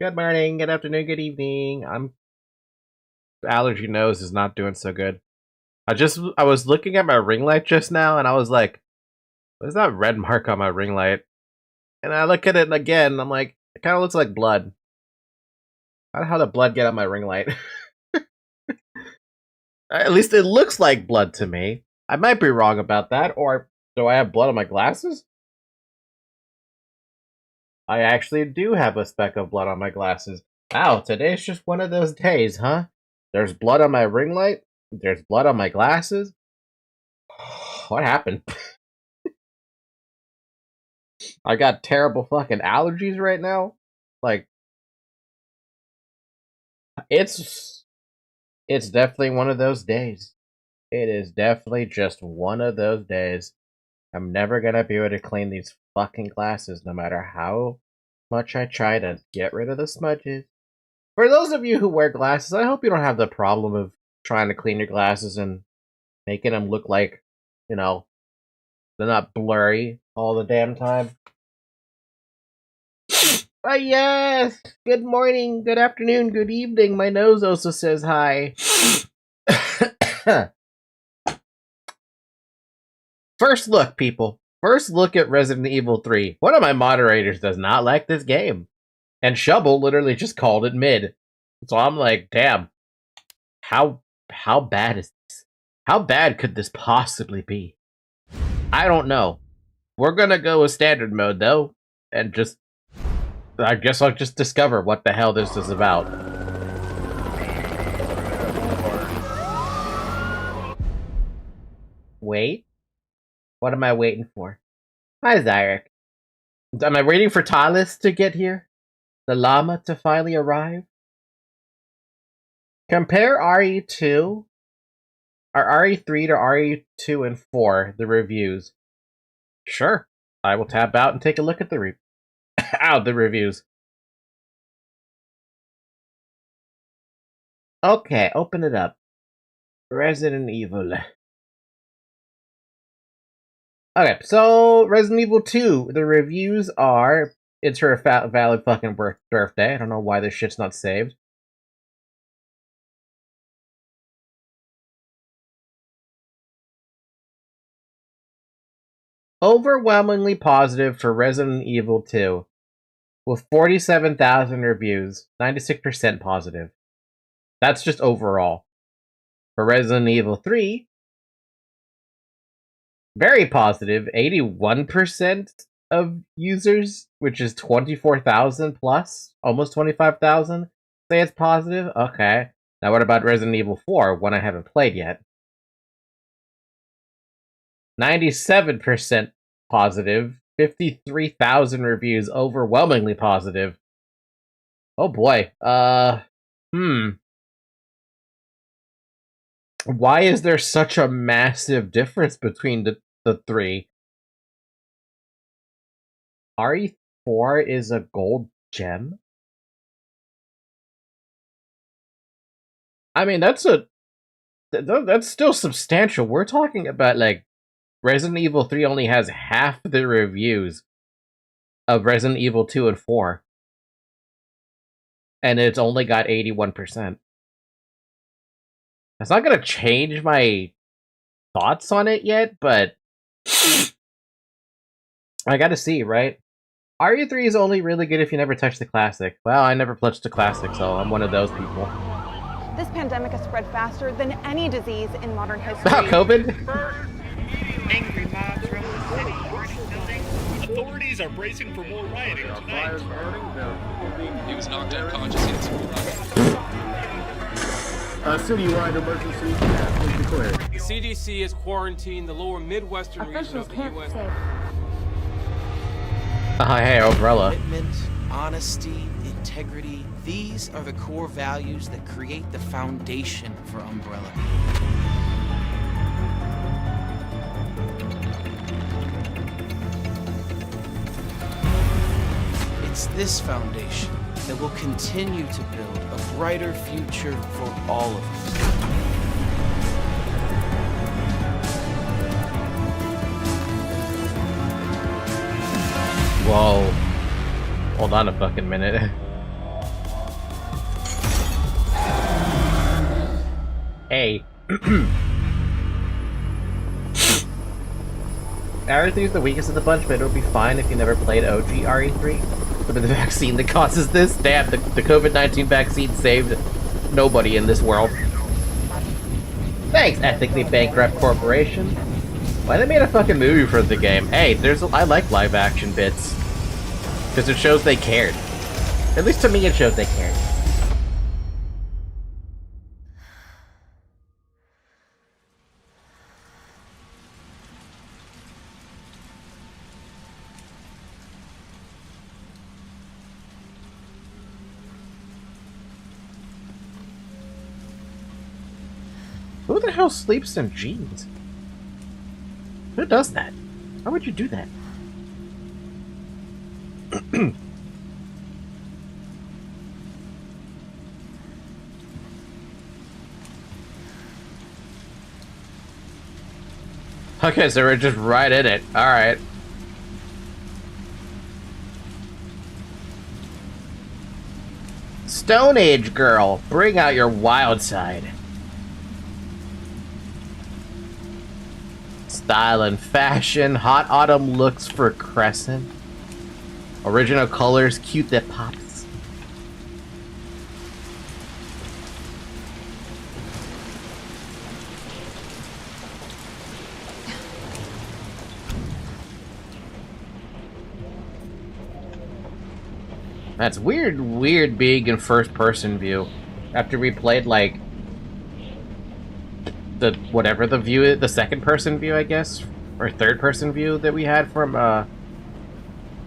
Good morning, good afternoon, good evening. Allergy nose is not doing so good. I was looking at my ring light just now and I was like, what is that red mark on my ring light? And I look at it again and I'm like, it kind of looks like blood. How did blood get on my ring light? At least it looks like blood to me. I might be wrong about that, or do I have blood on my glasses? I actually do have a speck of blood on my glasses. Wow, today's just one of those days, huh? There's blood on my ring light. There's blood on my glasses. What happened? I got terrible fucking allergies right now. Like, it's definitely one of those days. It is definitely just one of those days. I'm never gonna be able to clean these fucking glasses, no matter how much I try to get rid of the smudges. For those of you who wear glasses, I hope you don't have the problem of trying to clean your glasses and making them look like, you know, they're not blurry all the damn time. Yes! Good morning, good afternoon, good evening. My nose also says hi. First look, people. First look at Resident Evil 3. One of my moderators does not like this game. And Shovel literally just called it mid. So I'm like, damn. How bad is this? How bad could this possibly be? I don't know. We're gonna go with standard mode, though. And just I guess I'll just discover what the hell this is about. Wait? What am I waiting for? Hi, Zyrek. Am I waiting for Talis to get here? The llama to finally arrive? Compare RE2 or RE3 to RE2 and 4, the reviews. Sure. I will tab out and take a look at the the reviews. Okay, open it up. Resident Evil. Okay, so Resident Evil 2, the reviews are, it's her valid fucking birthday. I don't know why this shit's not saved. Overwhelmingly positive for Resident Evil 2, with 47,000 reviews, 96% positive. That's just overall. For Resident Evil 3, very positive, 81% of users, which is 24,000 plus, almost 25,000, say it's positive. Okay. Now what about Resident Evil 4, one I haven't played yet? 97% positive, 53,000 reviews, overwhelmingly positive. Oh boy. Why is there such a massive difference between the three? RE4 is a gold gem? I mean, that's still substantial. We're talking about, like, Resident Evil 3 only has half the reviews of Resident Evil 2 and 4. And it's only got 81%. That's not gonna change my thoughts on it yet, but I gotta see, right? RE3 is only really good if you never touch the classic. Well, I never touched the classic, so I'm one of those people. This pandemic has spread faster than any disease in modern history. COVID? Angry mobs around the city burning buildings. Authorities are bracing for more rioting tonight. He was knocked unconscious. He had citywide emergency has been declared. The CDC has quarantined the lower Midwestern region of the U.S. Hey, Umbrella. Commitment, honesty, integrity, these are the core values that create the foundation for Umbrella. It's this foundation that will continue to build a brighter future for all of us. Whoa. Hold on a fucking minute. Hey. RE3 is the weakest of the bunch, but it'll be fine if you never played OG RE3. But the vaccine that causes this? Damn, the COVID-19 vaccine saved nobody in this world. Thanks, ethically bankrupt corporation. Why they made a fucking movie for the game? Hey, I like live action bits. Because it shows they cared. At least to me it shows they cared. Who the hell sleeps in jeans? Who does that? Why would you do that? Okay, so we're just right in it. Alright. Stone Age girl, bring out your wild side. Style and fashion, hot autumn looks for Crescent. Original colors, cute that pops. That's weird being in first-person view. After we played, like, the second-person view, I guess? Or third-person view that we had from,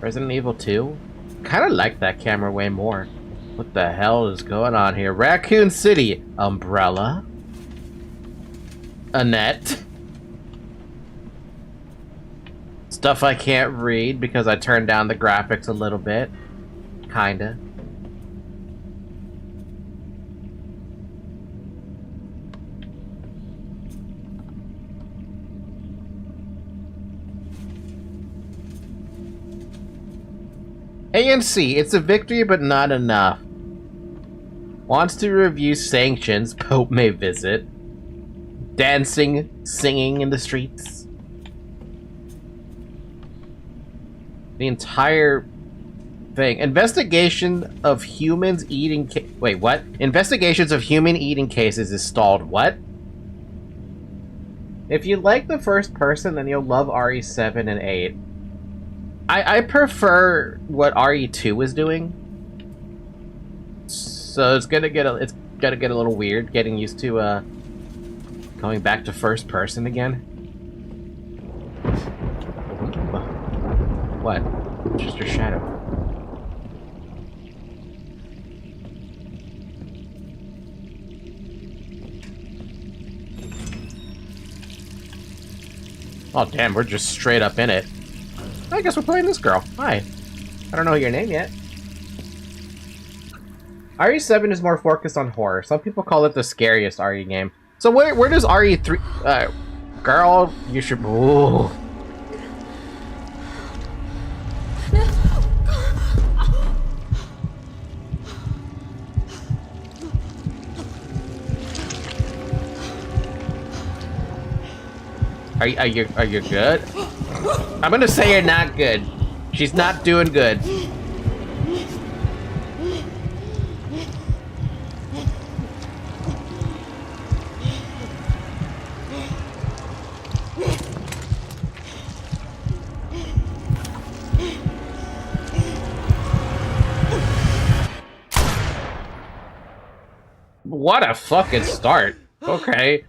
Resident Evil 2? Kinda like that camera way more. What the hell is going on here? Raccoon City! Umbrella? Annette? Stuff I can't read because I turned down the graphics a little bit. Kinda. ANC, it's a victory but not enough. Wants to review sanctions, Pope may visit. Dancing, singing in the streets. The entire thing. Investigation of humans eating wait, what? Investigations of human eating cases is stalled. What? If you like the first person, then you'll love RE7 and 8. I prefer what RE2 was doing. So it's gonna get a little weird getting used to going back to first person again. What? Just your shadow. Oh damn, we're just straight up in it. I guess we're playing this girl. Hi. I don't know your name yet. RE7 is more focused on horror. Some people call it the scariest RE game. So where does RE3... girl, you should... Ooh. Are you good? I'm gonna say you're not good. She's not doing good. What a fucking start. Okay.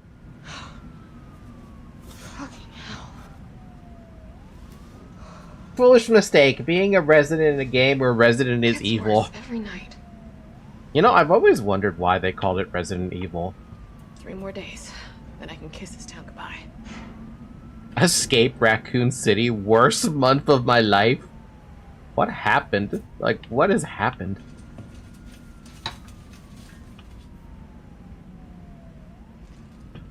Foolish mistake, being a resident in a game where Resident is evil. Every night. You know, I've always wondered why they called it Resident Evil. 3 more days, then I can kiss this town goodbye. Escape Raccoon City, worst month of my life? What happened? Like, what has happened?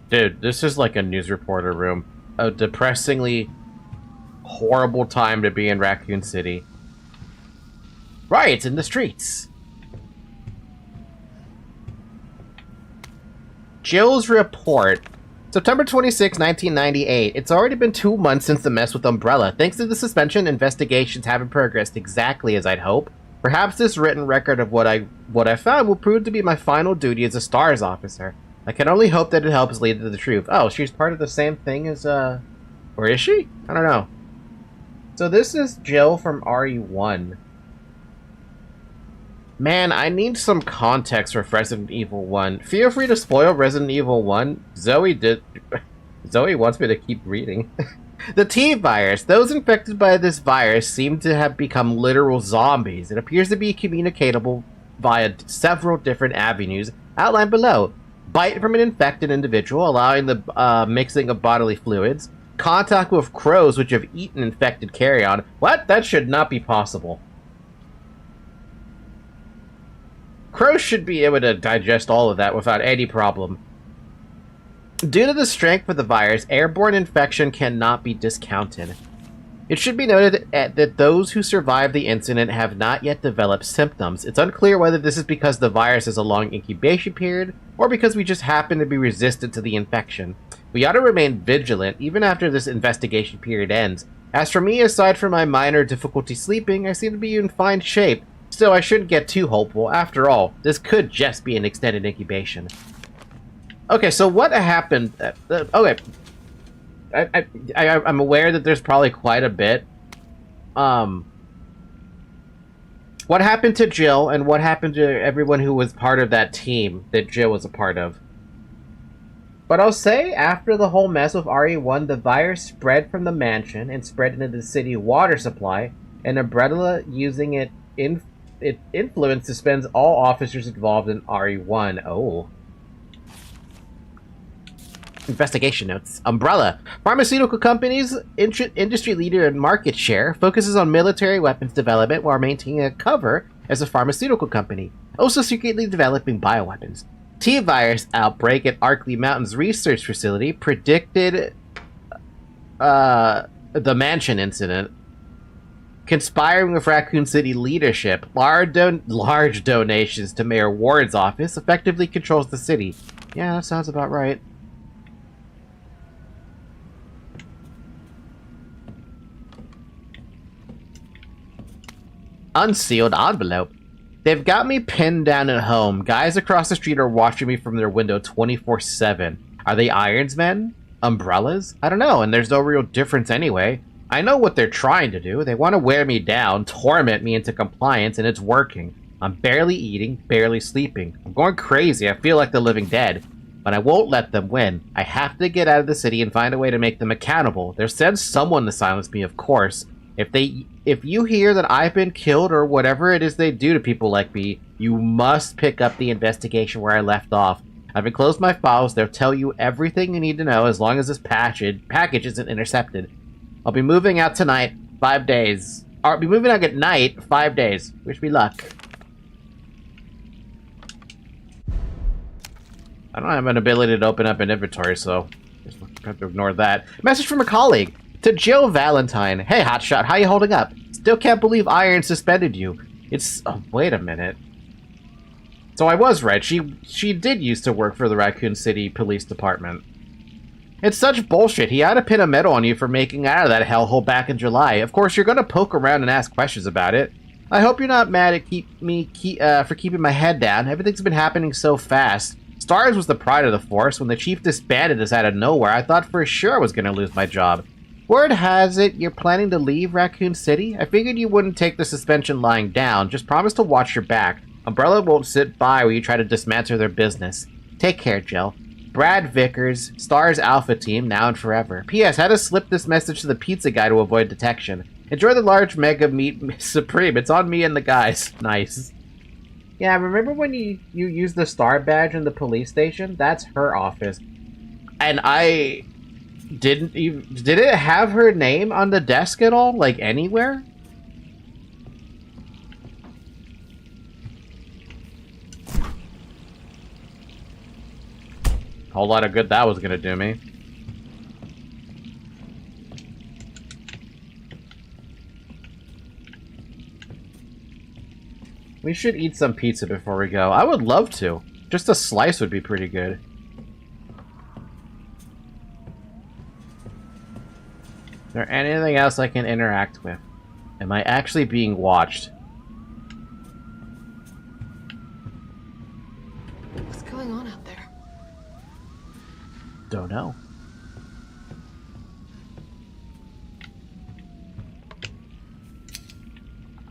Dude, this is like a news reporter room. A depressingly horrible time to be in Raccoon City. Riots in the streets. Jill's report. September 26, 1998. It's already been 2 months since the mess with Umbrella. Thanks to the suspension, investigations haven't progressed exactly as I'd hope. Perhaps this written record of what I found will prove to be my final duty as a STARS officer. I can only hope that it helps lead to the truth. Oh, she's part of the same thing as, or is she? I don't know. So this is Jill from RE1. Man, I need some context for Resident Evil 1. Feel free to spoil Resident Evil 1. Zoe wants me to keep reading. The T-virus. Those infected by this virus seem to have become literal zombies. It appears to be communicatable via several different avenues outlined below. Bite from an infected individual, allowing the mixing of bodily fluids. Contact with crows which have eaten infected carrion. What? That should not be possible. Crows should be able to digest all of that without any problem. Due to the strength of the virus, airborne infection cannot be discounted. It should be noted that those who survived the incident have not yet developed symptoms. It's unclear whether this is because the virus has a long incubation period, or because we just happen to be resistant to the infection. We ought to remain vigilant, even after this investigation period ends. As for me, aside from my minor difficulty sleeping, I seem to be in fine shape. Still, I shouldn't get too hopeful. After all, this could just be an extended incubation. Okay, so what happened? Okay. I'm aware that there's probably quite a bit What happened to Jill, and what happened to everyone who was part of that team that Jill was a part of? But I'll say, after the whole mess with RE1, the virus spread from the mansion and spread into the city water supply, and Umbrella using its influence suspends all officers involved in RE1. Oh. Investigation notes. Umbrella, pharmaceutical company's industry leader in market share, focuses on military weapons development while maintaining a cover as a pharmaceutical company, also secretly developing bioweapons. T-virus outbreak at Arkley Mountain's research facility predicted the mansion incident. Conspiring with Raccoon City leadership, large donations to Mayor Ward's office effectively controls the city. Yeah, that sounds about right. Unsealed envelope. They've got me pinned down at home. Guys across the street are watching me from their window 24/7. Are they Irons Men? Umbrellas? I don't know, and there's no real difference anyway. I know what they're trying to do. They want to wear me down, torment me into compliance, and it's working. I'm barely eating, barely sleeping. I'm going crazy. I feel like the living dead. But I won't let them win. I have to get out of the city and find a way to make them accountable. They'll send someone to silence me, of course. If you hear that I've been killed or whatever it is they do to people like me, you must pick up the investigation where I left off. I've enclosed my files. They'll tell you everything you need to know as long as this package isn't intercepted. I'll be moving out tonight, 5 days. I'll be moving out at night, 5 days. Wish me luck. I don't have an ability to open up an inventory, so just have to ignore that. Message from a colleague. To Jill Valentine. Hey, Hotshot, how you holding up? Still can't believe Iron suspended you. It's... Oh, wait a minute. So I was right. She did used to work for the Raccoon City Police Department. It's such bullshit. He ought to pin a medal on you for making out of that hellhole back in July. Of course, you're gonna poke around and ask questions about it. I hope you're not mad at for keeping my head down. Everything's been happening so fast. Stars was the pride of the force. When the chief disbanded us out of nowhere, I thought for sure I was gonna lose my job. Word has it you're planning to leave Raccoon City? I figured you wouldn't take the suspension lying down. Just promise to watch your back. Umbrella won't sit by while you try to dismantle their business. Take care, Jill. Brad Vickers, Star's Alpha Team, now and forever. P.S. How to slip this message to the pizza guy to avoid detection. Enjoy the large mega meat supreme. It's on me and the guys. Nice. Yeah, remember when you used the Star badge in the police station? That's her office. And I... Did it have her name on the desk at all? Like, anywhere? Whole lot of good that was gonna do me. We should eat some pizza before we go. I would love to. Just a slice would be pretty good. Is there anything else I can interact with? Am I actually being watched? What's going on out there? Don't know.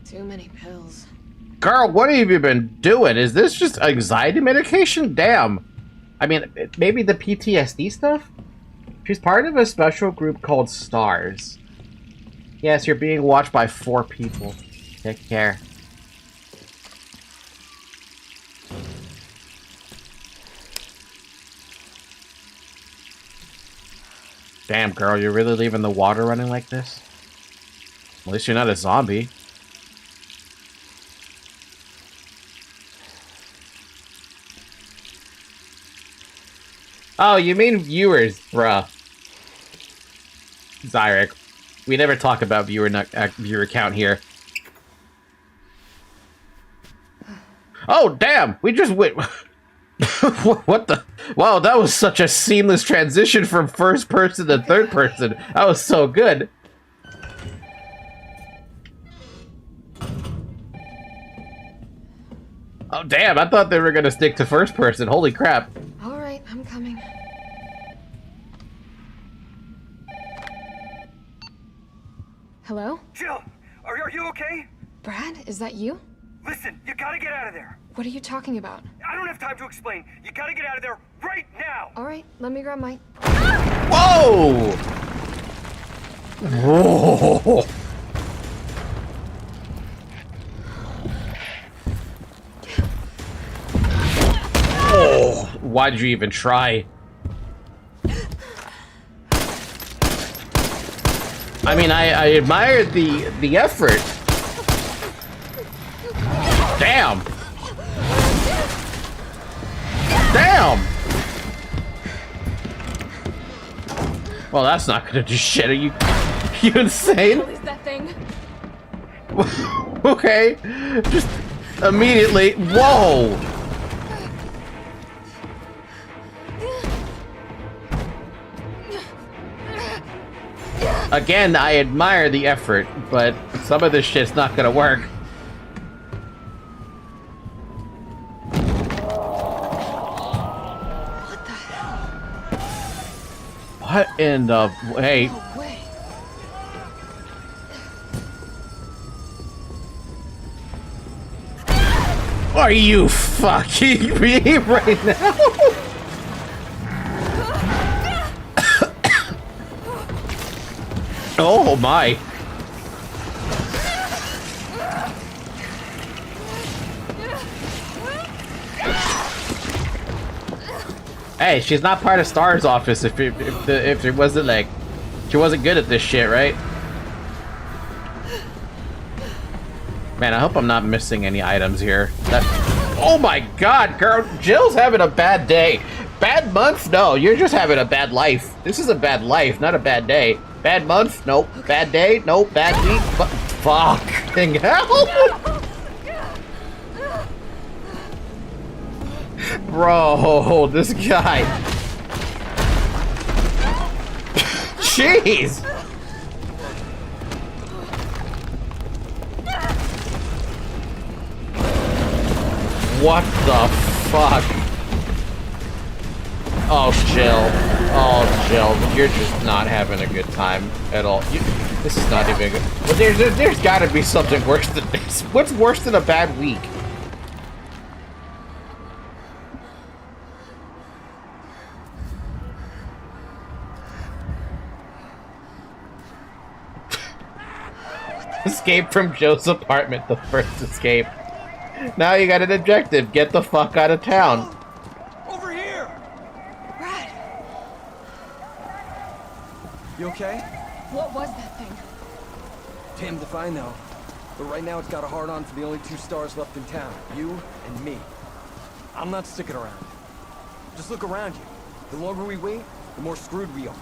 Too many pills. Girl, what have you been doing? Is this just anxiety medication? Damn. I mean, maybe the PTSD stuff? She's part of a special group called Stars. Yes, you're being watched by 4 people. Take care. Damn, girl, you're really leaving the water running like this? At least you're not a zombie. Oh, you mean viewers, bruh. Zyrek. We never talk about viewer count here. Oh, damn! We just went... What the... Wow, that was such a seamless transition from first person to third person. That was so good. Oh, damn, I thought they were gonna stick to first person. Holy crap. All right, I'm coming. Hello? Jill, are you okay? Brad, is that you? Listen, you gotta get out of there. What are you talking about? I don't have time to explain. You gotta get out of there right now. All right, let me grab my... Whoa! Whoa! Oh, why'd you even try? I mean, I admire the effort. Damn. Damn. Well, that's not gonna do shit. Are you insane? What is that thing? Okay, just immediately. Whoa. Again, I admire the effort, but some of this shit's not gonna work. What the hell? What in the... Hey. No way. Are you fucking me right now? Oh my. Hey, she's not part of Star's office if it wasn't like she wasn't good at this shit, right? Man, I hope I'm not missing any items here. Oh my god, girl, Jill's having a bad day. Bad month? No, you're just having a bad life. This is a bad life, not a bad day. Bad month? Nope. Bad day? Nope. Bad week? Fucking hell! Bro, this guy. Jeez! What the fuck? Oh, Jill. Oh, Jill. You're just not having a good time at all. This is not even good. But there's gotta be something worse than this. What's worse than a bad week? Escape from Joe's apartment, the first escape. Now you got an objective. Get the fuck out of town. Over here. Brad, You okay? what was that thing? Damned if I know. But right now it's got a hard-on for the only two stars left in town. You and me. I'm not sticking around. Just look around you. The longer we wait, the more screwed we are.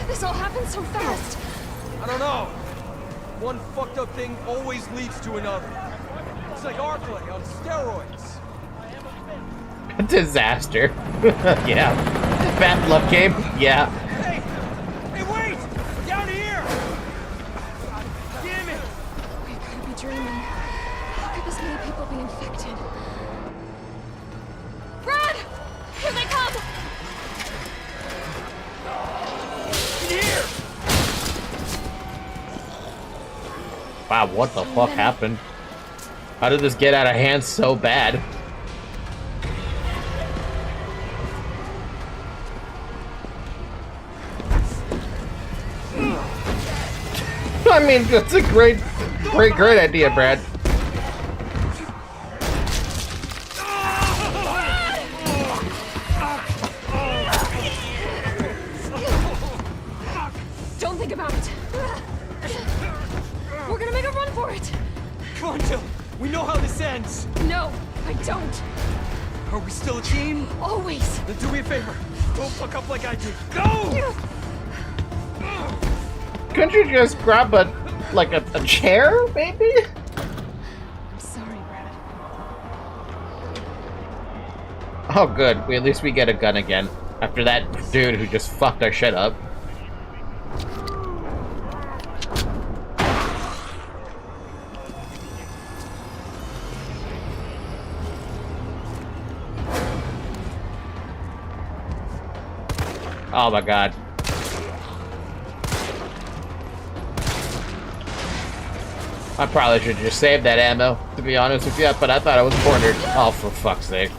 This all happened so fast. I don't know. One fucked up thing always leads to another. It's like Arclay on steroids. Disaster. Yeah. Bad luck game? Yeah. Hey! Hey, wait! Down here! Damn it! We could be dreaming. How could this many people be infected? Brad! Here they come! Here! Wow, what the fuck happened? How did this get out of hand so bad? I mean, that's a great idea, Brad. Don't think about it. We're gonna make a run for it. Come on, Jill. We know how this ends. No, I don't. Are we still a team? Always. Then do me a favor. Don't fuck up like I did. Go! Couldn't you just grab a chair, maybe? I'm sorry, Brad. Oh, good. At least we get a gun again. After that dude who just fucked our shit up. Oh my god. I probably should just save that ammo, to be honest with you, but I thought I was cornered. Oh, for fuck's sake.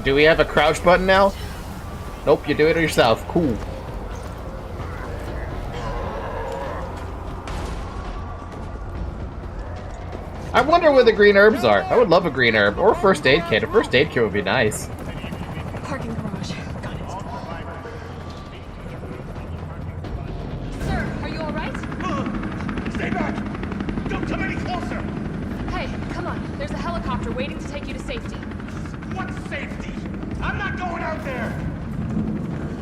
Do we have a crouch button now? Nope, you do it yourself. Cool. I wonder where the green herbs are. I would love a green herb. Or a first aid kit. A first aid kit would be nice. Parking garage. Got it. Sir, are you alright? Stay back! Don't come any closer! Hey, come on. There's a helicopter waiting to take you to safety. What safety? I'm not going out there!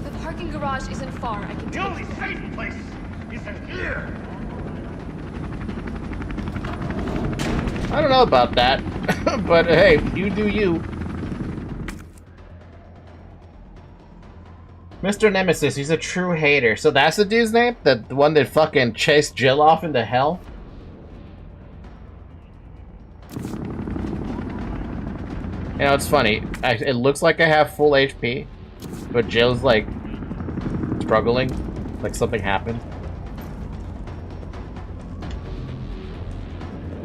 The parking garage isn't far. I can The take only you there. safe place is in here! I don't know about that. But hey, you do you. Mr. Nemesis, he's a true hater. So that's the dude's name? The one that fucking chased Jill off into hell? You know, it's funny. It looks like I have full HP, but Jill's like struggling, like something happened.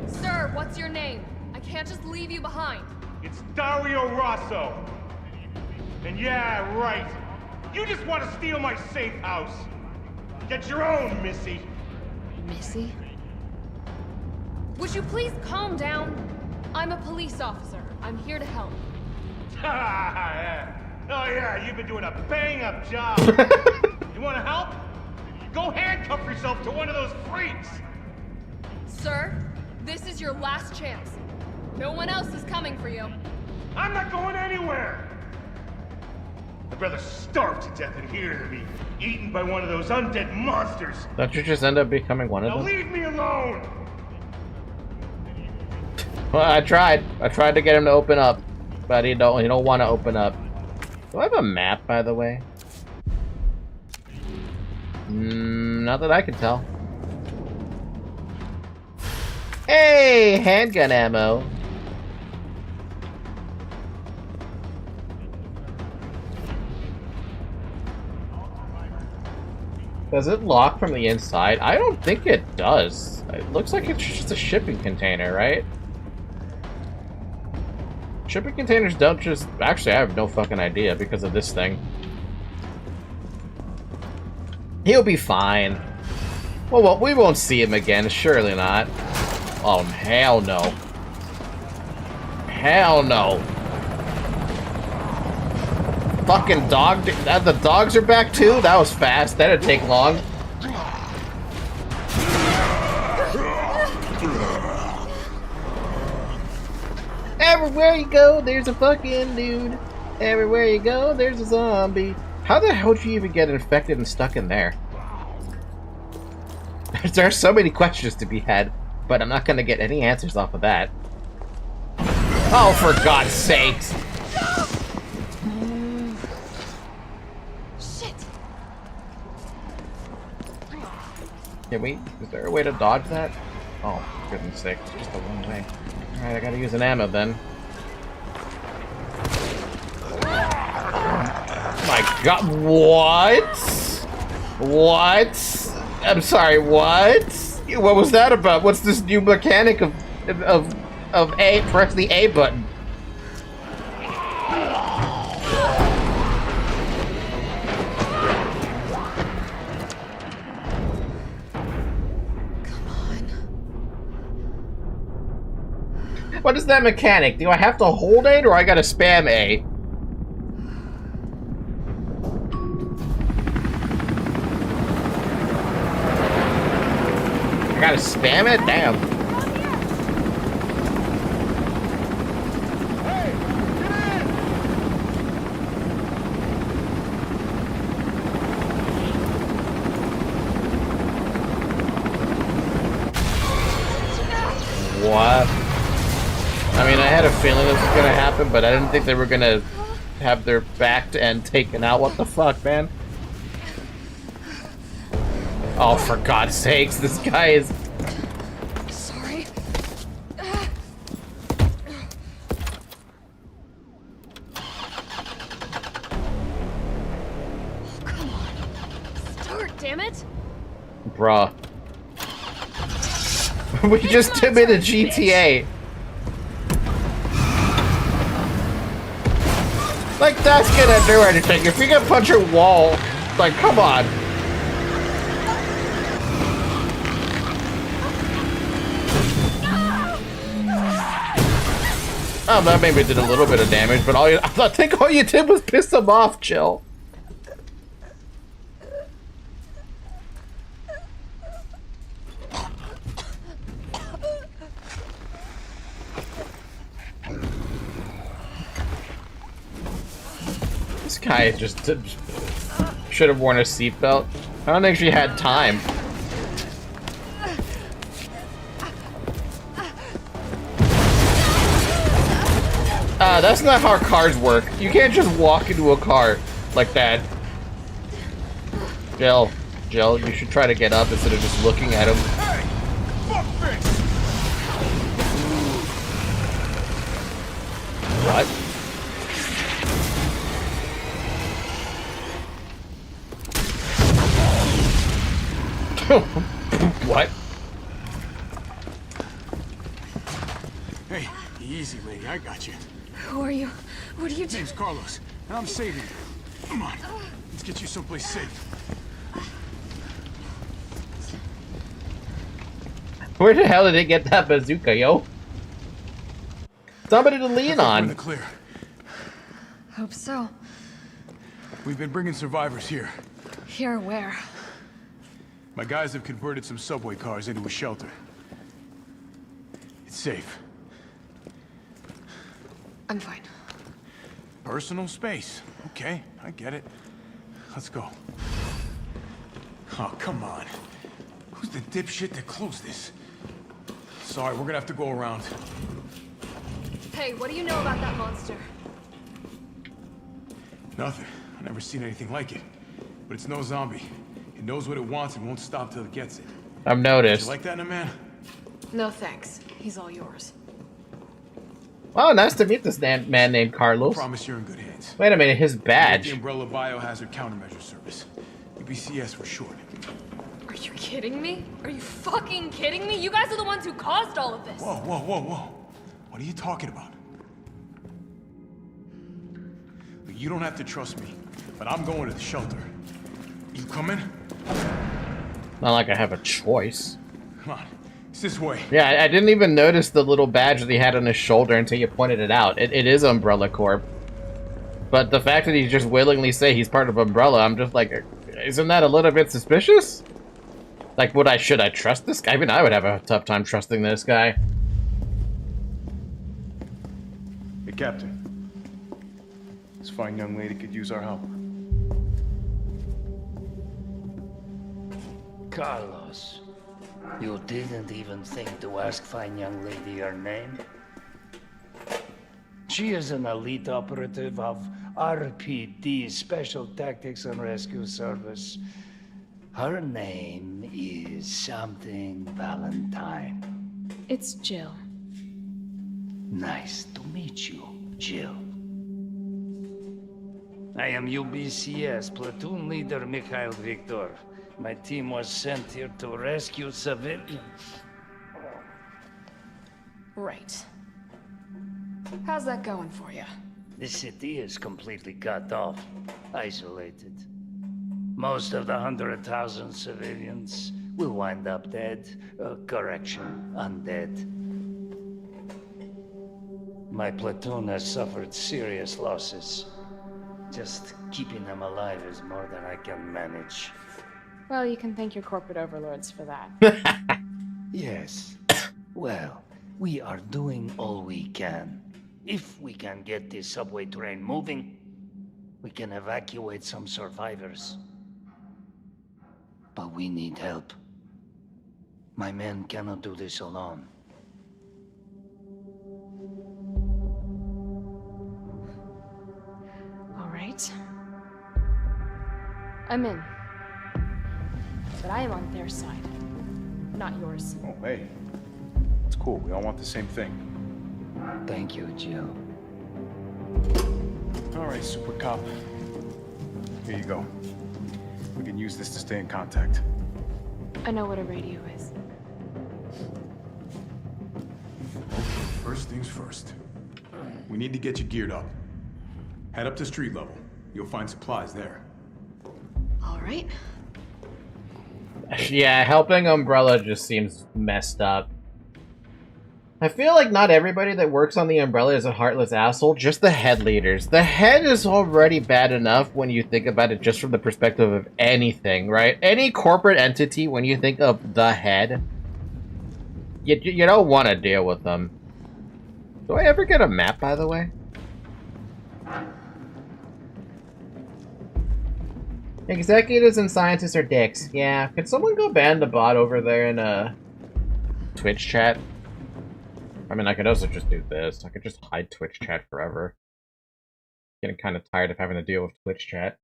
Sir, what's your name? I can't just leave you behind. It's Dario Rosso. And yeah, right. You just want to steal my safe house. Get your own, Missy. Missy? Would you please calm down? I'm a police officer. I'm here to help. Oh yeah, you've been doing a bang-up job. You want to help? Go handcuff yourself to one of those freaks. Sir, this is your last chance. No one else is coming for you. I'm not going anywhere. I'd rather starve to death than here than be eaten by one of those undead monsters. Don't you just end up becoming one of Now them? leave me alone. Well, I tried. I tried to get him to open up, but he don't want to open up. Do I have a map, by the way? Not that I can tell. Hey, handgun ammo. Does it lock from the inside? I don't think it does. It looks like it's just a shipping container, right? Shipping containers don't just... Actually, I have no fucking idea because of this thing. He'll be fine. Well, we won't see him again. Surely not. Oh, hell no. Hell no. Fucking dog... The dogs are back too? That was fast. That didn't take long. Everywhere you go, there's a fucking dude. Everywhere you go, there's a zombie. How the hell did you even get infected and stuck in there? There are so many questions to be had, but I'm not gonna get any answers off of that. Oh, for God's sakes! Shit. Can we? Is there a way to dodge that? Oh, for goodness sake, it's just the one way. Alright, I gotta use an ammo then. My God, what? What? I'm sorry, what? What was that about? What's this new mechanic of A? Press the A button. What is that mechanic? Do I have to hold A or I gotta spam A? I gotta spam it? Damn. What? I mean, I had a feeling this was gonna happen, but I didn't think they were gonna have their back end taken out. What the fuck, man? Oh, for God's sakes, this guy is... Sorry. Come on. Start, damn it. Bruh. We just committed GTA. Like, that's gonna do anything. If you can punch a wall, like, come on. Oh, that maybe did a little bit of damage, but I think all you did was piss him off, Jill. This guy just should have worn a seatbelt. I don't think she had time. That's not how cars work. You can't just walk into a car like that. Jill, you should try to get up instead of just looking at him. Hey! Fuckface! What? What? Hey, easy, lady. I got you. Who are you? What are you doing? Name's Carlos, and I'm saving you. Come on, let's get you someplace safe. Where the hell did it get that bazooka, yo? Somebody to lean We're on. in the clear. Hope so. We've been bringing survivors here. Here where? My guys have converted some subway cars into a shelter. It's safe. I'm fine. Personal space. Okay, I get it. Let's go. Oh, come on. Who's the dipshit that closed this? Sorry, we're gonna have to go around. Hey, what do you know about that monster? Nothing. I've never seen anything like it. But it's no zombie. It knows what it wants and won't stop till it gets it. I've noticed. You like that in a man? No thanks. He's all yours. Oh, nice to meet this man named Carlos. Promise you're in good hands. Wait a minute, his badge. The Umbrella Biohazard Countermeasure Service. UBCS for short. Are you kidding me? Are you fucking kidding me? You guys are the ones who caused all of this. Whoa, whoa, whoa, whoa. What are you talking about? Look, you don't have to trust me, but I'm going to the shelter. You coming? Not like I have a choice. Come on. It's this way. Yeah, I didn't even notice the little badge that he had on his shoulder until you pointed it out. It is Umbrella Corp. But the fact that he just willingly say he's part of Umbrella, I'm just like, isn't that a little bit suspicious? Like, should I trust this guy? I mean, I would have a tough time trusting this guy. Hey, Captain. This fine young lady could use our help. Carlos, you didn't even think to ask fine young lady her name? She is an elite operative of RPD, Special Tactics and Rescue Service. Her name is something Valentine. It's Jill. Nice to meet you, Jill. I am UBCS Platoon Leader Mikhail Victor. My team was sent here to rescue civilians. Right. How's that going for you? The city is completely cut off, isolated. Most of the 100,000 civilians will wind up dead. Correction, undead. My platoon has suffered serious losses. Just keeping them alive is more than I can manage. Well, you can thank your corporate overlords for that. Yes. Well, we are doing all we can. If we can get this subway train moving, we can evacuate some survivors. But we need help. My men cannot do this alone. All right. I'm in. But I am on their side, not yours. Oh, hey. It's cool. We all want the same thing. Thank you, Jill. All right, Super Cop. Here you go. We can use this to stay in contact. I know what a radio is. First things first. We need to get you geared up. Head up to street level. You'll find supplies there. All right. Yeah, helping Umbrella just seems messed up. I feel like not everybody that works on the Umbrella is a heartless asshole, just the head leaders. The head is already bad enough when you think about it just from the perspective of anything, right? Any corporate entity, when you think of the head, you don't want to deal with them. Do I ever get a map, by the way? Executives and scientists are dicks. Yeah, could someone go ban the bot over there in a Twitch chat? I mean, I could also just do this. I could just hide Twitch chat forever. Getting kind of tired of having to deal with Twitch chat.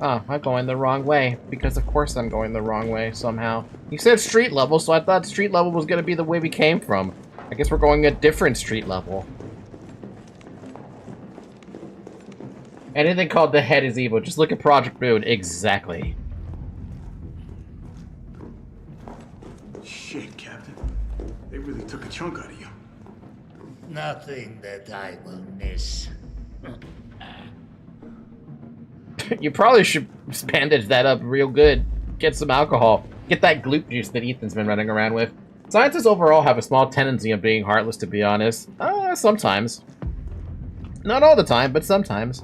Oh, I'm going the wrong way. Because of course I'm going the wrong way, somehow. You said street level, so I thought street level was going to be the way we came from. I guess we're going a different street level. Anything called the head is evil. Just look at Project Moon. Exactly. Shit, Captain. They really took a chunk out of you. Nothing that I will miss. You probably should bandage that up real good. Get some alcohol. Get that gloop juice that Ethan's been running around with. Scientists overall have a small tendency of being heartless, to be honest. Sometimes. Not all the time, but sometimes.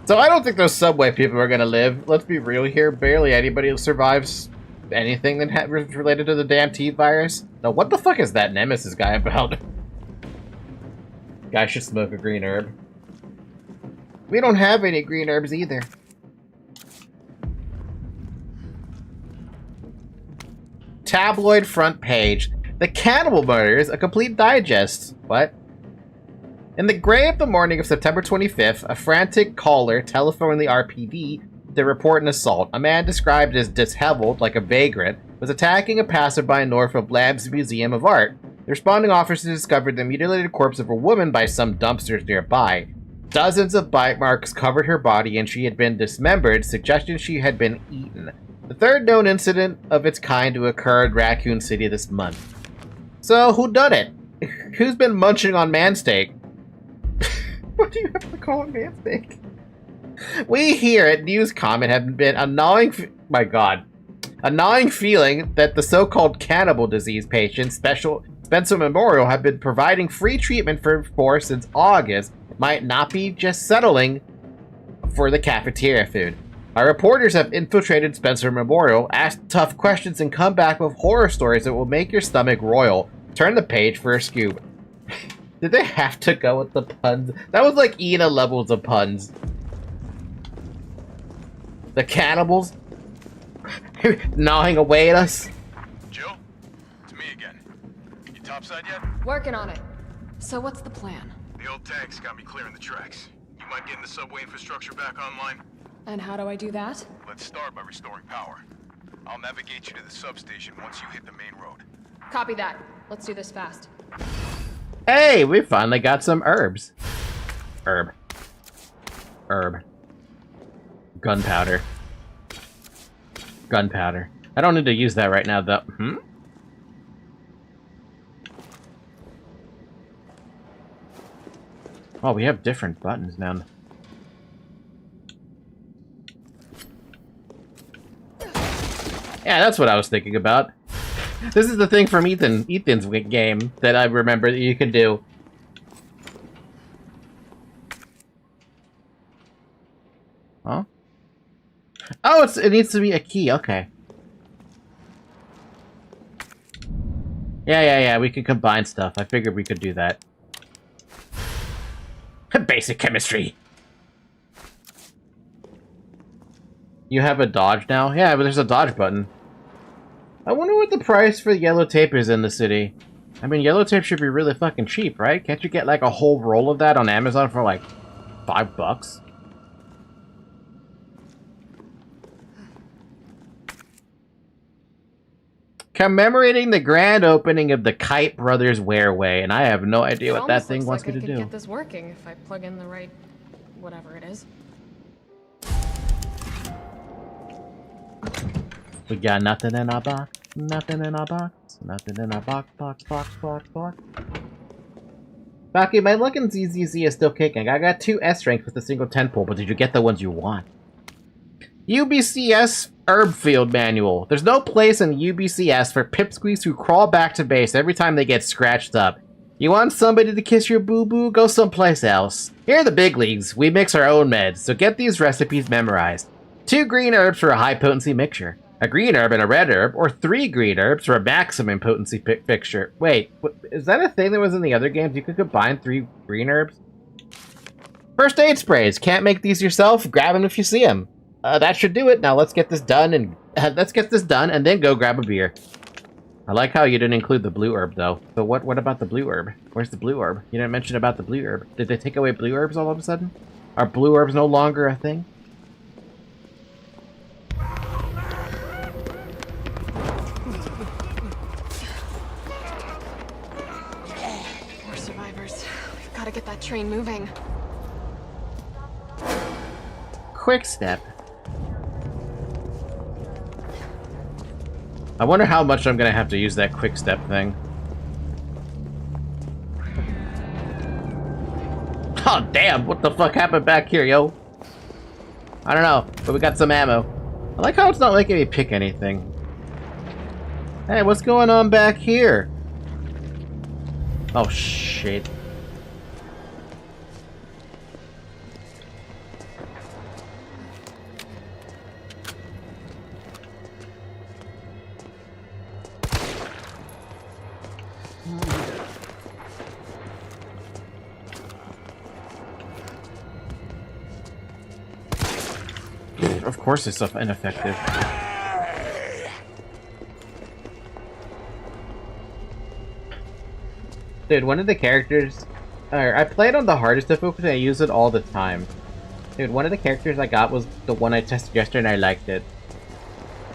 So I don't think those subway people are gonna live. Let's be real here. Barely anybody survives anything that was related to the damn T-virus. Now, what the fuck is that Nemesis guy about? Guy should smoke a green herb. We don't have any green herbs either. Tabloid front page. The Cannibal Murders, a complete digest. What? In the gray of the morning of September 25th, a frantic caller telephoned the RPD to report an assault. A man described as disheveled, like a vagrant, was attacking a passerby north of Lab's Museum of Art. The responding officers discovered the mutilated corpse of a woman by some dumpsters nearby. Dozens of bite marks covered her body and she had been dismembered, suggesting she had been eaten. The third known incident of its kind to occur in Raccoon City this month. So, who done it? Who's been munching on man steak? What do you have to call it man steak? We here at Newscom have been a gnawing feeling that the so-called cannibal disease patients, Spencer Memorial, have been providing free treatment for since August might not be just settling for the cafeteria food. Our reporters have infiltrated Spencer Memorial, asked tough questions, and come back with horror stories that will make your stomach roil. Turn the page for a scoop. Did they have to go with the puns? That was like Ina levels of puns. The cannibals gnawing away at us. Jill, it's me again. You topside yet? Working on it. So what's the plan? The old tanks got me clearing the tracks. You mind getting the subway infrastructure back online? And how do I do that? Let's start by restoring power. I'll navigate you to the substation once you hit the main road. Copy that. Let's do this fast. Hey, we finally got some herbs. Herb. Gunpowder. I don't need to use that right now, though. Oh, we have different buttons now. Yeah, that's what I was thinking about. This is the thing from Ethan's game that I remember that you can do. Huh? Oh, it needs to be a key. Okay. Yeah. We can combine stuff. I figured we could do that. Basic chemistry. You have a dodge now? Yeah, but there's a dodge button. I wonder what the price for yellow tape is in the city. I mean, yellow tape should be really fucking cheap, right? Can't you get like a whole roll of that on Amazon for like $5? Commemorating the grand opening of the Kite Brothers Wearway, and I have no idea what that thing wants me to do. Get this working if I plug in the right whatever it is. We got nothing in our box. Nothing in our box. Nothing in our box. Baki, my luck in ZZZ is still kicking. I got 2 S ranks with a single 10 pull, but did you get the ones you want? UBCS Herb Field Manual. There's no place in UBCS for pipsqueaks who crawl back to base every time they get scratched up. You want somebody to kiss your boo-boo? Go someplace else. Here are the big leagues. We mix our own meds, so get these recipes memorized. 2 green herbs for a high-potency mixture. A green herb and a red herb, or 3 green herbs for a maximum potency fixture. Wait, is that a thing that was in the other games? You could combine 3 green herbs? First aid sprays. Can't make these yourself? Grab them if you see them. That should do it. Now let's get this done and then go grab a beer. I like how you didn't include the blue herb though. So what about the blue herb? Where's the blue herb? You didn't mention about the blue herb. Did they take away blue herbs all of a sudden? Are blue herbs no longer a thing? We're survivors. We've got to get that train moving. Quick step. I wonder how much I'm gonna have to use that quick step thing. Oh damn, what the fuck happened back here, yo? I don't know, but we got some ammo. I like how it's not making me pick anything. Hey, what's going on back here? Oh shit. Of course this stuff ineffective. Dude, one of the characters... I played on the hardest difficulty and I use it all the time. Dude, one of the characters I got was the one I tested yesterday and I liked it.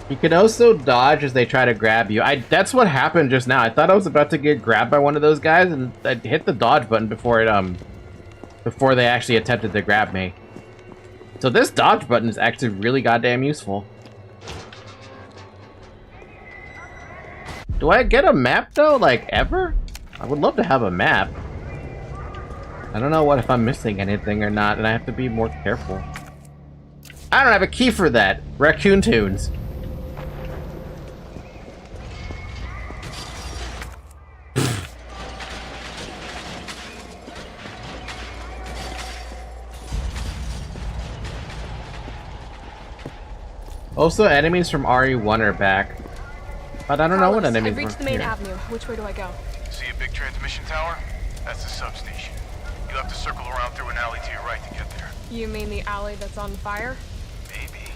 You can also dodge as they try to grab you. That's what happened just now. I thought I was about to get grabbed by one of those guys and I hit the dodge button before they actually attempted to grab me. So this dodge button is actually really goddamn useful. Do I get a map though, like ever? I would love to have a map. I don't know if I'm missing anything or not, and I have to be more careful. I don't have a key for that. Raccoon Tunes. Also, enemies from RE1 are back. But I don't know what enemies I've reached the main avenue. Which way do I go? See a big transmission tower? That's the substation. You'll have to circle around through an alley to your right to get there. You mean the alley that's on fire? Maybe.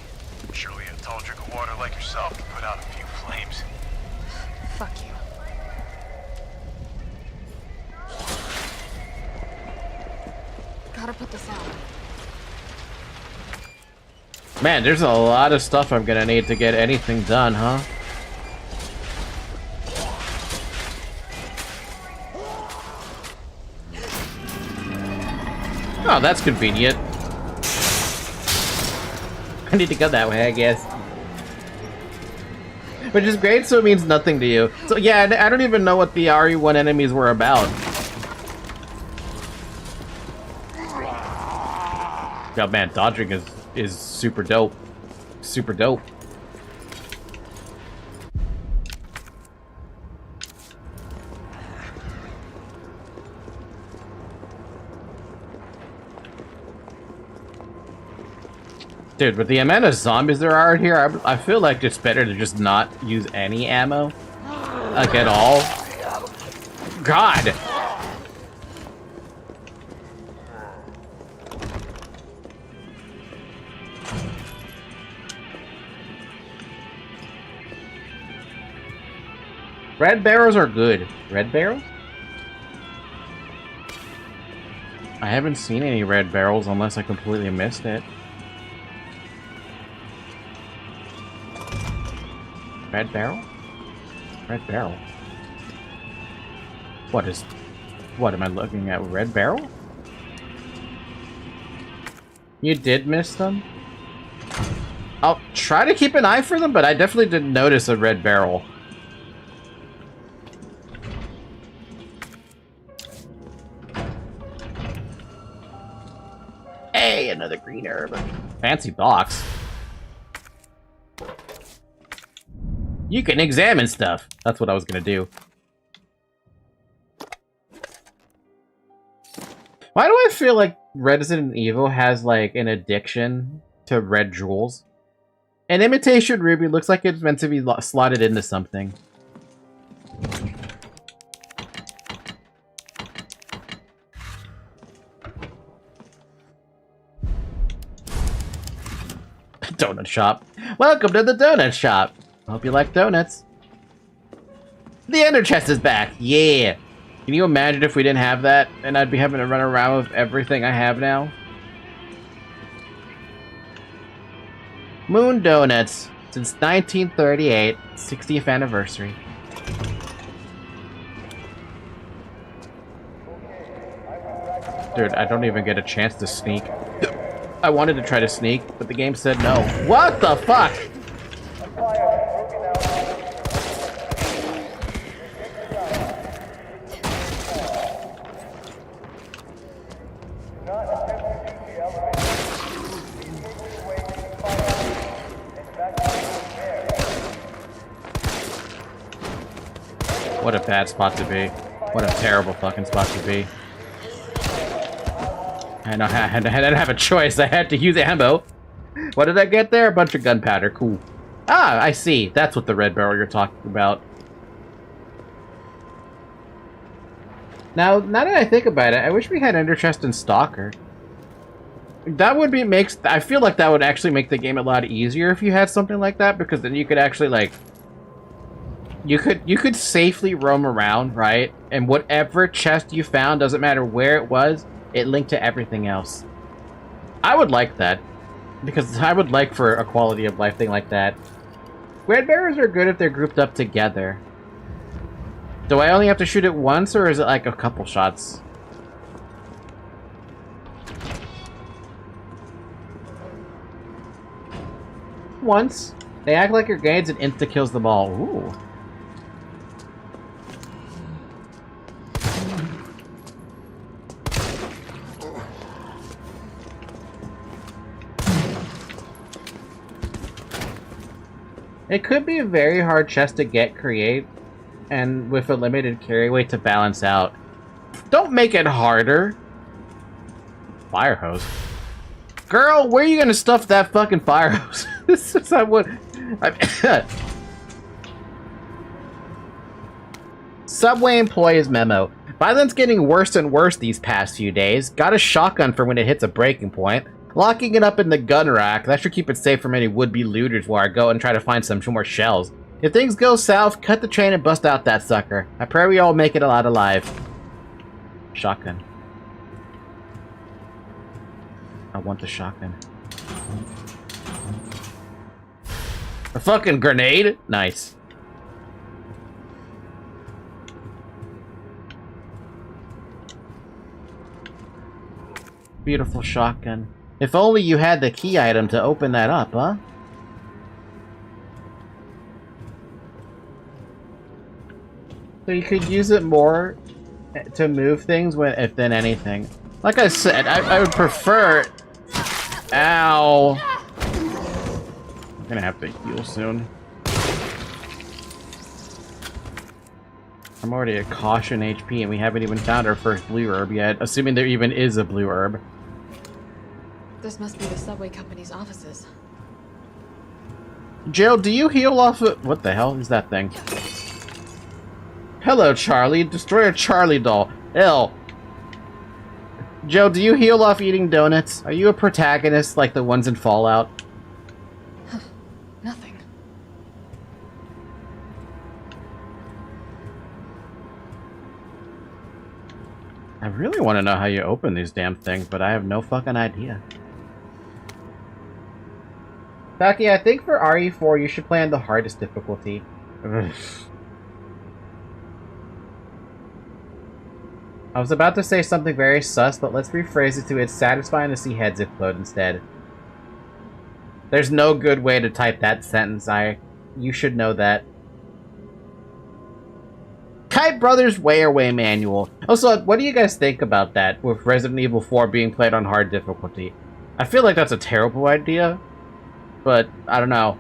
Surely a tall drink of water like yourself can put out a few flames. Fuck you. Gotta put this out. Man, there's a lot of stuff I'm gonna need to get anything done, huh? Oh, that's convenient. I need to go that way, I guess. Which is great, so it means nothing to you. So yeah, I don't even know what the RE1 enemies were about. Oh man, dodging is super dope. Super dope. Dude, with the amount of zombies there are here, I feel like it's better to just not use any ammo. Like, at all. God! Red barrels are good. Red barrels? I haven't seen any red barrels unless I completely missed it. Red barrel? Red barrel. What am I looking at? Red barrel? You did miss them? I'll try to keep an eye for them, but I definitely didn't notice a red barrel. Hey, another green herb. Fancy box. You can examine stuff. That's what I was gonna do. Why do I feel like Resident Evil has, like, an addiction to red jewels? An imitation ruby looks like it's meant to be slotted into something. Donut shop. Welcome to the donut shop. Hope you like donuts. The ender chest is back. Yeah. Can you imagine if we didn't have that and I'd be having to run around with everything I have now? Moon Donuts. Since 1938, 60th anniversary. Dude, I don't even get a chance to sneak. I wanted to try to sneak, but the game said no. What the fuck? What a bad spot to be. What a terrible fucking spot to be. I didn't have a choice. I had to use ammo. What did I get there? A bunch of gunpowder. Cool. Ah, I see. That's what the red barrel you're talking about. Now that I think about it, I wish we had Ender Chest and Stalker. That would be I feel like that would actually make the game a lot easier if you had something like that, because then you could actually, like, you could safely roam around, right? And whatever chest you found, doesn't matter where it was, it linked to everything else. I would like that, because I would like for a quality of life thing like that. Red barrels are good if they're grouped up together. Do I only have to shoot it once, or is it like a couple shots? Once. They act like your grenades and insta-kills them all. Ooh. It could be a very hard chest to create, and with a limited carry weight to balance out. Don't make it harder. Fire hose. Girl, where are you gonna stuff that fucking fire hose? This is what. Subway employee's memo. Violence getting worse and worse these past few days. Got a shotgun for when it hits a breaking point. Locking it up in the gun rack. That should keep it safe from any would-be looters while I go and try to find some more shells. If things go south, cut the chain and bust out that sucker. I pray we all make it out alive. Shotgun. I want the shotgun. A fucking grenade? Nice. Beautiful shotgun. If only you had the key item to open that up, huh? So you could use it more to move things than anything. Like I said, I would prefer... Ow! I'm gonna have to heal soon. I'm already at caution HP and we haven't even found our first blue herb yet, assuming there even is a blue herb. This must be the subway company's offices. Jill, do you heal off of... What the hell is that thing? Hello, Charlie. Destroy a Charlie doll. Ill. Joe, do you heal off eating donuts? Are you a protagonist like the ones in Fallout? Nothing. I really want to know how you open these damn things, but I have no fucking idea. Becky, I think for RE4 you should play on the hardest difficulty. I was about to say something very sus, but let's rephrase it to it's satisfying to see heads explode instead. There's no good way to type that sentence. You should know that. Kite Brothers Way Away Manual. Also, what do you guys think about that with Resident Evil 4 being played on hard difficulty? I feel like that's a terrible idea, but I don't know.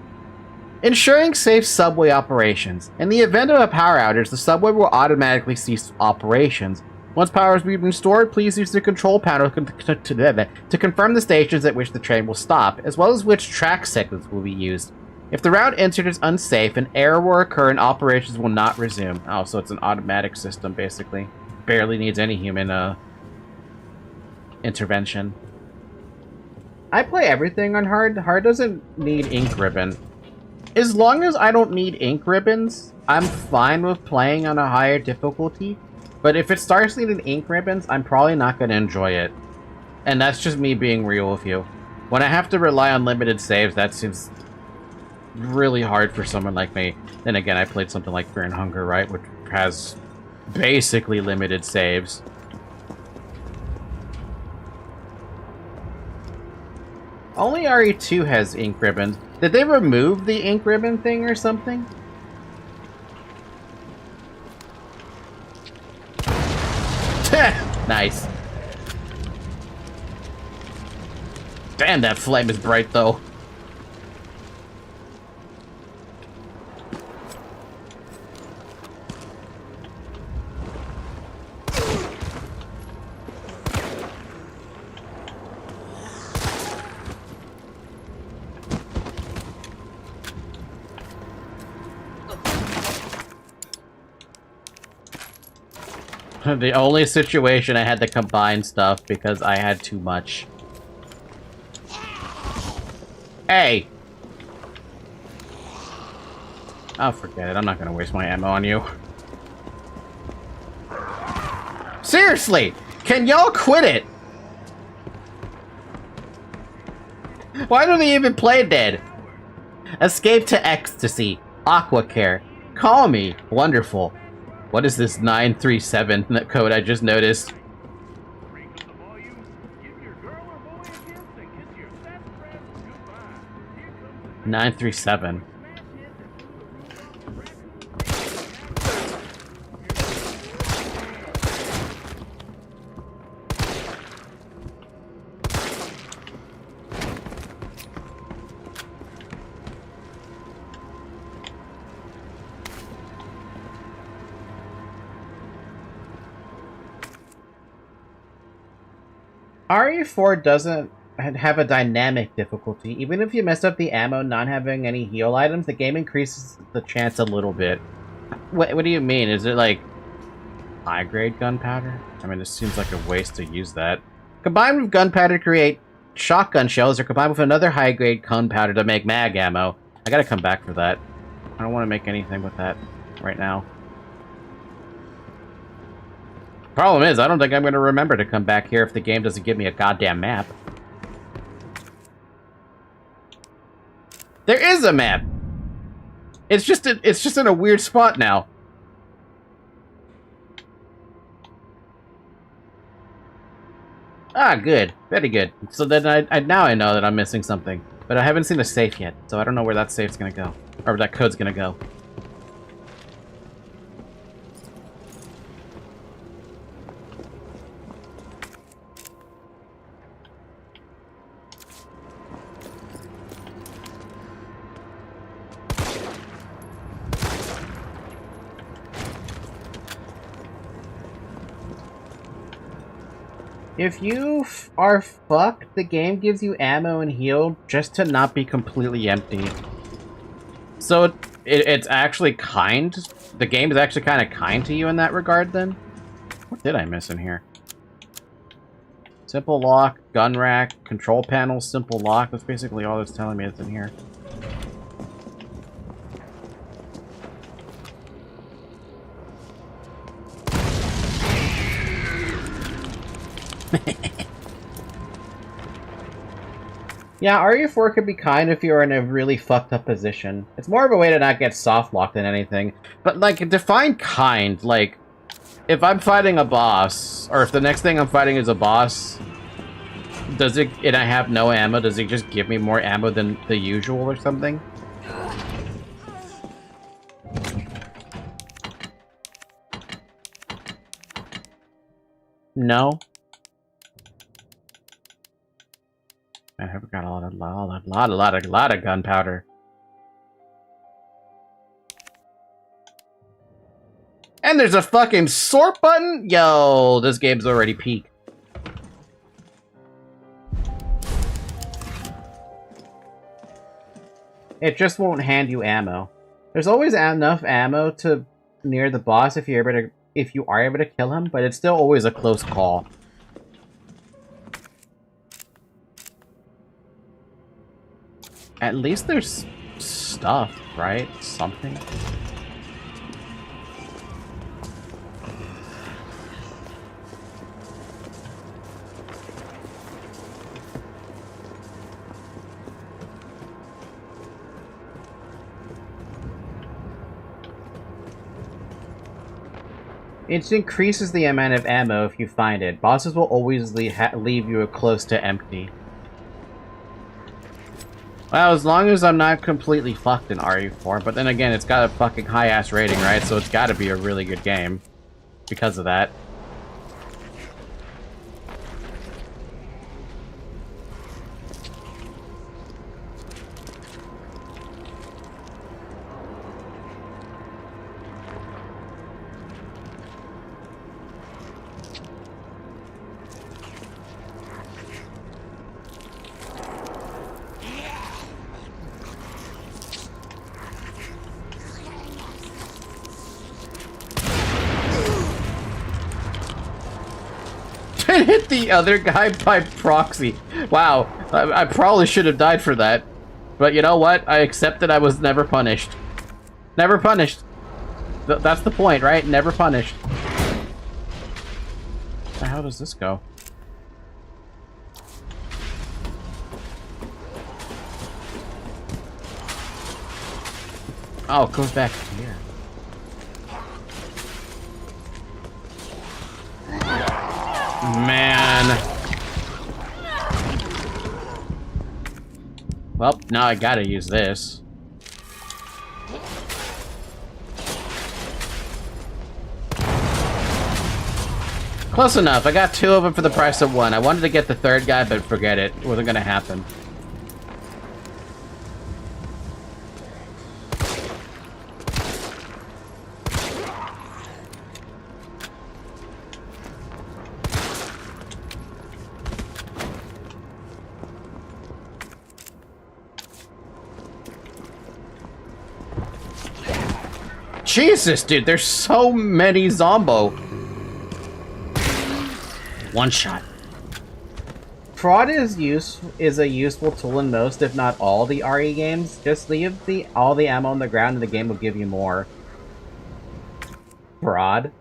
Ensuring safe subway operations. In the event of a power outage, the subway will automatically cease operations. Once power has been restored, please use the control panel to confirm the stations at which the train will stop, as well as which track segments will be used. If the route entered is unsafe, an error will occur and operations will not resume. Oh, so it's an automatic system, basically. Barely needs any human intervention. I play everything on hard. Hard doesn't need ink ribbon. As long as I don't need ink ribbons, I'm fine with playing on a higher difficulty. But if it starts needing ink ribbons, I'm probably not going to enjoy it. And that's just me being real with you. When I have to rely on limited saves, that seems really hard for someone like me. Then again, I played something like Fear and Hunger, right? Which has basically limited saves. Only RE2 has ink ribbons. Did they remove the ink ribbon thing or something? Nice. Damn, that flame is bright, though. The only situation I had to combine stuff because I had too much. Hey! Oh, forget it. I'm not gonna waste my ammo on you. Seriously! Can y'all quit it? Why do they even play dead? Escape to ecstasy. Aqua care. Call me. Wonderful. What is this 937 code I just noticed? 937. RE4 doesn't have a dynamic difficulty. Even if you mess up the ammo not having any heal items, the game increases the chance a little bit. What do you mean? Is it like high-grade gunpowder? I mean, it seems like a waste to use that. Combined with gunpowder to create shotgun shells, or combined with another high-grade gunpowder to make mag ammo. I gotta come back for that. I don't want to make anything with that right now. Problem is, I don't think I'm going to remember to come back here if the game doesn't give me a goddamn map. There is a map! It's just in a weird spot now. Ah, good. Very good. So then now I know that I'm missing something. But I haven't seen a safe yet, so I don't know where that safe's going to go. Or where that code's going to go. If you are fucked, the game gives you ammo and heal just to not be completely empty. So it's actually kind. The game is actually kind of kind to you in that regard, then? What did I miss in here? Simple lock, gun rack, control panel, simple lock. That's basically all it's telling me is in here. Yeah, RE4 could be kind if you're in a really fucked up position. It's more of a way to not get soft locked than anything. But, like, define kind. Like, if I'm fighting a boss, or if the next thing I'm fighting is a boss, Does it, and I have no ammo, does it just give me more ammo than the usual or something? No. I have got a lot of gunpowder. And there's a fucking sort button? Yo, this game's already peak. It just won't hand you ammo. There's always enough ammo to near the boss if you are able to kill him, but it's still always a close call. At least there's stuff, right? Something. It increases the amount of ammo if you find it. Bosses will always leave you close to empty. Well, as long as I'm not completely fucked in RE4, but then again, it's got a fucking high-ass rating, right? So it's gotta be a really good game because of that. Hit the other guy by proxy. Wow, I probably should have died for that. But you know what? I accept that I was never punished. Never punished. That's the point, right? Never punished. How does this go? Oh, it goes back here. Man. Well, now I gotta use this. Close enough. I got 2 of them for the price of 1. I wanted to get the 3rd guy, but forget it. It wasn't gonna happen. Jesus, dude, there's so many zombo. One shot. Prod is a useful tool in most, if not all, the RE games. Just leave all the ammo on the ground and the game will give you more. Prod.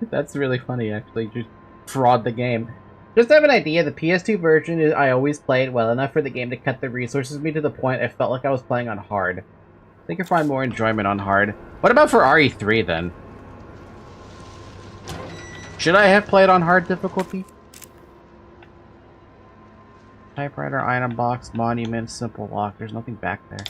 That's really funny, actually. Just fraud the game. Just to have an idea, the PS2 version, I always played well enough for the game to cut the resources me to the point I felt like I was playing on hard. I think I find more enjoyment on hard. What about for RE3 then? Should I have played on hard difficulty? Typewriter, item box, monument, simple lock. There's nothing back there.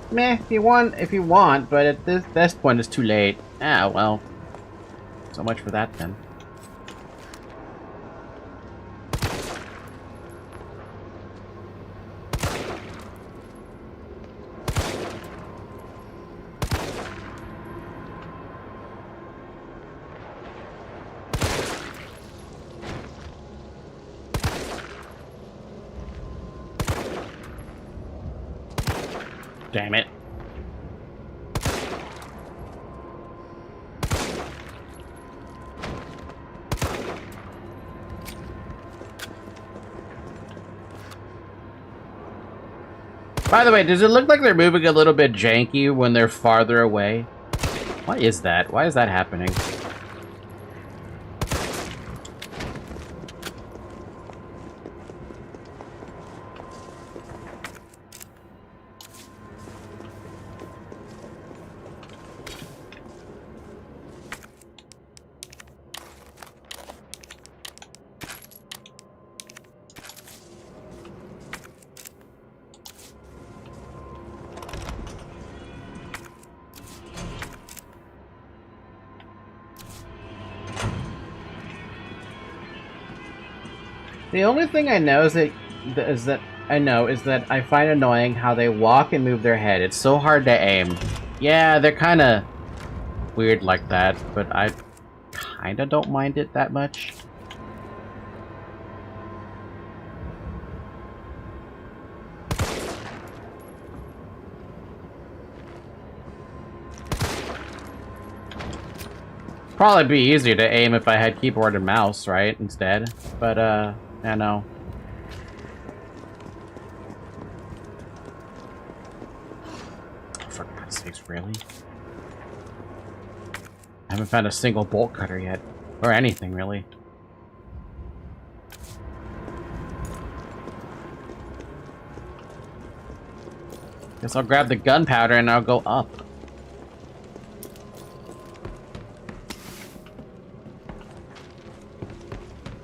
Meh, if you want, but at this point it's too late. Ah, well. So much for that, then. Damn it. By the way, does it look like they're moving a little bit janky when they're farther away? Why is that? Why is that happening? The only thing I know is that I find annoying how they walk and move their head. It's so hard to aim. Yeah, they're kind of weird like that, but I kind of don't mind it that much. Probably be easier to aim if I had keyboard and mouse, right, instead. But, I know. For God's sakes, really? I haven't found a single bolt cutter yet. Or anything, really. Guess I'll grab the gunpowder and I'll go up.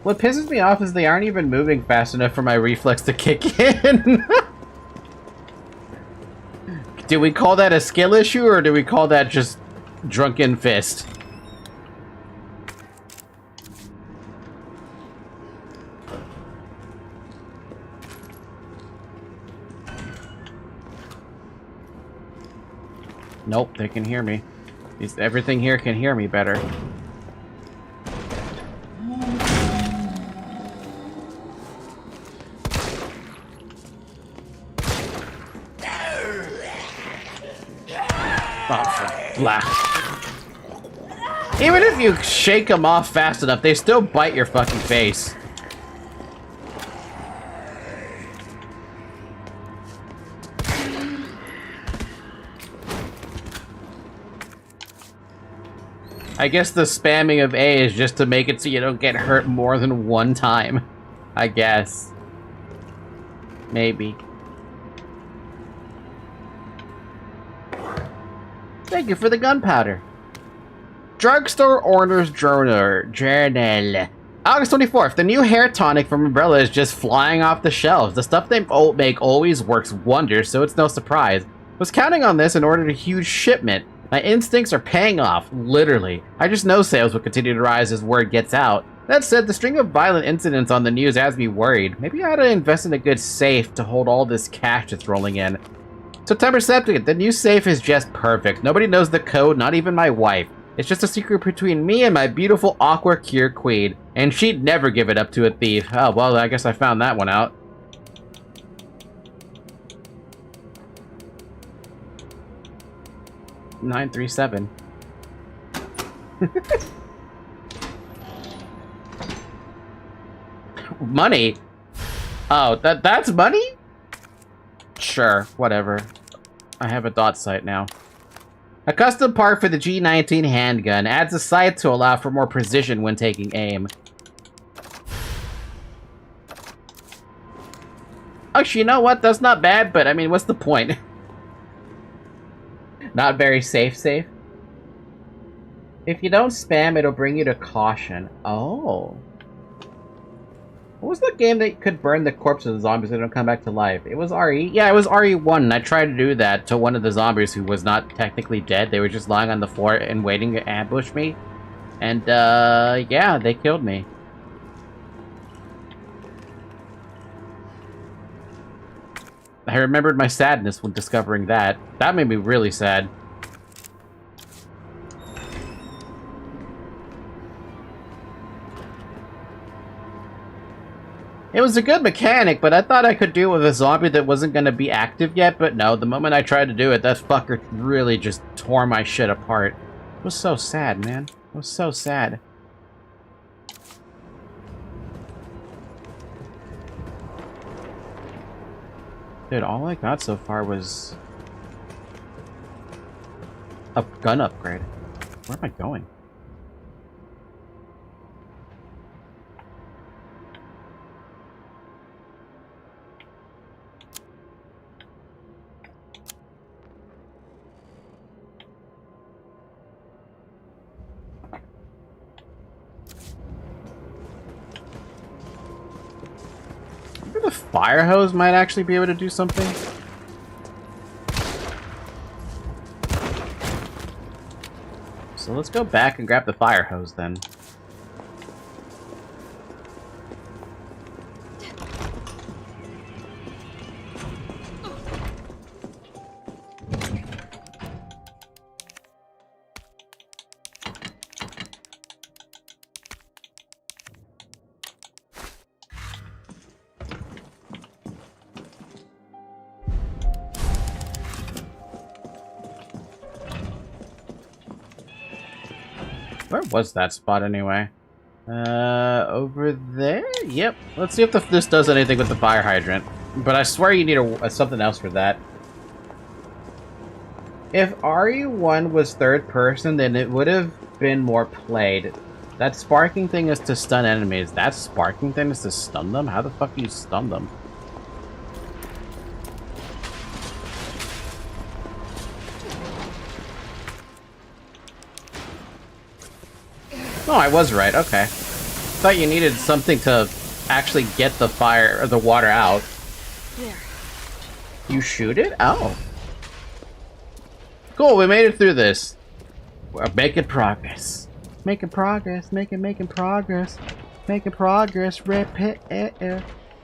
What pisses me off is they aren't even moving fast enough for my reflex to kick in. Do we call that a skill issue, or do we call that just drunken fist? Nope, they can hear me. Everything here can hear me better. Blah. Even if you shake them off fast enough, they still bite your fucking face. I guess the spamming of A is just to make it so you don't get hurt more than one time. I guess. Maybe. Thank you for the gunpowder. Drugstore orders journal. August 24th. The new hair tonic from Umbrella is just flying off the shelves. The stuff they make always works wonders, so it's no surprise. Was counting on this and ordered a huge shipment. My instincts are paying off, literally. I just know sales will continue to rise as word gets out. That said, the string of violent incidents on the news has me worried. Maybe I ought to invest in a good safe to hold all this cash that's rolling in. September 2nd, the new safe is just perfect. Nobody knows the code, not even my wife. It's just a secret between me and my beautiful aqua cure queen. And she'd never give it up to a thief. Oh, well, I guess I found that one out. $937. Money? Oh, that's money? Sure, whatever. I have a dot sight now. A custom part for the G19 handgun adds a sight to allow for more precision when taking aim. Actually, you know what? That's not bad, but I mean, what's the point? Not very safe. If you don't spam, it'll bring you to caution. Oh. What was the game that could burn the corpse of the zombies so they don't come back to life? It was RE? Yeah, it was RE1, and I tried to do that to one of the zombies who was not technically dead. They were just lying on the floor and waiting to ambush me. And, yeah, they killed me. I remembered my sadness when discovering that. That made me really sad. It was a good mechanic, but I thought I could do it with a zombie that wasn't going to be active yet, but no, the moment I tried to do it, that fucker really just tore my shit apart. It was so sad, man. It was so sad. Dude, all I got so far was a gun upgrade. Where am I going? The fire hose might actually be able to do something. So let's go back and grab the fire hose then. Where was that spot anyway? Over there? Yep. Let's see if this does anything with the fire hydrant. But I swear you need something else for that. If RE1 was third person, then it would have been more played. That sparking thing is to stun enemies. That sparking thing is to stun them? How the fuck do you stun them? Oh, I was right. Okay. Thought you needed something to actually get the fire or the water out. There. You shoot it? Oh. Cool, we made it through this. We're making progress. Making progress, making progress. Making progress, repair.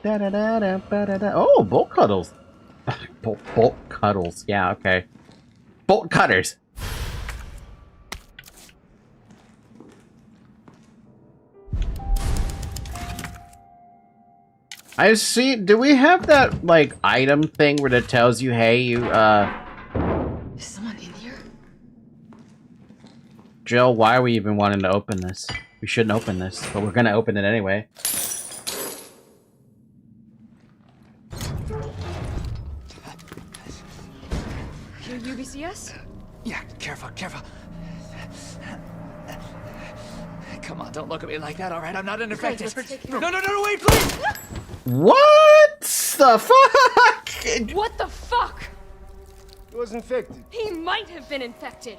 Da-da-da-da-ba-da-da. Oh, bolt cuddles. Bolt cuddles, yeah, okay. Bolt cutters. I see, do we have that, like, item thing where it tells you, hey, you, Is someone in here? Jill, why are we even wanting to open this? We shouldn't open this, but we're gonna open it anyway. Your UBCS? Yeah, careful. Come on, don't look at me like that, alright? I'm not unaffected. No, wait, please! What the fuck? What the fuck? He was infected. He might have been infected.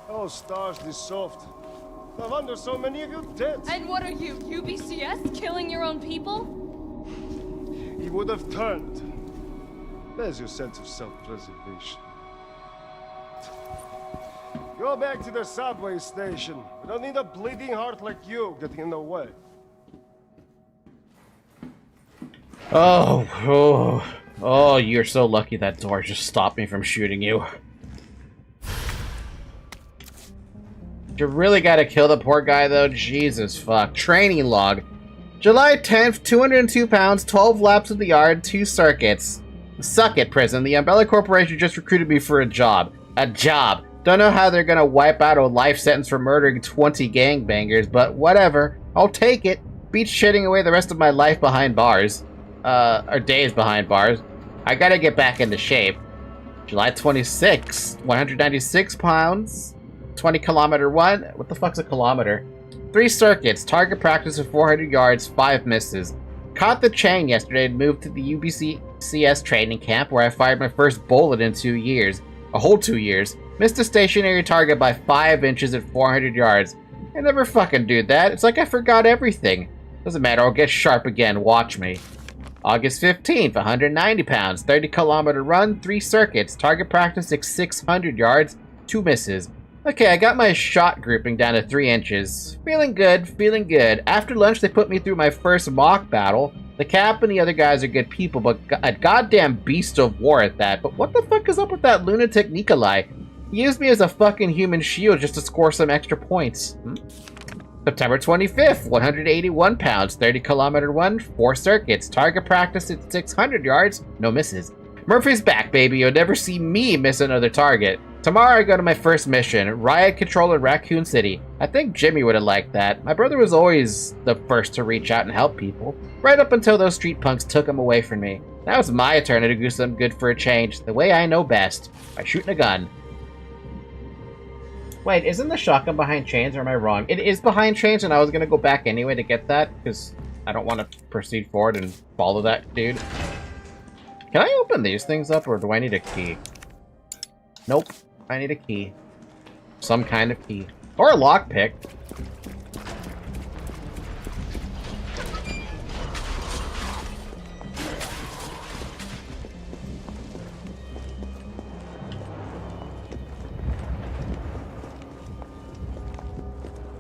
Oh, stars, this soft. No wonder so many of you dead. And what are you, UBCS? Killing your own people? He would have turned. There's your sense of self-preservation. Go back to the subway station. We don't need a bleeding heart like you getting in the way. Oh, you're so lucky that door just stopped me from shooting you. You really gotta kill the poor guy though, Jesus fuck. Training log. July 10th, 202 pounds, 12 laps of the yard, 2 circuits. Suck it, prison. The Umbrella Corporation just recruited me for a job. A job. Don't know how they're gonna wipe out a life sentence for murdering 20 gangbangers, but whatever. I'll take it. Beat shitting away the rest of my life behind bars. Or days behind bars. I gotta get back into shape. July 26th, 196 pounds, 20-kilometer run. What the fuck's a kilometer? 3 circuits, target practice of 400 yards, 5 misses. Caught the chain yesterday and moved to the UBCS training camp where I fired my first bullet in 2 years. A whole 2 years. Missed a stationary target by 5 inches at 400 yards. I never fucking do that. It's like I forgot everything. Doesn't matter, I'll get sharp again, watch me. August 15th, 190 pounds, 30-kilometer run, 3 circuits, target practice at 600 yards, 2 misses. Okay, I got my shot grouping down to 3 inches. Feeling good, feeling good. After lunch, they put me through my first mock battle. The Cap and the other guys are good people, but a goddamn beast of war at that. But what the fuck is up with that lunatic Nikolai? He used me as a fucking human shield just to score some extra points. September 25th, 181 pounds, 30-kilometer run, 4 circuits, target practice at 600 yards, no misses. Murphy's back, baby. You'll never see me miss another target. Tomorrow I go to my first mission, riot control in Raccoon City. I think Jimmy would have liked that. My brother was always the first to reach out and help people, right up until those street punks took him away from me. Now it's my turn to do something good for a change, the way I know best, by shooting a gun. Wait, isn't the shotgun behind chains, or am I wrong? It is behind chains, and I was gonna go back anyway to get that, because I don't want to proceed forward and follow that dude. Can I open these things up, or do I need a key? Nope. I need a key. Some kind of key. Or a lockpick.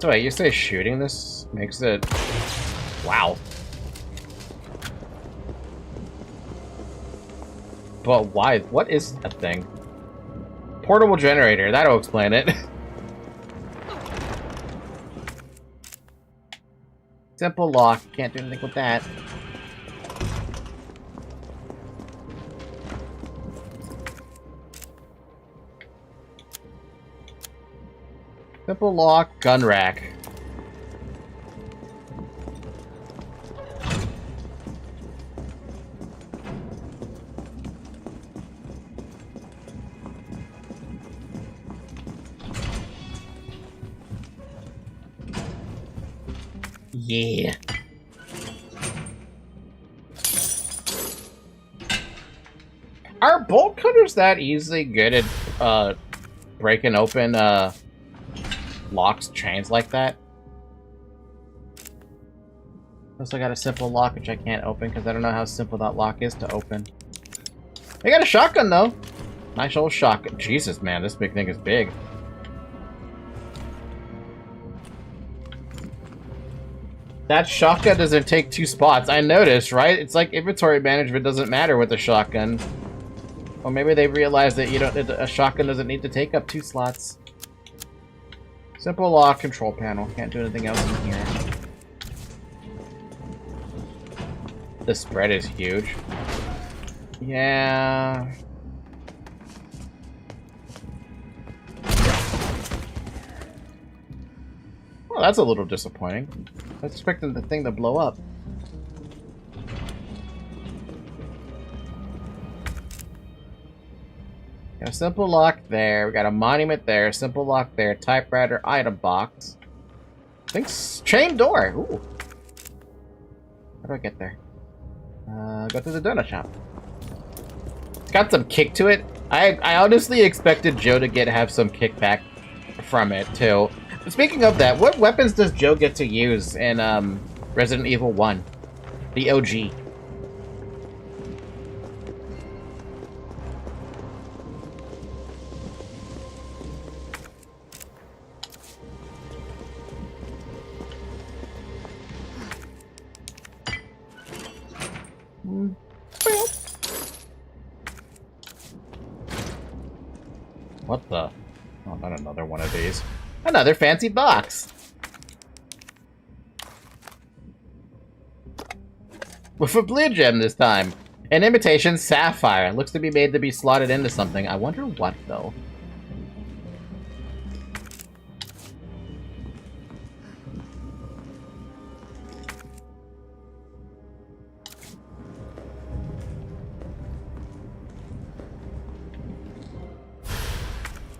So wait, you say shooting this makes it... Wow. But why? What is that thing? Portable generator, that'll explain it. Simple lock, can't do anything with that. Simple lock, gun rack. Yeah. Are bolt cutters that easily good at breaking open locks, chains like that? Also got a simple lock which I can't open because I don't know how simple that lock is to open. I got a shotgun though. Nice old shotgun. Jesus, man, this big thing is big. That shotgun doesn't take 2 spots. I noticed, right? It's like inventory management doesn't matter with a shotgun. Or maybe they realize that a shotgun doesn't need to take up 2 slots. Simple lock, control panel. Can't do anything else in here. The spread is huge. Yeah. Well, that's a little disappointing. I was expecting the thing to blow up. Got a simple lock there. We got a monument there. Simple lock there. Typewriter, item box. I think chain door. Ooh. How do I get there? Go to the donut shop. It's got some kick to it. I honestly expected Joe to have some kickback from it too. But speaking of that, what weapons does Joe get to use in Resident Evil 1? The OG. What the? Oh, not another one of these. Another fancy box! With a blue gem this time. An imitation sapphire. Looks to be made to be slotted into something. I wonder what, though.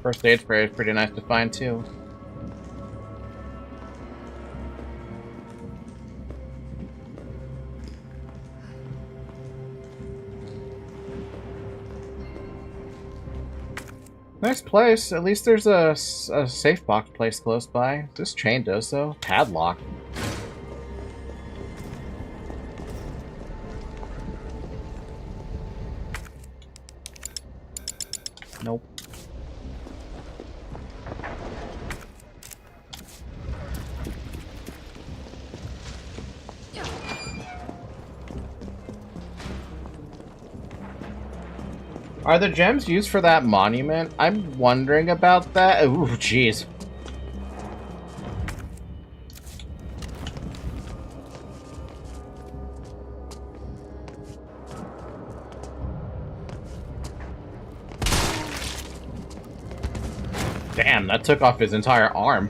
First aid spray is pretty nice to find, too. Nice place. At least there's a safe box place close by. This chain does, though. Padlock. Nope. Are the gems used for that monument? I'm wondering about that. Ooh, jeez. Damn, that took off his entire arm.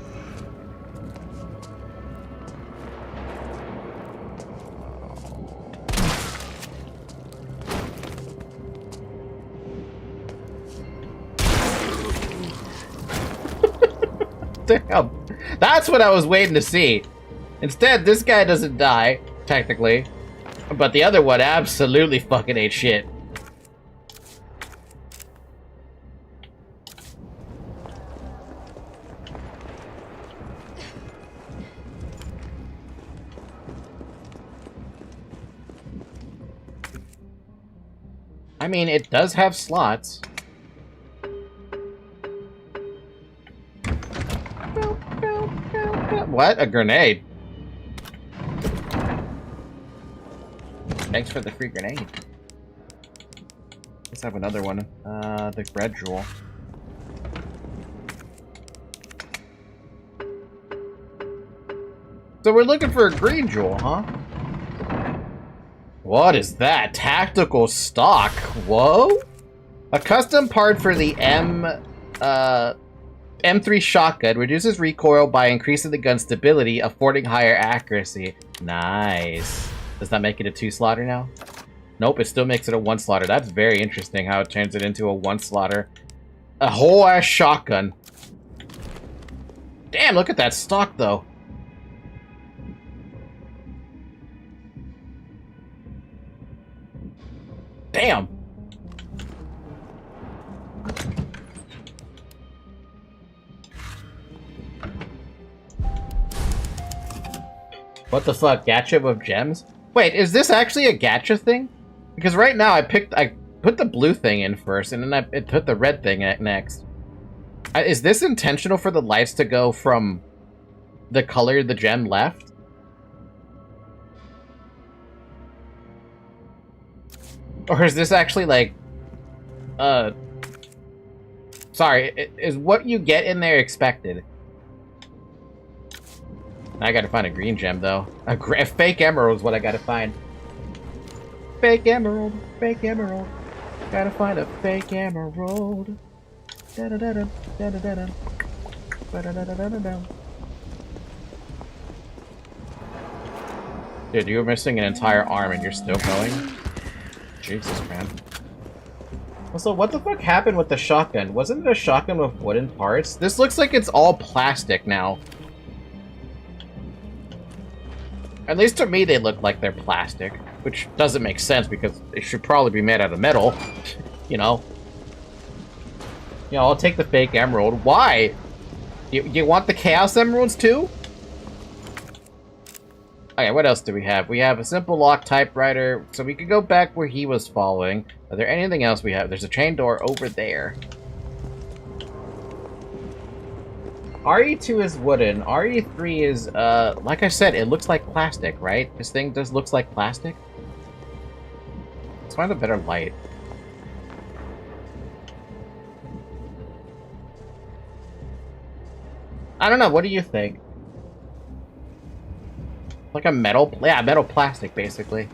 Damn. That's what I was waiting to see. Instead, this guy doesn't die, technically. But the other one absolutely fucking ate shit. I mean, it does have slots. What? A grenade? Thanks for the free grenade. Let's have another one. The bread jewel. So we're looking for a green jewel, huh? What is that? Tactical stock? Whoa? A custom part for the M3 shotgun reduces recoil by increasing the gun's stability, affording higher accuracy. Nice. Does that make it a 2-slaughter now? Nope, it still makes it a 1-slaughter. That's very interesting how it turns it into a 1-slaughter. A whole ass shotgun. Damn, look at that stock though. Damn. What the fuck? Gacha with gems? Wait, is this actually a gacha thing? Because right now I put the blue thing in first, and then I put the red thing next. Is this intentional for the lights to go from the color the gem left? Or is this actually like... Sorry, is what you get in there expected? I gotta find a green gem, though. A fake emerald is what I gotta find. Fake emerald, fake emerald. Gotta find a fake emerald. Da-da-da-da, da-da-da-da. Ba-da-da-da-da-da. Dude, you were missing an entire arm and you're still going? Jesus, man. Also, what the fuck happened with the shotgun? Wasn't it a shotgun with wooden parts? This looks like it's all plastic now. At least to me, they look like they're plastic. Which doesn't make sense because it should probably be made out of metal. You know? Yeah, I'll take the fake emerald. Why? You want the chaos emeralds too? Okay, what else do we have? We have a simple lock typewriter, so we could go back where he was following. Is there anything else we have? There's a chain door over there. RE2 is wooden. RE3 is, like I said, it looks like plastic, right? This thing just looks like plastic. Let's find a better light. I don't know, what do you think? Like a metal, yeah, metal plastic, basically.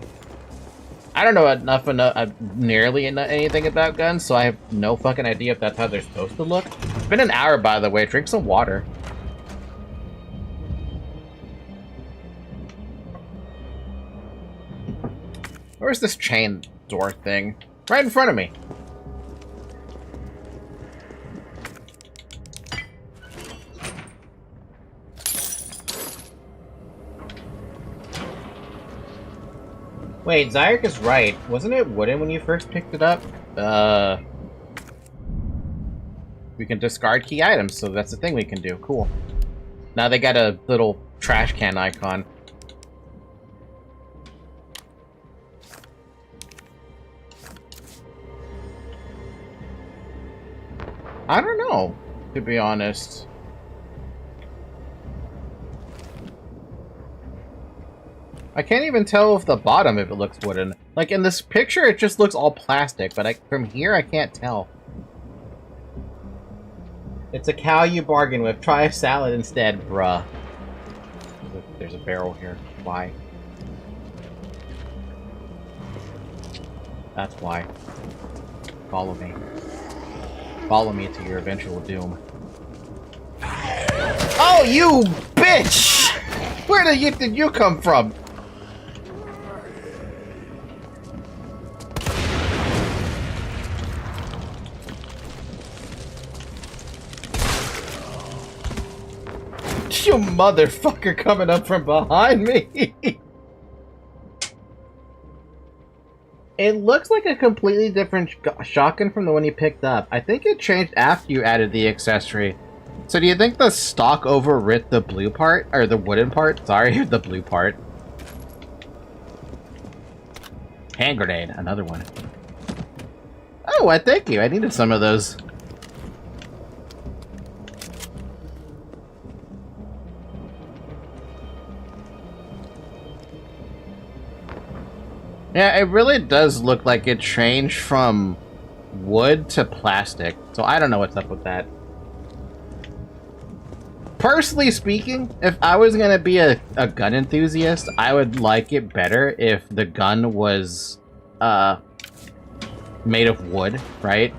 I don't know nearly anything about guns, so I have no fucking idea if that's how they're supposed to look. It's been an hour, by the way. Drink some water. Where's this chain door thing? Right in front of me. Wait, Zyric is right. Wasn't it wooden when you first picked it up? We can discard key items, so that's the thing we can do. Cool. Now they got a little trash can icon. I don't know, to be honest. I can't even tell if the bottom if it looks wooden. Like in this picture, it just looks all plastic, but from here, I can't tell. It's a cow you bargain with. Try a salad instead, bruh. There's a barrel here. Why? That's why. Follow me. Follow me to your eventual doom. Oh, you bitch! Where did you come from? You motherfucker coming up from behind me! It looks like a completely different shotgun from the one you picked up. I think it changed after you added the accessory. So do you think the stock overwrit the blue part? Or the wooden part? Sorry, the blue part. Hand grenade, another one. Oh, well, thank you. I needed some of those. Yeah, it really does look like it changed from wood to plastic. So I don't know what's up with that. Personally speaking, if I was gonna be a gun enthusiast, I would like it better if the gun was made of wood, right?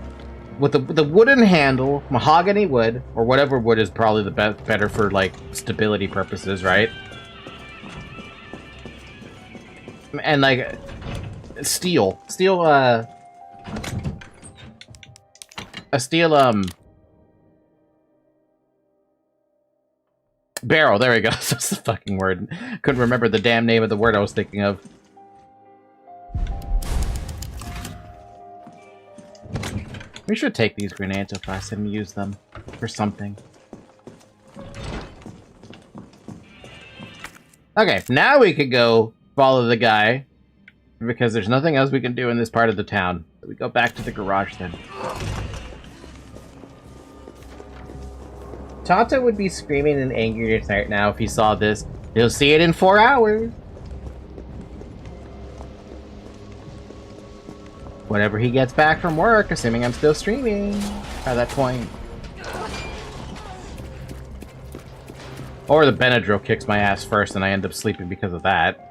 with the wooden handle, mahogany wood, or whatever wood is probably the better for like stability purposes, right? And like steel, a steel barrel. There we go. That's the fucking word. Couldn't remember the damn name of the word I was thinking of. We should take these grenades if I and use them for something. Okay, now we could go follow the guy, because there's nothing else we can do in this part of the town. We go back to the garage then. Tata would be screaming in anger right now if he saw this. He'll see it in 4 hours. Whenever he gets back from work, assuming I'm still streaming at that point. Or the Benadryl kicks my ass first and I end up sleeping because of that.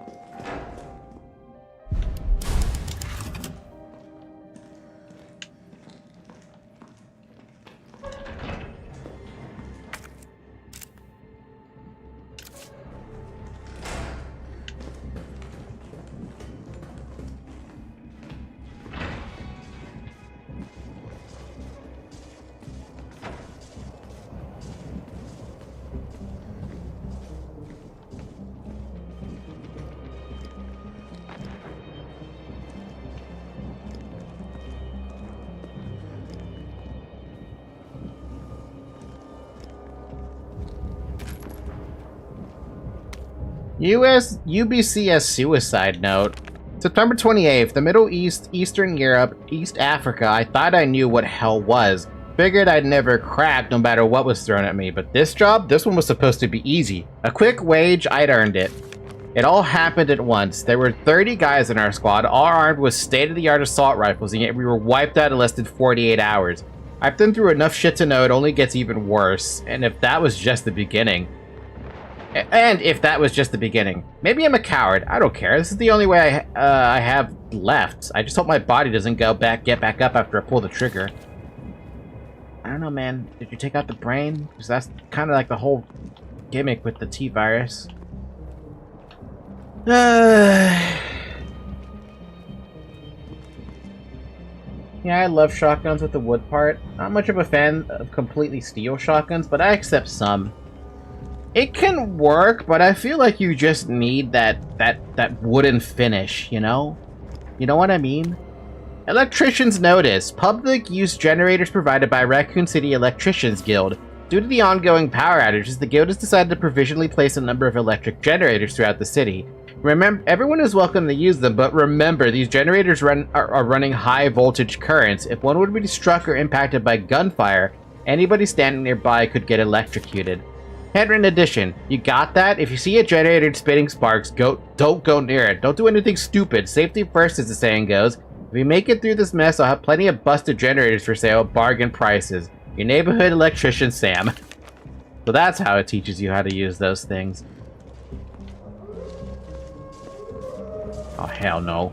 UBCS suicide note. September 28th, the Middle East, Eastern Europe, East Africa. I thought I knew what hell was. Figured I'd never crack no matter what was thrown at me. But this job, this one was supposed to be easy. A quick wage, I'd earned it. It all happened at once. There were 30 guys in our squad, all armed with state-of-the-art assault rifles, and yet we were wiped out in less than 48 hours. I've been through enough shit to know it only gets even worse. And if that was just the beginning... Maybe I'm a coward. I don't care. This is the only way I have left. I just hope my body doesn't get back up after I pull the trigger. I don't know, man. Did you take out the brain? Because that's kind of like the whole gimmick with the T-virus. Yeah, I love shotguns with the wood part. Not much of a fan of completely steel shotguns, but I accept some. It can work, but I feel like you just need that wooden finish, you know? You know what I mean? Electricians notice. Public use generators provided by Raccoon City Electricians Guild. Due to the ongoing power outages, the guild has decided to provisionally place a number of electric generators throughout the city. Remember, everyone is welcome to use them, but remember, these generators are running high voltage currents. If one would be struck or impacted by gunfire, anybody standing nearby could get electrocuted. Handwritten edition. You got that? If you see a generator spitting sparks, don't go near it. Don't do anything stupid. Safety first, as the saying goes. If we make it through this mess, I'll have plenty of busted generators for sale at bargain prices. Your neighborhood electrician, Sam. So that's how it teaches you how to use those things. Oh, hell no.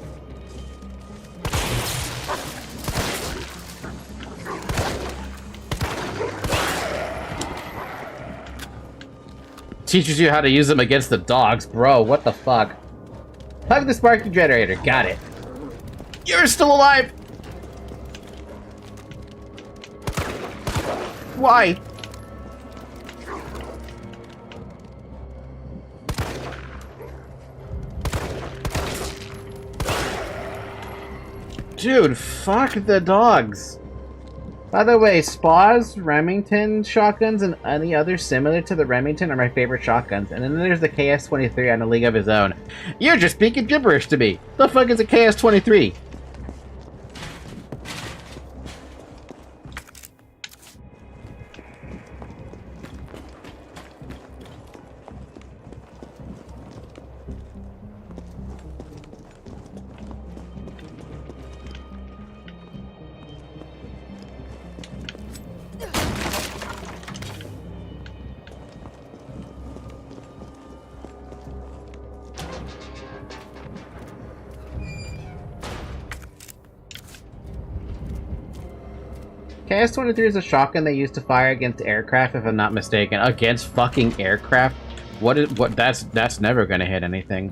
Teaches you how to use them against the dogs. Bro, what the fuck? Plug the sparking generator. Got it. You're still alive! Why? Dude, fuck the dogs. By the way, Spa's Remington shotguns and any others similar to the Remington are my favorite shotguns. And then there's the KS-23 on A League of His Own. You're just speaking gibberish to me. The fuck is a KS-23? KS-23 is a shotgun they used to fire against aircraft, if I'm not mistaken. Against fucking aircraft? That's never gonna hit anything.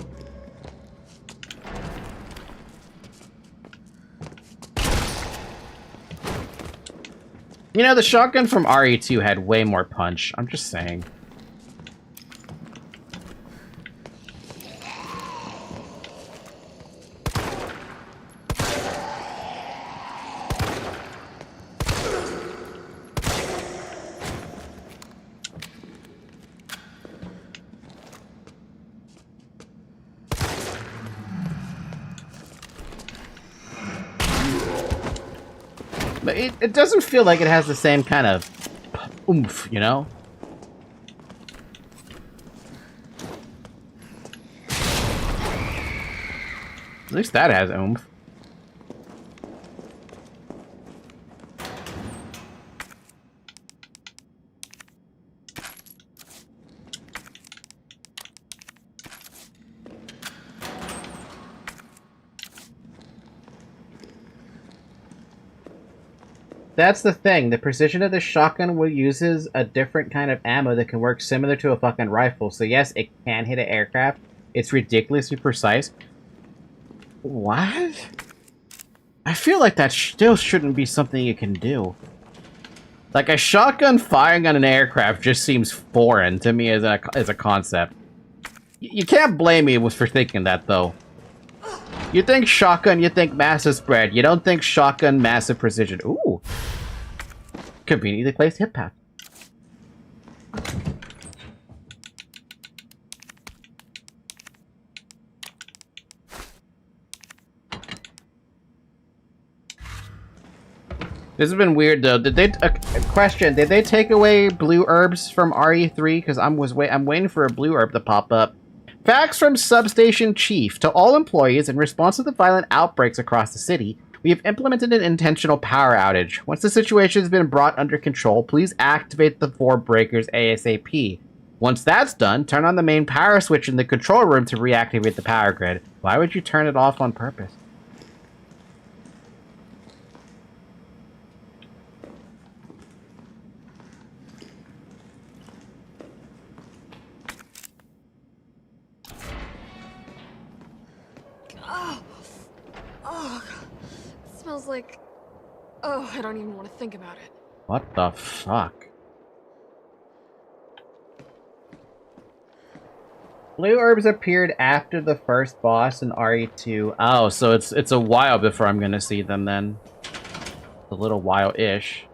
You know, the shotgun from RE2 had way more punch. I'm just saying. But it doesn't feel like it has the same kind of oomph, you know? At least that has oomph. That's the thing. The precision of the shotgun uses a different kind of ammo that can work similar to a fucking rifle. So yes, it can hit an aircraft. It's ridiculously precise. What? I feel like that still shouldn't be something you can do. Like, a shotgun firing on an aircraft just seems foreign to me as a concept. You can't blame me for thinking that, though. You think shotgun, you think massive spread. You don't think shotgun, massive precision. Ooh. Conveniently placed hip path. This has been weird, though. Did they... question. Did they take away blue herbs from RE3? Because I'm waiting for a blue herb to pop up. Facts from Substation Chief. To all employees, in response to the violent outbreaks across the city, we have implemented an intentional power outage. Once the situation has been brought under control, please activate the 4 breakers ASAP. Once that's done, turn on the main power switch in the control room to reactivate the power grid. Why would you turn it off on purpose? Smells like... Oh, I don't even want to think about it. What the fuck? Blue herbs appeared after the first boss in RE2. Oh, so it's a while before I'm gonna see them then. A little while-ish.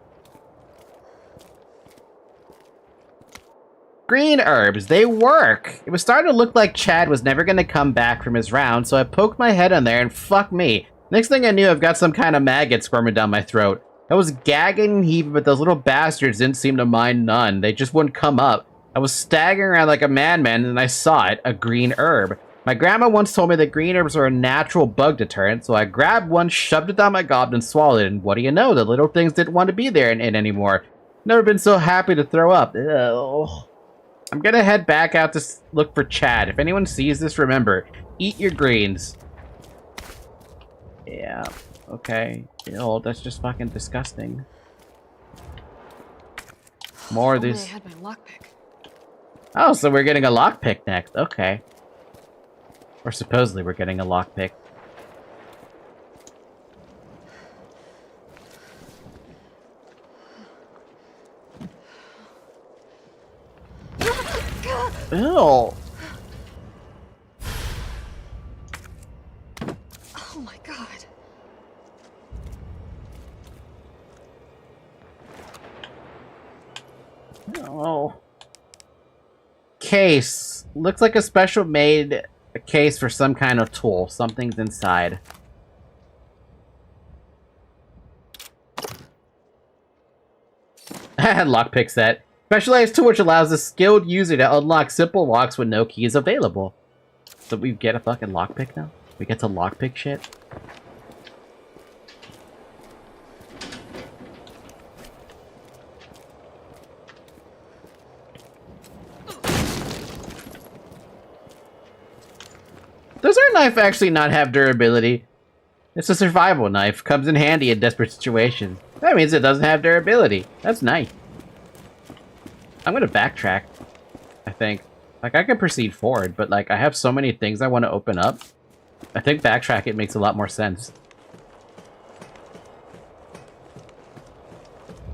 Green herbs, they work! It was starting to look like Chad was never gonna come back from his round, so I poked my head in there and fuck me. Next thing I knew, I've got some kind of maggot squirming down my throat. I was gagging and heaving, but those little bastards didn't seem to mind none. They just wouldn't come up. I was staggering around like a madman, and I saw it, a green herb. My grandma once told me that green herbs are a natural bug deterrent, so I grabbed one, shoved it down my gob, and swallowed it, and what do you know, the little things didn't want to be there in anymore. Never been so happy to throw up. Ugh. I'm gonna head back out to look for Chad. If anyone sees this, remember, eat your greens. Yeah, okay. Ew, that's just fucking disgusting. More of these. I had my lockpick. Oh, so we're getting a lockpick next. Okay. Or supposedly we're getting a lockpick. Ew. Oh my god. Oh. Case. Looks like a special made case for some kind of tool. Something's inside. Lockpick set. Specialized tool which allows a skilled user to unlock simple locks with no keys available. So we get a fucking lockpick now? We get to lockpick shit? Does our knife actually not have durability? It's a survival knife. Comes in handy in desperate situations. That means it doesn't have durability. That's nice. I'm gonna backtrack, I think. Like, I can proceed forward, but, like, I have so many things I want to open up. I think backtrack it makes a lot more sense.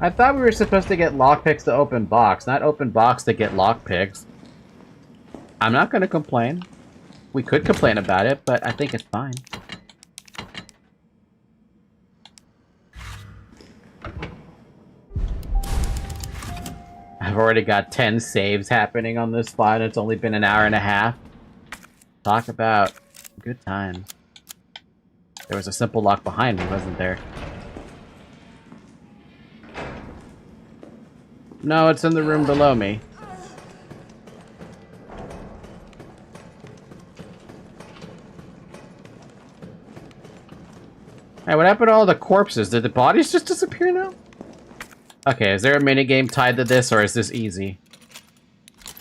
I thought we were supposed to get lockpicks to open box, not open box to get lockpicks. I'm not gonna complain. We could complain about it, but I think it's fine. I've already got 10 saves happening on this spot, and it's only been an hour and a half. Talk about good times. There was a simple lock behind me, wasn't there? No, it's in the room below me. Hey, what happened to all the corpses? Did the bodies just disappear now? Okay, is there a minigame tied to this, or is this easy?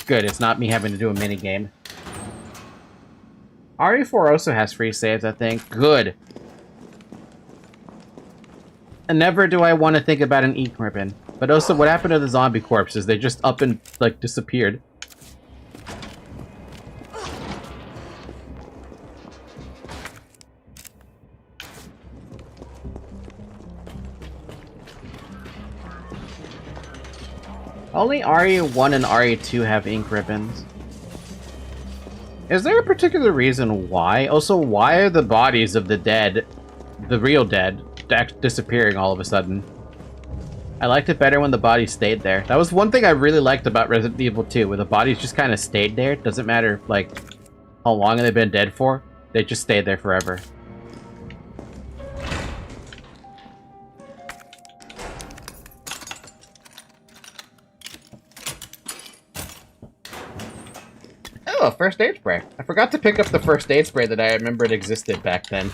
Good, it's not me having to do a minigame. RE4 also has free saves, I think. Good. And never do I want to think about an ink ribbon. But also, what happened to the zombie corpses? They just up and, like, disappeared. Only RE1 and RE2 have ink ribbons. Is there a particular reason why? Also, why are the bodies of the dead, the real dead, disappearing all of a sudden? I liked it better when the bodies stayed there. That was one thing I really liked about Resident Evil 2, where the bodies just kind of stayed there. It doesn't matter, like, how long they've been dead for. They just stayed there forever. Oh, first aid spray. I forgot to pick up the first aid spray that I remembered existed back then.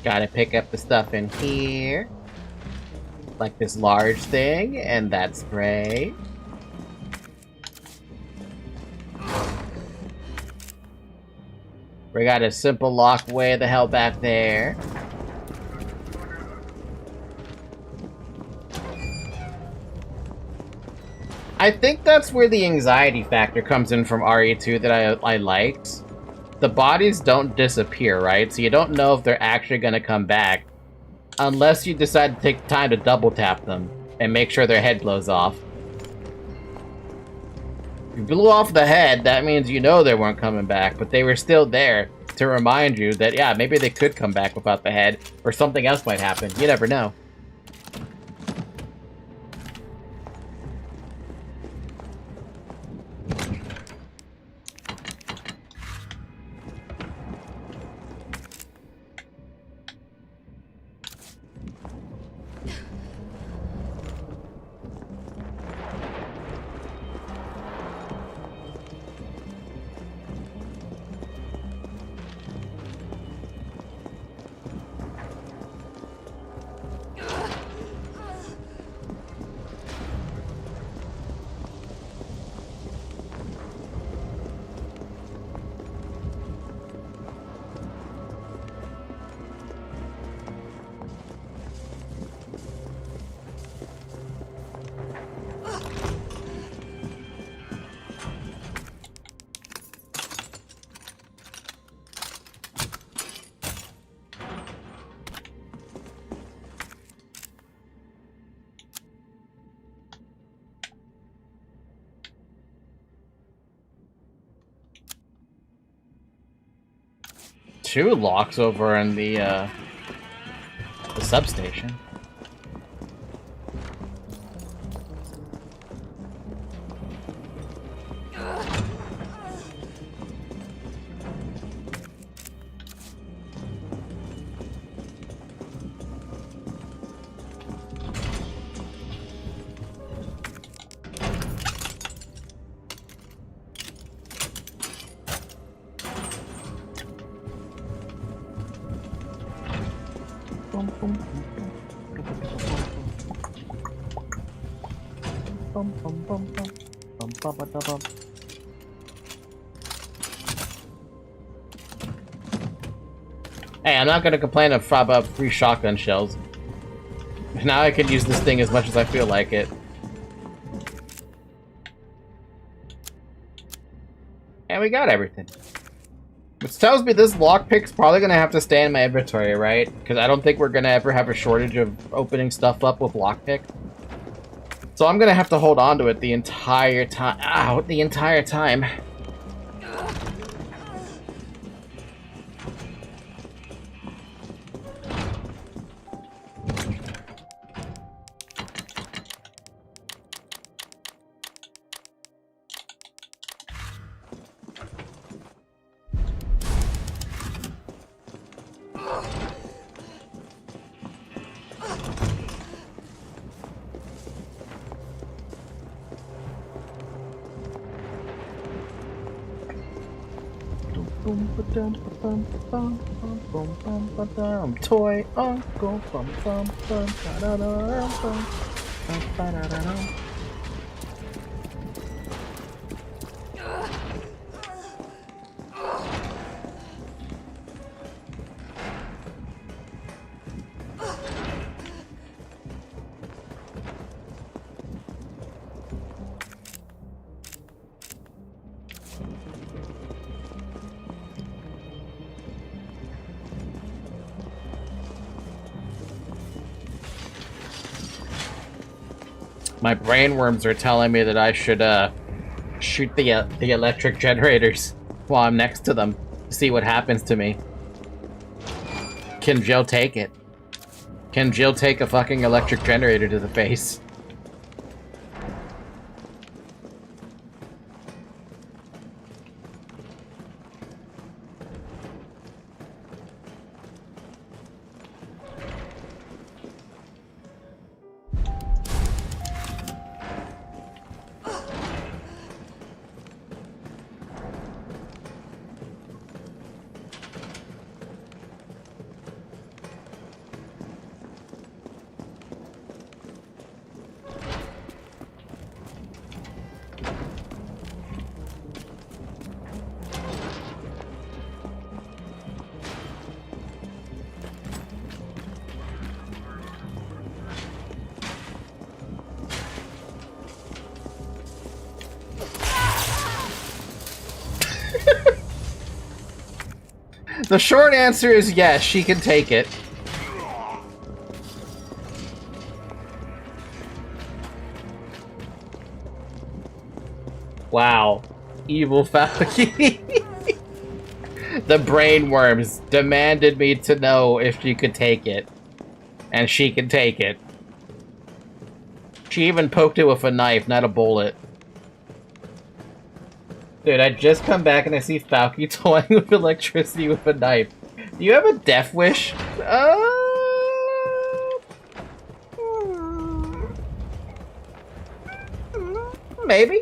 Gotta pick up the stuff in here. Like this large thing and that spray. We got a simple lock way the hell back there. I think that's where the anxiety factor comes in from RE2 that I liked. The bodies don't disappear, right? So you don't know if they're actually going to come back unless you decide to take time to double tap them and make sure their head blows off. If you blew off the head, that means you know they weren't coming back, but they were still there to remind you that, yeah, maybe they could come back without the head, or something else might happen. You never know. Two locks over in the substation. Hey, I'm not gonna complain about free shotgun shells. Now I can use this thing as much as I feel like it. And we got everything. Which tells me this lockpick's probably gonna have to stay in my inventory, right? Because I don't think we're gonna ever have a shortage of opening stuff up with lockpick. So I'm gonna have to hold on to it the entire time. Ow, the entire time. Toy uncle. My brain worms are telling me that I should shoot the electric generators while I'm next to them to see what happens to me. Can Jill take it? Can Jill take a fucking electric generator to the face? The short answer is yes, she can take it. Wow. Evil Falky. The brain worms demanded me to know if she could take it. And she can take it. She even poked it with a knife, not a bullet. Dude, I just come back and I see Falky toying with electricity with a knife. Do you have a death wish? Maybe.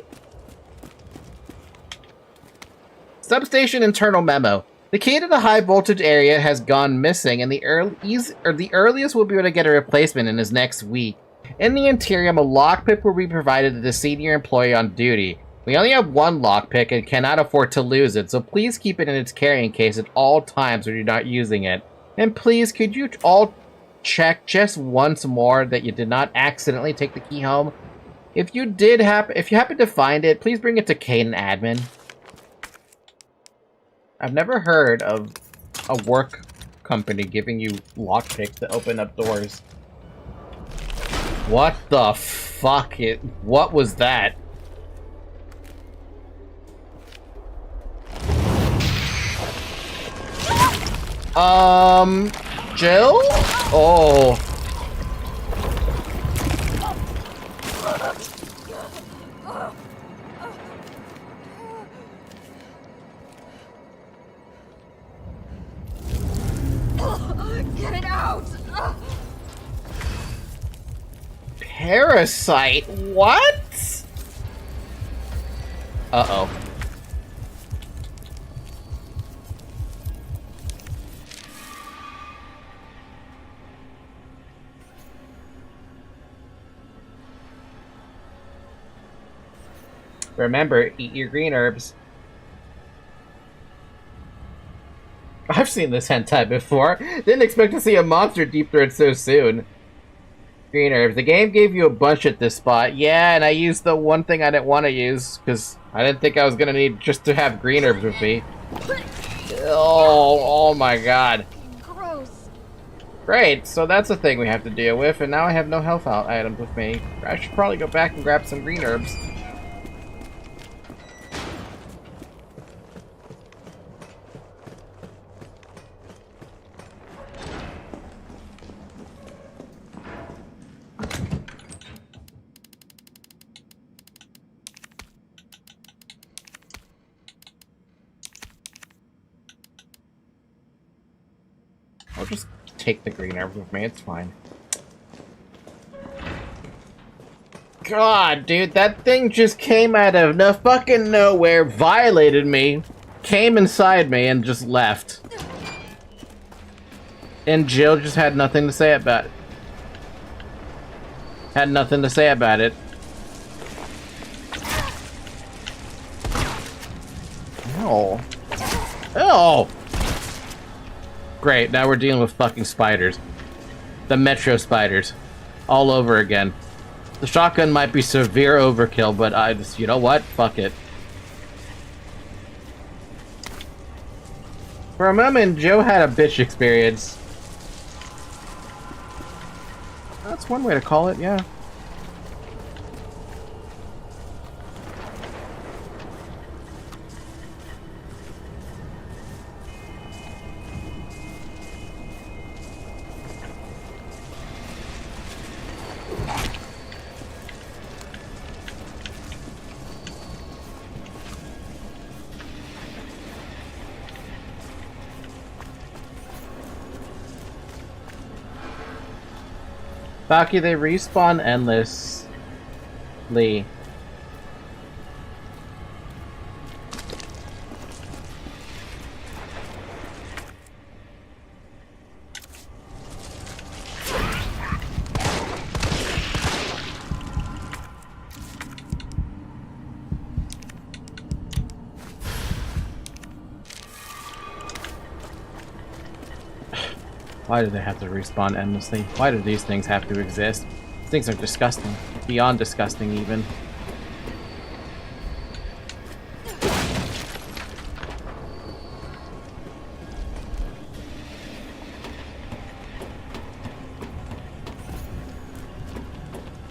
Substation internal memo. The key to the high voltage area has gone missing, and the earliest we'll be able to get a replacement in is next week. In the interior, a lockpick will be provided to the senior employee on duty. We only have one lockpick and cannot afford to lose it, so please keep it in its carrying case at all times when you're not using it. And please, could you all check just once more that you did not accidentally take the key home? If you happen to find it, please bring it to Caden Admin. I've never heard of a work company giving you lockpicks to open up doors. What the fuck? What was that? Jill? Oh. Get it out! Parasite? What? Uh-oh. Remember, eat your green herbs. I've seen this hentai before. Didn't expect to see a monster deep throat so soon. Green herbs. The game gave you a bunch at this spot. Yeah, and I used the one thing I didn't want to use, because I didn't think I was going to need just to have green herbs with me. Oh my god. Gross. Great, so that's a thing we have to deal with, and now I have no health items with me. I should probably go back and grab some green herbs. I'll just take the green herbs with me, it's fine. God, dude, that thing just came out of no fucking nowhere, violated me, came inside me, and just left. And Jill just had nothing to say about it. Had nothing to say about it. Oh. Oh! Great, now we're dealing with fucking spiders. The Metro spiders. All over again. The shotgun might be severe overkill, but I just, you know what? Fuck it. For a moment, Joe had a bitch experience. That's one way to call it, yeah. Baki, they respawn endlessly. Why do they have to respawn endlessly? Why do these things have to exist? These things are disgusting. Beyond disgusting, even.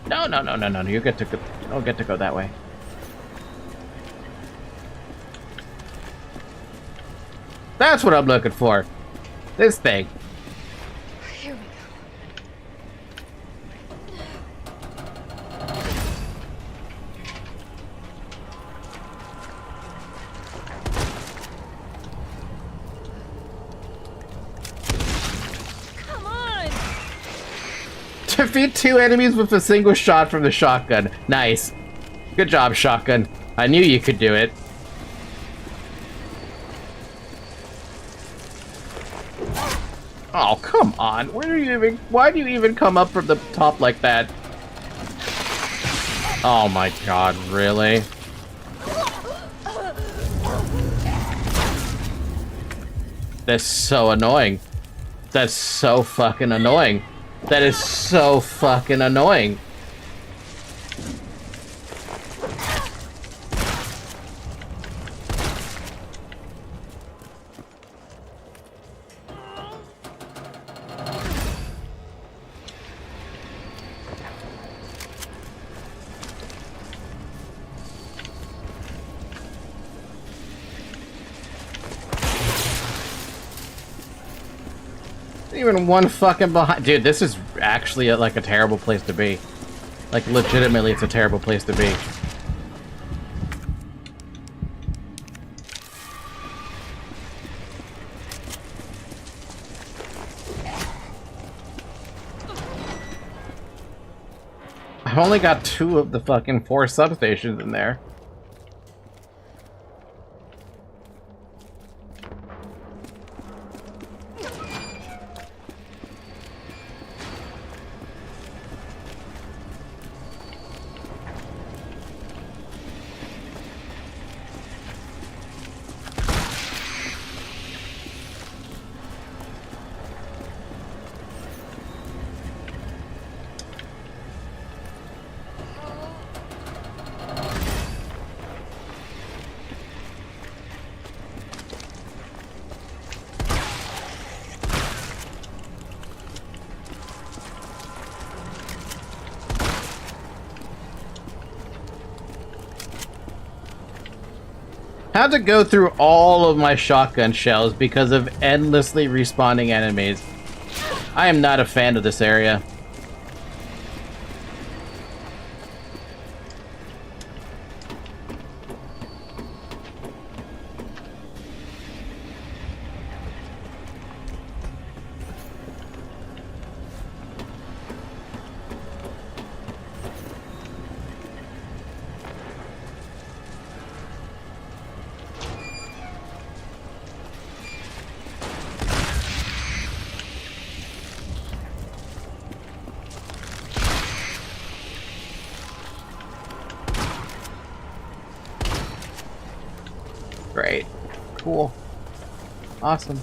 No, you get to go. You don't get to go that way. That's what I'm looking for. This thing. Here we go. Come on! Defeat 2 enemies with a single shot from the shotgun. Nice. Good job, shotgun. I knew you could do it. Oh, come on. Why do you even come up from the top like that? Oh my god, really? That's so annoying. That's so fucking annoying. That is so fucking annoying. Even one fucking behind. Dude, this is actually like a terrible place to be. Like, legitimately, it's a terrible place to be. I've only got 2 of the fucking 4 substations in there. I had to go through all of my shotgun shells because of endlessly respawning enemies. I am not a fan of this area. Great. Cool. Awesome.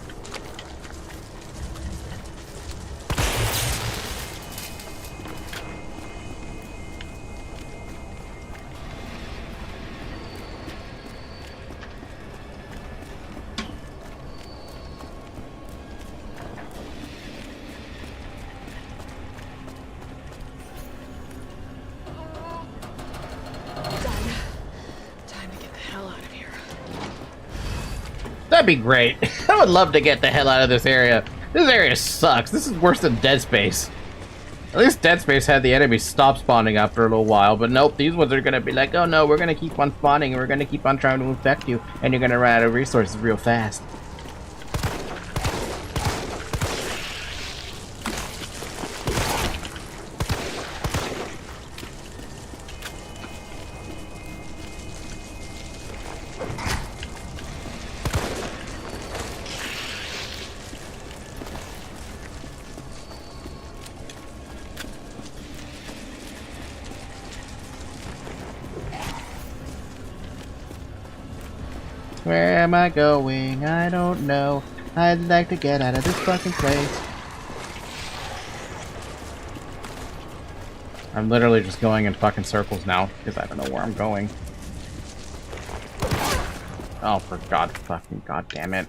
That'd be great. I would love to get the hell out of this area. This area sucks. This is worse than Dead Space. At least Dead Space had the enemies stop spawning after a little while, but nope, these ones are gonna be like, oh no, we're gonna keep on spawning and we're gonna keep on trying to infect you, and you're gonna run out of resources real fast. Where am I going? I don't know. I'd like to get out of this fucking place. I'm literally just going in fucking circles now, because I don't know where I'm going. Oh, for God fucking goddamn it.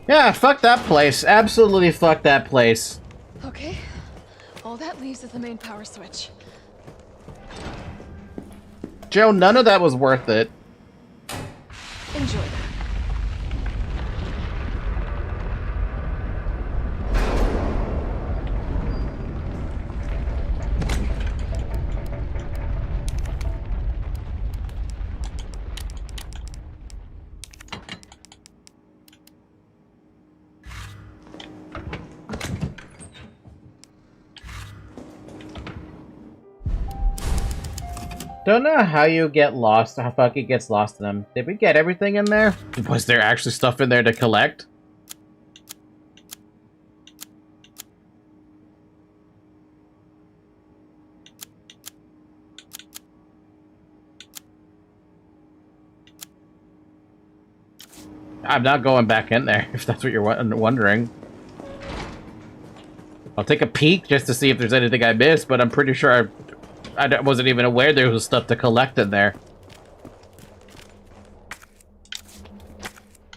Yeah, fuck that place. Absolutely fuck that place. Okay. All that leaves is the main power switch. Joe, none of that was worth it. Enjoy that. Don't know how you get lost, how fuck it gets lost in them. Did we get everything in there? Was there actually stuff in there to collect? I'm not going back in there, if that's what you're wondering. I'll take a peek just to see if there's anything I missed, but I'm pretty sure I wasn't even aware there was stuff to collect in there.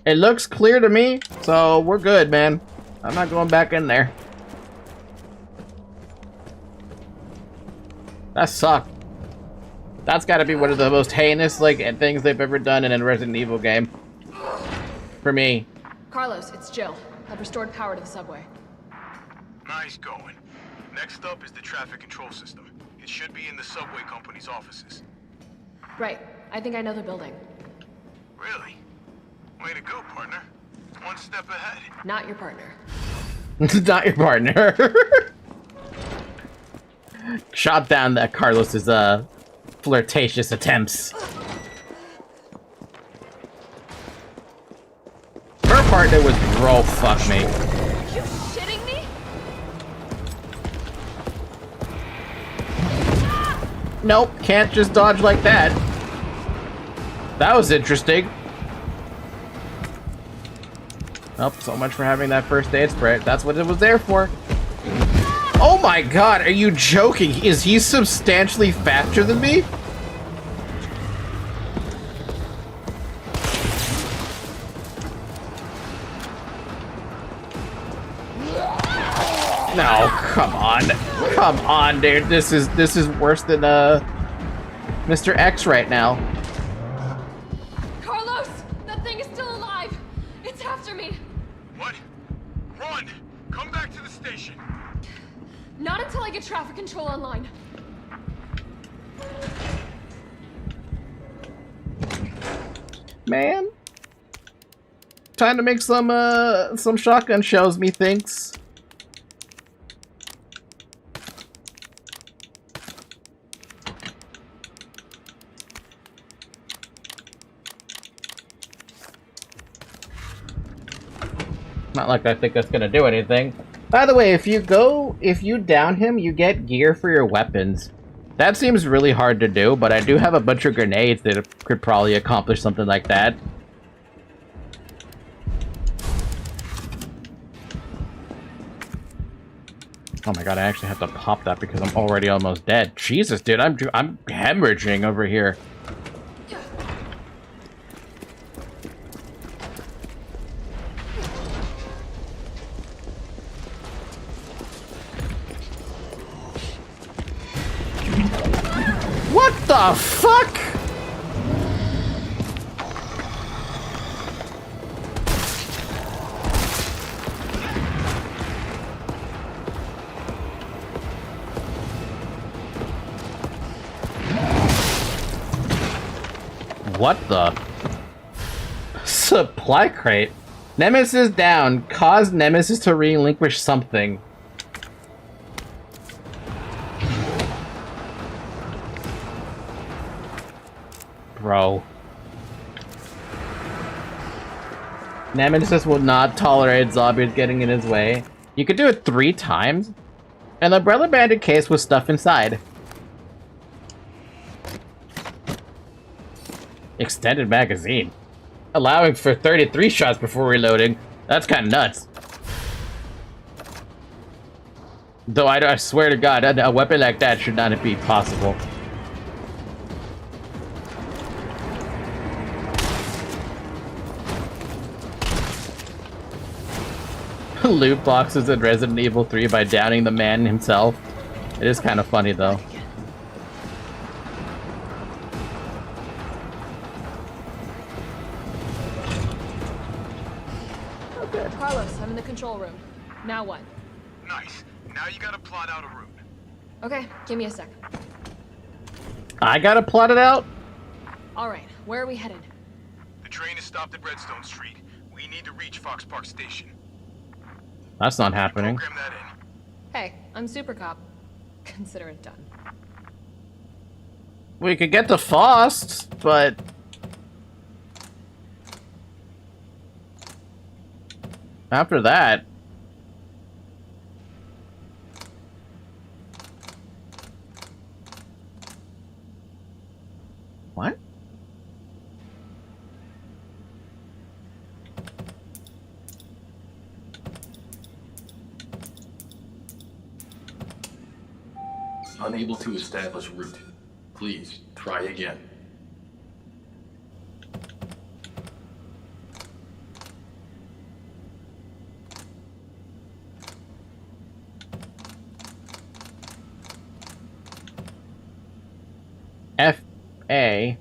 It looks clear to me, so we're good, man. I'm not going back in there. That sucked. That's got to be one of the most heinous things they've ever done in a Resident Evil game. For me. Carlos, it's Jill. I've restored power to the subway. Nice going. Next up is the traffic control system. It should be in the subway company's offices. Right. I think I know the building. Really? Way to go, partner. One step ahead. Not your partner. Not your partner. Shot down that Carlos's flirtatious attempts. Her partner was bro fuck me. Are you shitting me? Nope, can't just dodge like that. That was interesting. Oh, so much for having that first aid spray. That's what it was there for. Oh my God, are you joking? Is he substantially faster than me? No, come on, dude. This is worse than Mr. X right now. Carlos, that thing is still alive. It's after me. What? Run! Come back to the station. Not until I get traffic control online. Man, time to make some shotgun shells, methinks. Not like I think that's gonna do anything. By the way, if you down him, you get gear for your weapons. That seems really hard to do, but I do have a bunch of grenades that could probably accomplish something like that. Oh my god, I actually have to pop that because I'm already almost dead. Jesus, dude, I'm hemorrhaging over here. What the fuck? What the? Supply crate. Nemesis down. Cause Nemesis to relinquish something. Bro. Nemesis will not tolerate zombies getting in his way. You could do it 3 times. An Umbrella Bandit case with stuff inside. Extended magazine. Allowing for 33 shots before reloading. That's kind of nuts. Though I swear to God, a weapon like that should not be possible. Loot boxes in Resident Evil 3 by downing the man himself. It is kind of funny though. Carlos, I'm in the control room. Now what? Nice. Now you gotta plot out a route. Okay, give me a sec. I gotta plot it out? Alright, where are we headed? The train is stopped at Redstone Street. We need to reach Fox Park Station. That's not happening. Program that in. Hey, I'm Super Cop. Consider it done. We could get to Faust, but... after that... What? Unable to establish route. Please try again. F-A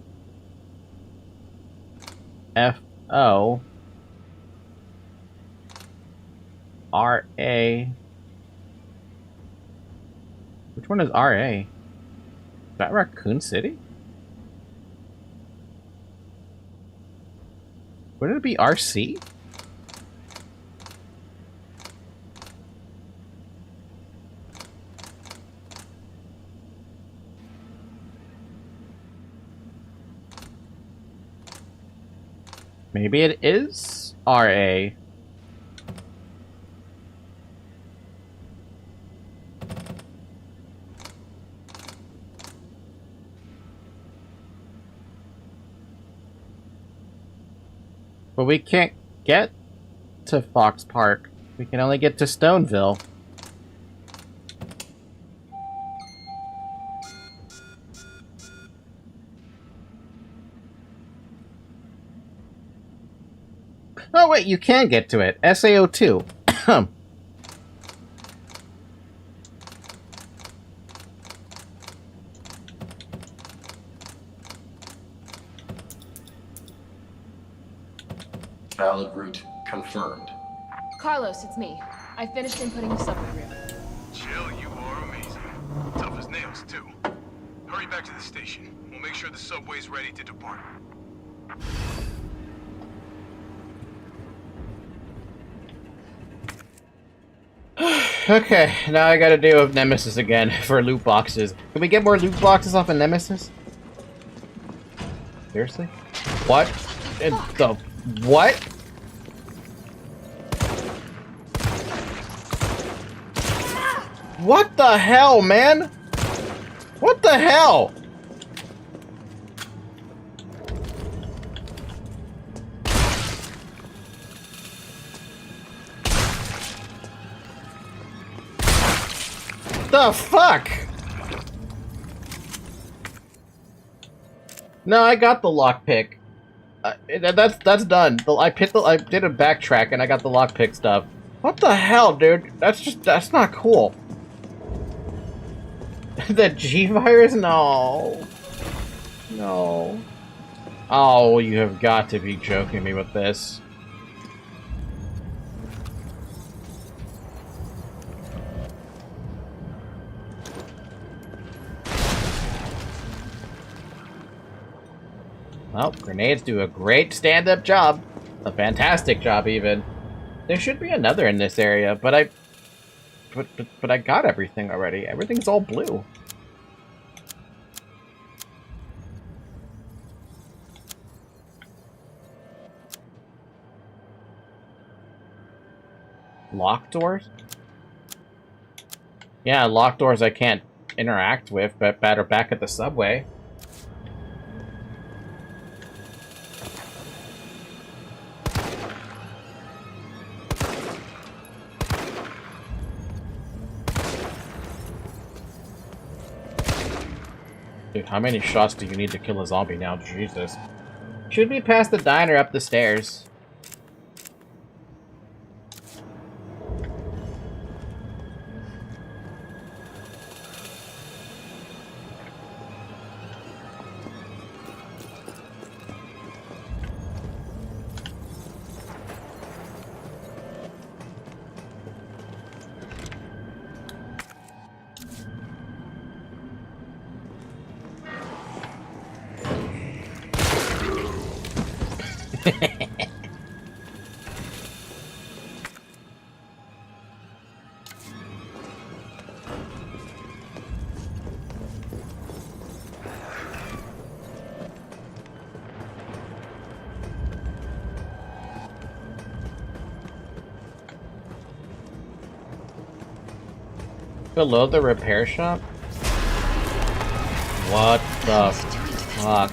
F-O R-A. Which one is R-A? Is that Raccoon City? Wouldn't it be R-C? Maybe it is R-A. But we can't get to Fox Park. We can only get to Stoneville. Oh wait, you can get to it. SAO2. Valid route confirmed. Carlos, it's me. I finished inputting the subway route. Jill, you are amazing. Tough as nails, too. Hurry back to the station. We'll make sure the subway's ready to depart. Okay, now I gotta deal with Nemesis again for loot boxes. Can we get more loot boxes off of Nemesis? Seriously? What? The what? What the hell, man? What the hell? The fuck? No, I got the lockpick. That's done. I did a backtrack and I got the lockpick stuff. What the hell, dude? That's not cool. The G virus? No. No. Oh, you have got to be joking me with this. Well, grenades do a great stand-up job. A fantastic job, even. There should be another in this area, but I got everything already. Everything's all blue. Locked doors? Yeah, locked doors I can't interact with, but better back at the subway. Dude, how many shots do you need to kill a zombie now? Jesus. Should be past the diner up the stairs. Below the repair shop? What the fuck?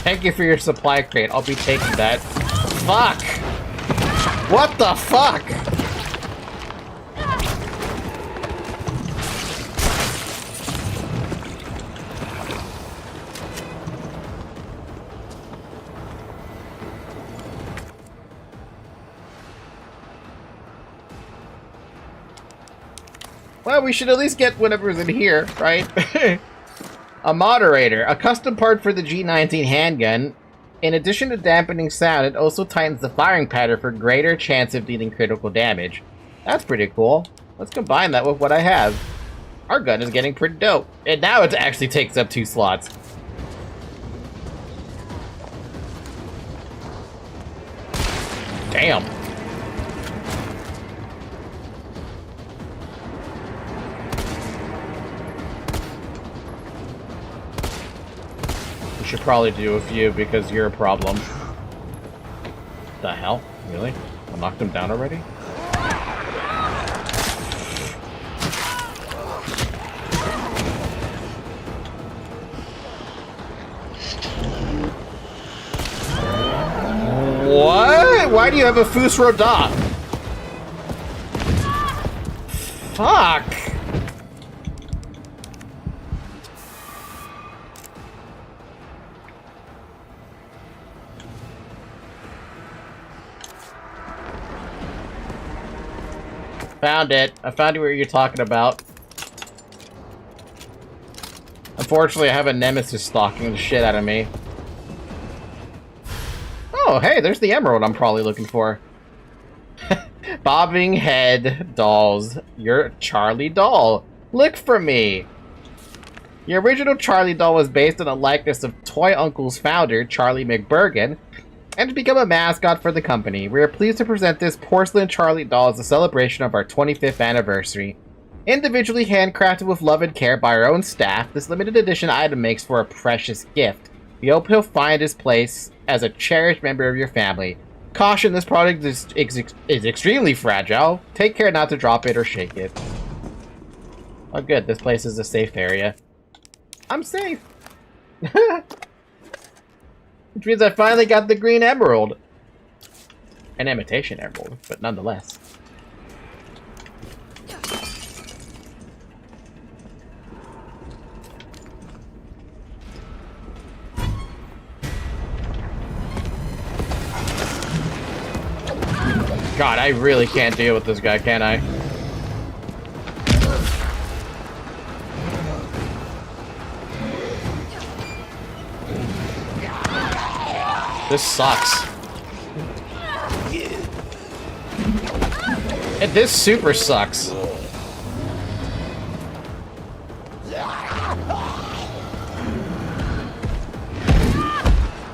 Thank you for your supply crate. I'll be taking that. Fuck! What the fuck? Well, we should at least get whatever's in here, right? A moderator, a custom part for the G19 handgun. In addition to dampening sound, it also tightens the firing pattern for greater chance of dealing critical damage. That's pretty cool. Let's combine that with what I have. Our gun is getting pretty dope. And now it actually takes up 2 slots. Damn. Should probably do a few because you're a problem. The hell? Really? I knocked him down already? What? Why do you have a Fus Rodat? Fuck! Found it. I found what you're talking about. Unfortunately, I have a nemesis stalking the shit out of me. Oh, hey, there's the emerald I'm probably looking for. Bobbing head dolls. You're Charlie doll. Look for me. The original Charlie doll was based on a likeness of Toy Uncle's founder, Charlie McBurgan, and to become a mascot for the company. We are pleased to present this porcelain Charlie doll as a celebration of our 25th anniversary. Individually handcrafted with love and care by our own staff, this limited edition item makes for a precious gift. We hope he'll find his place as a cherished member of your family. Caution, this product is extremely fragile. Take care not to drop it or shake it. Oh good, this place is a safe area. I'm safe! Which means I finally got the green emerald. An imitation emerald, but nonetheless. God, I really can't deal with this guy, can I? This sucks. And this super sucks.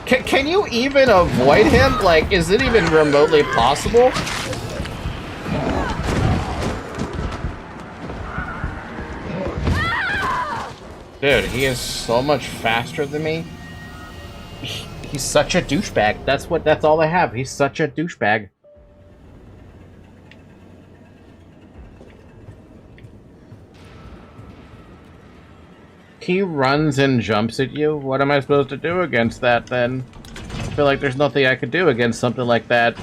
Can you even avoid him? Like, is it even remotely possible? Dude, he is so much faster than me. He's such a douchebag. That's all I have. He's such a douchebag. He runs and jumps at you. What am I supposed to do against that then? I feel like there's nothing I could do against something like that.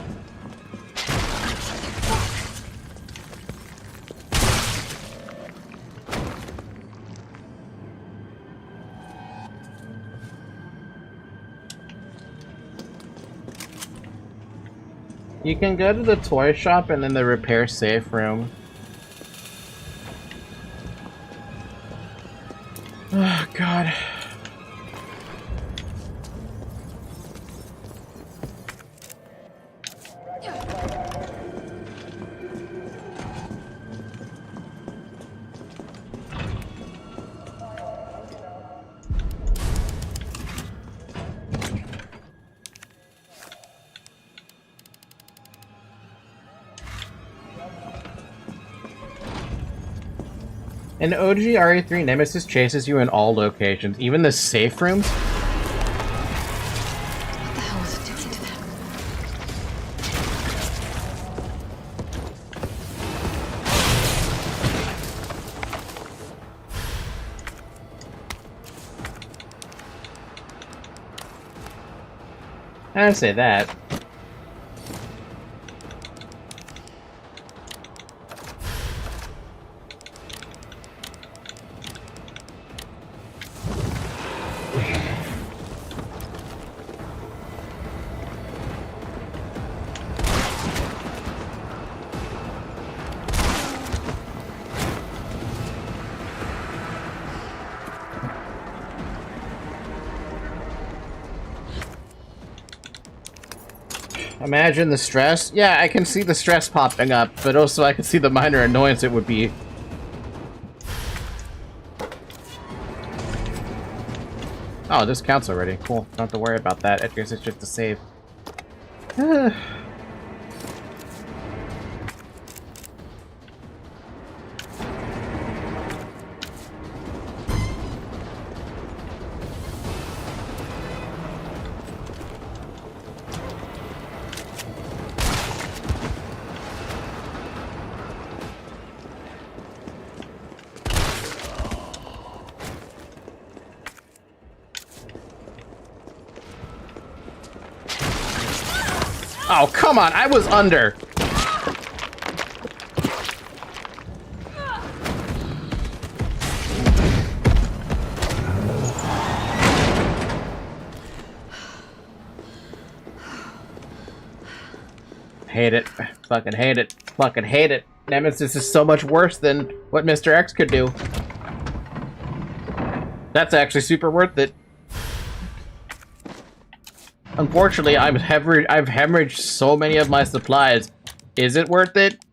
You can go to the toy shop and then the repair safe room. Oh, God. An OG RE3 Nemesis chases you in all locations, even the safe rooms. What the hell was it doing to them? I didn't say that. Imagine the stress. Yeah, I can see the stress popping up, but also I can see the minor annoyance it would be. Oh, this counts already. Cool. Don't have to worry about that. I guess it's just a save. Oh, come on, I was under. Hate it. Fucking hate it. Fucking hate it. Nemesis is so much worse than what Mr. X could do. That's actually super worth it. Unfortunately, I've hemorrhaged so many of my supplies. Is it worth it?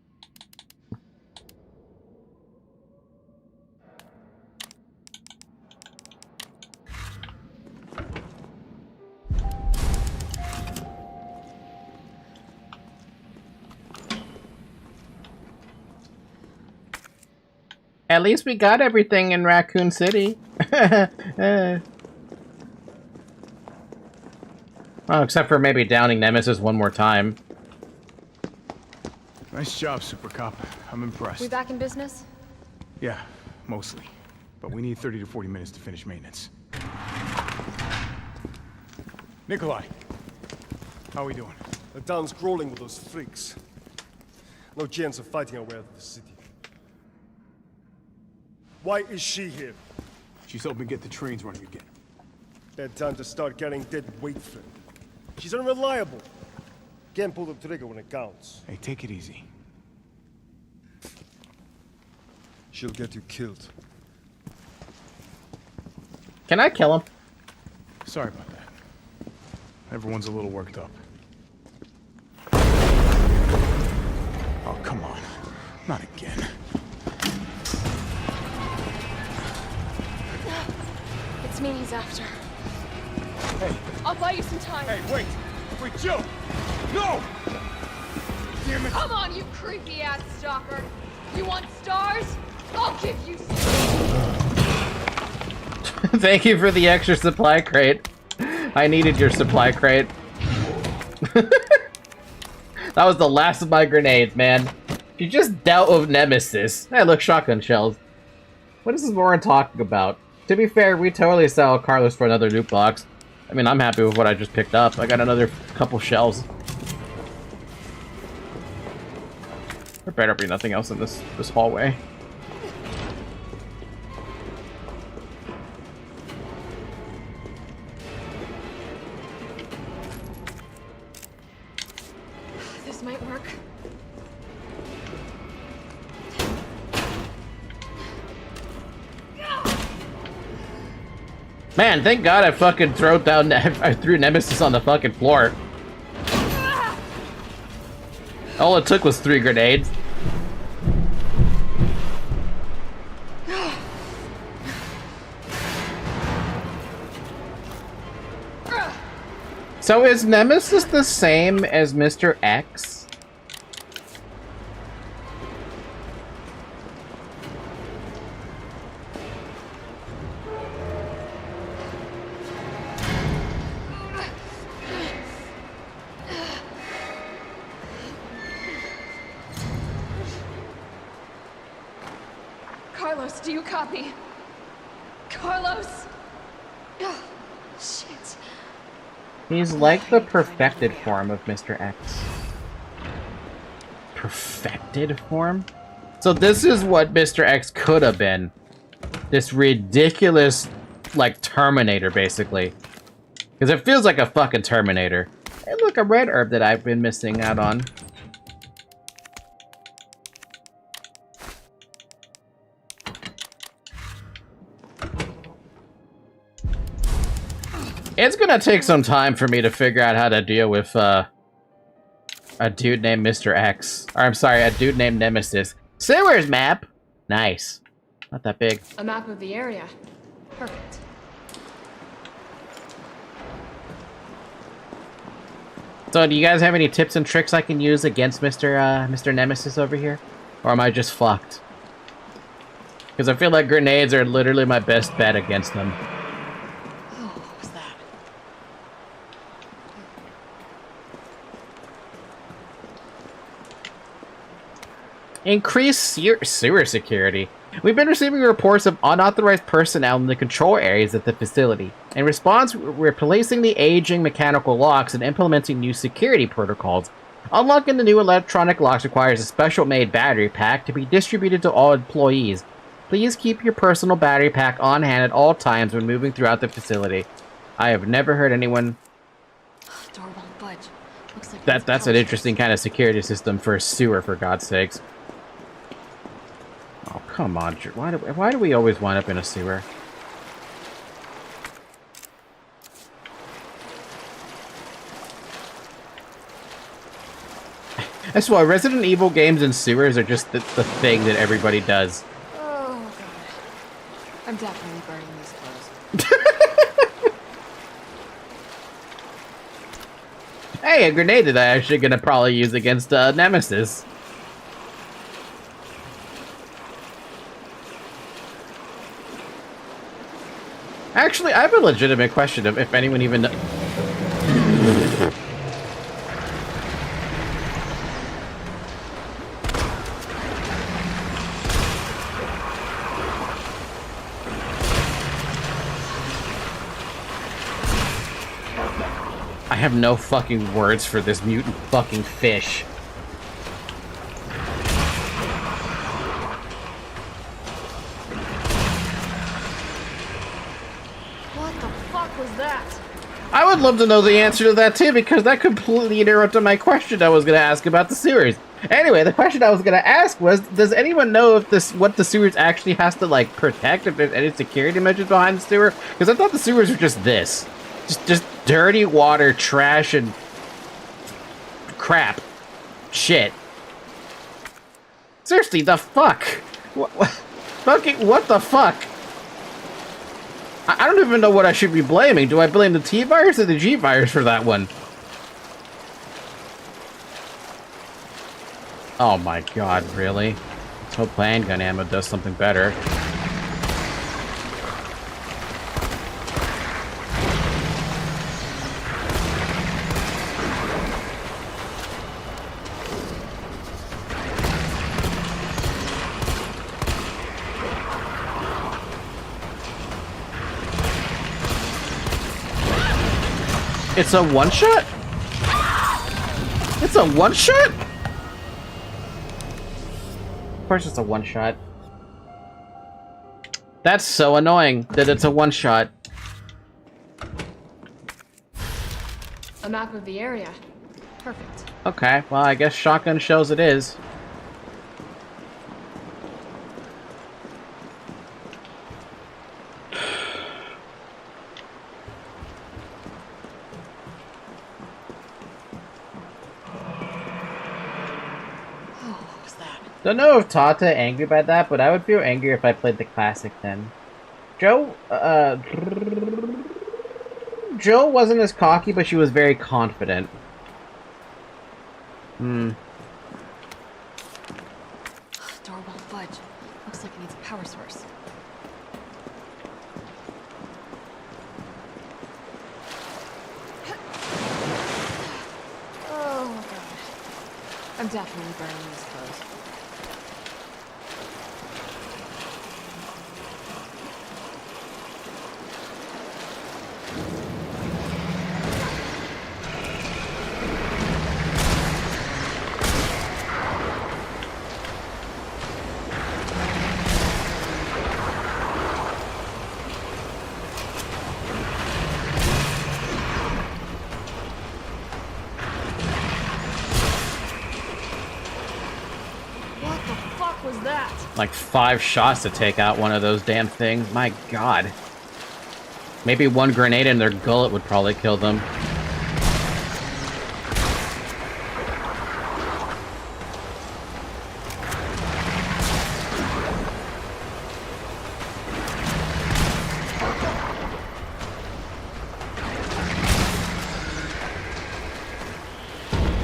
At least we got everything in Raccoon City. Well, except for maybe downing Nemesis one more time. Nice job, Super Cop. I'm impressed. We back in business? Yeah, mostly. But we need 30 to 40 minutes to finish maintenance. Nikolai, how are we doing? The town's crawling with those freaks. No chance of fighting our way out of the city. Why is she here? She's helping get the trains running again. Bad time to start carrying dead weight for her. She's unreliable. Can't pull the trigger when it counts. Hey, take it easy. She'll get you killed. Can I kill him? Sorry about that. Everyone's a little worked up. Oh, come on. Not again. It's me he's after. Hey. I'll buy you some time. Hey, wait! Wait, Jill! No! Damn it! Come on, you creepy ass stalker. You want stars? I'll give you some. Thank you for the extra supply crate. I needed your supply crate. That was the last of my grenades, man. You just dealt with Nemesis. Hey, look, shotgun shells. What is this Warren talking about? To be fair, we totally sell Carlos for another loot box. I mean, I'm happy with what I just picked up. I got another couple shells. There better be nothing else in this hallway. This might work. Man, thank God I fucking I threw Nemesis on the fucking floor. All it took was 3 grenades. So is Nemesis the same as Mr. X? Carlos, do you copy? Carlos! Oh, shit. He's like the perfected form of Mr. X. Perfected form? So this is what Mr. X could have been. This ridiculous, like, Terminator, basically. Because it feels like a fucking Terminator. Hey, look, a red herb that I've been missing out on. It's gonna take some time for me to figure out how to deal with, a dude named Mr. X. Or, I'm sorry, a dude named Nemesis. Sewers map! Nice. Not that big. A map of the area. Perfect. So, do you guys have any tips and tricks I can use against Mr. Nemesis over here? Or am I just fucked? Because I feel like grenades are literally my best bet against them. Increase sewer security. We've been receiving reports of unauthorized personnel in the control areas at the facility. In response, we're replacing the aging mechanical locks and implementing new security protocols. Unlocking the new electronic locks requires a special-made battery pack to be distributed to all employees. Please keep your personal battery pack on hand at all times when moving throughout the facility. I have never heard anyone... Door won't budge. Looks like That's an interesting kind of security system for a sewer, for God's sakes. come on, why do we always wind up in a sewer? I swear, Resident Evil games and sewers are just the thing that everybody does. Oh, God. I'm definitely burning these clothes. Hey, a grenade that I'm actually gonna probably use against Nemesis. Actually, I have a legitimate question of if anyone even I have no fucking words for this mutant fucking fish. What the fuck was that? I would love to know the answer to that too, because that completely interrupted my question I was going to ask about the sewers. Anyway, the question I was going to ask was, does anyone know if what the sewers actually has to, like, protect, if there's any security measures behind the sewer? Because I thought the sewers were just this. Just dirty water, trash, and crap. Shit. Seriously, the fuck? Fucking, what the fuck? I don't even know what I should be blaming. Do I blame the T-virus or the G-virus for that one? Oh my god, really? Let's hope handgun ammo does something better. It's a one-shot? It's a one-shot? Of course it's a one-shot. That's so annoying that it's a one-shot. A map of the area. Perfect. Okay, well, I guess shotgun shells it is. Don't know if Tata angry by that, but I would feel angry if I played the classic then. Joe wasn't as cocky, but she was very confident. Door won't budge. Looks like it needs a power source. Oh, God. I'm definitely burning these clothes. Like 5 shots to take out one of those damn things. My god. Maybe one grenade in their gullet would probably kill them.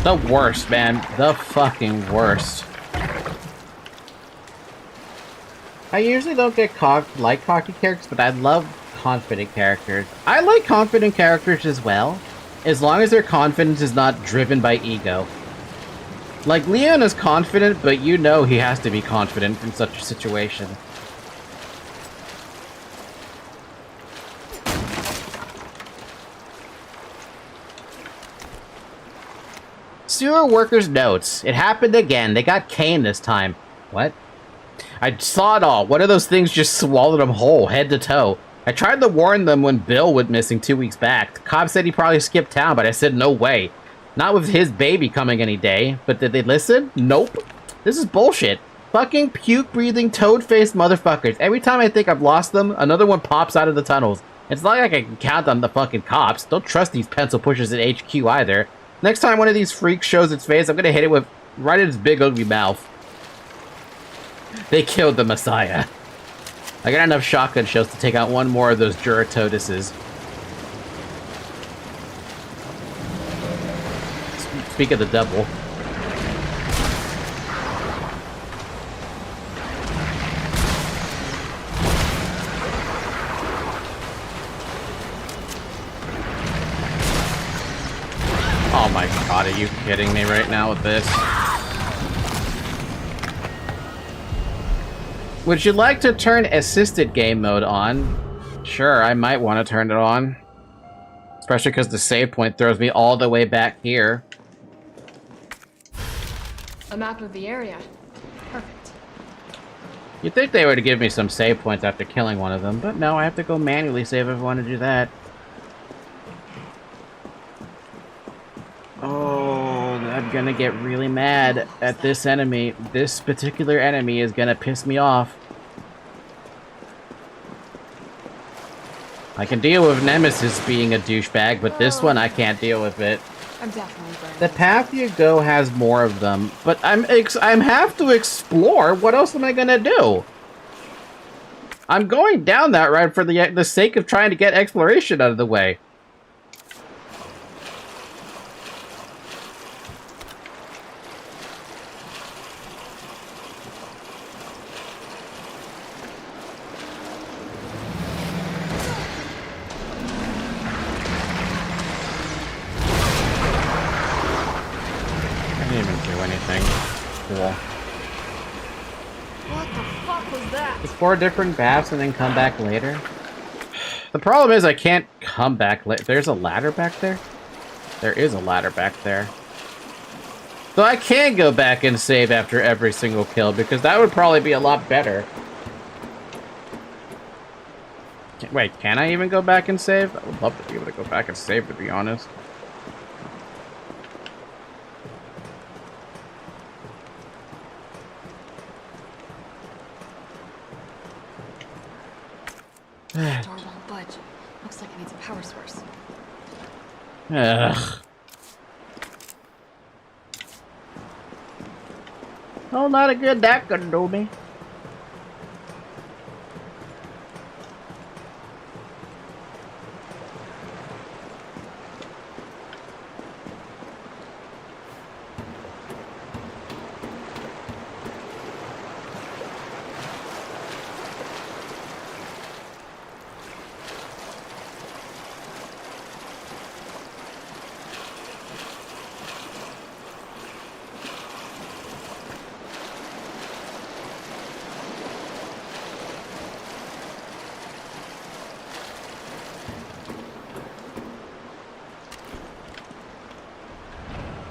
The worst, man. The fucking worst. I usually don't get cocky characters, but I love confident characters. I like confident characters as well, as long as their confidence is not driven by ego. Like, Leon is confident, but you know he has to be confident in such a situation. Sewer workers' notes. It happened again. They got caned this time. What? I saw it all. One of those things just swallowed them whole, head to toe. I tried to warn them when Bill went missing 2 weeks back. The cop said he probably skipped town, but I said no way. Not with his baby coming any day. But did they listen? Nope. This is bullshit. Fucking puke-breathing, toad-faced motherfuckers. Every time I think I've lost them, another one pops out of the tunnels. It's not like I can count on the fucking cops. Don't trust these pencil pushers at HQ either. Next time one of these freaks shows its face, I'm gonna hit it with right in its big ugly mouth. They killed the Messiah. I got enough shotgun shells to take out one more of those Juratoduses. Speak of the devil. Oh my god, are you kidding me right now with this? Would you like to turn assisted game mode on? Sure, I might want to turn it on. Especially because the save point throws me all the way back here. A map of the area. Perfect. You'd think they would give me some save points after killing one of them, but no, I have to go manually save if I want to do that. Oh, I'm gonna get really mad at this enemy. This particular enemy is gonna piss me off. I can deal with Nemesis being a douchebag, but this one I can't deal with it. I'm definitely burning. The path you go has more of them, but I'm have to explore. What else am I gonna do? I'm going down that route for the sake of trying to get exploration out of the way. Cool. What the fuck was that? Explore different baths and then come back later. The problem is I can't come back later. There's a ladder back there? There is a ladder back there. So I can go back and save after every single kill, because that would probably be a lot better. Wait, can I even go back and save? I would love to be able to go back and save, to be honest. Door won't budge. Looks like it needs a power source. Ugh. Oh, not a good that gonna do me.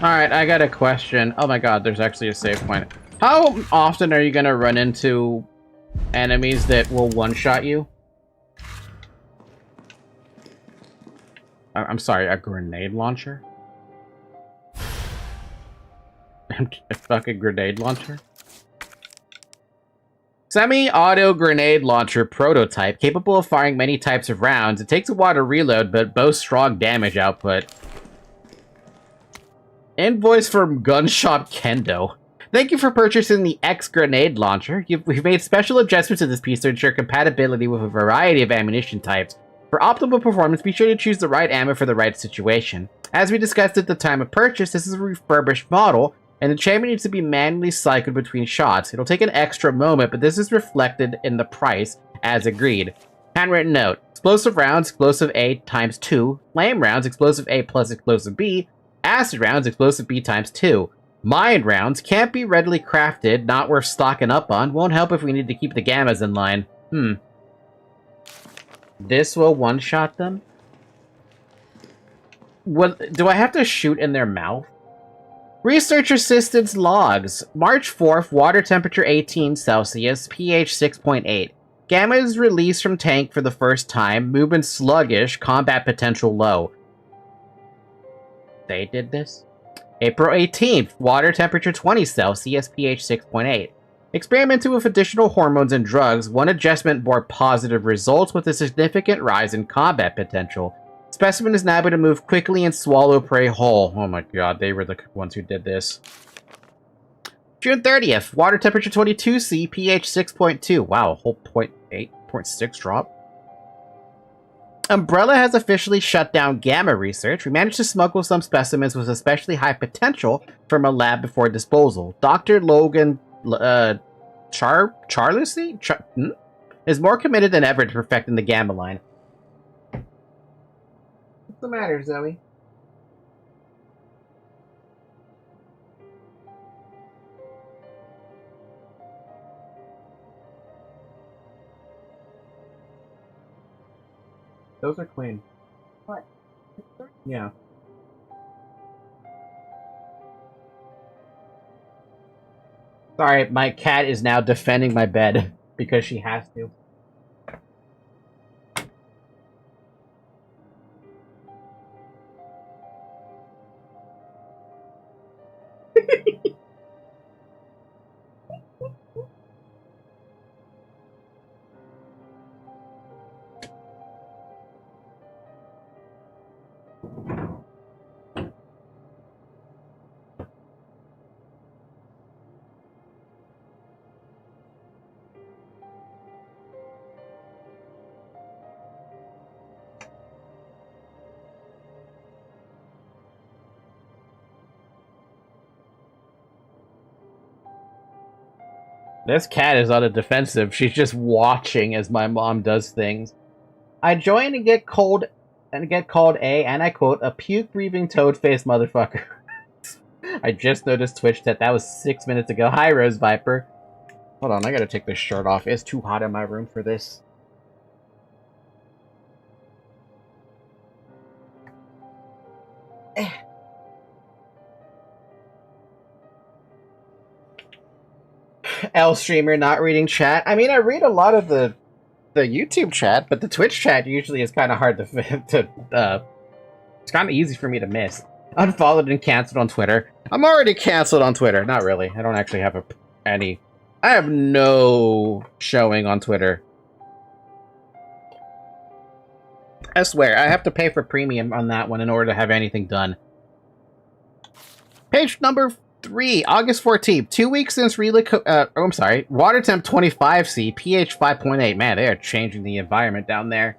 Alright, I got a question. Oh my god, there's actually a save point. How often are you gonna run into enemies that will one-shot you? I'm sorry, a grenade launcher? A fucking grenade launcher? Semi-auto grenade launcher prototype, capable of firing many types of rounds. It takes a while to reload, but boasts strong damage output. Invoice from Gun Shop Kendo. Thank you for purchasing the X grenade launcher. We've made special adjustments to this piece to ensure compatibility with a variety of ammunition types. For optimal performance, be sure to choose the right ammo for the right situation. As we discussed at the time of purchase, this is a refurbished model, and the chamber needs to be manually cycled between shots. It'll take an extra moment, but this is reflected in the price, as agreed. Handwritten note. Explosive rounds, explosive A times 2. Flame rounds, explosive A plus explosive B. Acid rounds, explosive B times 2. Mine rounds can't be readily crafted, not worth stocking up on. Won't help if we need to keep the gammas in line. This will one-shot them? Do I have to shoot in their mouth? Research assistance logs. March 4th, water temperature 18 Celsius, pH 6.8. Gamma is released from tank for the first time. Movement sluggish, combat potential low. They did this? April 18th, water temperature 20 Celsius, pH 6.8. Experimenting with additional hormones and drugs, one adjustment bore positive results with a significant rise in combat potential. Specimen is now able to move quickly and swallow prey whole. Oh my god, they were the ones who did this. June 30th, water temperature 22°C, pH 6.2. Wow, a whole 0.6 drop. Umbrella has officially shut down gamma research. We managed to smuggle some specimens with especially high potential from a lab before disposal. Dr. Logan Charlesy is more committed than ever to perfecting the gamma line. What's the matter, Zoe? Those are clean. What? Yeah. Sorry, my cat is now defending my bed because she has to. This cat is on a defensive. She's just watching as my mom does things. I join and get called a, and I quote, a puke-breathing toad-faced motherfucker. I just noticed Twitch that was 6 minutes ago. Hi, Rose Viper. Hold on, I gotta take this shirt off. It's too hot in my room for this. L streamer not reading chat. I mean, I read a lot of the YouTube chat, but the Twitch chat usually is kind of hard to it's kind of easy for me to miss. Unfollowed and canceled on Twitter. I'm already canceled on Twitter. Not really. I don't actually have any. I have no showing on Twitter. I swear, I have to pay for premium on that one in order to have anything done. Page number 3, August 14th. 2 weeks since water temp 25°C, pH 5.8. Man, they are changing the environment down there.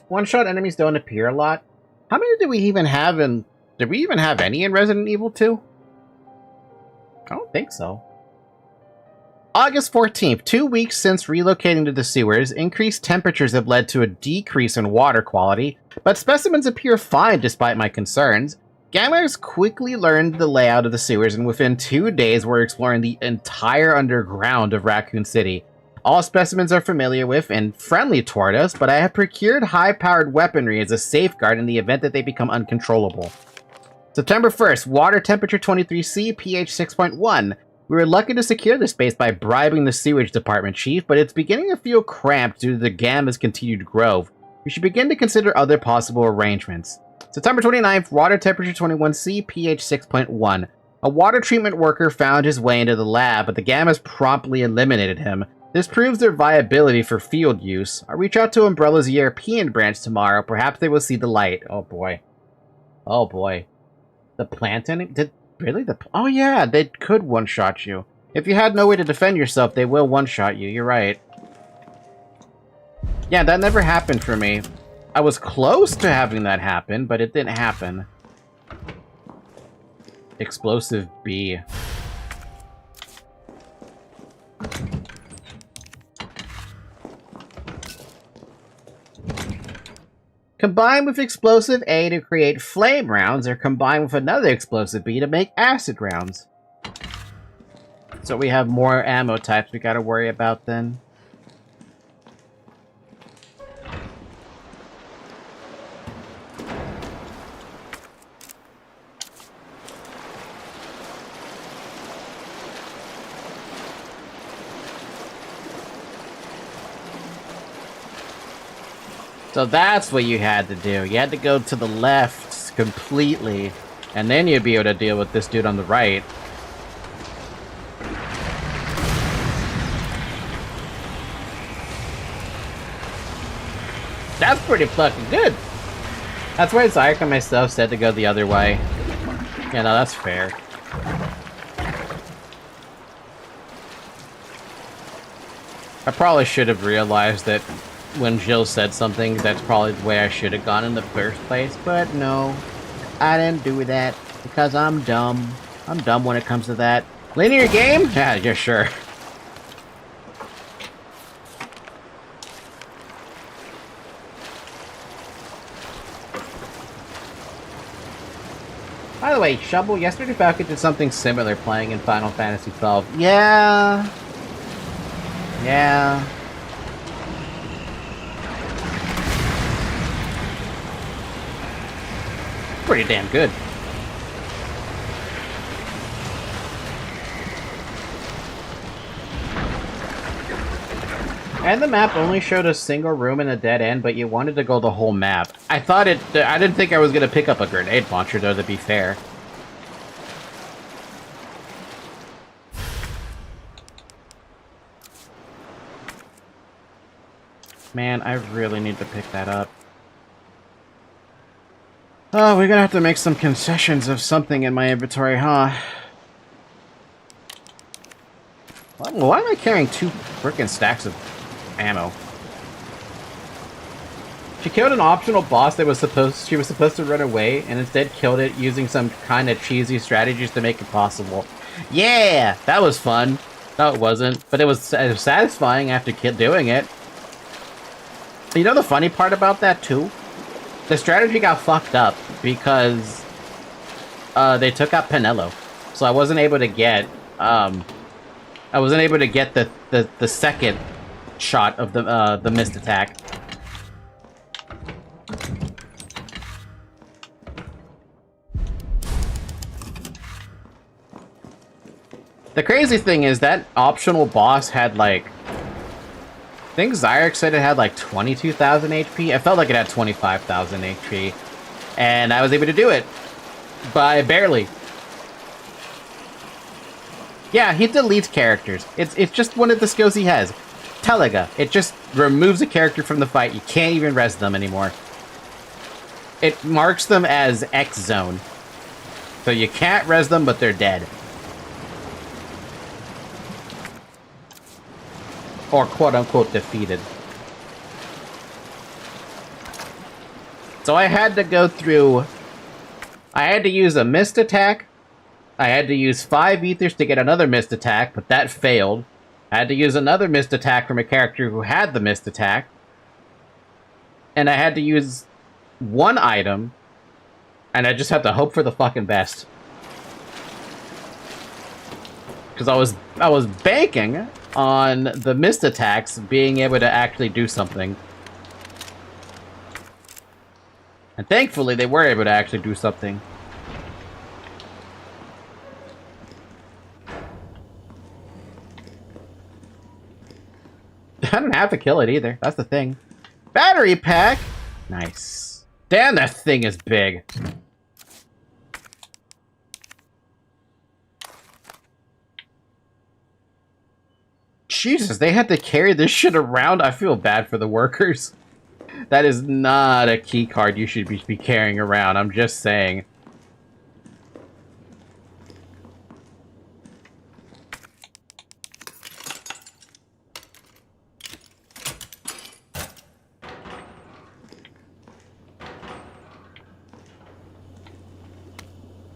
One-shot enemies don't appear a lot. How many did we even have in... Did we even have any in Resident Evil 2? I don't think so. August 14th. 2 weeks since relocating to the sewers, increased temperatures have led to a decrease in water quality, but specimens appear fine despite my concerns. Gamers quickly learned the layout of the sewers, and within 2 days we're exploring the entire underground of Raccoon City. All specimens are familiar with and friendly toward us, but I have procured high-powered weaponry as a safeguard in the event that they become uncontrollable. September 1st, water temperature 23°C, pH 6.1. We were lucky to secure this space by bribing the sewage department chief, but it's beginning to feel cramped due to the gamma's continued growth. We should begin to consider other possible arrangements. September 29th, water temperature 21°C, pH 6.1. A water treatment worker found his way into the lab, but the gammas promptly eliminated him. This proves their viability for field use. I'll reach out to Umbrella's European branch tomorrow. Perhaps they will see the light. Oh boy. Oh boy. The plant enemy? Oh yeah, they could one-shot you. If you had no way to defend yourself, they will one-shot you. You're right. Yeah, that never happened for me. I was close to having that happen, but it didn't happen. Explosive B. Combine with explosive A to create flame rounds, or combine with another explosive B to make acid rounds. So we have more ammo types we gotta worry about then. So that's what you had to do. You had to go to the left completely, and then you'd be able to deal with this dude on the right. That's pretty fucking good. That's why Zayek and myself said to go the other way. Yeah, no, that's fair. I probably should have realized that when Jill said something, that's probably the way I should have gone in the first place, but no. I didn't do that, because I'm dumb. I'm dumb when it comes to that. Linear game? Yeah, sure. By the way, Shovel, yesterday Falcon did something similar playing in Final Fantasy XII. Yeah. Yeah. Pretty damn good. And the map only showed a single room and a dead end, but you wanted to go the whole map. I didn't think I was gonna pick up a grenade launcher, though, to be fair. Man, I really need to pick that up. Oh, we're gonna have to make some concessions of something in my inventory, huh? Why am I carrying 2 frickin' stacks of ammo? She killed an optional boss that she was supposed to run away, and instead killed it using some kind of cheesy strategies to make it possible. Yeah! That was fun. No, it wasn't, but it was satisfying after doing it. You know the funny part about that, too? The strategy got fucked up because they took out Penelo, so I wasn't able to get the second shot of the missed attack. The crazy thing is that optional boss had like, I think Zyrek said it had like 22,000 HP. I felt like it had 25,000 HP. And I was able to do it. By barely. Yeah, he deletes characters. It's just one of the skills he has. Telega. It just removes a character from the fight. You can't even res them anymore. It marks them as X zone. So you can't res them, but they're dead. Or quote-unquote defeated. So I had to go through... I had to use a missed attack. I had to use 5 ethers to get another missed attack, but that failed. I had to use another missed attack from a character who had the missed attack. And I had to use 1 item. And I just had to hope for the fucking best. Because I was banking on the missed attacks being able to actually do something. And thankfully, they were able to actually do something. I don't have to kill it either. That's the thing. Battery pack! Nice. Damn, that thing is big. Jesus, they had to carry this shit around? I feel bad for the workers. That is not a key card you should be carrying around, I'm just saying.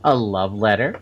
A love letter.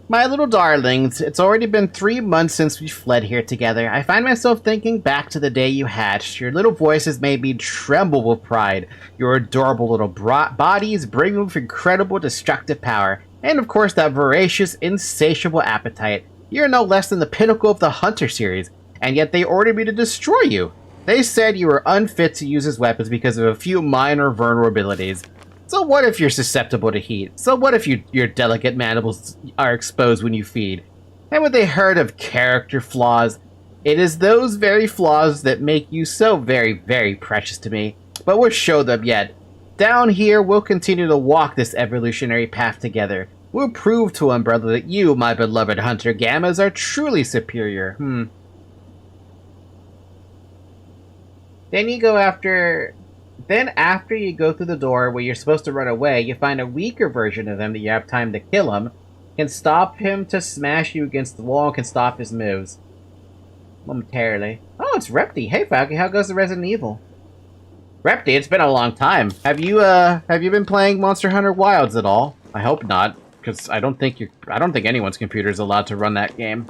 My little darlings, it's already been 3 months since we fled here together. I find myself thinking back to the day you hatched. Your little voices made me tremble with pride. Your adorable little bodies bring with incredible destructive power. And of course that voracious, insatiable appetite. You're no less than the pinnacle of the Hunter series. And yet they ordered me to destroy you. They said you were unfit to use as weapons because of a few minor vulnerabilities. So what if you're susceptible to heat? So what if your delicate mandibles are exposed when you feed? Haven't they heard of character flaws? It is those very flaws that make you so very, very precious to me. But we'll show them yet. Down here, we'll continue to walk this evolutionary path together. We'll prove to Umbrella that you, my beloved Hunter Gammas, are truly superior. Then you go after Then after you go through the door where you're supposed to run away, you find a weaker version of him that you have time to kill him, can stop him to smash you against the wall, and can stop his moves. Momentarily. Oh, it's Repty. Hey, Falky, how goes the Resident Evil? Repty, it's been a long time. Have you been playing Monster Hunter Wilds at all? I hope not, because I don't think anyone's computer is allowed to run that game.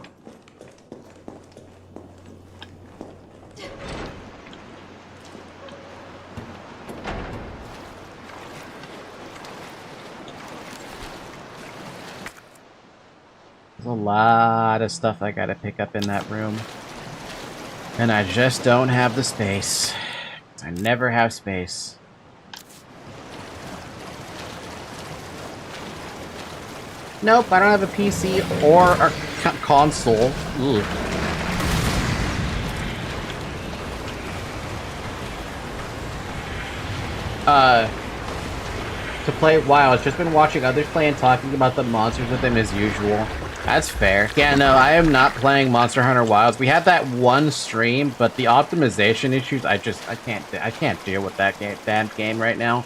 There's a lot of stuff I gotta pick up in that room. And I just don't have the space. I never have space. Nope, I don't have a PC or a console. Ugh. To play WoW, I've just been watching others play and talking about the monsters with them as usual. That's fair. Yeah, no, I am not playing Monster Hunter Wilds. We had that one stream, but the optimization issues, I can't deal with that game right now.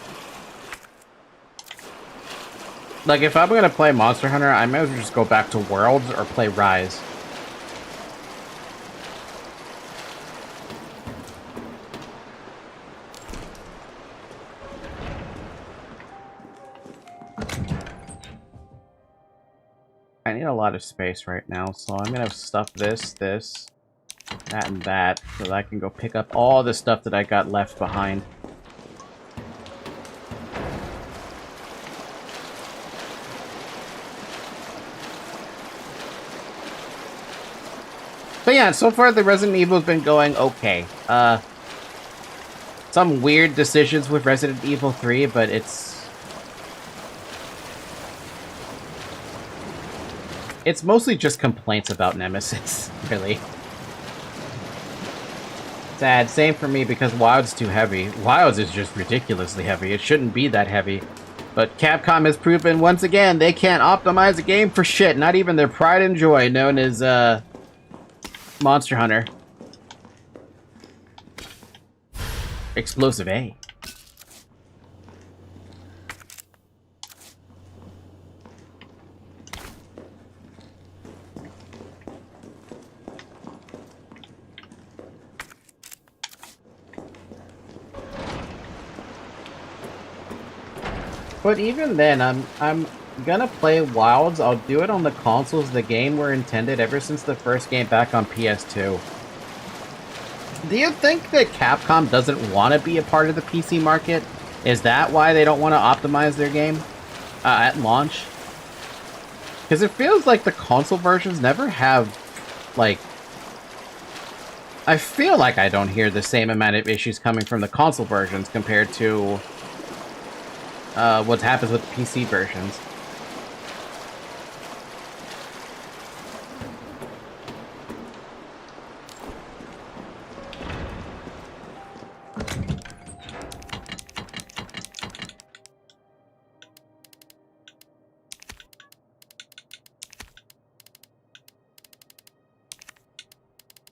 Like, if I'm gonna play Monster Hunter, I might as well just go back to Worlds or play Rise. I need a lot of space right now, so I'm gonna stuff this, that, and that, so that I can go pick up all the stuff that I got left behind. But yeah, so far the Resident Evil's been going okay. Some weird decisions with Resident Evil 3, but it's mostly just complaints about Nemesis, really. Sad. Same for me, because Wilds too heavy. Wilds is just ridiculously heavy. It shouldn't be that heavy. But Capcom has proven once again they can't optimize a game for shit. Not even their pride and joy, known as, Monster Hunter. Explosive A. But even then, I'm gonna play Wilds. I'll do it on the consoles the game were intended ever since the first game back on PS2. Do you think that Capcom doesn't want to be a part of the PC market? Is that why they don't want to optimize their game at launch? Because it feels like the console versions never have, like... I feel like I don't hear the same amount of issues coming from the console versions compared to what happens with the PC versions.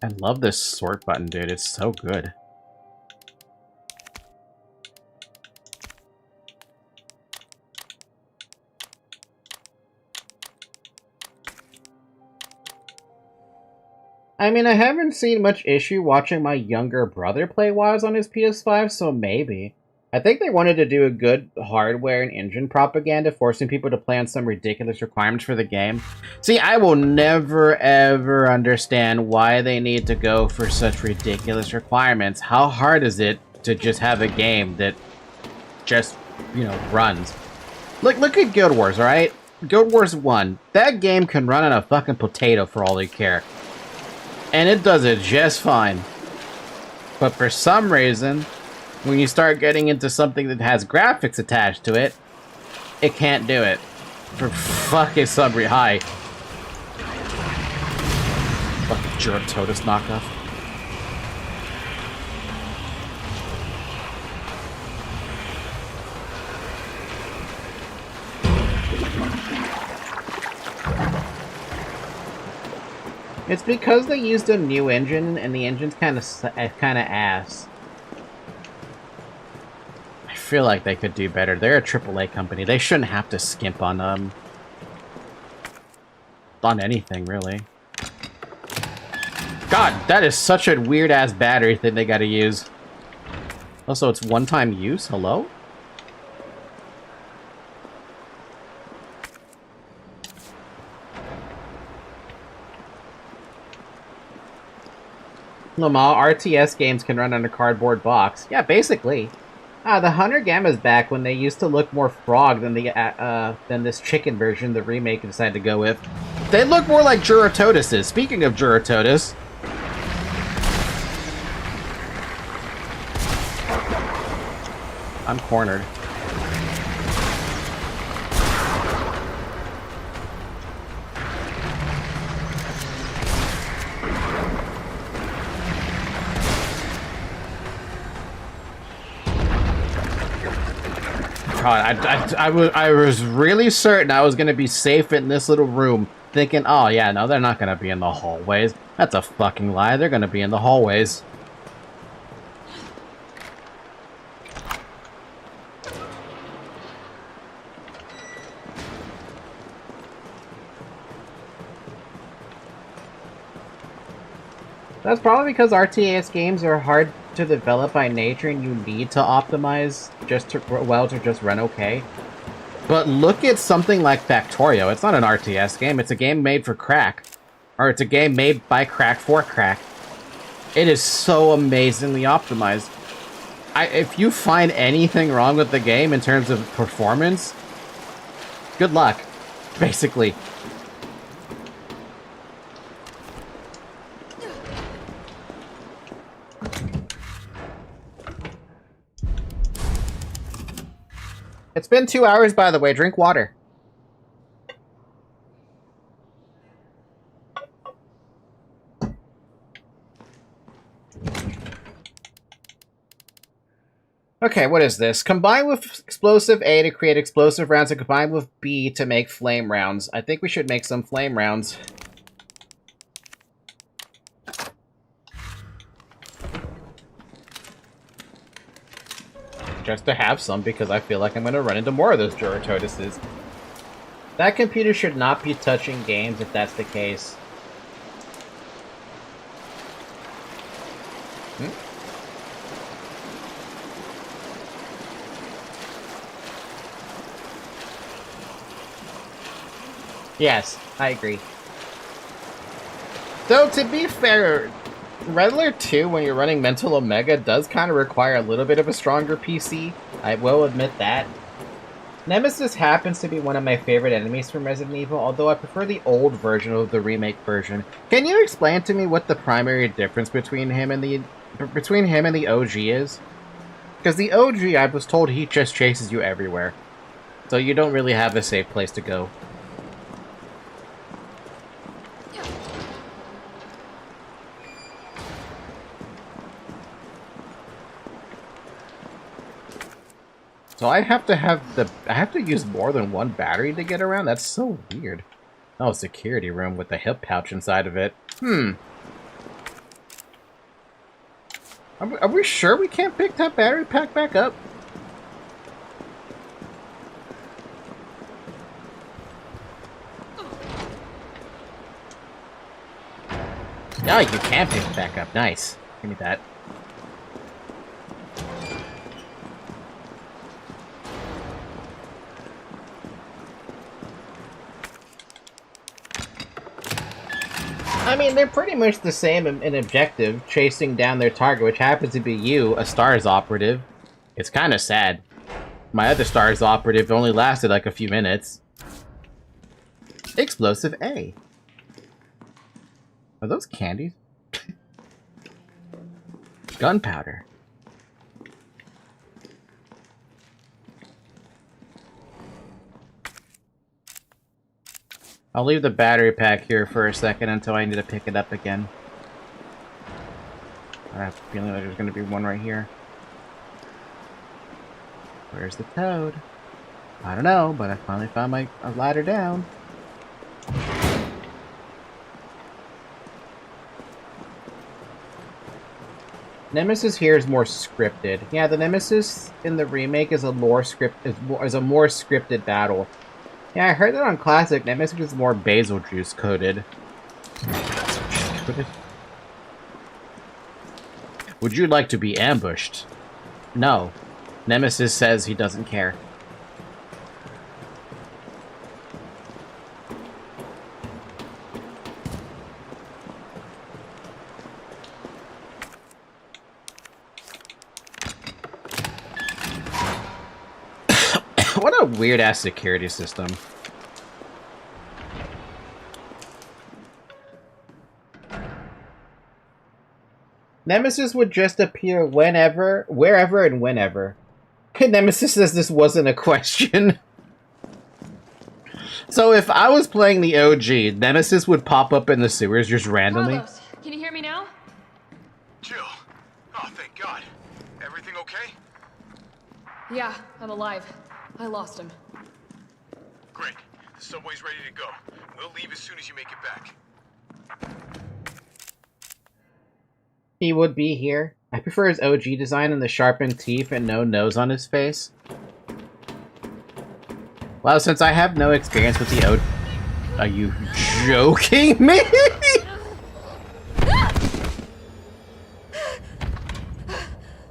I love this sort button, dude. It's so good. I mean, I haven't seen much issue watching my younger brother play WoWs on his PS5, so maybe. I think they wanted to do a good hardware and engine propaganda, forcing people to play on some ridiculous requirements for the game. See, I will never, ever understand why they need to go for such ridiculous requirements. How hard is it to just have a game that just, you know, runs? Look at Guild Wars, alright? Guild Wars 1. That game can run on a fucking potato for all you care. And it does it just fine. But for some reason, when you start getting into something that has graphics attached to it, it can't do it. For fucking some reason. Hi. Fucking jerk Totus knockoff. It's because they used a new engine, and the engine's kind of ass. feel like they could do better. They're a AAA company. They shouldn't have to skimp on anything, really. God, that is such a weird-ass battery thing they gotta use. Also, it's one-time use? Hello? Lamar, RTS games can run on a cardboard box. Yeah, basically. The Hunter Gamma's back when they used to look more frog than this chicken version the remake decided to go with. They look more like Juratotuses. Speaking of Juratotus... I'm cornered. God, I was really certain I was gonna be safe in this little room, thinking, oh yeah, no, they're not gonna be in the hallways. That's a fucking lie. They're gonna be in the hallways. That's probably because RTS games are hard to develop by nature and you need to optimize to just run okay. But look at something like Factorio. It's not an RTS game, it's a game made for crack. Or it's a game made by crack for crack. It is so amazingly optimized. If you find anything wrong with the game in terms of performance, good luck, basically. It's been 2 hours, by the way. Drink water. Okay, what is this? Combine with explosive A to create explosive rounds and combine with B to make flame rounds. I think we should make some flame rounds. Just to have some, because I feel like I'm going to run into more of those Juratotuses. That computer should not be touching games if that's the case. Yes, I agree. Though, to be fair, Redler 2, when you're running Mental Omega, does kind of require a little bit of a stronger PC. I will admit that. Nemesis happens to be one of my favorite enemies from Resident Evil, although I prefer the old version of the remake version. Can you explain to me what the primary difference between him and the OG is? Because the OG, I was told he just chases you everywhere. So you don't really have a safe place to go. So I have to use more than one battery to get around? That's so weird. Oh, security room with the hip pouch inside of it. Are we sure we can't pick that battery pack back up? No, you can pick it back up. Nice. Give me that. I mean, they're pretty much the same in objective, chasing down their target, which happens to be you, a STARS operative. It's kind of sad. My other STARS operative only lasted like a few minutes. Explosive A. Are those candies? Gunpowder. I'll leave the battery pack here for a second until I need to pick it up again. I have a feeling like there's going to be one right here. Where's the toad? I don't know, but I finally found a ladder down. Nemesis here is more scripted. Yeah, the Nemesis in the remake is a more scripted battle. Yeah, I heard that on Classic, Nemesis is more basil juice coated. Would you like to be ambushed? No. Nemesis says he doesn't care. What a weird-ass security system. Nemesis would just appear whenever, wherever, and whenever. Nemesis says this wasn't a question. So if I was playing the OG, Nemesis would pop up in the sewers just randomly? Carlos, can you hear me now? Jill. Oh, thank God. Everything okay? Yeah, I'm alive. I lost him. Great. The subway's ready to go. We'll leave as soon as you make it back. He would be here. I prefer his OG design and the sharpened teeth and no nose on his face. Well, since I have no experience with the OG... Are you joking me?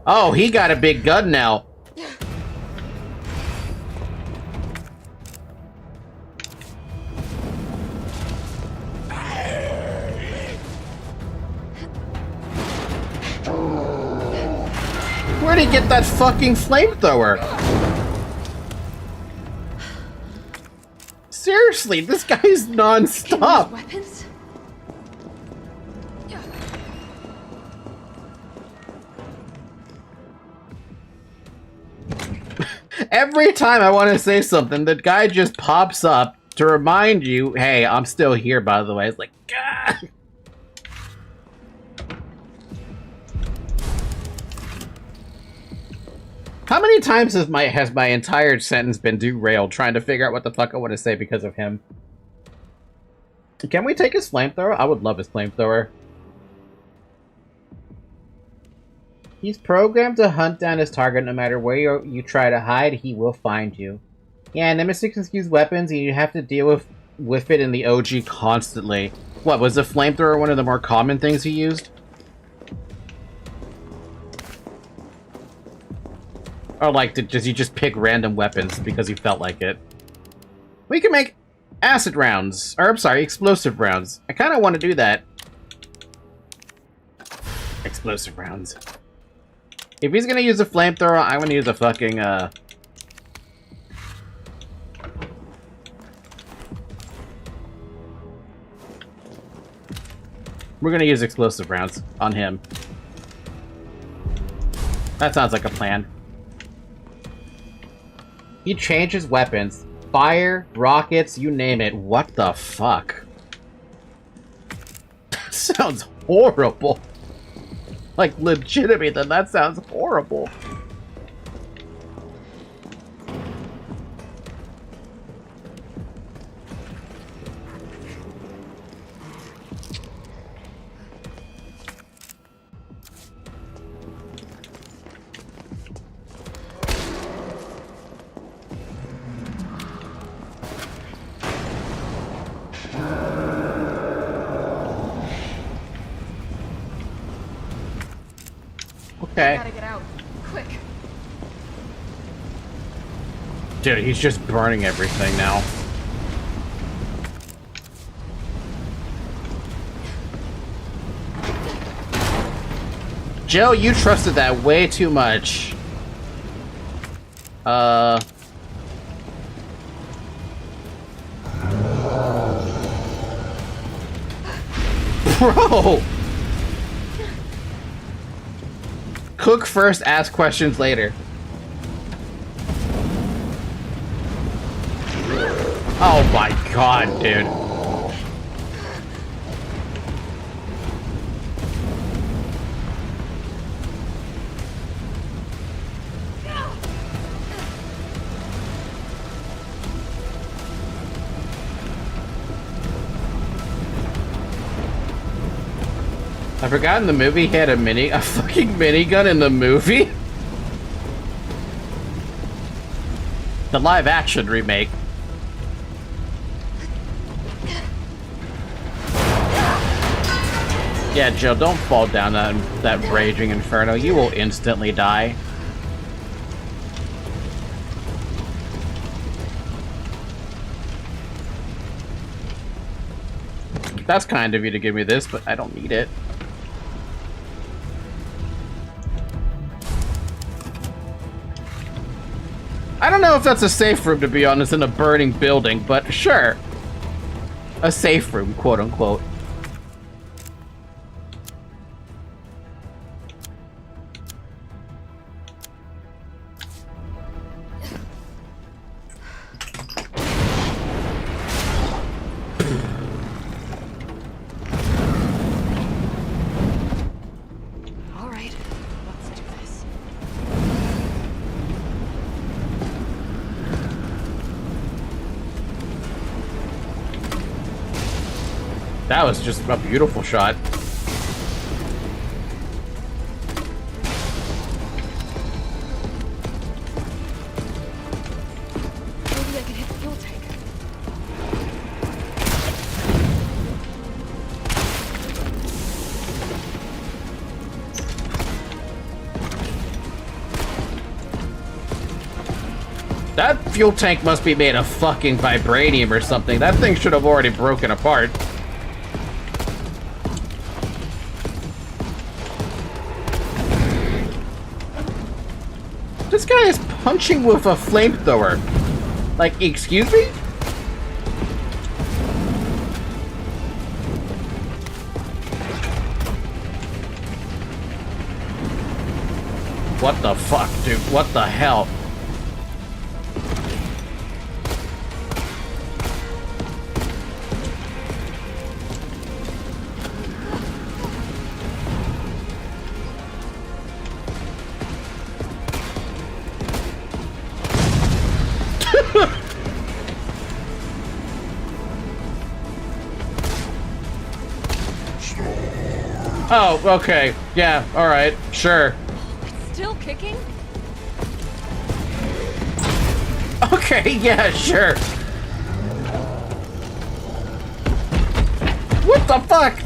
Oh, he got a big gun now. Where'd he get that fucking flamethrower? Seriously, this guy is non-stop. Weapons? Every time I want to say something, the guy just pops up to remind you, hey, I'm still here, by the way. It's like, God. How many times has my entire sentence been derailed trying to figure out what the fuck I want to say because of him? Can we take his flamethrower? I would love his flamethrower. He's programmed to hunt down his target no matter where you try to hide, he will find you. Yeah, Nemesis can use weapons and you have to deal with it in the OG constantly. What, was the flamethrower one of the more common things he used? Or like, does he just pick random weapons because he felt like it? We can make acid rounds. Or, I'm sorry, explosive rounds. I kind of want to do that. Explosive rounds. If he's gonna use a flamethrower, I'm gonna use a fucking, We're gonna use explosive rounds on him. That sounds like a plan. He changes weapons. Fire, rockets, you name it. What the fuck? That sounds horrible. Like, legitimately, that sounds horrible. Okay. Gotta get out. Quick. Dude, he's just burning everything now. Jill, you trusted that way too much. Bro! Cook first, ask questions later. Oh my god, dude. I forgot in the movie he had a fucking minigun in the movie? The live action remake. Yeah, Jill, don't fall down that raging inferno. You will instantly die. That's kind of you to give me this, but I don't need it. I don't know if that's a safe room, to be honest, in a burning building, but sure. A safe room, quote unquote. All right, let's do this. That was just a beautiful shot. Maybe I can hit the fuel tank. That fuel tank must be made of fucking vibranium or something. That thing should have already broken apart. This guy is punching with a flamethrower. Like, excuse me? What the fuck, dude? What the hell? Oh, okay. Yeah, alright. Sure. Still kicking? Okay, yeah, sure. What the fuck?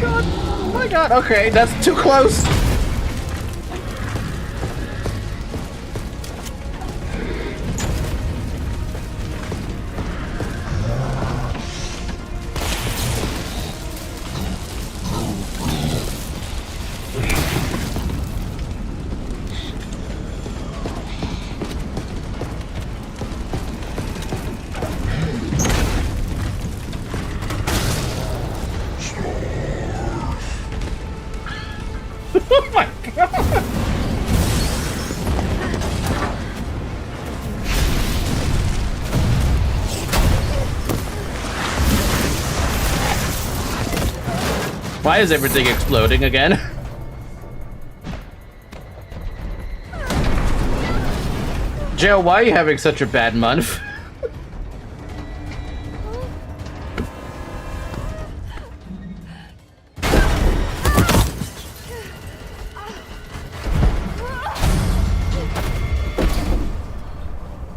Oh my god, okay, that's too close. Oh my god! Why is everything exploding again? Joe, why are you having such a bad month?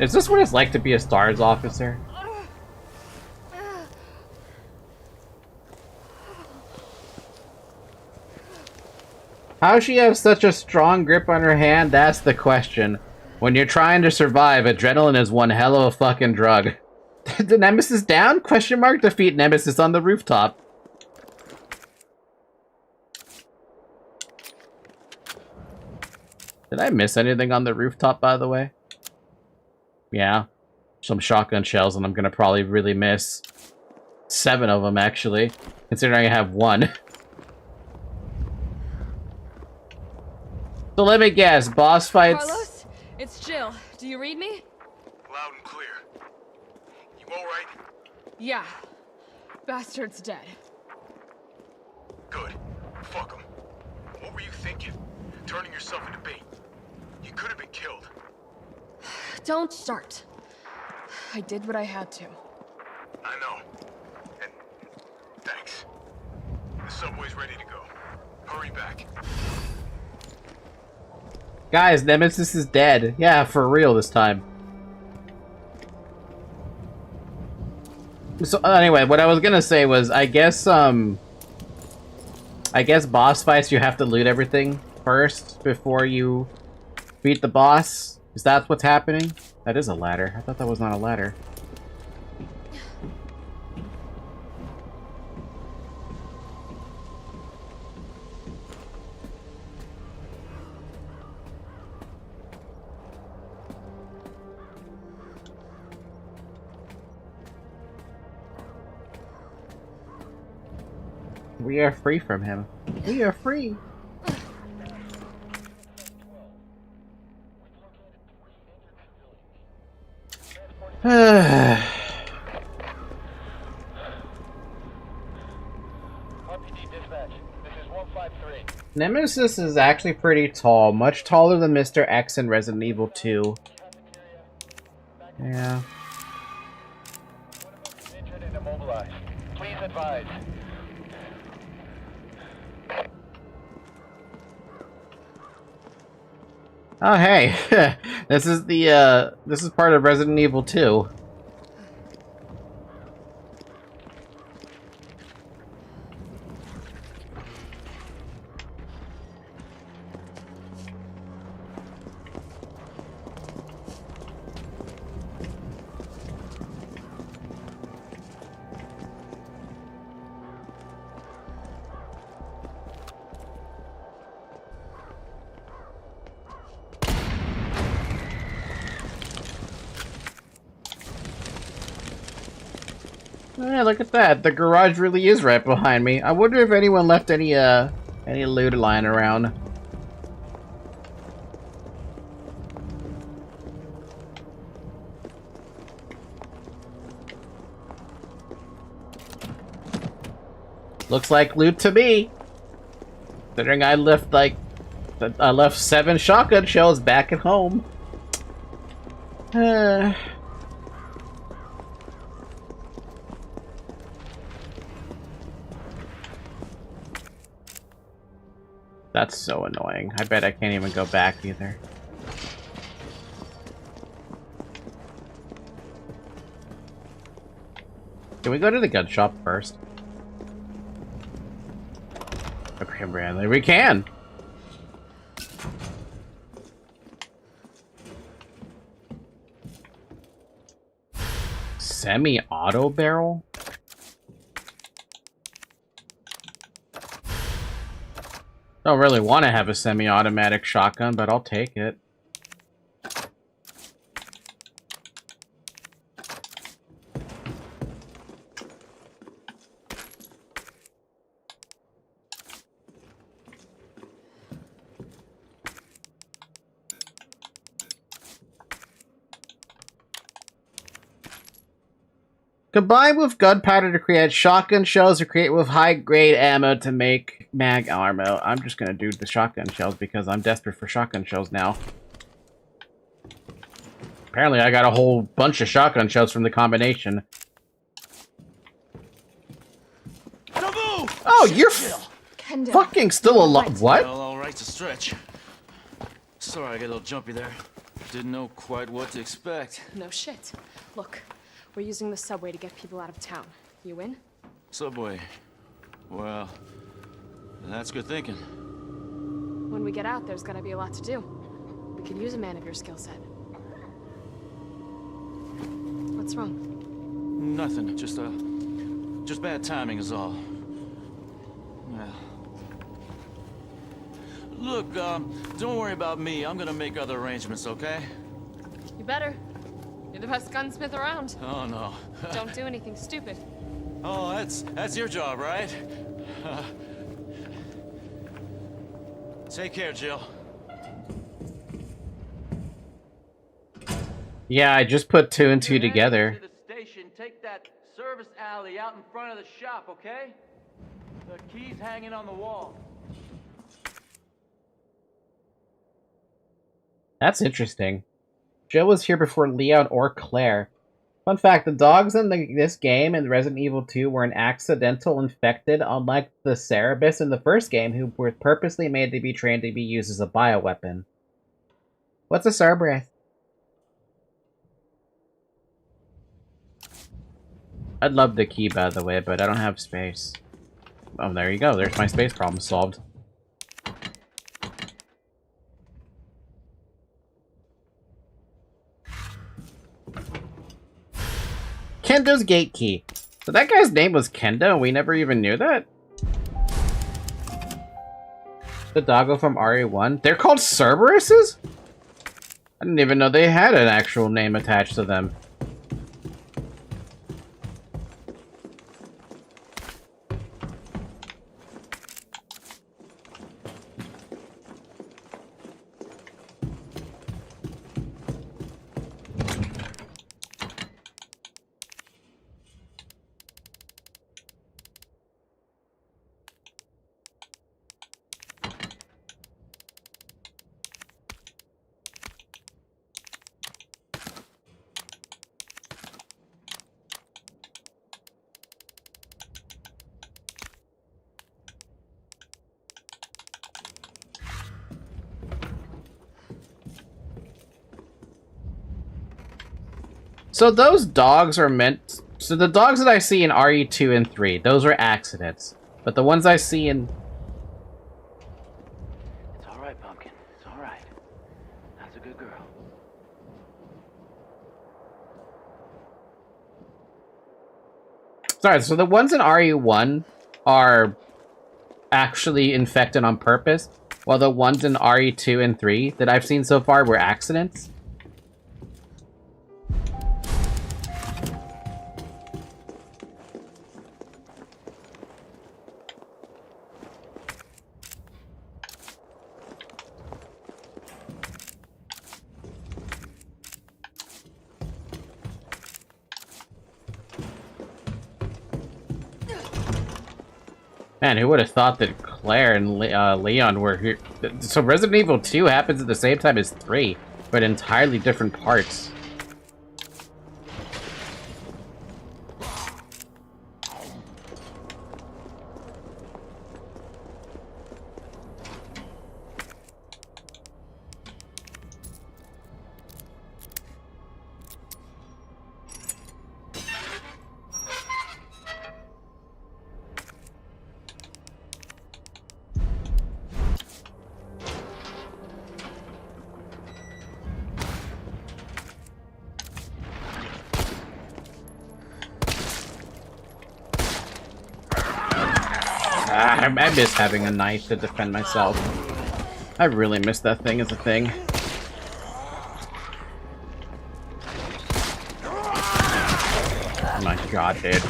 Is this what it's like to be a STARS officer? How does she have such a strong grip on her hand? That's the question. When you're trying to survive, adrenaline is one hell of a fucking drug. The Nemesis down? Question mark? Defeat Nemesis on the rooftop. Did I miss anything on the rooftop, by the way? Yeah. Some shotgun shells, and I'm gonna probably really miss 7 of them, actually. Considering I have 1. So let me guess, boss fights... Carlos, it's Jill. Do you read me? Loud and clear. You all right? Yeah. Bastard's dead. Fuck him. What were you thinking? Turning yourself into bait. You could have been killed. Don't start. I did what I had to. I know. And thanks. The subway's ready to go. Hurry back. Guys, Nemesis is dead. Yeah, for real this time. So anyway, what I was gonna say was, I guess boss fights you have to loot everything first before you beat the boss. Is that what's happening? That is a ladder. I thought that was not a ladder. We are free from him. We are free. Nemesis is actually pretty tall, much taller than Mr. X in Resident Evil 2. Yeah. Please advise. Oh hey, this is part of Resident Evil 2. Yeah, look at that. The garage really is right behind me. I wonder if anyone left any loot lying around. Looks like loot to me. Considering I left 7 shotgun shells back at home. That's so annoying. I bet I can't even go back either. Can we go to the gun shop first? Okay, Bradley, we can! Semi-auto barrel? Don't really want to have a semi-automatic shotgun, but I'll take it. Combine with gunpowder to create shotgun shells, or create with high-grade ammo to make mag ammo. I'm just gonna do the shotgun shells because I'm desperate for shotgun shells now. Apparently I got a whole bunch of shotgun shells from the combination. Oh, you're fucking still alive. What? Well, all right to stretch. Sorry, I got a little jumpy there. Didn't know quite what to expect. No shit. Look, we're using the subway to get people out of town. You in? Subway. Well, that's good thinking. When we get out, there's gonna be a lot to do. We could use a man of your skill set. What's wrong? Nothing. Just bad timing is all. Yeah. Look, don't worry about me. I'm gonna make other arrangements, okay? You better. You're the best gunsmith around. Oh, no. Don't do anything stupid. Oh, that's your job, right? Take care, Jill. Yeah, I just put 2 and 2 together. To the station, take that service alley out in front of the shop, okay? The key's hanging on the wall. That's interesting. Jill was here before Leon or Claire. Fun fact, the dogs in this game and Resident Evil 2 were an accidental infected, unlike the Cerebus in the first game, who were purposely made to be trained to be used as a bioweapon. What's a Cerberus? I'd love the key, by the way, but I don't have space. Oh, there you go. There's my space problem solved. Kendo's gate key. So that guy's name was Kendo, and we never even knew that? The doggo from RE1? They're called Cerberuses? I didn't even know they had an actual name attached to them. So those dogs are meant... So the dogs that I see in RE2 and 3, those are accidents. But the ones I see in... It's all right, Pumpkin. It's all right. That's a good girl. Sorry, so the ones in RE1 are actually infected on purpose, while the ones in RE2 and 3 that I've seen so far were accidents. Man, who would have thought that Claire and Leon were here? So Resident Evil 2 happens at the same time as 3, but entirely different parts. I miss having a knife to defend myself. I really miss that thing as a thing. Oh my god, dude.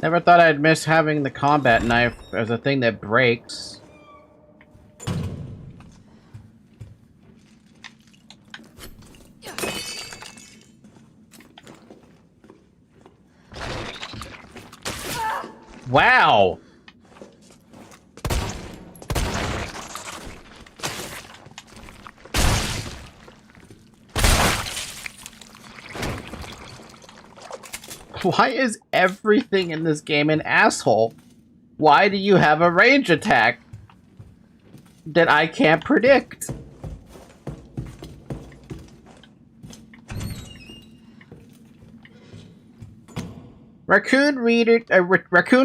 Never thought I'd miss having the combat knife as a thing that breaks. Wow! Why is everything in this game an asshole? Why do you have a range attack that I can't predict? Raccoon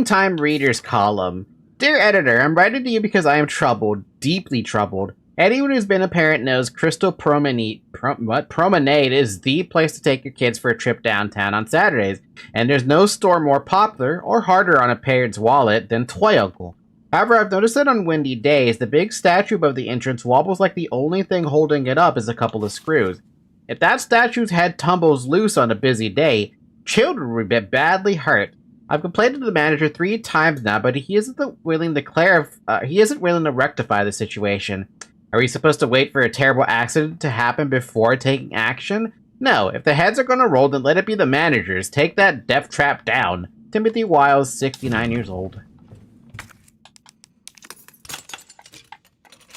Time Readers column. Dear editor, I'm writing to you because I am troubled, deeply troubled. Anyone who's been a parent knows Crystal Promenade is the place to take your kids for a trip downtown on Saturdays, and there's no store more popular or harder on a parent's wallet than Toy Uncle. However, I've noticed that on windy days, the big statue above the entrance wobbles like the only thing holding it up is a couple of screws. If that statue's head tumbles loose on a busy day, children will be badly hurt. I've complained to the manager 3 times now, but he isn't willing to rectify the situation. Are we supposed to wait for a terrible accident to happen before taking action? No, if the heads are gonna roll, then let it be the managers. Take that death trap down. Timothy Wiles, 69 years old.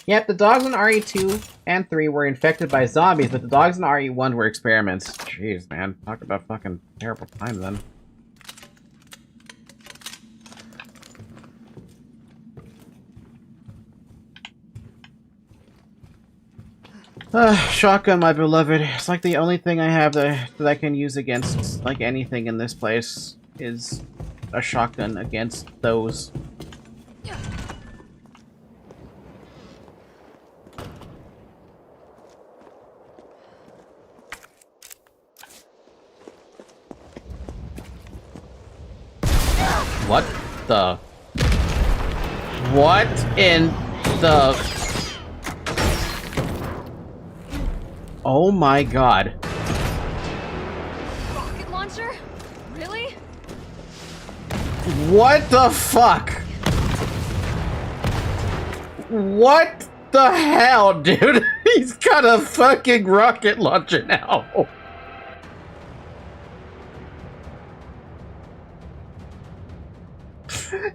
Yep, the dogs in RE2 and 3 were infected by zombies, but the dogs in RE1 were experiments. Jeez, man. Talk about fucking terrible time, then. Shotgun, my beloved. It's like the only thing I have that I can use against, like, anything in this place is a shotgun against those. What the? What in the... Oh my god. Rocket launcher? Really? What the fuck? What the hell, dude? He's got a fucking rocket launcher now.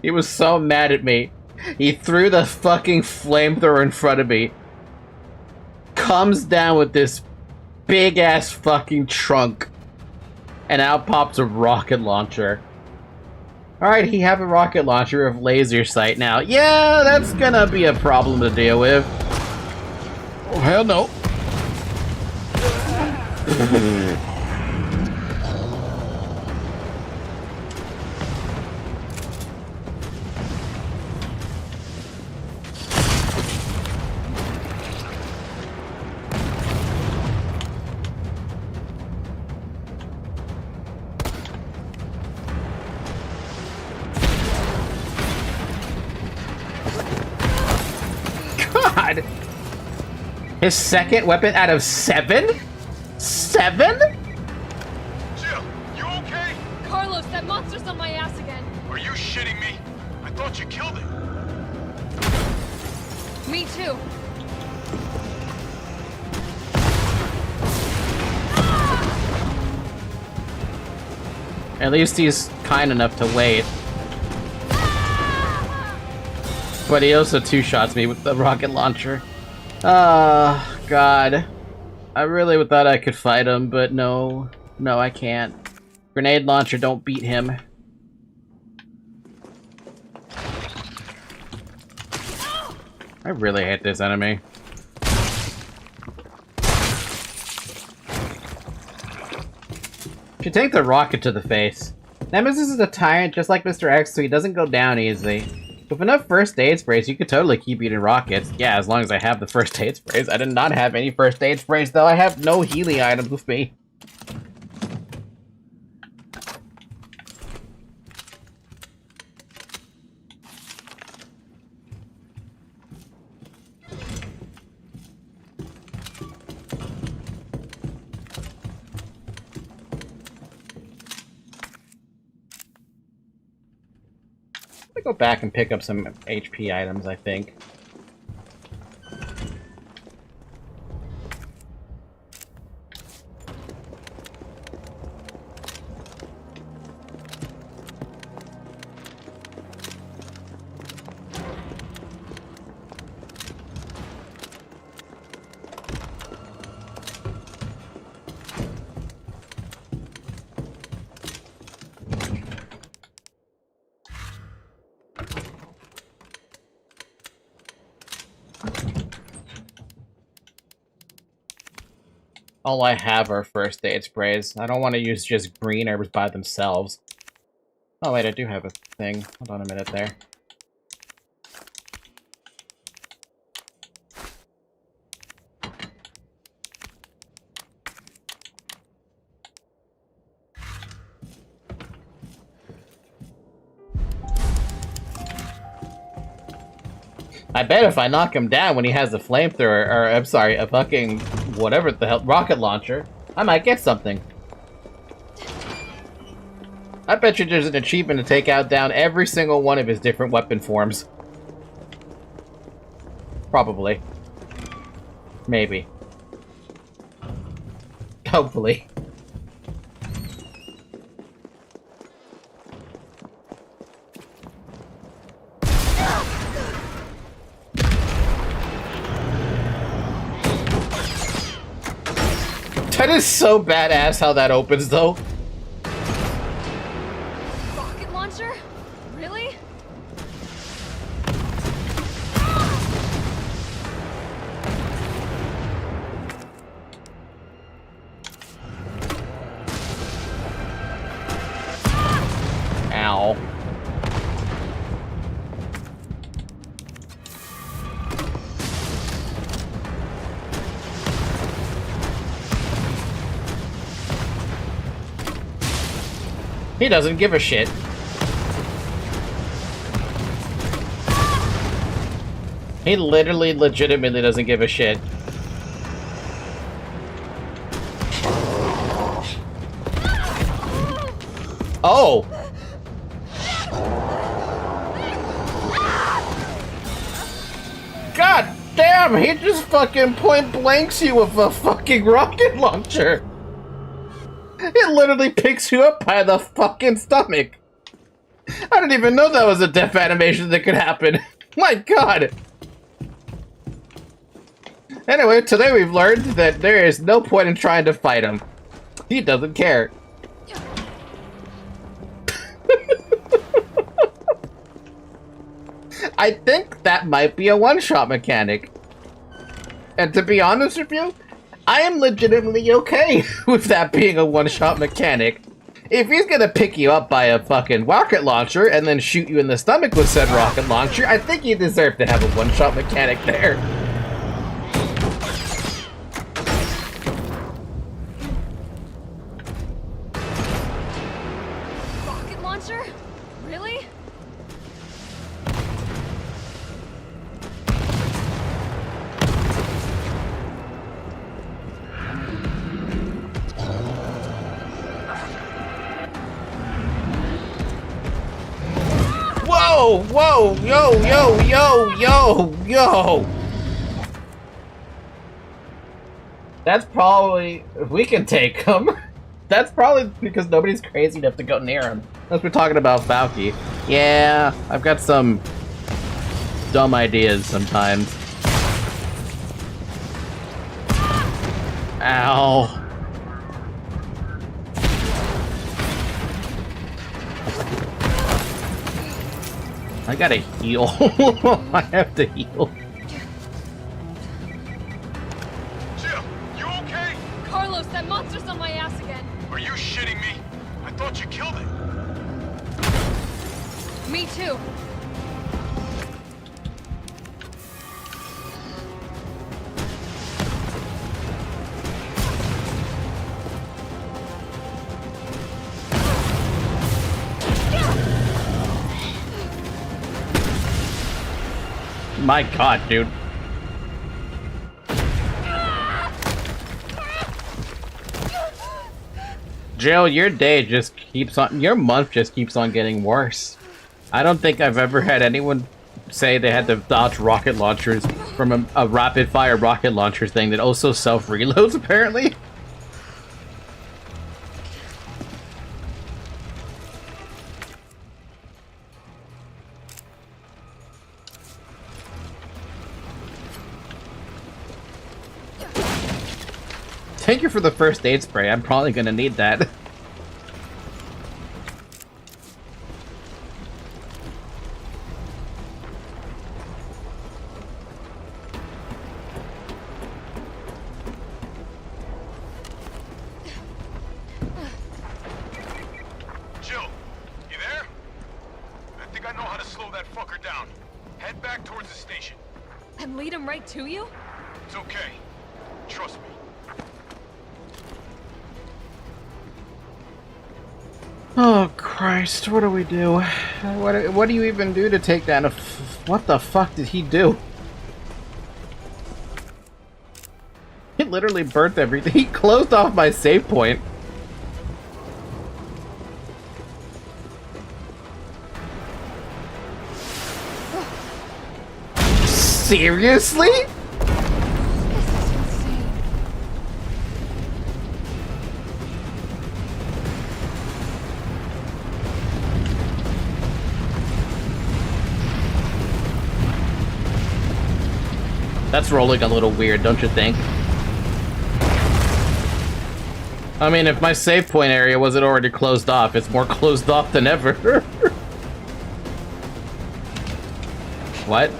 He was so mad at me. He threw the fucking flamethrower in front of me. Comes down with this big ass fucking trunk, and out pops a rocket launcher. Alright, he have a rocket launcher of laser sight now. Yeah, that's gonna be a problem to deal with. Oh, hell no. God! His second weapon out of 7? 7? Jill, you okay? Carlos, that monster's on my ass again. Are you shitting me? I thought you killed it. Me too. At least he's kind enough to wait. But he also two-shots me with the rocket launcher. Oh, God. I really thought I could fight him, but no. No, I can't. Grenade launcher, don't beat him. I really hate this enemy. Should take the rocket to the face. Nemesis is a tyrant just like Mr. X, so he doesn't go down easily. With enough first aid sprays, you could totally keep eating rockets. Yeah, as long as I have the first aid sprays. I did not have any first aid sprays, though. I have no healing items with me. Go back and pick up some HP items, I think. All I have are first aid sprays. I don't want to use just green herbs by themselves. Oh wait, I do have a thing. Hold on a minute there. I bet if I knock him down when he has a flamethrower, or I'm sorry, a fucking whatever the hell, rocket launcher, I might get something. I bet you there's an achievement to take out down every single one of his different weapon forms. Probably. Maybe. Hopefully. That is so badass how that opens, though. Rocket launcher? Really? Ow. He doesn't give a shit. He literally, legitimately doesn't give a shit. Oh! God damn, he just fucking point blanks you with a fucking rocket launcher! It literally picks you up by the fucking stomach. I didn't even know that was a death animation that could happen. My god. Anyway, today we've learned that there is no point in trying to fight him. He doesn't care. I think that might be a one-shot mechanic. And to be honest with you, I am legitimately okay with that being a one-shot mechanic. If he's gonna pick you up by a fucking rocket launcher and then shoot you in the stomach with said rocket launcher, I think you deserve to have a one-shot mechanic there. Rocket launcher? Really? Whoa! Whoa! Yo! Yo! Yo! Yo! Yo! That's probably... If we can take him, that's probably because nobody's crazy enough to go near him. Unless we're talking about Falky. Yeah, I've got some dumb ideas sometimes. Ow. I gotta heal. I have to heal. Jill, you okay? Carlos, that monster's on my ass again. Are you shitting me? I thought you killed it. Me too. My god, dude. Jill, your day just keeps on... Your month just keeps on getting worse. I don't think I've ever had anyone say they had to dodge rocket launchers from a rapid-fire rocket launcher thing that also self-reloads, apparently. Thank you for the first aid spray. I'm probably gonna need that. Jill, you there? I think I know how to slow that fucker down. Head back towards the station. And lead him right to you? It's okay. Trust me. Oh Christ, what do we do? What do you even do to take down a what the fuck did he do? He literally burnt everything. He closed off my save point. Seriously? That's rolling a little weird, don't you think? I mean, if my save point area wasn't already closed off, it's more closed off than ever. What?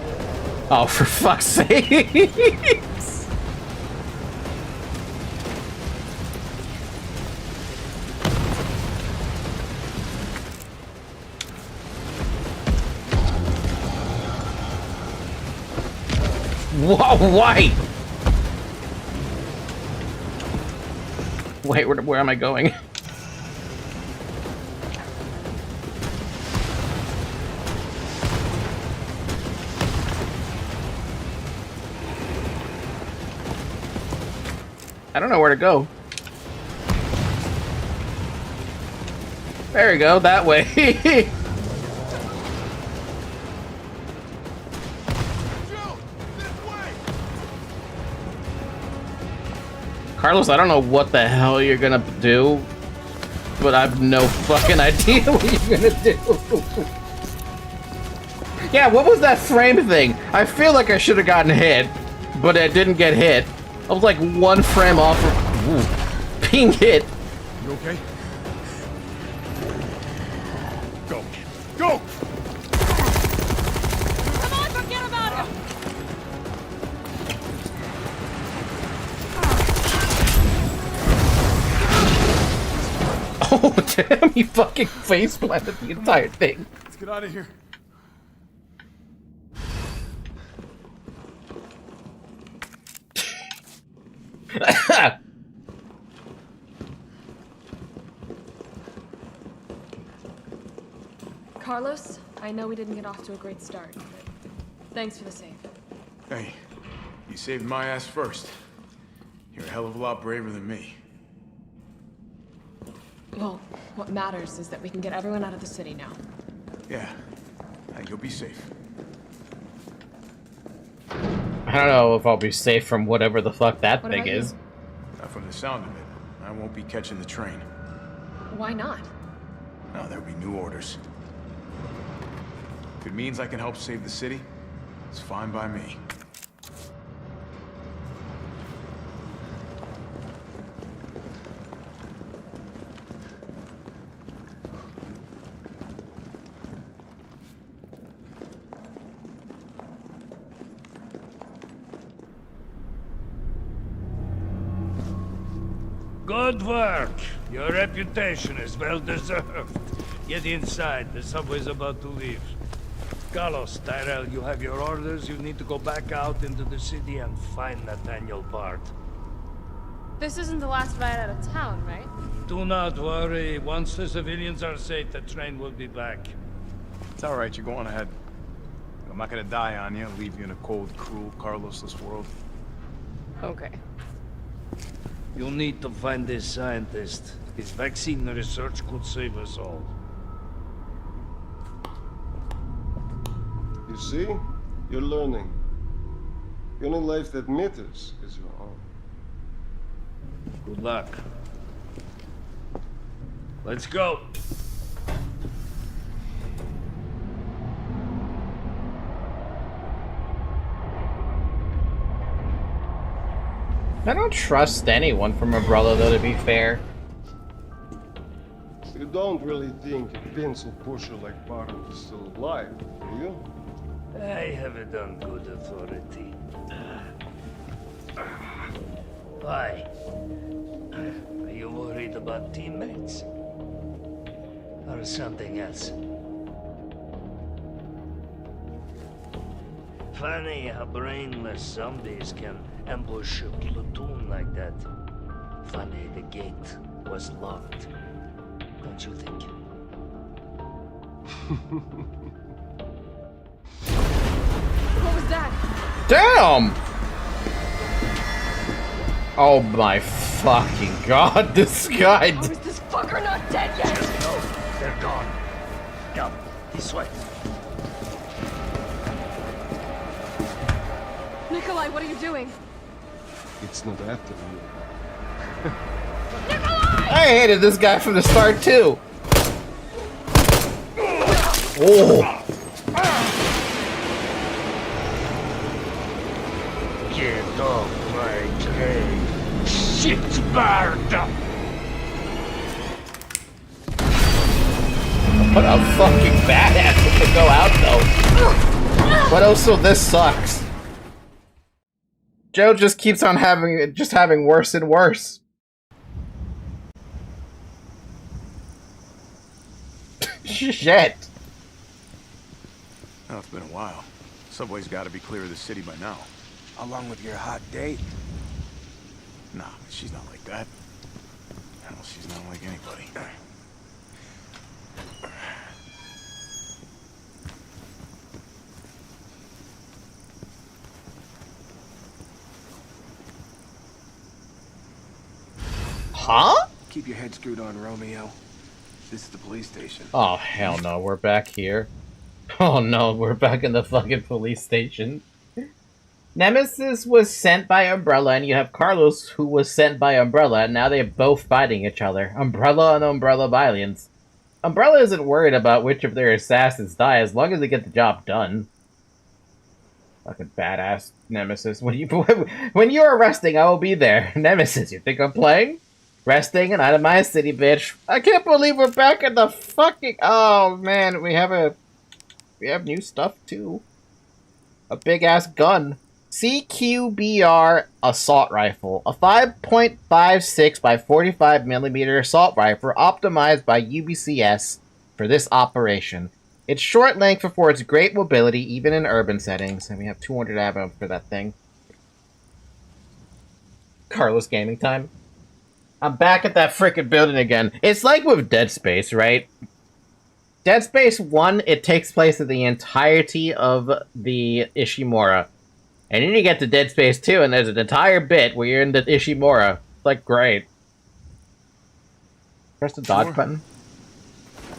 Oh, for fuck's sake! Whoa, why? Wait, where am I going? I don't know where to go. There we go, that way. Carlos, I don't know what the hell you're gonna do, but I have no fucking idea what you're gonna do. Yeah, what was that frame thing? I feel like I should have gotten hit, but I didn't get hit. I was like one frame off of being hit. You okay? Go. Go! Come on, forget about it! Oh, damn, he fucking face planted the entire thing. Let's get out of here. Carlos, I know we didn't get off to a great start, but thanks for the save. Hey, you saved my ass first. You're a hell of a lot braver than me. Well, what matters is that we can get everyone out of the city now. Yeah, you'll be safe. I don't know if I'll be safe from whatever the fuck that thing is. Not from the sound of it. I won't be catching the train. Why not? No, there'll be new orders. If it means I can help save the city, it's fine by me. Good work. Your reputation is well deserved. Get inside. The subway's about to leave. Carlos, Tyrell, you have your orders. You need to go back out into the city and find Nathaniel Bart. This isn't the last ride out of town, right? Do not worry. Once the civilians are safe, the train will be back. It's all right. You're going ahead. I'm not gonna die on you, leave you in a cold, cruel, Carlosless world. Okay. You'll need to find this scientist. His vaccine research could save us all. You see? You're learning. The only life that matters is your own. Good luck. Let's go. I don't trust anyone from Umbrella, though, to be fair. You don't really think a pencil pusher like Barton is still alive, do you? I have it on good authority. Why? Are you worried about teammates? Or something else? Funny how brainless zombies can ambush a platoon like that. Funny the gate was locked. Don't you think? What was that? Damn! Oh my fucking god, this guy. How is this fucker not dead yet? No, they're gone. Come, this way. Nikolai, what are you doing? It's not after you. I hated this guy from the start too. Oh. Get off my cage. Shit's barred. What a fucking badass to go out though. But also this sucks. Joe just keeps on having worse and worse. Shit. Oh, it's been a while. Subway's got to be clear of the city by now. Along with your hot date. Nah, she's not like that. Hell, she's not like anybody. Huh? Keep your head screwed on, Romeo. This is the police station. Oh, hell no, we're back here. Oh no, we're back in the fucking police station. Nemesis was sent by Umbrella, and you have Carlos, who was sent by Umbrella, and now they're both fighting each other. Umbrella and Umbrella violence. Umbrella isn't worried about which of their assassins die, as long as they get the job done. Fucking badass Nemesis. When you're resting, I will be there. Nemesis, you think I'm playing? Resting and out of my city, bitch. I can't believe we're back in the fucking... Oh, man, we have new stuff, too. A big-ass gun. CQBR assault rifle. A 5.56 by 45mm assault rifle optimized by UBCS for this operation. Its short length affords great mobility even in urban settings, and we have 200 ammo for that thing. Carlos gaming time. I'm back at that frickin' building again. It's like with Dead Space, right? Dead Space 1, it takes place in the entirety of the Ishimura. And then you get to Dead Space 2, and there's an entire bit where you're in the Ishimura. It's like, great. Press the dodge button.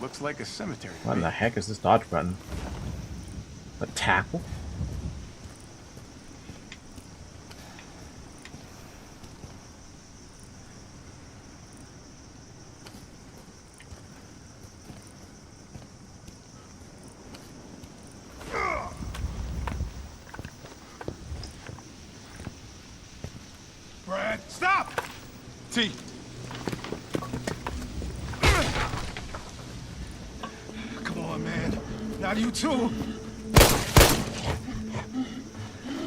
Looks like a cemetery. What in the heck is this dodge button? A tackle? Brad, stop! T. Come on, man. Not you too.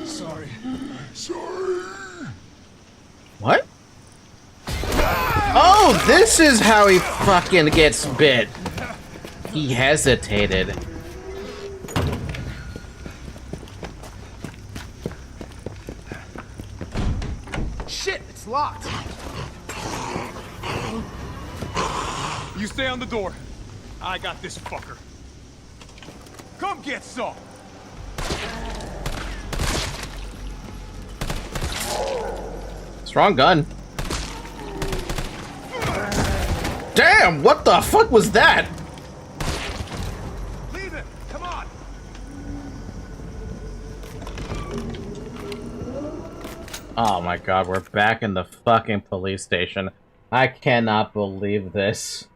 Sorry. Sorry. What? Oh, this is how he fucking gets bit. He hesitated. Shit, it's locked. You stay on the door. I got this fucker. Come get some. Strong gun. Damn, what the fuck was that? Leave it. Come on. Oh my god, we're back in the fucking police station. I cannot believe this.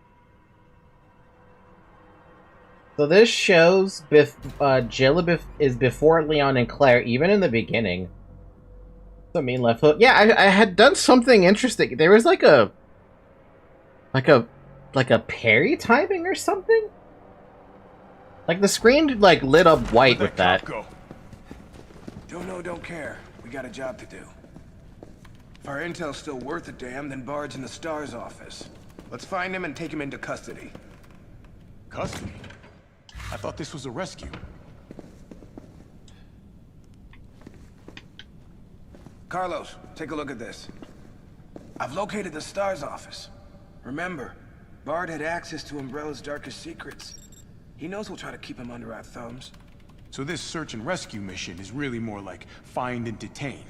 So this shows Jill is before Leon and Claire, even in the beginning. I mean, left hook. Yeah, I had done something interesting. There was like a parry timing or something. Like the screen like lit up white with that. Go. Don't know, don't care. We got a job to do. If our intel's still worth a damn, then Bard's in the STARS office. Let's find him and take him into custody. Custody? I thought this was a rescue. Carlos, take a look at this. I've located the STARS office. Remember, Bard had access to Umbrella's darkest secrets. He knows we'll try to keep him under our thumbs. So this search and rescue mission is really more like find and detain.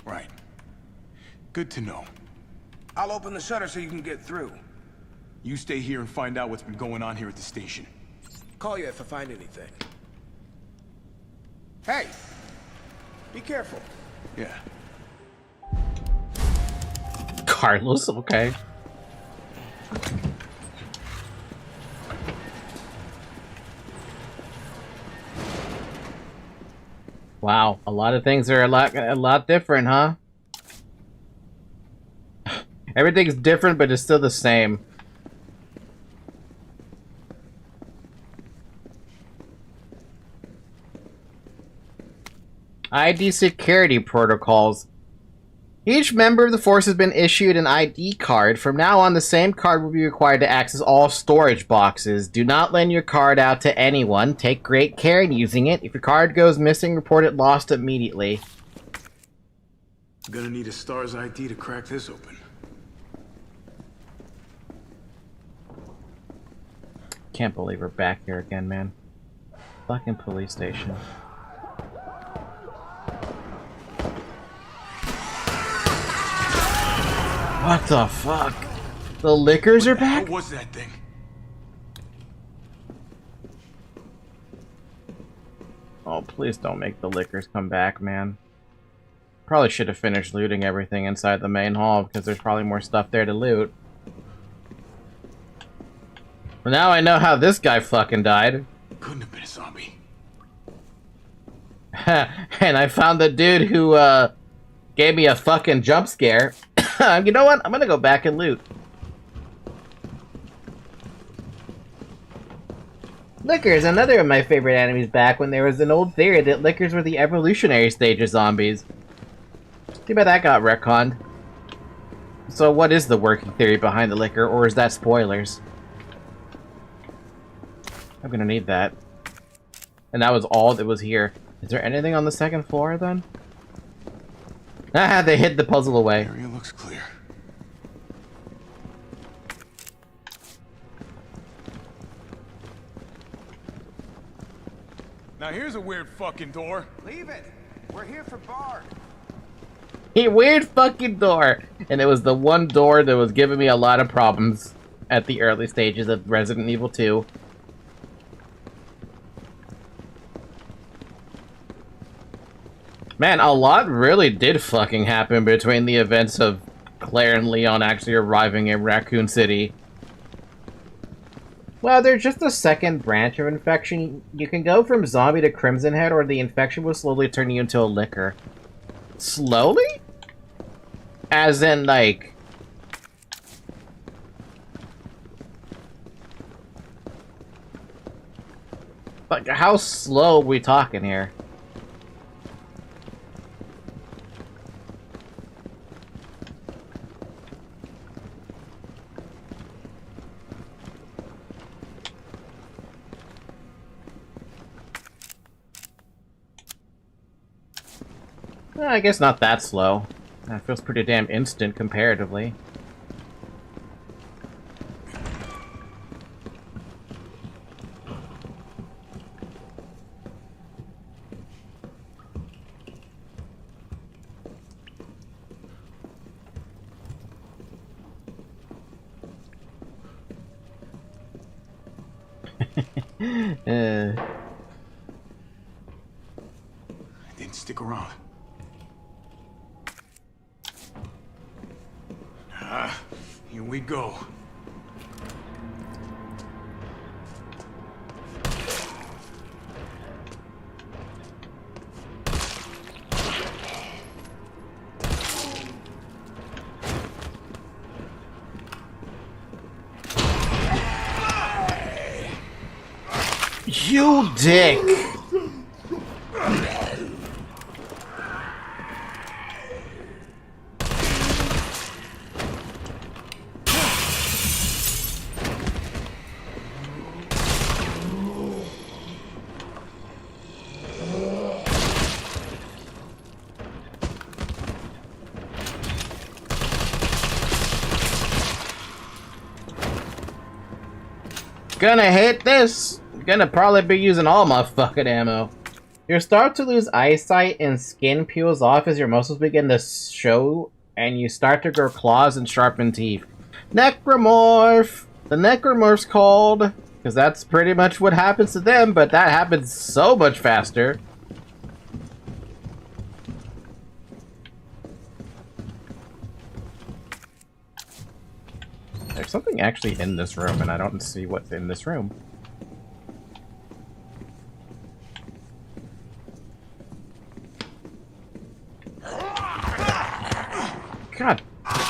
Right. Good to know. I'll open the shutter so you can get through. You stay here and find out what's been going on here at the station. Call you if I find anything. Hey! Be careful. Yeah. Carlos, okay. Wow, a lot of things are a lot different, huh? Everything's different, but it's still the same. ID security protocols. Each member of the force has been issued an ID card. From now on, the same card will be required to access all storage boxes. Do not lend your card out to anyone. Take great care in using it. If your card goes missing, report it lost immediately. I'm gonna need a STARS ID to crack this open. Can't believe we're back here again, man. Fucking police station. What the fuck? The liquors are back? What was that thing? Oh, please don't make the liquors come back, man. Probably should have finished looting everything inside the main hall, because there's probably more stuff there to loot. But now I know how this guy fucking died. Couldn't have been a zombie. And I found the dude who, gave me a fucking jump scare. You know what? I'm gonna go back and loot. Lickers, another of my favorite enemies back when there was an old theory that lickers were the evolutionary stage of zombies. Too bad that got retconned. So what is the working theory behind the licker, or is that spoilers? I'm gonna need that. And that was all that was here. Is there anything on the second floor then? Ah, they hid the puzzle away. Area looks clear. Now here's a weird fucking door. Leave it. We're here for Bard. A weird fucking door. And it was the one door that was giving me a lot of problems at the early stages of Resident Evil 2. Man, a lot really did fucking happen between the events of Claire and Leon actually arriving in Raccoon City. Well, there's just a second branch of infection. You can go from zombie to Crimson Head, or the infection will slowly turn you into a licker. Slowly? As in, like... Like, how slow are we talking here? I guess not that slow. That feels pretty damn instant comparatively. I didn't stick around. Here we go. You dick! Gonna hit this! Gonna probably be using all my fucking ammo. You start to lose eyesight and skin peels off as your muscles begin to show, and you start to grow claws and sharpened teeth. Necromorph! The Necromorph's called, because that's pretty much what happens to them, but that happens so much faster. There's something actually in this room, and I don't see what's in this room. God,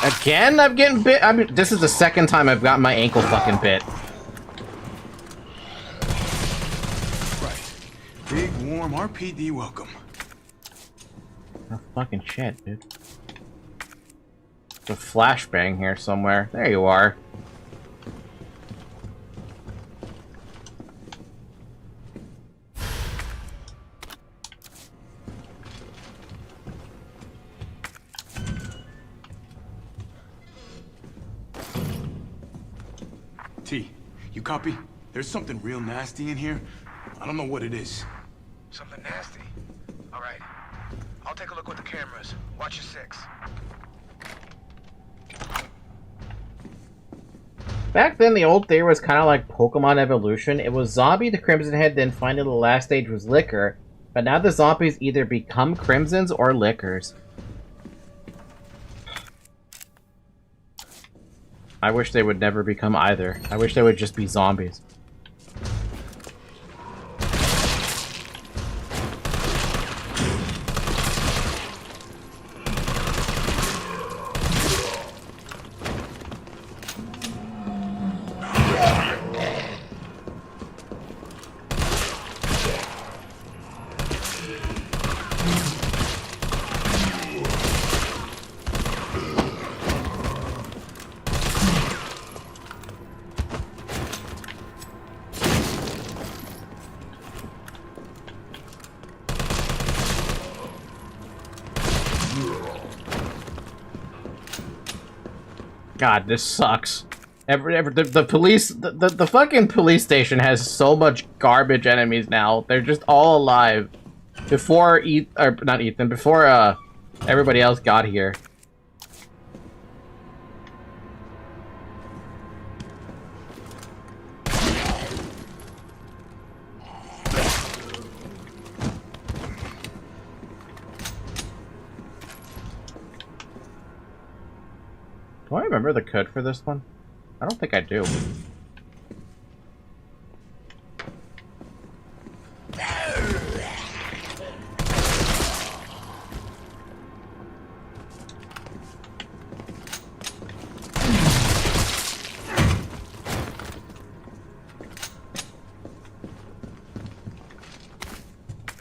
again? I'm getting bit. I mean, this is the second time I've gotten my ankle fucking bit. Right. Big, warm RPD welcome. Oh, fucking shit, dude. There's a flashbang here somewhere. There you are. T, you copy? There's something real nasty in here. I don't know what it is. Something nasty? All right. I'll take a look with the cameras. Watch your six. Back then, the old theory was kind of like Pokemon evolution. It was zombie to Crimson Head, then finally the last stage was Liquor. But now the zombies either become Crimsons or Liquors. I wish they would never become either. I wish they would just be zombies. God, this sucks. The police, the fucking police station has so much garbage enemies now. They're just all alive. Before before everybody else got here. Do I remember the code for this one? I don't think I do.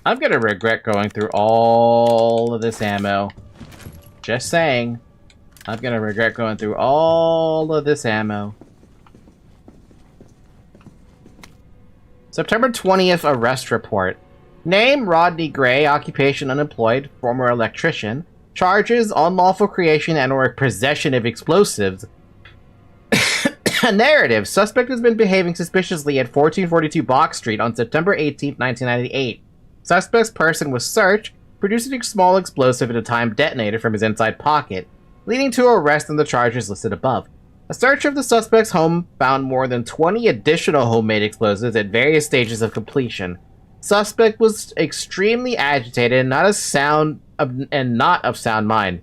I'm gonna regret going through all of this ammo. Just saying. I'm gonna regret going through all of this ammo. September 20th arrest report. Name Rodney Gray, occupation unemployed, former electrician. Charges unlawful creation and or possession of explosives. Narrative. Suspect has been behaving suspiciously at 1442 Box Street on September 18th, 1998. Suspect's person was searched, producing a small explosive at a time detonated from his inside pocket, leading to arrest on the charges listed above. A search of the suspect's home found more than 20 additional homemade explosives at various stages of completion. Suspect was extremely agitated and not of sound mind.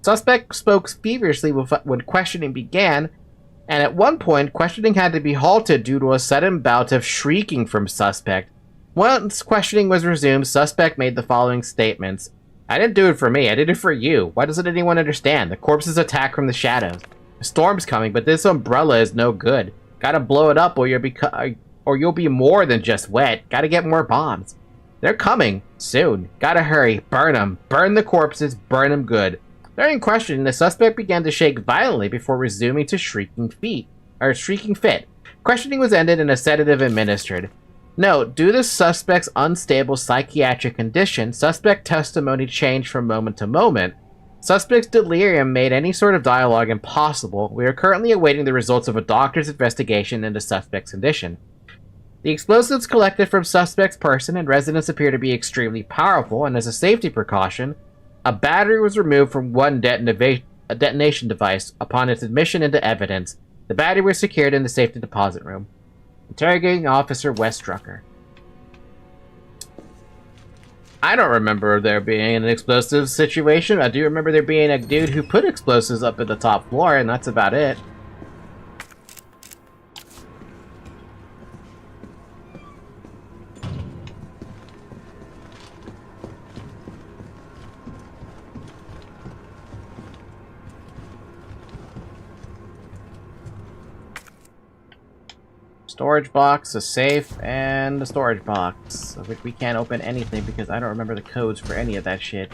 Suspect spoke feverishly when questioning began, and at one point, questioning had to be halted due to a sudden bout of shrieking from suspect. Once questioning was resumed, suspect made the following statements. I didn't do it for me, I did it for you. Why doesn't anyone understand? The corpses attack from the shadows. A storm's coming, but this umbrella is no good. Gotta blow it up or you'll be more than just wet. Gotta get more bombs. They're coming. Soon. Gotta hurry. Burn them. Burn the corpses. Burn them good. During questioning, the suspect began to shake violently before resuming to shrieking fit. Questioning was ended and a sedative administered. Note, due to the suspect's unstable psychiatric condition, suspect testimony changed from moment to moment. Suspect's delirium made any sort of dialogue impossible. We are currently awaiting the results of a doctor's investigation into suspect's condition. The explosives collected from suspect's person and residence appear to be extremely powerful, and as a safety precaution, a battery was removed from one detonation device upon its admission into evidence. The battery was secured in the safety deposit room. Interrogating Officer Westrucker. I don't remember there being an explosive situation. I do remember there being a dude who put explosives up at the top floor, and that's about it. Storage box, a safe, and a storage box, of which we can't open anything because I don't remember the codes for any of that shit.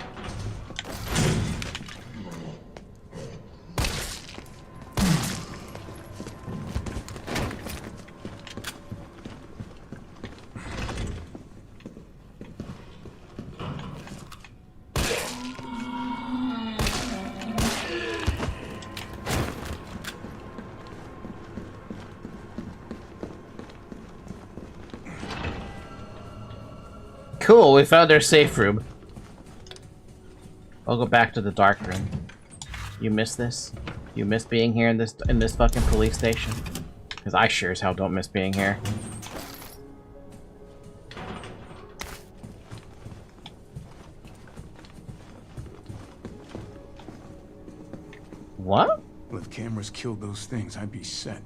Cool, we found our safe room. I'll go back to the dark room. You miss this? You miss being here in this fucking police station? Because I sure as hell don't miss being here. What? Well, if cameras killed those things, I'd be set.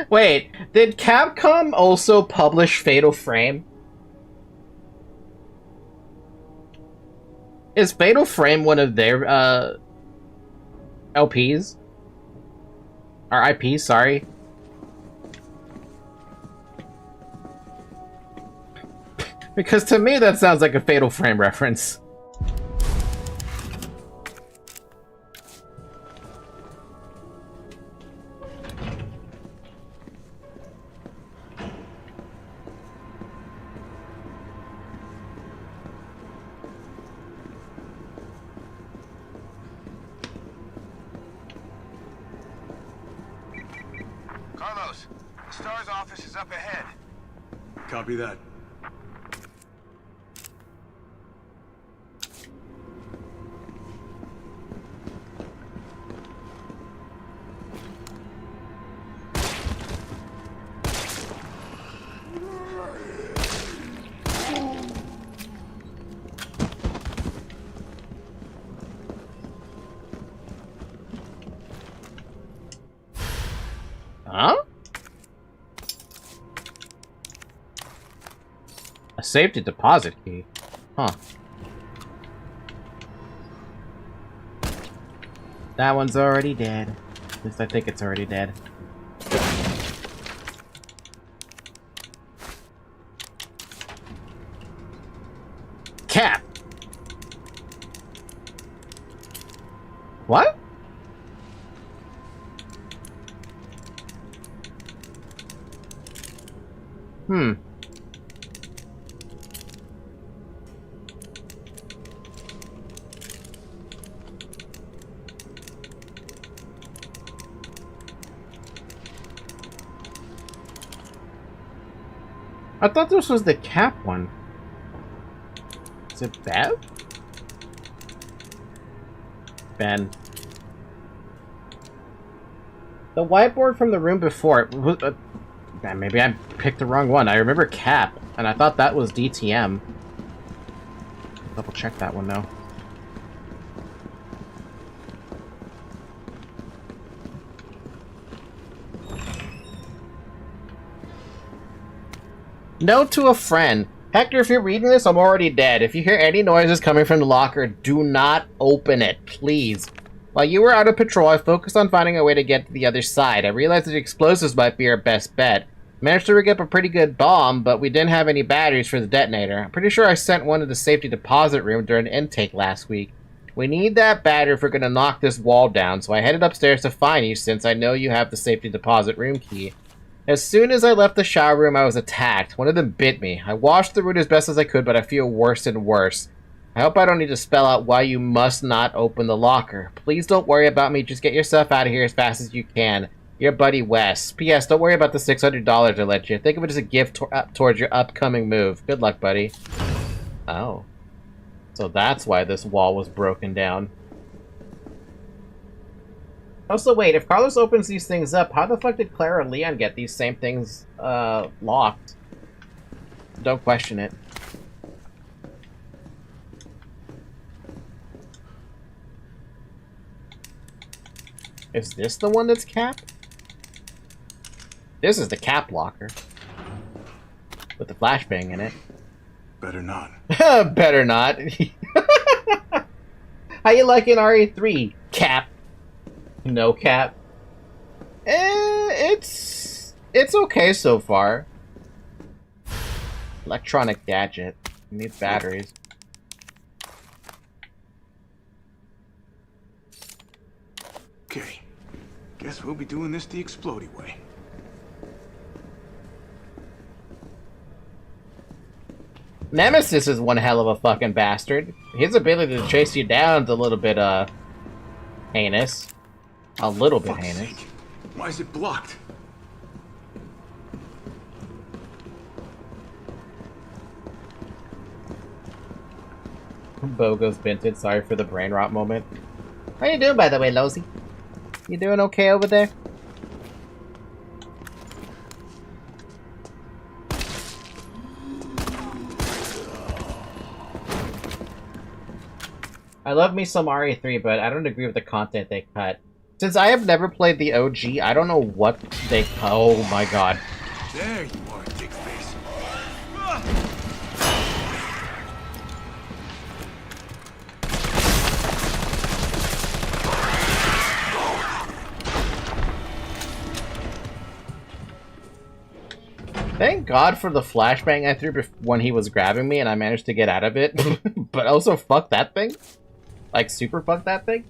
Wait, did Capcom also publish Fatal Frame? Is Fatal Frame one of their, LPs? Or IPs, sorry. Because to me that sounds like a Fatal Frame reference. Carlos, the STAR's office is up ahead. Copy that. Huh? A safety deposit key? Huh. That one's already dead. At least I think it's already dead. Cap! What? Hmm. I thought this was the Cap one. Is it Bev? Ben. The whiteboard from the room before. Maybe I picked the wrong one. I remember Cap, and I thought that was DTM. Double check that one now. Note to a friend. Hector, if you're reading this, I'm already dead. If you hear any noises coming from the locker, do not open it, please. While you were out of patrol, I focused on finding a way to get to the other side. I realized that explosives might be our best bet. Managed to rig up a pretty good bomb, but we didn't have any batteries for the detonator. I'm pretty sure I sent one to the safety deposit room during intake last week. We need that battery if we're going to knock this wall down, so I headed upstairs to find you since I know you have the safety deposit room key. As soon as I left the shower room, I was attacked. One of them bit me. I washed the wound as best as I could, but I feel worse and worse. I hope I don't need to spell out why you must not open the locker. Please don't worry about me. Just get yourself out of here as fast as you can. Your buddy Wes. P.S. Don't worry about the $600 I let you. Think of it as a gift towards your upcoming move. Good luck, buddy. Oh. So that's why this wall was broken down. Also, wait, if Carlos opens these things up, how the fuck did Claire or Leon get these same things, locked? Don't question it. Is this the one that's Cap? This is the Cap locker. With the flashbang in it. Better not. Better not. How you liking RE3, Cap? No Cap. It's okay so far. Electronic gadget. It needs batteries. Okay. Guess we'll be doing this the explodey way. Nemesis is one hell of a fucking bastard. His ability to chase you down is a little bit, heinous. A little bit heinous. Sake. Why is it blocked? Bogo's Vintage, sorry for the brain rot moment. How you doing, by the way, Losey? You doing okay over there? I love me some RE3, but I don't agree with the content they cut. Since I have never played the OG, I don't know what they... Oh my god. There you are, dick face. Thank God for the flashbang I threw when he was grabbing me and I managed to get out of it. But also, fuck that thing. Like, super fuck that thing.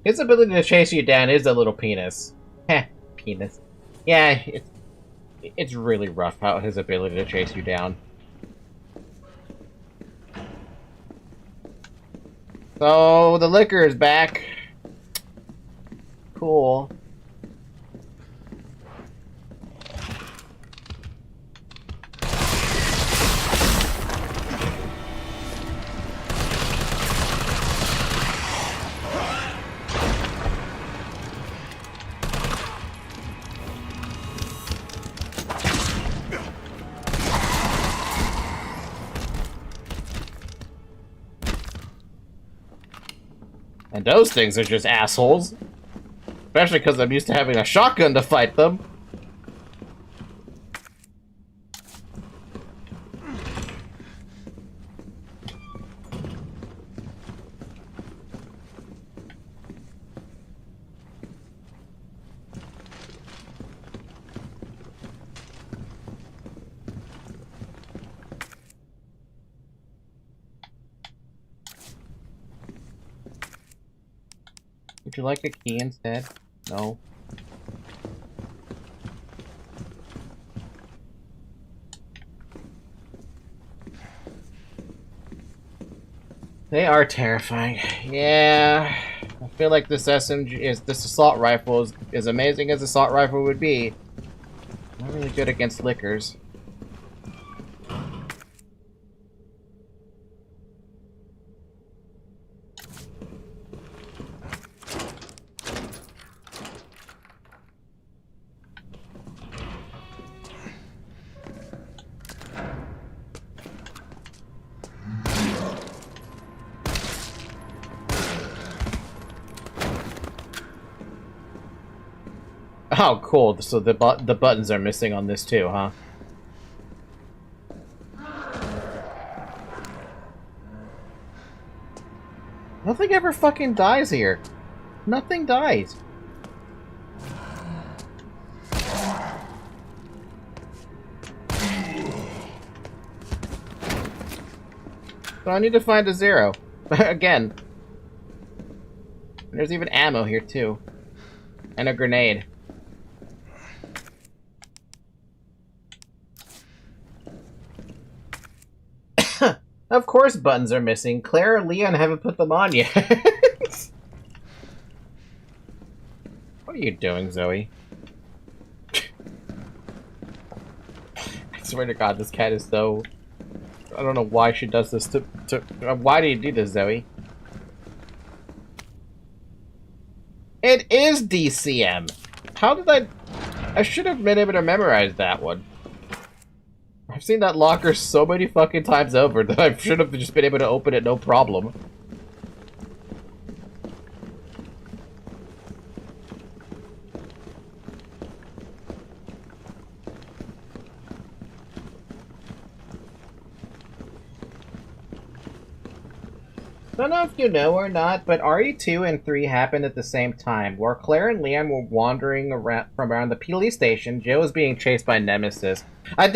His ability to chase you down is a little penis. Heh, penis. Yeah, it's really rough how his ability to chase you down. So, the liquor is back. Cool. And those things are just assholes. Especially because I'm used to having a shotgun to fight them. Would you like a key instead? No. They are terrifying. Yeah. I feel like this this assault rifle is amazing as assault rifle would be. Not really good against lickers. Oh, cool. So the buttons are missing on this too, huh? Nothing ever fucking dies here. Nothing dies. So I need to find a zero. Again. There's even ammo here too. And a grenade. Of course buttons are missing. Claire or Leon haven't put them on yet. What are you doing, Zoe? I swear to God, this cat is so... I don't know why she does this to why do you do this, Zoe? It is DCM! How did I should have been able to memorize that one. I've seen that locker so many fucking times over that I should have just been able to open it no problem. No, know if you know or not, but RE2 and 3 happened at the same time, where Claire and Leon were wandering around the police station. Jill was being chased by Nemesis. I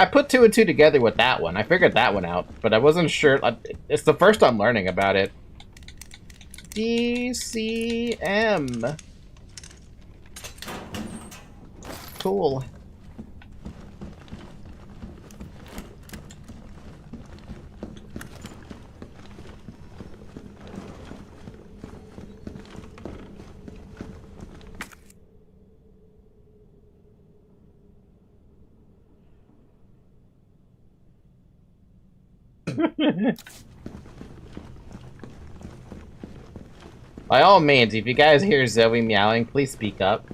put 2 and 2 together with that one. I figured that one out, but I wasn't sure. It's the first I'm learning about it. DCM. Cool. By all means, if you guys hear Zoe meowing, please speak up.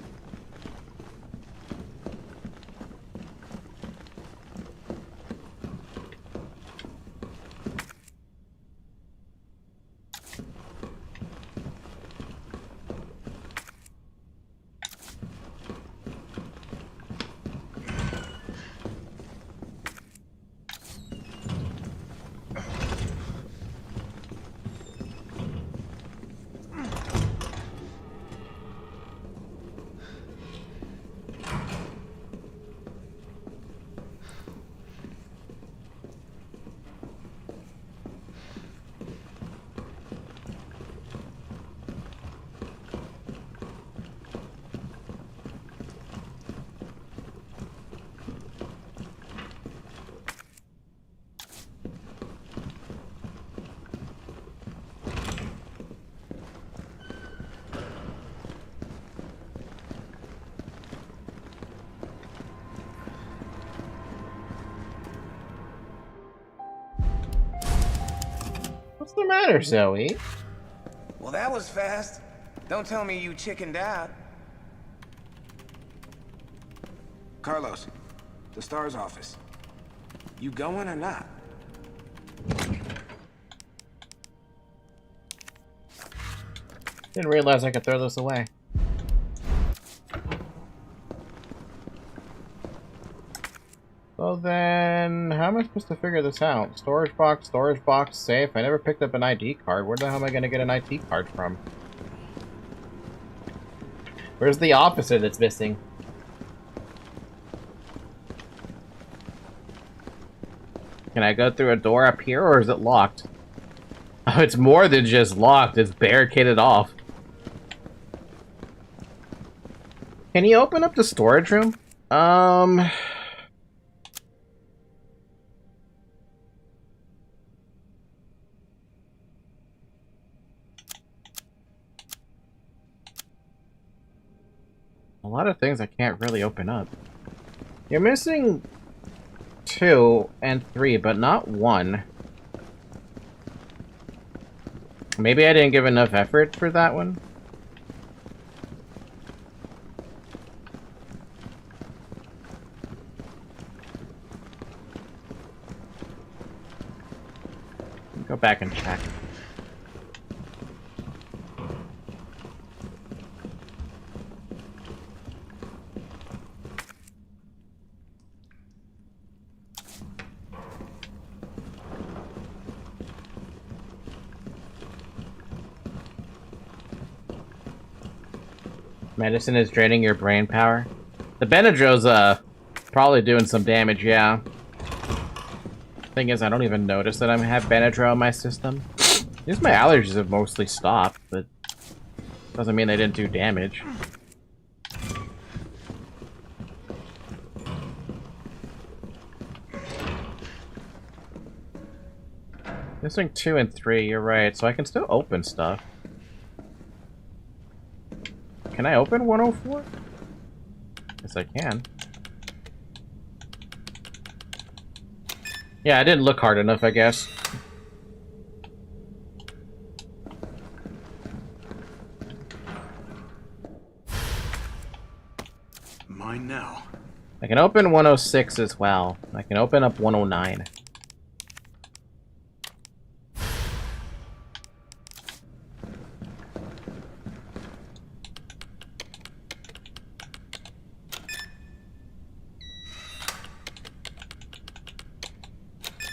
What's the matter, Zoe? Well, that was fast. Don't tell me you chickened out. Carlos, the STARS office. You going or not? Didn't realize I could throw this away. So then, how am I supposed to figure this out? Storage box, safe. I never picked up an ID card. Where the hell am I going to get an ID card from? Where's the officer that's missing? Can I go through a door up here, or is it locked? Oh, it's more than just locked. It's barricaded off. Can you open up the storage room? A lot of things I can't really open up. You're missing 2 and 3, but not 1. Maybe I didn't give enough effort for that one. Go back and check. Medicine is draining your brain power. The Benadryl's probably doing some damage, yeah. Thing is, I don't even notice that I have Benadryl in my system. Just my allergies have mostly stopped, but doesn't mean they didn't do damage. Missing 2 and 3, you're right, so I can still open stuff. Can I open 104? Yes, I can. Yeah, I didn't look hard enough, I guess. Mine now. I can open 106 as well. I can open up 109.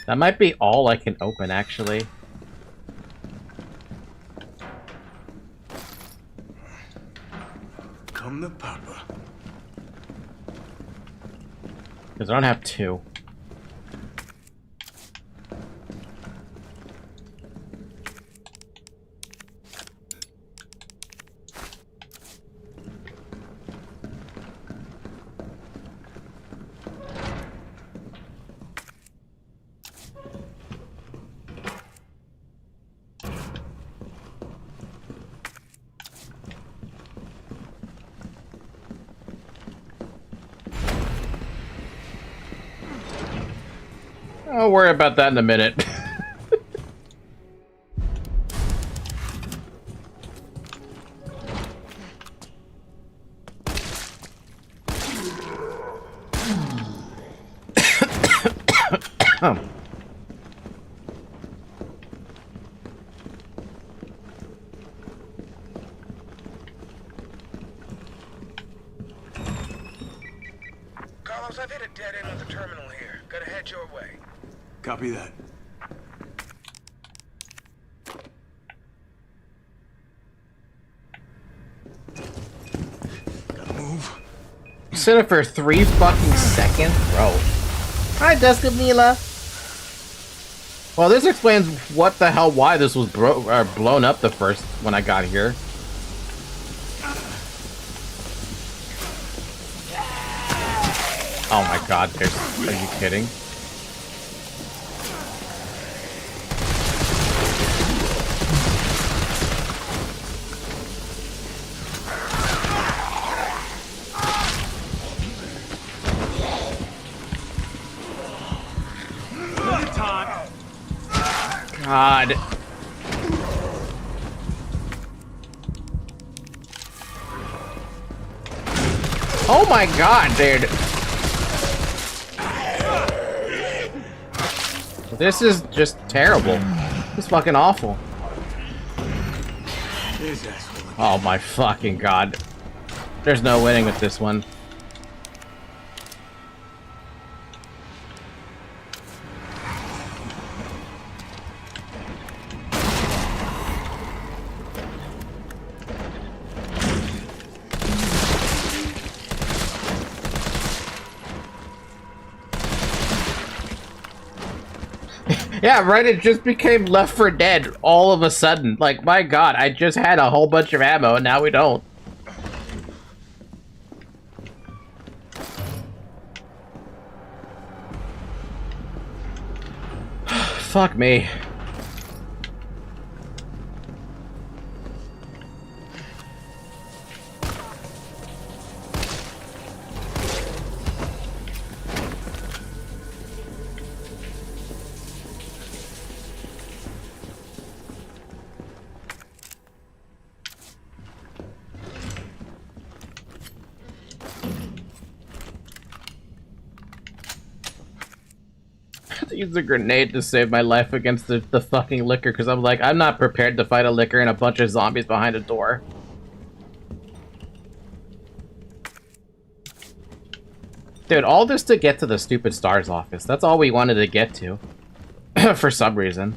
That might be all I can open, actually. come to Papa. Because I don't have two. I'll worry about that in a minute. Carlos, I've hit a dead end with the terminal here. Gotta head your way. Copy that. Gotta move. You said it for 3 fucking seconds? Bro. Hi, Mila. Well, this explains what the hell, why this was blown up the first when I got here. Oh my god, are you kidding? God. Oh my god, dude. This is just terrible. It's fucking awful. Oh my fucking god. There's no winning with this one. Yeah, right, it just became Left 4 Dead all of a sudden. Like, my god, I just had a whole bunch of ammo and now we don't. Fuck me. Use a grenade to save my life against the fucking liquor, because I'm like, I'm not prepared to fight a liquor and a bunch of zombies behind a door. Dude, all this to get to the stupid STARS office. That's all we wanted to get to. For some reason.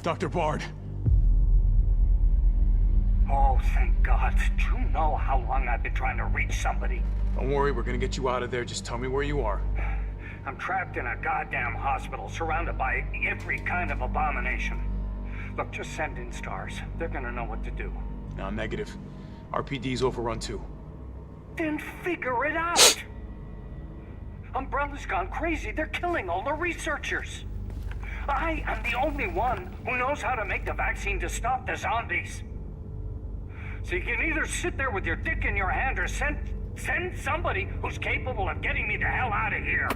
Dr. Bard. Oh, thank God. Do you know how long I've been trying to reach somebody? Don't worry, we're gonna get you out of there. Just tell me where you are. I'm trapped in a goddamn hospital, surrounded by every kind of abomination. Look, just send in STARS. They're gonna know what to do. No, negative. RPD's overrun too. Then figure it out! Umbrella's gone crazy. They're killing all the researchers. I am the only one who knows how to make the vaccine to stop the zombies. So you can either sit there with your dick in your hand or send somebody who's capable of getting me the hell out of here.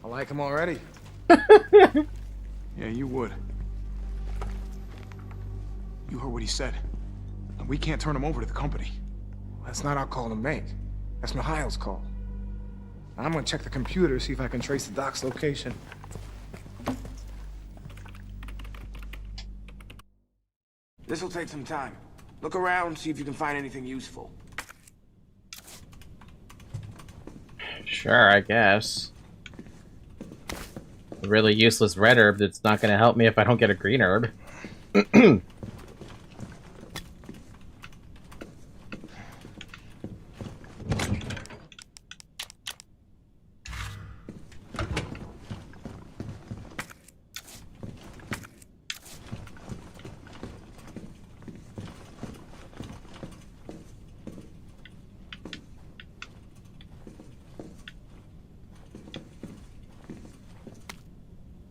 I like him already. Yeah, you would. You heard what he said. We can't turn him over to the company. That's not our call to make. That's Mikhail's call. I'm gonna check the computer, see if I can trace the doc's location. This'll take some time. Look around, see if you can find anything useful. Sure, I guess. A really useless red herb that's not gonna help me if I don't get a green herb.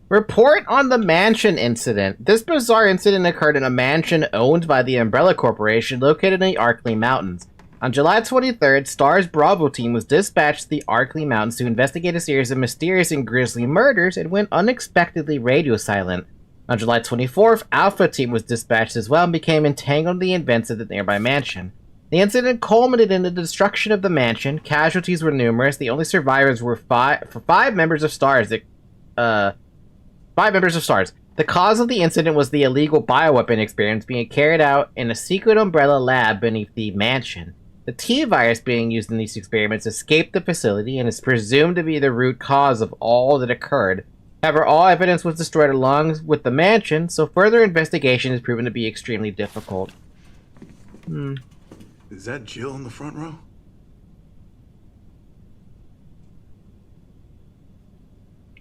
Report on the mansion incident. This bizarre incident occurred in a mansion owned by the Umbrella Corporation located in the Arkley Mountains. On July 23rd, STAR's Bravo team was dispatched to the Arkley Mountains to investigate a series of mysterious and grisly murders and went unexpectedly radio silent. On July 24th, Alpha team was dispatched as well and became entangled in the events of the nearby mansion. The incident culminated in the destruction of the mansion. Casualties were numerous. The only survivors were five members of STARS. Five members of STARS. The cause of the incident was the illegal bioweapon experiments being carried out in a secret Umbrella lab beneath the mansion. The T-virus being used in these experiments escaped the facility and is presumed to be the root cause of all that occurred. However, all evidence was destroyed along with the mansion, so further investigation has proven to be extremely difficult. Is that Jill in the front row?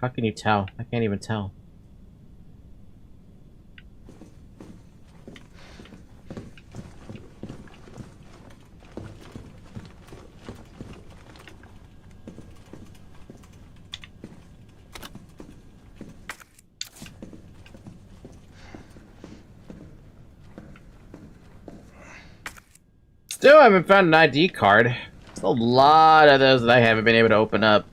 How can you tell? I can't even tell. Still haven't found an ID card. There's a lot of those that I haven't been able to open up.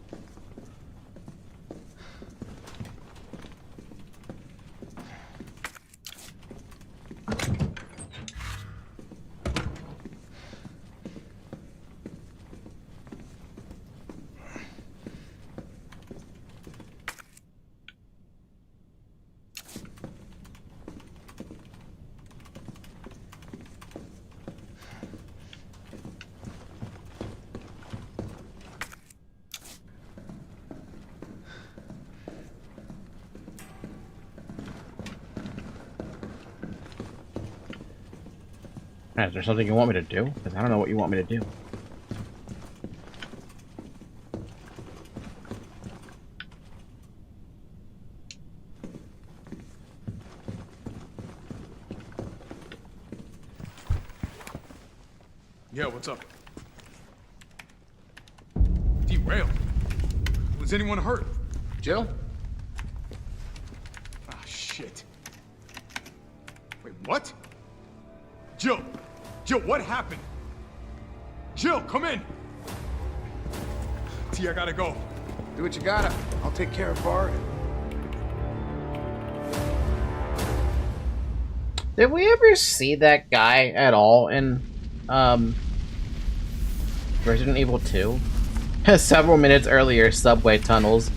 Is there something you want me to do? Because I don't know what you want me to do. Yeah, what's up? Derailed. Was anyone hurt? Jill? Ah, shit. Wait, what? Jill! Jill, what happened? Jill, come in! T, I gotta go. Do what you gotta. I'll take care of Bart. Did we ever see that guy at all in, Resident Evil 2? Several minutes earlier, subway tunnels.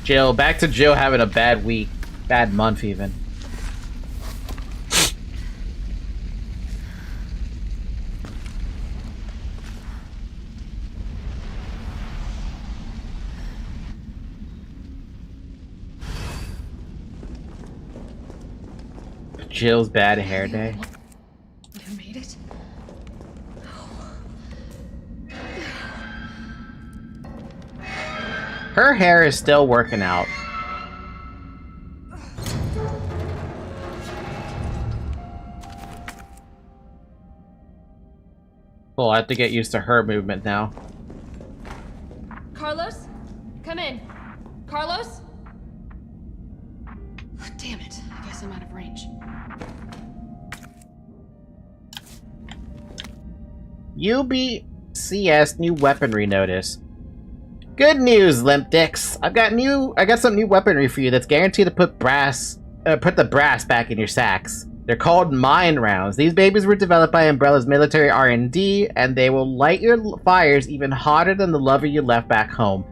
Jill, back to Jill having a bad week. Bad month, even. Jill's bad hair day. You made it? Her hair is still working out. Cool, I have to get used to her movement now. Carlos? Come in. Carlos? Damn it. I guess I'm out of range. UBCS new weaponry notice. Good news, limp dicks. I got some new weaponry for you that's guaranteed to put the brass back in your sacks. They're called mine rounds. These babies were developed by Umbrella's military R&D, and they will light your fires even hotter than the lover you left back home.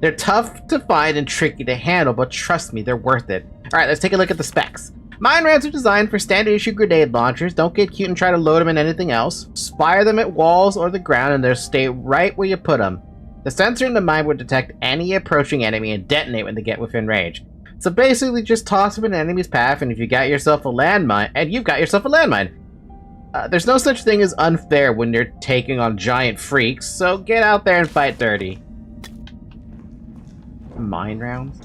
They're tough to find and tricky to handle, but trust me, they're worth it. Alright, let's take a look at the specs. Mine rounds are designed for standard issue grenade launchers. Don't get cute and try to load them in anything else. Just fire them at walls or the ground and they'll stay right where you put them. The sensor in the mine will detect any approaching enemy and detonate when they get within range. So basically just toss them in an enemy's path and you've got yourself a landmine. There's no such thing as unfair when you're taking on giant freaks, so get out there and fight dirty. Mine rounds?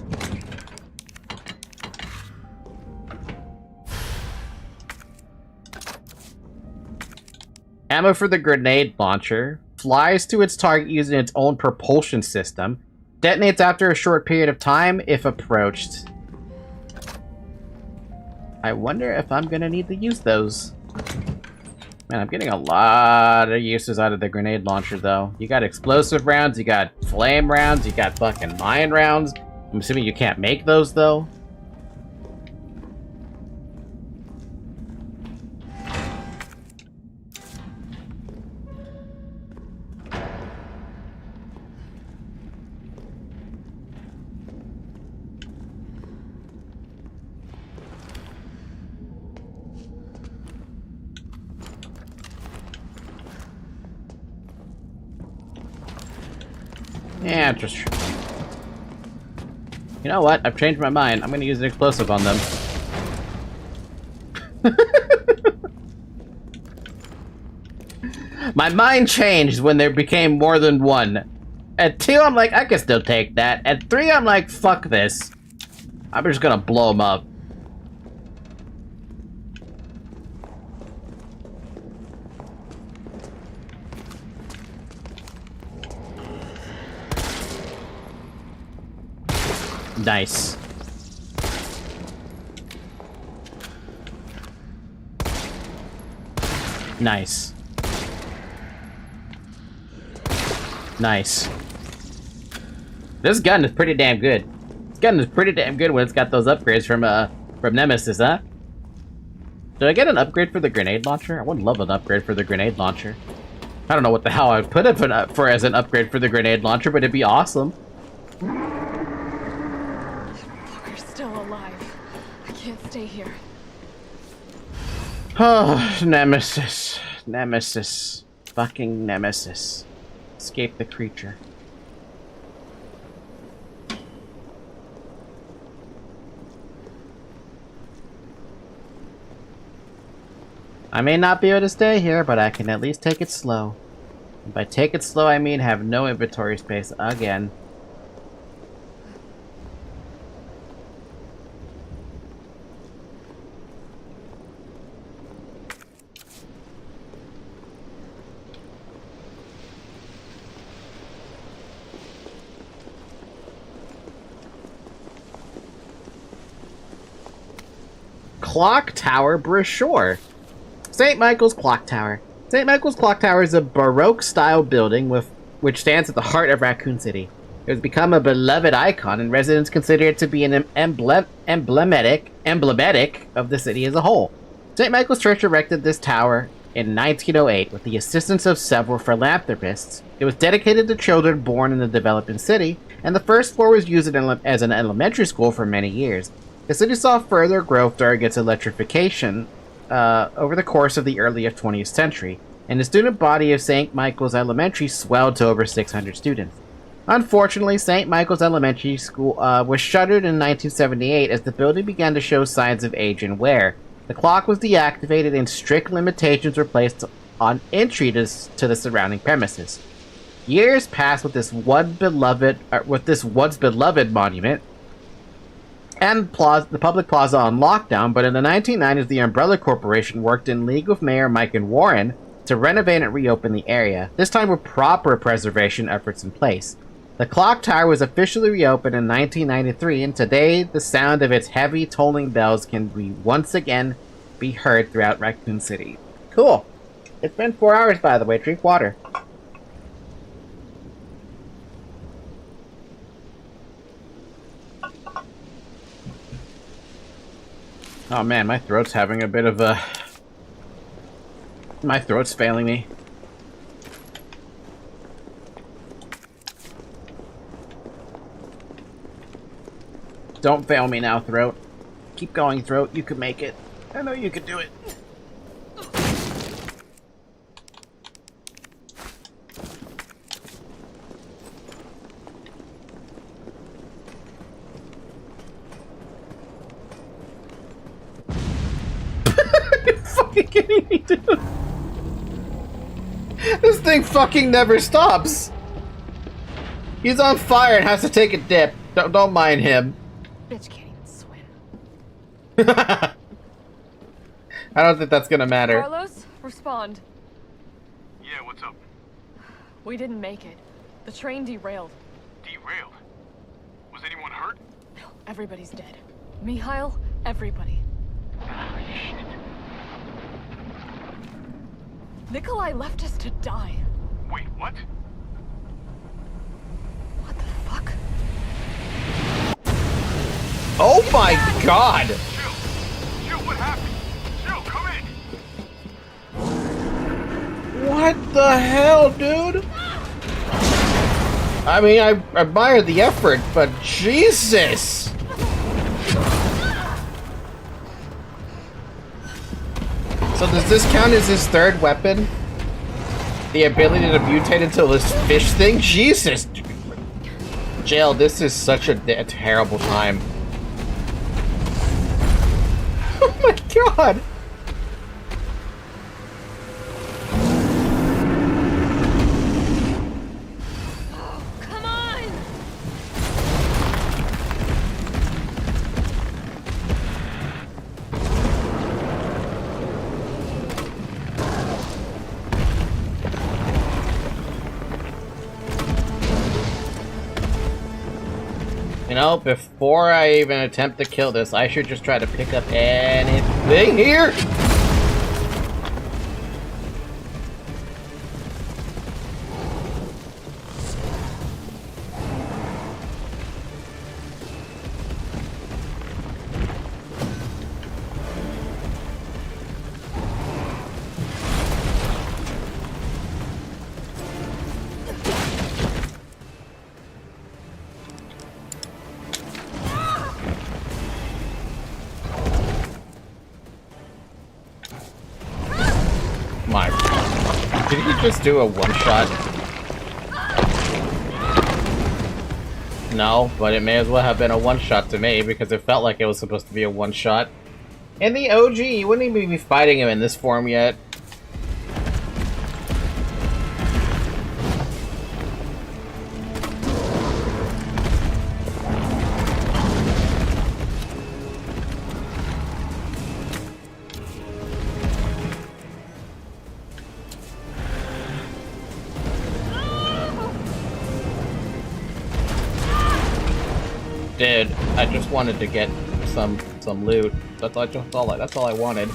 Ammo for the grenade launcher. Flies to its target using its own propulsion system. Detonates after a short period of time if approached. I wonder if I'm gonna need to use those. Man, I'm getting a lot of uses out of the grenade launcher, though. You got explosive rounds, you got flame rounds, you got fucking mine rounds. I'm assuming you can't make those, though. Yeah, just... You know what? I've changed my mind. I'm gonna use an explosive on them. My mind changed when there became more than one. At 2, I'm like, I can still take that. At 3, I'm like, fuck this. I'm just gonna blow them up. Nice. Nice. Nice. This gun is pretty damn good. This gun is pretty damn good when it's got those upgrades from Nemesis, huh? Did I get an upgrade for the grenade launcher? I would love an upgrade for the grenade launcher. I don't know what the hell I would put it for as an upgrade for the grenade launcher, but it'd be awesome. Still alive. I can't stay here. Oh, Nemesis. Nemesis. Fucking Nemesis. Escape the creature. I may not be able to stay here, but I can at least take it slow. And by take it slow, I mean have no inventory space again. Clock Tower brochure. St. Michael's Clock Tower. St. Michael's Clock Tower is a Baroque-style building which stands at the heart of Raccoon City. It has become a beloved icon, and residents consider it to be an emblematic of the city as a whole. St. Michael's Church erected this tower in 1908 with the assistance of several philanthropists. It was dedicated to children born in the developing city, and the first floor was used as an elementary school for many years. The city saw further growth during its electrification over the course of the early 20th century, and the student body of St. Michael's Elementary swelled to over 600 students. Unfortunately, St. Michael's Elementary School was shuttered in 1978 as the building began to show signs of age and wear. The clock was deactivated and strict limitations were placed on entry to the surrounding premises. Years passed with this once beloved monument and the public plaza on lockdown, but in the 1990s, the Umbrella Corporation worked in league with Mayor Mike and Warren to renovate and reopen the area, this time with proper preservation efforts in place. The clock tower was officially reopened in 1993, and today the sound of its heavy tolling bells can once again be heard throughout Raccoon City. Cool. It's been 4 hours, by the way. Drink water. Oh man, my throat's having a bit of a... My throat's failing me. Don't fail me now, throat. Keep going, throat. You can make it. I know you can do it. You're fucking kidding me, dude. This thing fucking never stops. He's on fire and has to take a dip. Don't mind him. Bitch can't even swim. I don't think that's gonna matter. Carlos, respond. Yeah, what's up? We didn't make it. The train derailed. Derailed? Was anyone hurt? No, everybody's dead. Mikhail, everybody. Shit. Nikolai left us to die. Wait, what? What the fuck? Oh my god! Jill, what happened? Jill, come in! What the hell, dude? I mean, I admire the effort, but Jesus! So does this count as his third weapon? The ability to mutate into this fish thing? Jesus! Jill, this is such a terrible time. Oh my god! Come on! You know, before I even attempt to kill this, I should just try to pick up anything here. Did he just do a one-shot? No, but it may as well have been a one-shot to me, because it felt like it was supposed to be a one-shot. In the OG, you wouldn't even be fighting him in this form yet. Dude, I just wanted to get some loot. That's all I wanted.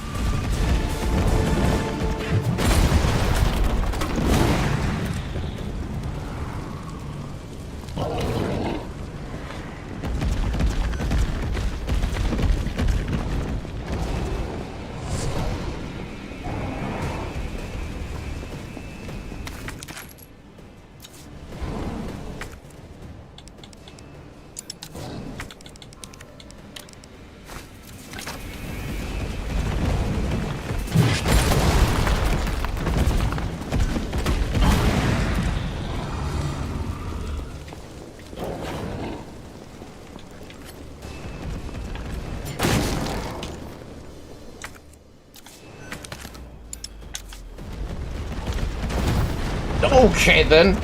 Okay then.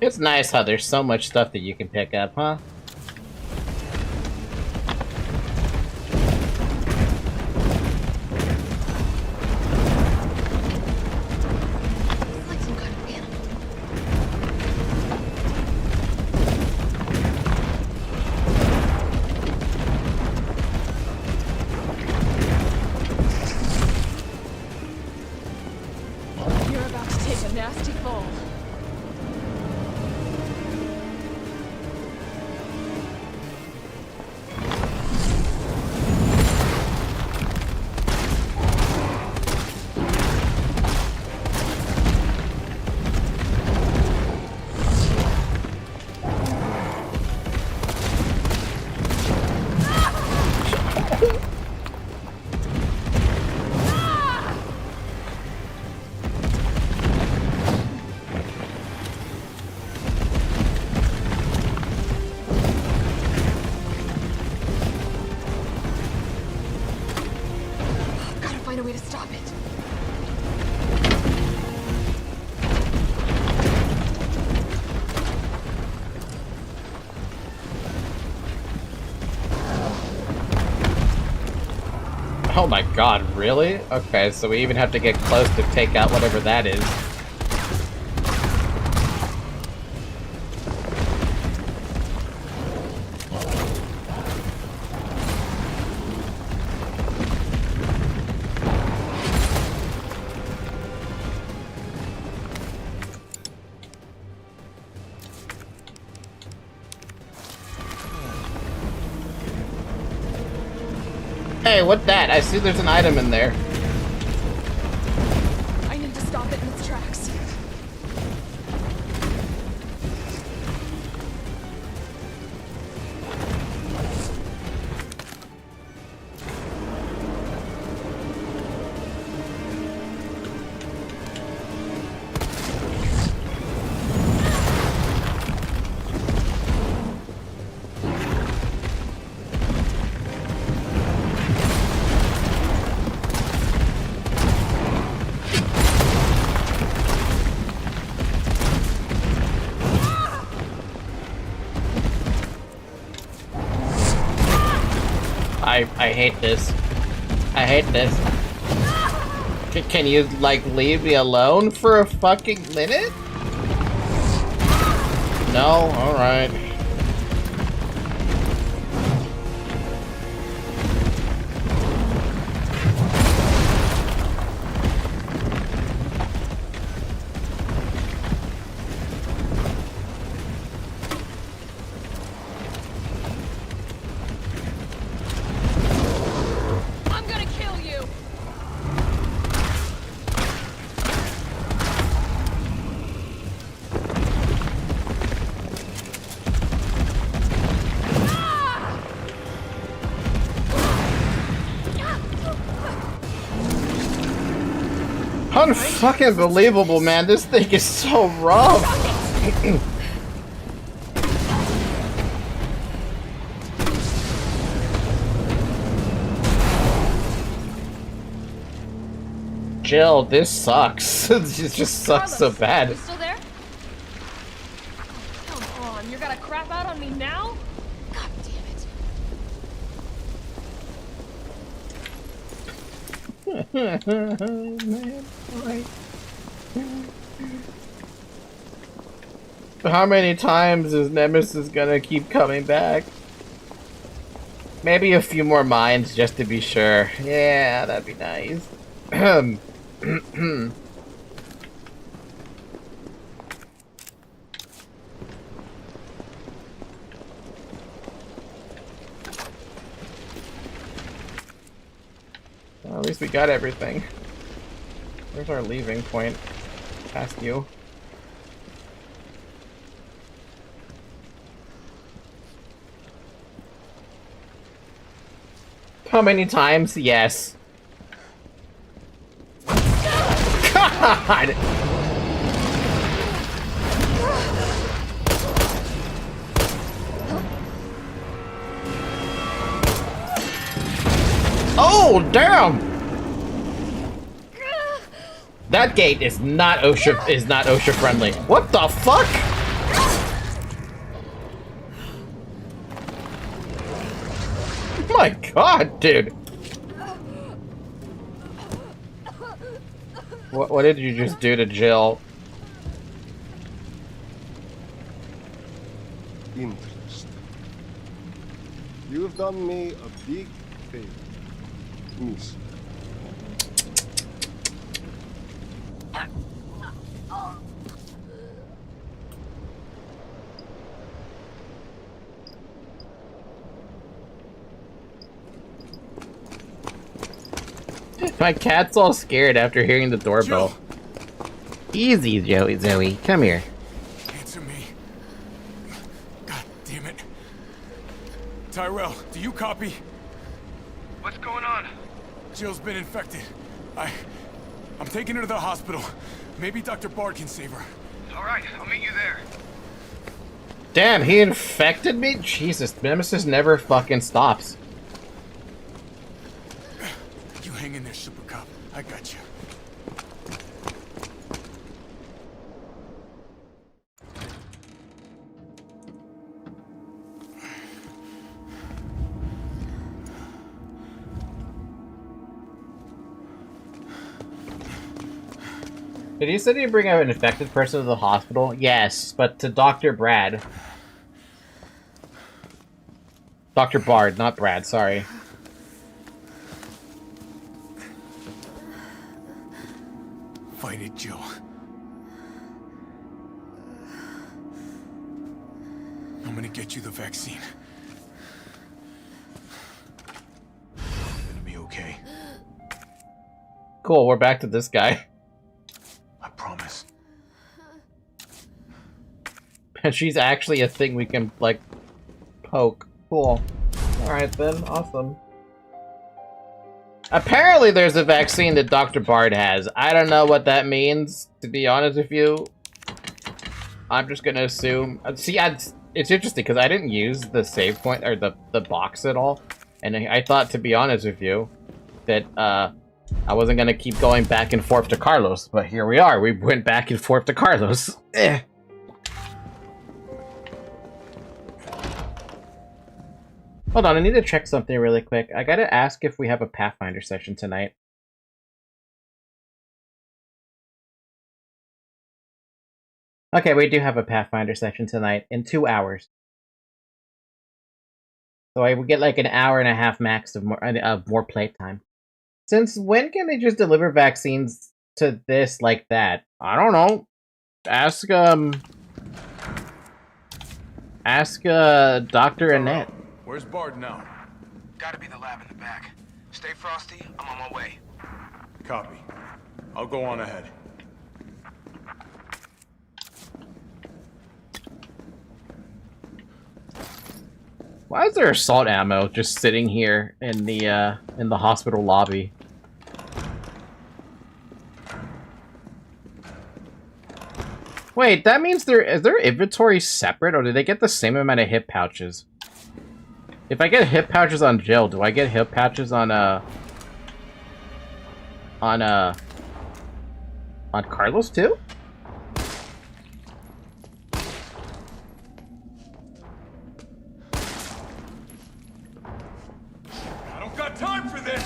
It's nice how there's so much stuff that you can pick up, huh? Gotta find a way to stop it. Oh my god, really? Okay, so we even have to get close to take out whatever that is. Hey, what's that? I see there's an item in there. I need to stop it in its tracks. I hate this. I hate this. Can you, like, leave me alone for a fucking minute? No? Alright. Unfucking believable, man. This thing is so rough. Jill, this sucks. It just sucks so bad. You still there? Come on, you're gonna crap out on me now? God damn it. Man, right. How many times is Nemesis gonna keep coming back? Maybe a few more mines just to be sure. Yeah, that'd be nice. Well, at least we got everything. Where's our leaving point? Past you. How many times? Yes. God! Oh, damn! That gate is not OSHA friendly. What the fuck? My God, dude. What did you just do to Jill? Interest. You have done me a big favor, miss. My cat's all scared after hearing the doorbell. Easy, Zoe. Come here. Answer me. God damn it. Tyrell, do you copy? What's going on? Jill's been infected. I'm taking her to the hospital. Maybe Dr. Bard can save her. All right, I'll meet you there. Damn, he infected me? Jesus, Nemesis never fucking stops. You hang in there, Super Cop. I got you. Did you say you bring an infected person to the hospital? Yes, but to Dr. Brad. Dr. Bard, not Brad, sorry. Fight it, Jill. I'm gonna get you the vaccine. Gonna be okay. Cool, we're back to this guy. I promise. And she's actually a thing we can, like, poke. Cool. Alright then, awesome. Apparently there's a vaccine that Dr. Bard has. I don't know what that means, to be honest with you. I'm just gonna assume... See, it's interesting, because I didn't use the save point, or the box at all. And I thought, to be honest with you, that, I wasn't gonna keep going back and forth to Carlos, but here we are. We went back and forth to Carlos. Eh. Hold on, I need to check something really quick. I gotta ask if we have a Pathfinder session tonight. Okay, we do have a Pathfinder session tonight in 2 hours. So I would get like an hour and a half max of more playtime. Since when can they just deliver vaccines to this like that? I don't know. Ask Dr. Annette. Where's Bard now? Gotta be the lab in the back. Stay frosty, I'm on my way. Copy. I'll go on ahead. Why is there assault ammo just sitting here in the hospital lobby? Wait, that means is their inventory separate, or do they get the same amount of hip pouches? If I get hip pouches on Jill, do I get hip pouches on Carlos too? I don't got time for this!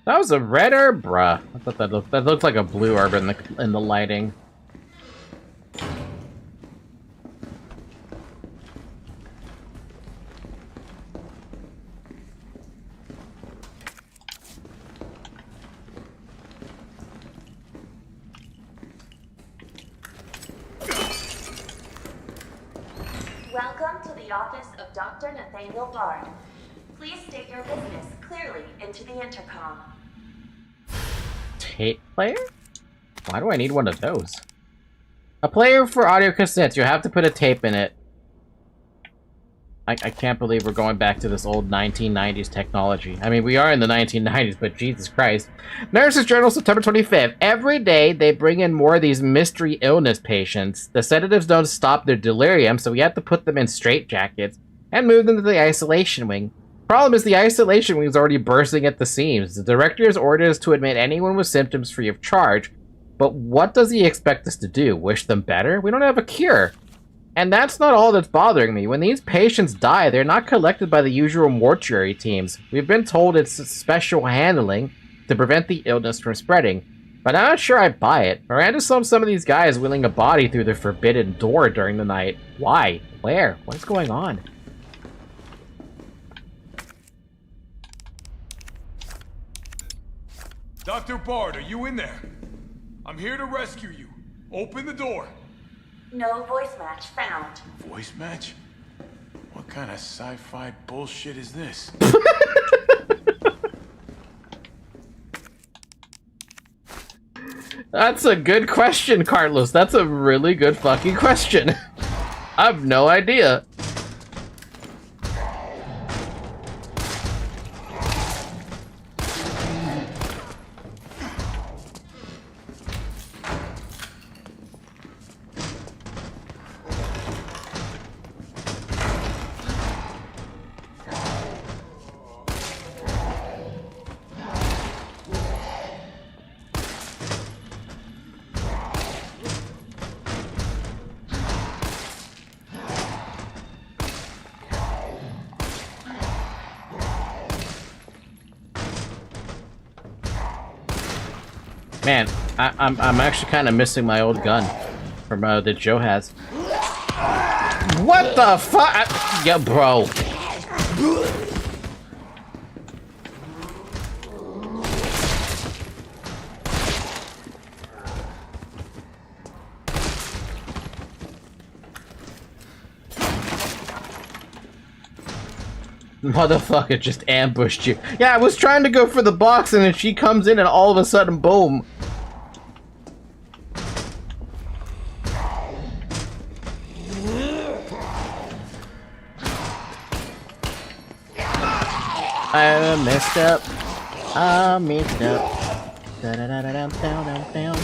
That was a red herb, bruh. I thought that looked like a blue herb in the lighting. Welcome to the office of Dr. Nathaniel Bard. Please state your business clearly into the intercom. Tape player? Why do I need one of those? A player for audio cassettes. You have to put a tape in it. I can't believe we're going back to this old 1990s technology. I mean, we are in the 1990s, but Jesus Christ. Nurses Journal, September 25th. Every day, they bring in more of these mystery illness patients. The sedatives don't stop their delirium, so we have to put them in straitjackets and move them to the isolation wing. Problem is, the isolation wing is already bursting at the seams. The director's order is to admit anyone with symptoms free of charge. But what does he expect us to do? Wish them better? We don't have a cure. And that's not all that's bothering me. When these patients die, they're not collected by the usual mortuary teams. We've been told it's special handling to prevent the illness from spreading. But I'm not sure I buy it. Miranda saw some of these guys wheeling a body through the forbidden door during the night. Why? Where? What's going on? Dr. Bard, are you in there? I'm here to rescue you. Open the door. No voice match found. Voice match? What kind of sci-fi bullshit is this? That's a good question, Carlos. That's a really good fucking question. I have no idea. Man, I'm actually kind of missing my old gun from that Joe has. What the fuck? Yeah, bro. Motherfucker just ambushed you. Yeah, I was trying to go for the box and then she comes in and all of a sudden, boom. I messed up. I messed up. Da da da da down down down.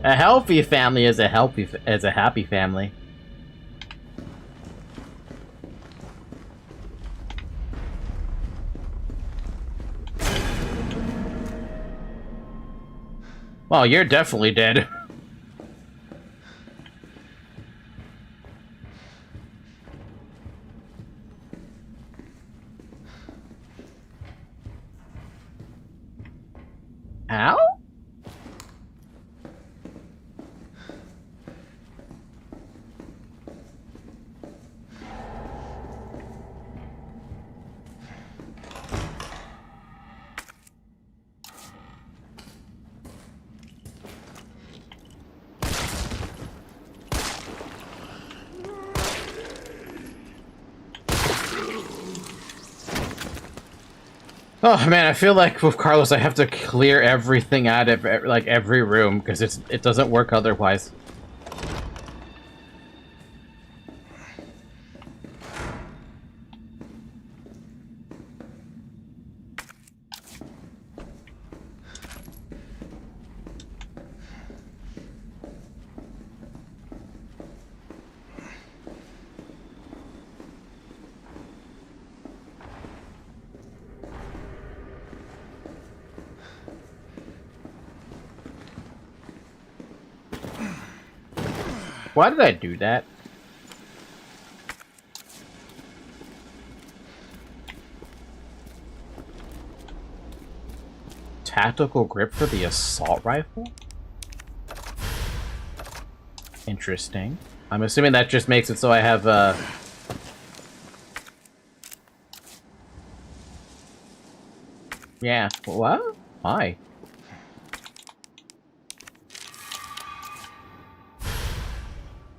A healthy family is a happy family. Well, you're definitely dead. Ow? Oh man, I feel like with Carlos I have to clear everything out of like every room because it doesn't work otherwise. Why did I do that? Tactical grip for the assault rifle? Interesting. I'm assuming that just makes it so I have Yeah, what? Why?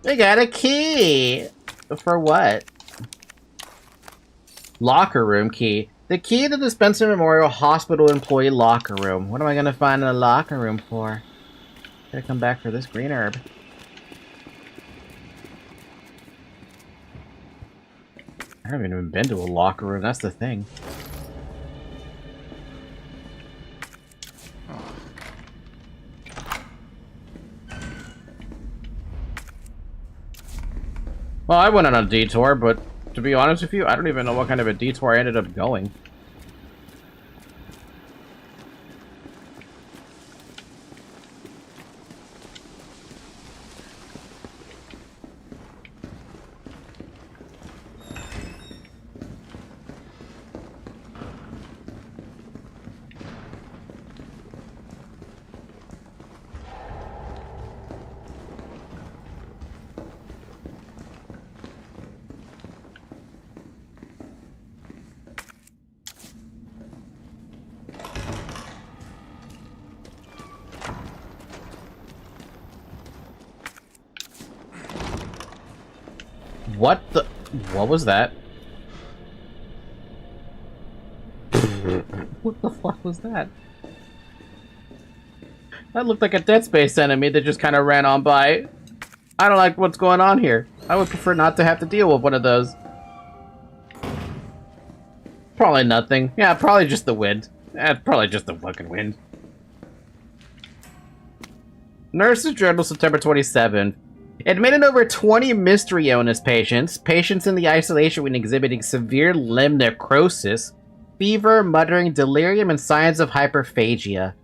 I got a key! For what? Locker room key. The key to the Spencer Memorial Hospital employee locker room. What am I gonna find in a locker room for? Gotta come back for this green herb. I haven't even been to a locker room, that's the thing. Well, I went on a detour, but to be honest with you, I don't even know what kind of a detour I ended up going. What the? What was that? What the fuck was that? That looked like a Dead Space enemy that just kind of ran on by. I don't like what's going on here. I would prefer not to have to deal with one of those. Probably nothing. Yeah, probably just the wind. Probably just the fucking wind. Nurse's Journal, September 27th. Admitted over 20 mystery illness patients. Patients in the isolation wing exhibiting severe limb necrosis, fever, muttering, delirium, and signs of hyperphagia.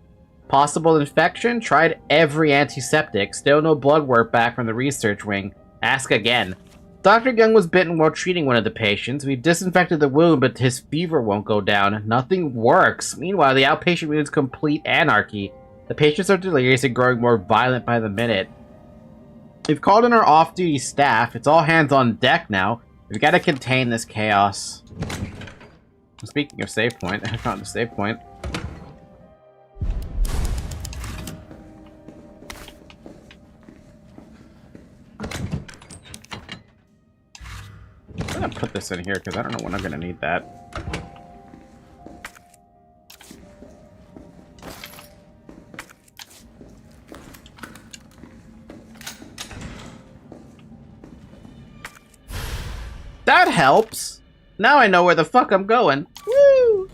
Possible infection? Tried every antiseptic. Still no blood work back from the research wing. Ask again. Dr. Young was bitten while treating one of the patients. We've disinfected the wound, but his fever won't go down. Nothing works. Meanwhile, the outpatient wing is complete anarchy. The patients are delirious and growing more violent by the minute. We've called in our off-duty staff. It's all hands on deck now. We've got to contain this chaos. Speaking of save point, I found a save point. I'm gonna put this in here because I don't know when I'm gonna need that. That helps. Now I know where the fuck I'm going. Woo!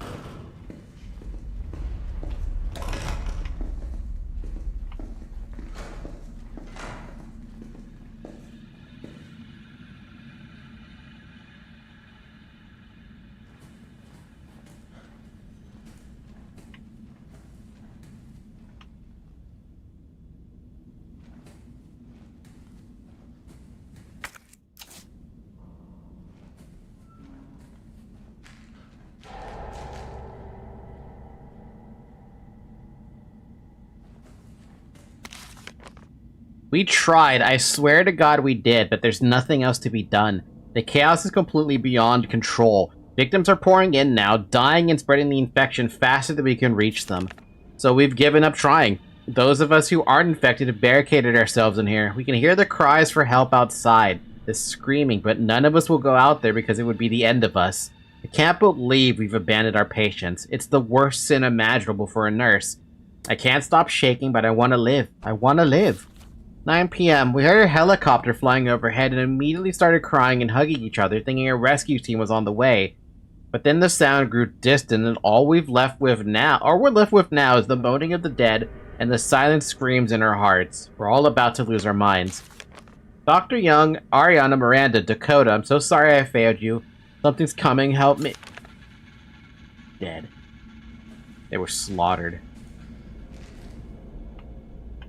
We tried, I swear to God we did, but there's nothing else to be done. The chaos is completely beyond control. Victims are pouring in now, dying and spreading the infection faster than we can reach them. So we've given up trying. Those of us who aren't infected have barricaded ourselves in here. We can hear the cries for help outside, the screaming, but none of us will go out there because it would be the end of us. I can't believe we've abandoned our patients. It's the worst sin imaginable for a nurse. I can't stop shaking, but I want to live. I want to live. 9 p.m. We heard a helicopter flying overhead and immediately started crying and hugging each other, thinking a rescue team was on the way. But then the sound grew distant, and all we're left with now is the moaning of the dead and the silent screams in our hearts. We're all about to lose our minds. Dr. Young, Ariana, Miranda, Dakota, I'm so sorry I failed you. Something's coming, help me. Dead. They were slaughtered.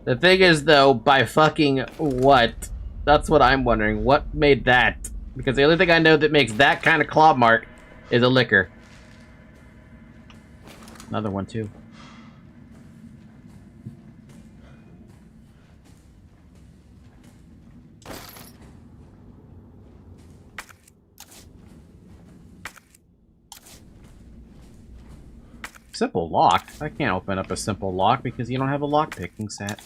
The thing is, though, by fucking what? That's what I'm wondering. What made that? Because the only thing I know that makes that kind of claw mark is a liquor. Another one, too. Simple lock? I can't open up a simple lock because you don't have a lock-picking set.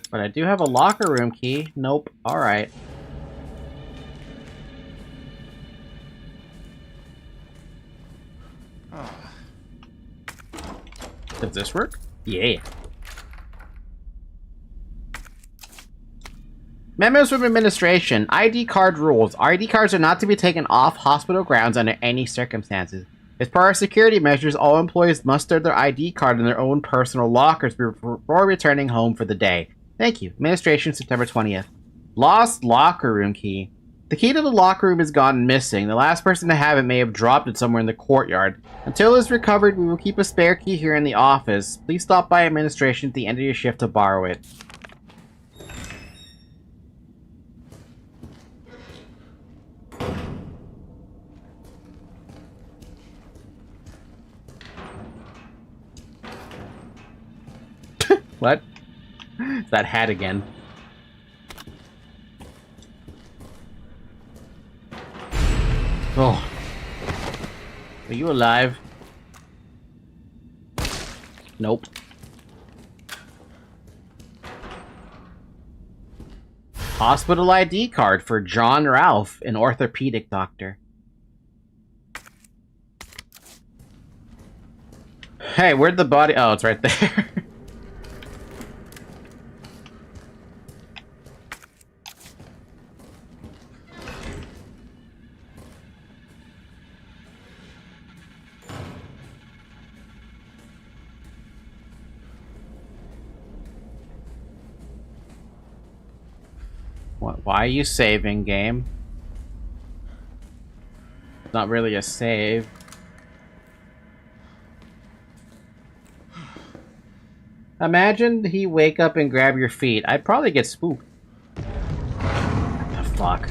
But I do have a locker room key. Nope. Alright. Does this work? Yeah. Memos from administration. ID card rules. ID cards are not to be taken off hospital grounds under any circumstances. As per our security measures, all employees must store their ID card in their own personal lockers before returning home for the day. Thank you. Administration, September 20th. Lost locker room key. The key to the locker room has gone missing. The last person to have it may have dropped it somewhere in the courtyard. Until it's recovered, we will keep a spare key here in the office. Please stop by administration at the end of your shift to borrow it. What? It's that hat again. Oh. Are you alive? Nope. Hospital ID card for John Ralph, an orthopedic doctor. Hey, where'd the body? Oh, it's right there. What? Why are you saving, game? It's not really a save. Imagine he wake up and grab your feet. I'd probably get spooked. What the fuck?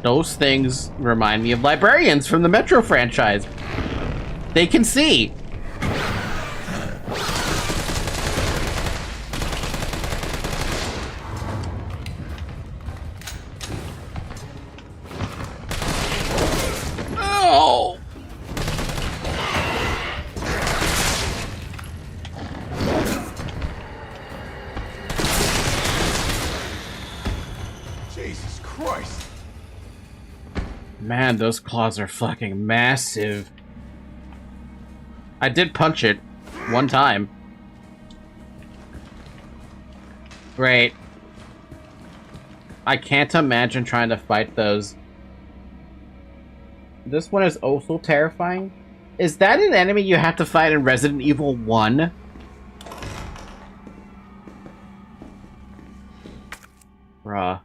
Those things remind me of librarians from the Metro franchise. They can see. Oh! Jesus Christ. Man, those claws are fucking massive. I did punch it one time. Great. I can't imagine trying to fight those. This one is also terrifying. Is that an enemy you have to fight in Resident Evil 1? Bruh.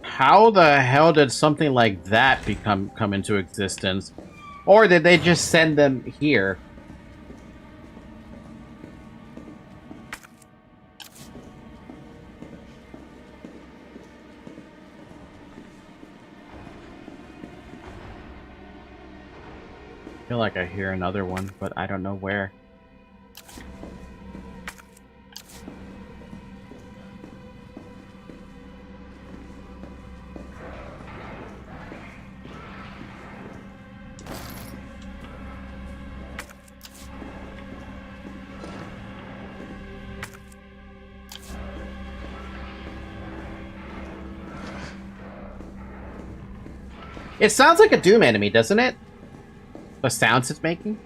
How the hell did something like that come into existence? Or did they just send them here? I feel like I hear another one, but I don't know where. It sounds like a Doom enemy, doesn't it? The sounds it's making?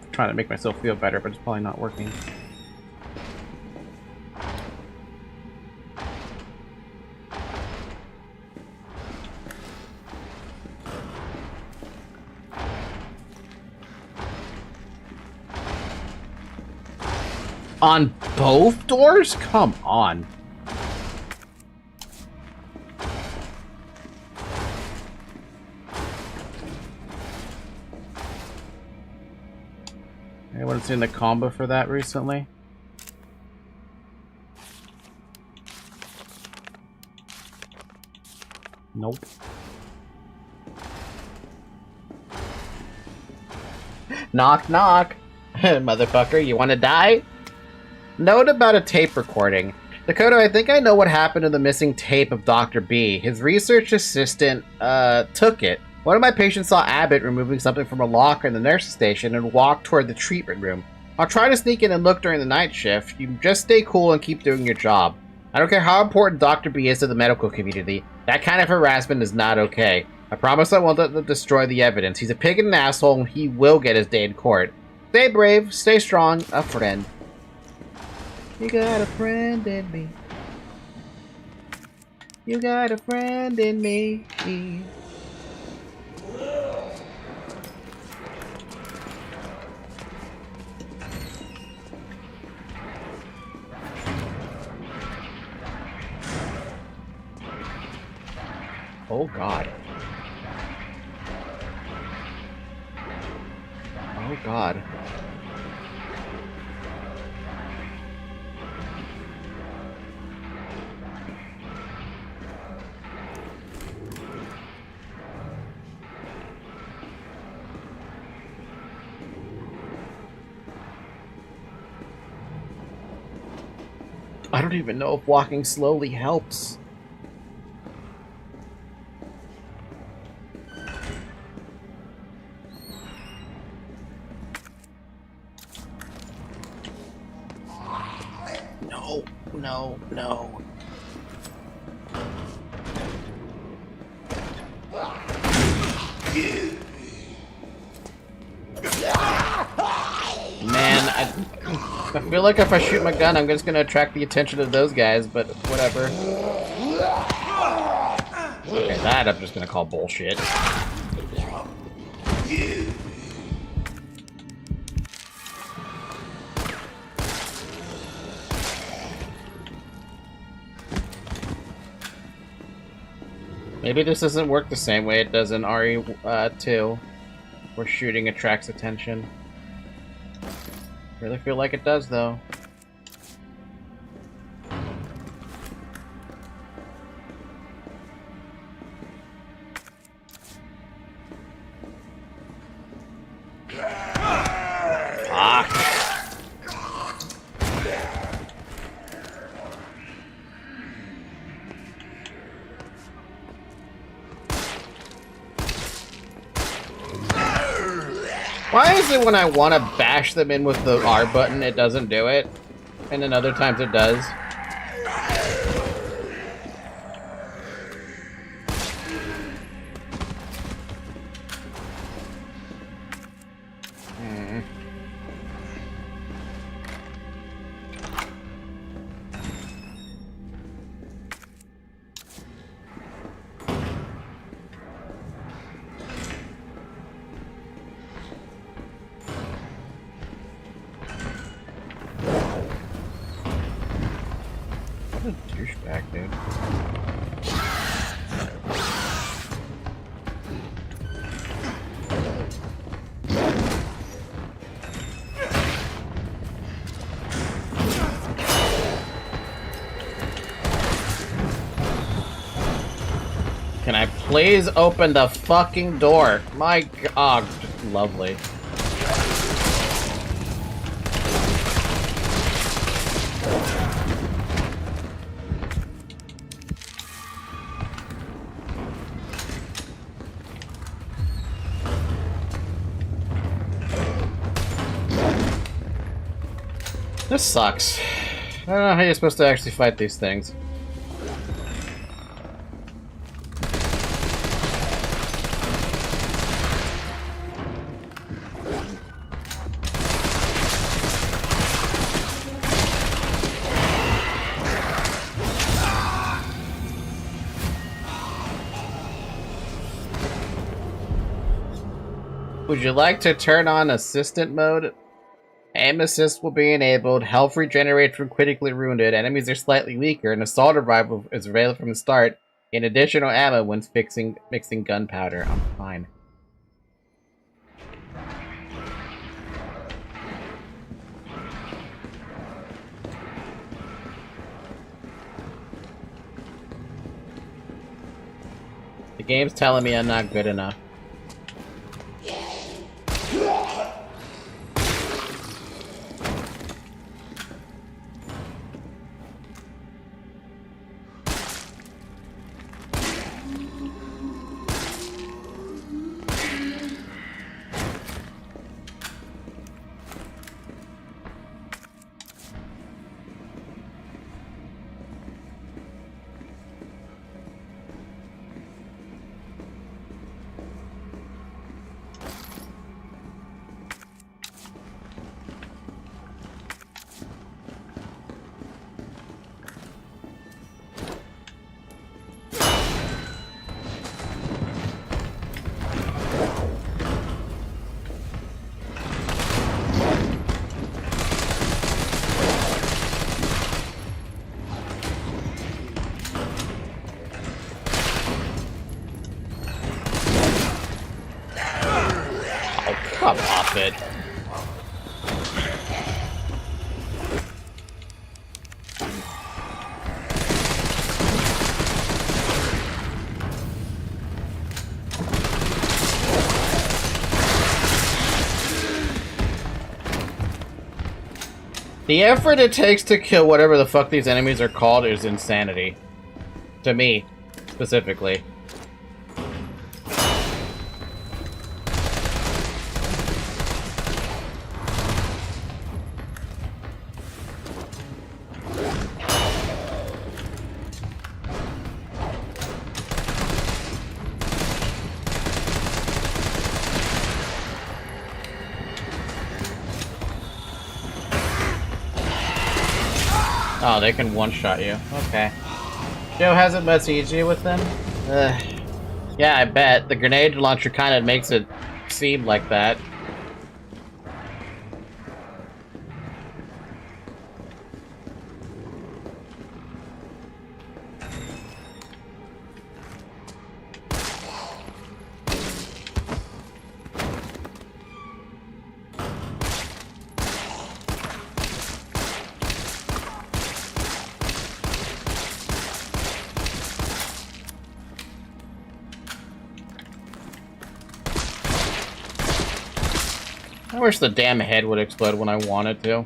I'm trying to make myself feel better, but it's probably not working. On both doors? Come on. Anyone seen the combo for that recently? Nope. Knock, knock. Motherfucker, you want to die? Note about a tape recording. Dakota, I think I know what happened to the missing tape of Dr. B. His research assistant, took it. One of my patients saw Abbott removing something from a locker in the nurse's station and walked toward the treatment room. I'll try to sneak in and look during the night shift. You just stay cool and keep doing your job. I don't care how important Dr. B is to the medical community. That kind of harassment is not okay. I promise I won't let them destroy the evidence. He's a pig and an asshole, and he will get his day in court. Stay brave, stay strong, a friend. You got a friend in me. You got a friend in me. Oh god. Oh god. I don't even know if walking slowly helps. No, no, no. Man, I feel like if I shoot my gun, I'm just gonna attract the attention of those guys, but whatever. Okay, that I'm just gonna call bullshit. Maybe this doesn't work the same way it does in RE2, where shooting attracts attention. Really feel like it does, though. Why is it when I want to bash them in with the R button, it doesn't do it? And then other times it does? Douchebag, dude. Can I please open the fucking door? My god, just lovely. This sucks. I don't know how you're supposed to actually fight these things. Would you like to turn on assistant mode? Aim assist will be enabled, health regenerates from critically wounded, enemies are slightly weaker, and assault revival is available from the start, in additional ammo when mixing gunpowder. I'm fine. The game's telling me I'm not good enough. Come off it. The effort it takes to kill whatever the fuck these enemies are called is insanity. To me, specifically. Oh, they can one-shot you. Okay. Joe has it much easier with them? Yeah, I bet. The grenade launcher kind of makes it seem like that. I wish the damn head would explode when I wanted to.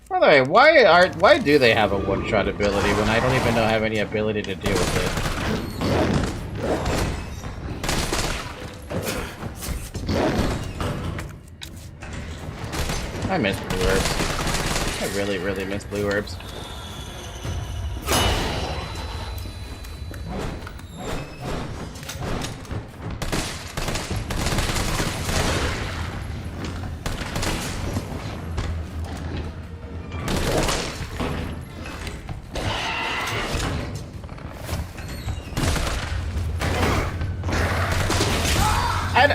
By the way, why do they have a one-shot ability when I don't even know I have any ability to deal with it? I miss blue herbs. I really, really miss blue herbs.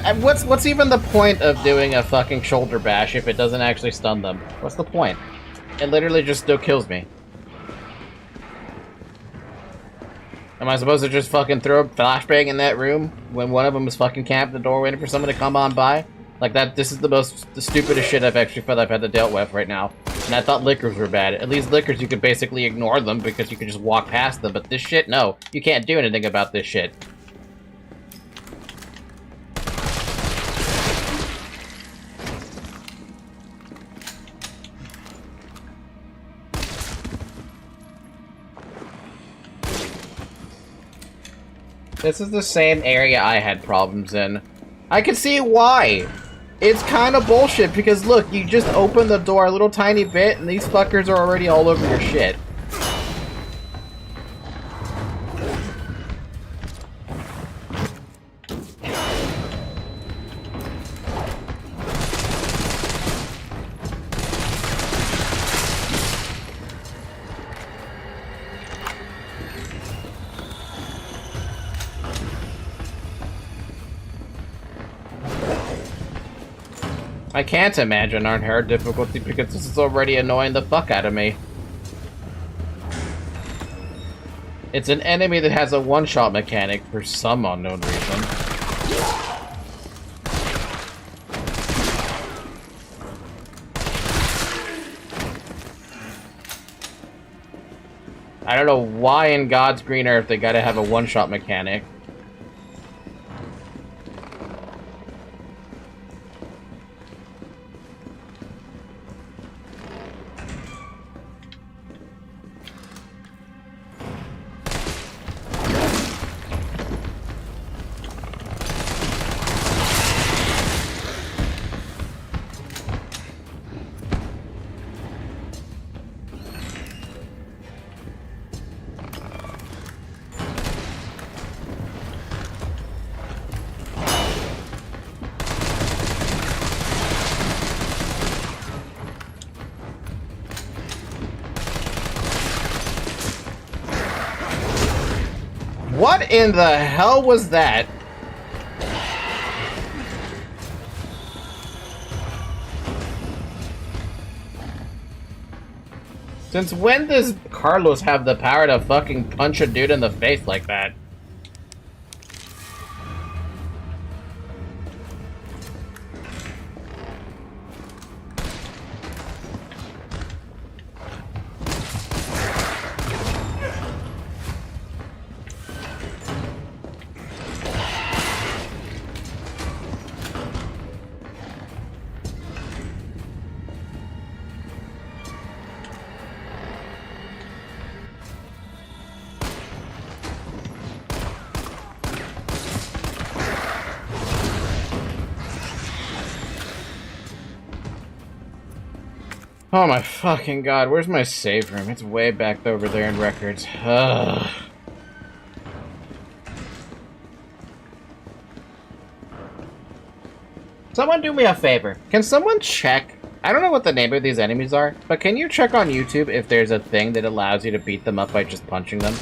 And what's even the point of doing a fucking shoulder bash if it doesn't actually stun them? What's the point? It literally just still kills me. Am I supposed to just fucking throw a flashbang in that room when one of them is fucking camped at the door waiting for someone to come on by? Like that, this is the stupidest shit I've actually felt I've had to deal with right now. And I thought liquors were bad. At least liquors you could basically ignore them because you could just walk past them, but this shit, no. You can't do anything about this shit. This is the same area I had problems in. I can see why. It's kind of bullshit because look, you just open the door a little tiny bit and these fuckers are already all over your shit. I can't imagine on hard difficulty because this is already annoying the fuck out of me. It's an enemy that has a one-shot mechanic for some unknown reason. I don't know why in God's green earth they gotta have a one-shot mechanic. What in the hell was that? Since when does Carlos have the power to fucking punch a dude in the face like that? Oh my fucking god, where's my save room? It's way back over there in records. Ugh. Someone do me a favor. Can someone check? I don't know what the name of these enemies are, but can you check on YouTube if there's a thing that allows you to beat them up by just punching them?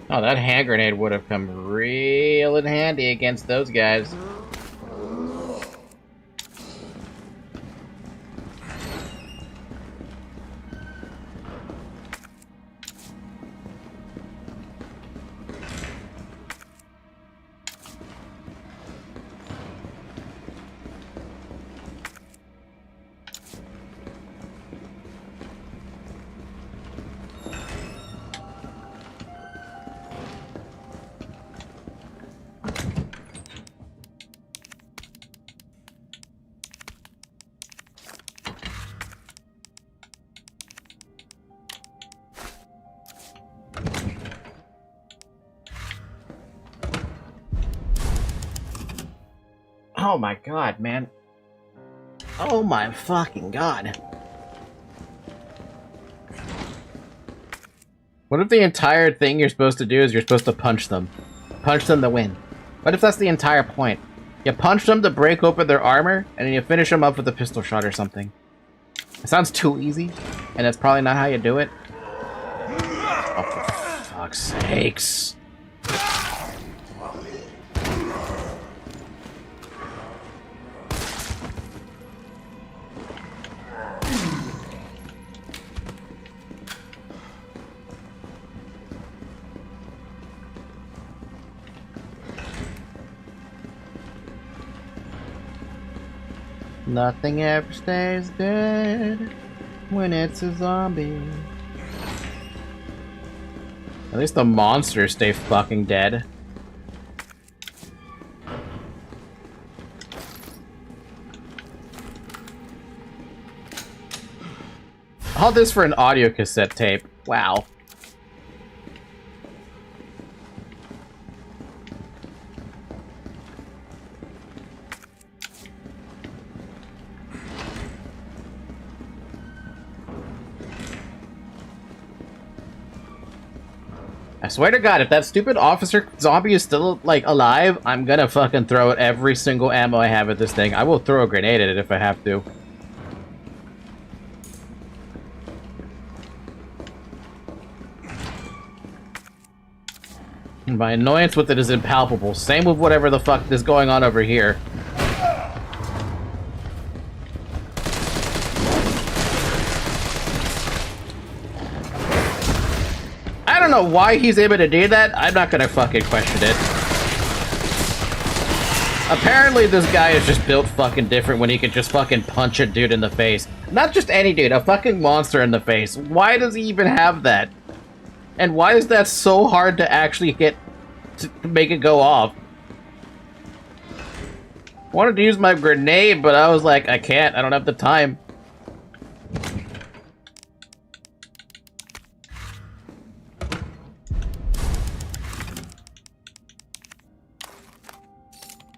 Oh, that hand grenade would have come real in handy against those guys. Oh my god, man. Oh my fucking god. What if the entire thing you're supposed to do is you're supposed to punch them? Punch them to win. What if that's the entire point? You punch them to break open their armor, and then you finish them up with a pistol shot or something. It sounds too easy, and that's probably not how you do it. Oh, for fuck's sakes. Nothing ever stays dead when it's a zombie. At least the monsters stay fucking dead. All this for an audio cassette tape. Wow. I swear to God, if that stupid officer zombie is still, like, alive, I'm gonna fucking throw out every single ammo I have at this thing. I will throw a grenade at it if I have to. And my annoyance with it is impalpable. Same with whatever the fuck is going on over here. I don't know why he's able to do that. I'm not gonna fucking question it. Apparently this guy is just built fucking different when he can just fucking punch a dude in the face. Not just any dude, a fucking monster in the face. Why does he even have that? And why is that so hard to actually get to make it go off? I wanted to use my grenade, but I was like, I can't. I don't have the time.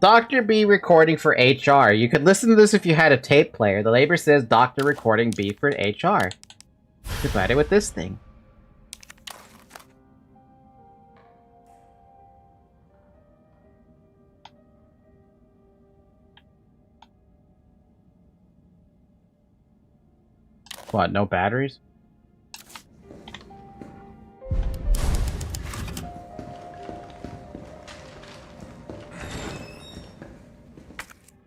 Dr. B recording for HR. You could listen to this if you had a tape player. The label says Dr. recording B for HR. Combine it with this thing. What, no batteries?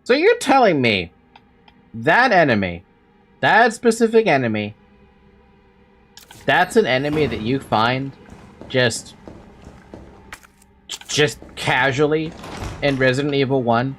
So you're telling me that enemy, that specific enemy, that's an enemy that you find just casually in Resident Evil 1?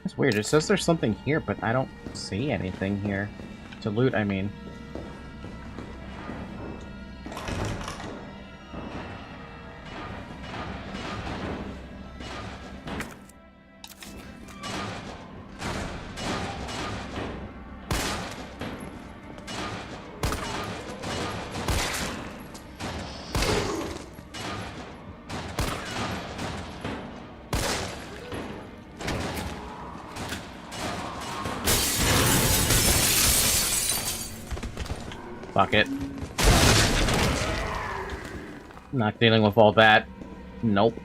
It's weird. It says there's something here, but I don't see anything here. To loot, I mean. Fuck it. Not dealing with all that. Nope.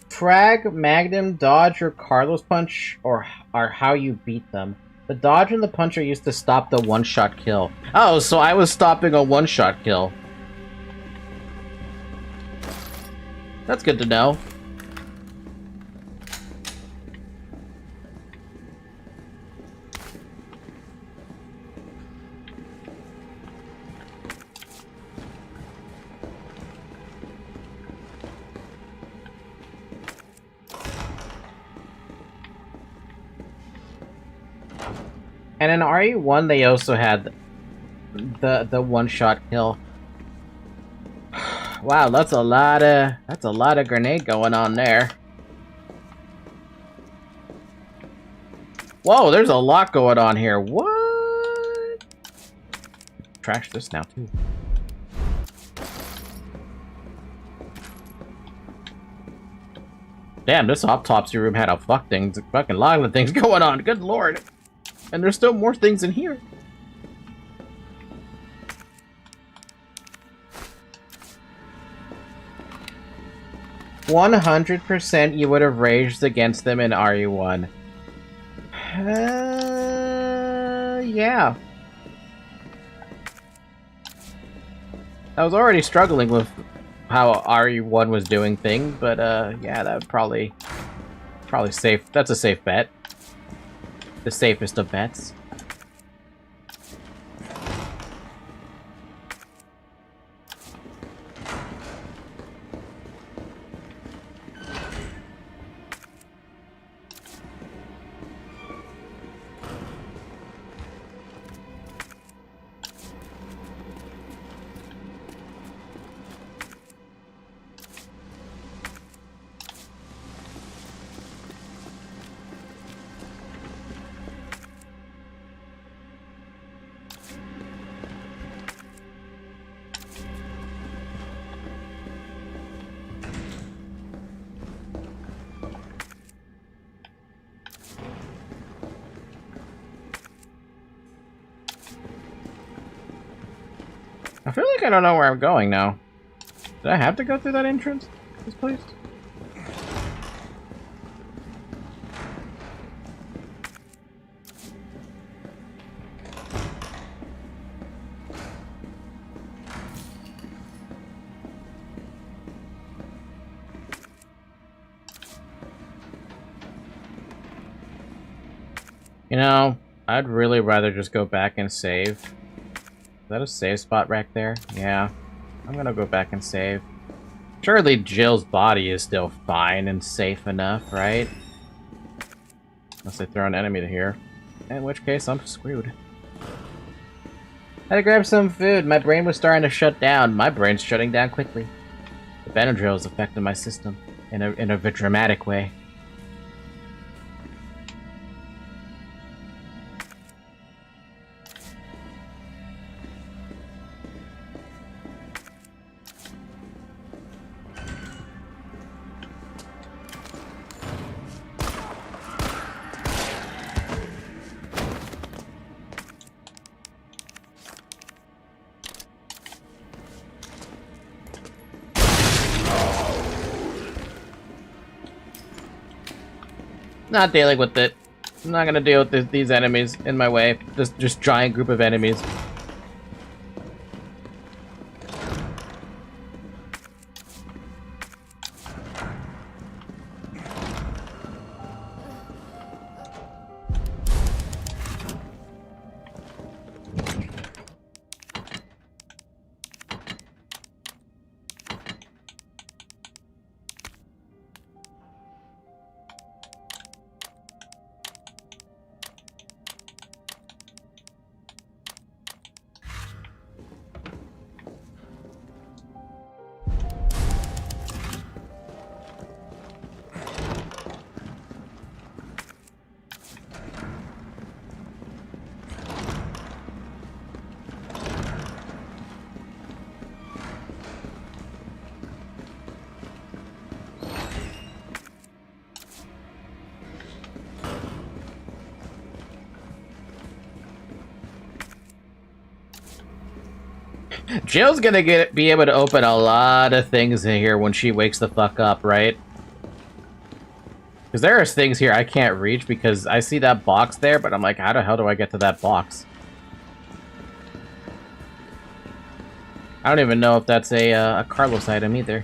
Frag, Magnum, Dodge, or Carlos Punch are how you beat them. The Dodge and the Punch are used to stop the one-shot kill. Oh, so I was stopping a one-shot kill. That's good to know. And in RE1, they also had the one-shot kill. Wow, that's a lot of grenade going on there. Whoa, there's a lot going on here. What? Trash this now too. Damn, this autopsy room had a fucking lot of things going on. Good lord. And there's still more things in here. %100% you would have raged against them in RE1. Yeah. I was already struggling with how RE1 was doing things, but yeah, that would probably safe. That's a safe bet. The safest of bets. I feel like I don't know where I'm going now. Did I have to go through that entrance? This place? You know, I'd really rather just go back and save. that a save spot right there? Yeah. I'm gonna go back and save. Surely Jill's body is still fine and safe enough, right? Unless they throw an enemy here. In which case, I'm screwed. Had to grab some food. My brain was starting to shut down. My brain's shutting down quickly. The Benadryl is affecting my system in a dramatic way. Not dealing with it. I'm not gonna deal with these enemies in my way. Just giant group of enemies. Jill's gonna be able to open a lot of things in here when she wakes the fuck up, right? Because there are things here I can't reach because I see that box there, but I'm like, how the hell do I get to that box? I don't even know if that's a Carlos item either.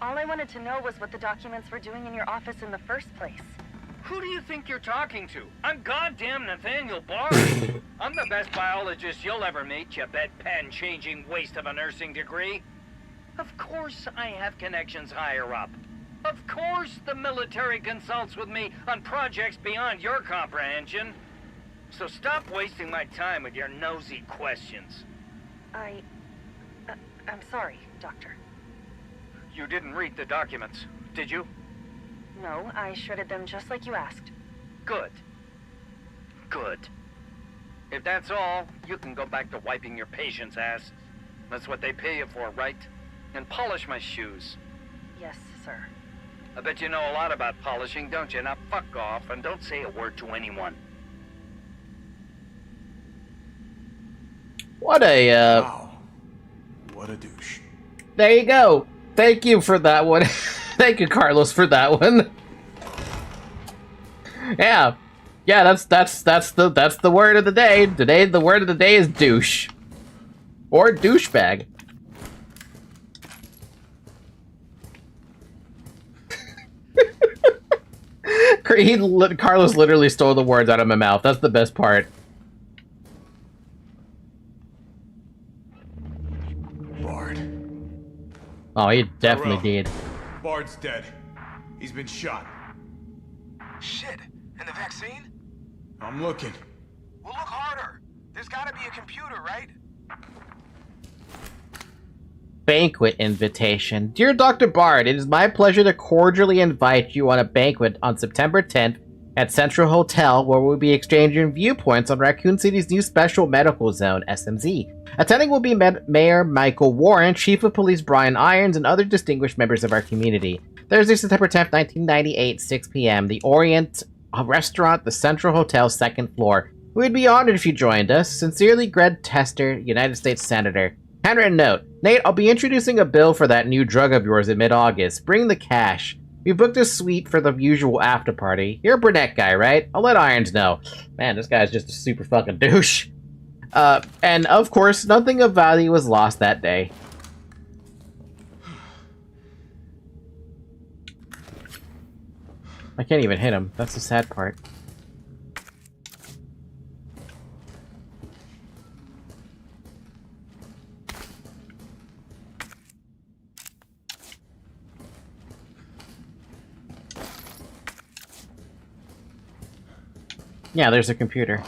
All I wanted to know was what the documents were doing in your office in the first place. Who do you think you're talking to? I'm goddamn Nathaniel Bard. I'm the best biologist you'll ever meet, you bedpan-changing waste of a nursing degree. Of course I have connections higher up. Of course the military consults with me on projects beyond your comprehension. So stop wasting my time with your nosy questions. I'm sorry, Doctor. You didn't read the documents, did you? No, I shredded them just like you asked. Good. Good. If that's all, you can go back to wiping your patient's ass. That's what they pay you for, right? And polish my shoes. Yes, sir. I bet you know a lot about polishing, don't you? Now fuck off and don't say a word to anyone. What a, Wow. What a douche. There you go. Thank you for that one. Thank you, Carlos, for that one. Yeah. Yeah, that's the word of the day. Today the word of the day is douche. Or douchebag. Carlos literally stole the words out of my mouth. That's the best part. Bard. Oh, he definitely did. Bard's dead. He's been shot. Shit. And the vaccine? I'm looking. Well, look harder. There's gotta be a computer, right? Banquet invitation. Dear Dr. Bard, it is my pleasure to cordially invite you on a banquet on September 10th at Central Hotel, where we'll be exchanging viewpoints on Raccoon City's new special medical zone, SMZ. Attending will be Mayor Michael Warren, Chief of Police Brian Irons, and other distinguished members of our community. Thursday, September 10th, 1998, 6 p.m. The Orient Restaurant, the Central Hotel, 2nd floor. We'd be honored if you joined us. Sincerely, Greg Tester, United States Senator. Handwritten note. Nate, I'll be introducing a bill for that new drug of yours in mid-August. Bring the cash. We booked a suite for the usual after party. You're a brunette guy, right? I'll let Irons know. Man, this guy's just a super fucking douche. And of course, nothing of value was lost that day. I can't even hit him. That's the sad part. Yeah, there's a computer.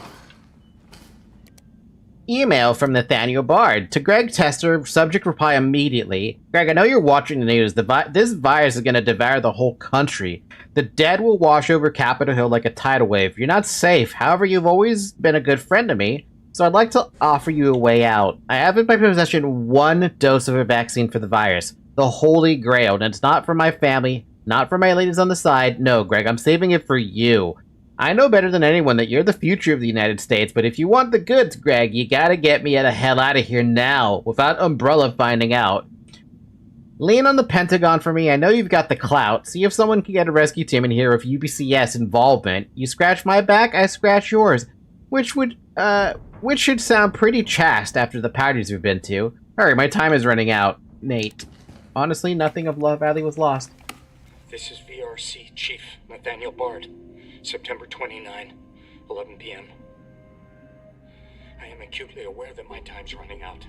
Email from Nathaniel Bard. To Greg Tester, subject reply immediately. Greg, I know you're watching the news. This virus is going to devour the whole country. The dead will wash over Capitol Hill like a tidal wave. You're not safe. However, you've always been a good friend to me, so I'd like to offer you a way out. I have in my possession 1 dose of a vaccine for the virus. The Holy Grail. And it's not for my family, not for my ladies on the side. No, Greg, I'm saving it for you. I know better than anyone that you're the future of the United States, but if you want the goods, Greg, you gotta get me the hell out of here now, without Umbrella finding out. Lean on the Pentagon for me. I know you've got the clout. See if someone can get a rescue team in here with UBCS involvement. You scratch my back, I scratch yours. Which should sound pretty chaste after the parties we've been to. Hurry, my time is running out. Nate. Honestly, nothing of Love Valley was lost. This is VRC Chief Nathaniel Bard. September 29, 11 p.m. I am acutely aware that my time's running out.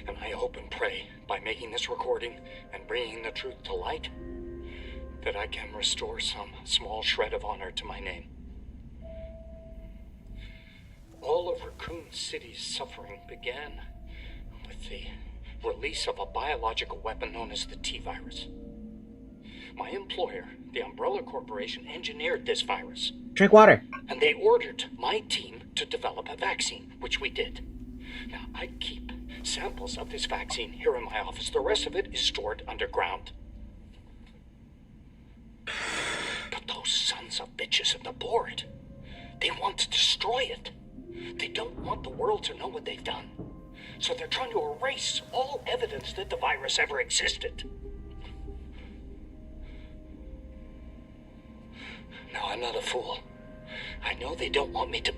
And I hope and pray, by making this recording and bringing the truth to light, that I can restore some small shred of honor to my name. All of Raccoon City's suffering began with the release of a biological weapon known as the T-virus. My employer, the Umbrella Corporation, engineered this virus. Drink water. And they ordered my team to develop a vaccine, which we did. Now, I keep samples of this vaccine here in my office. The rest of it is stored underground. But those sons of bitches at the board, they want to destroy it. They don't want the world to know what they've done. So they're trying to erase all evidence that the virus ever existed. No, I'm not a fool. I know they don't want me to...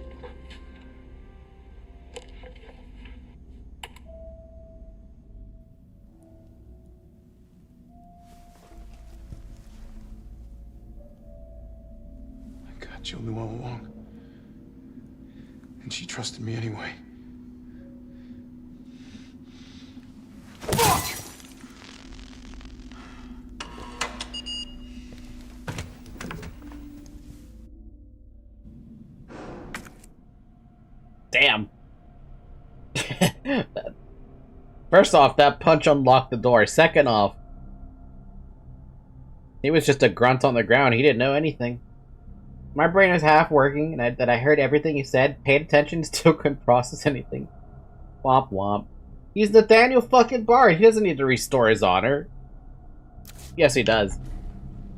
I got Jill knew all along. And she trusted me anyway. Fuck! Damn. First off, that punch unlocked the door. Second off, he was just a grunt on the ground. He didn't know anything. My brain was half working, and I heard everything he said, paid attention, still couldn't process anything. Womp womp. He's Nathaniel fucking Bard. He doesn't need to restore his honor. Yes, he does.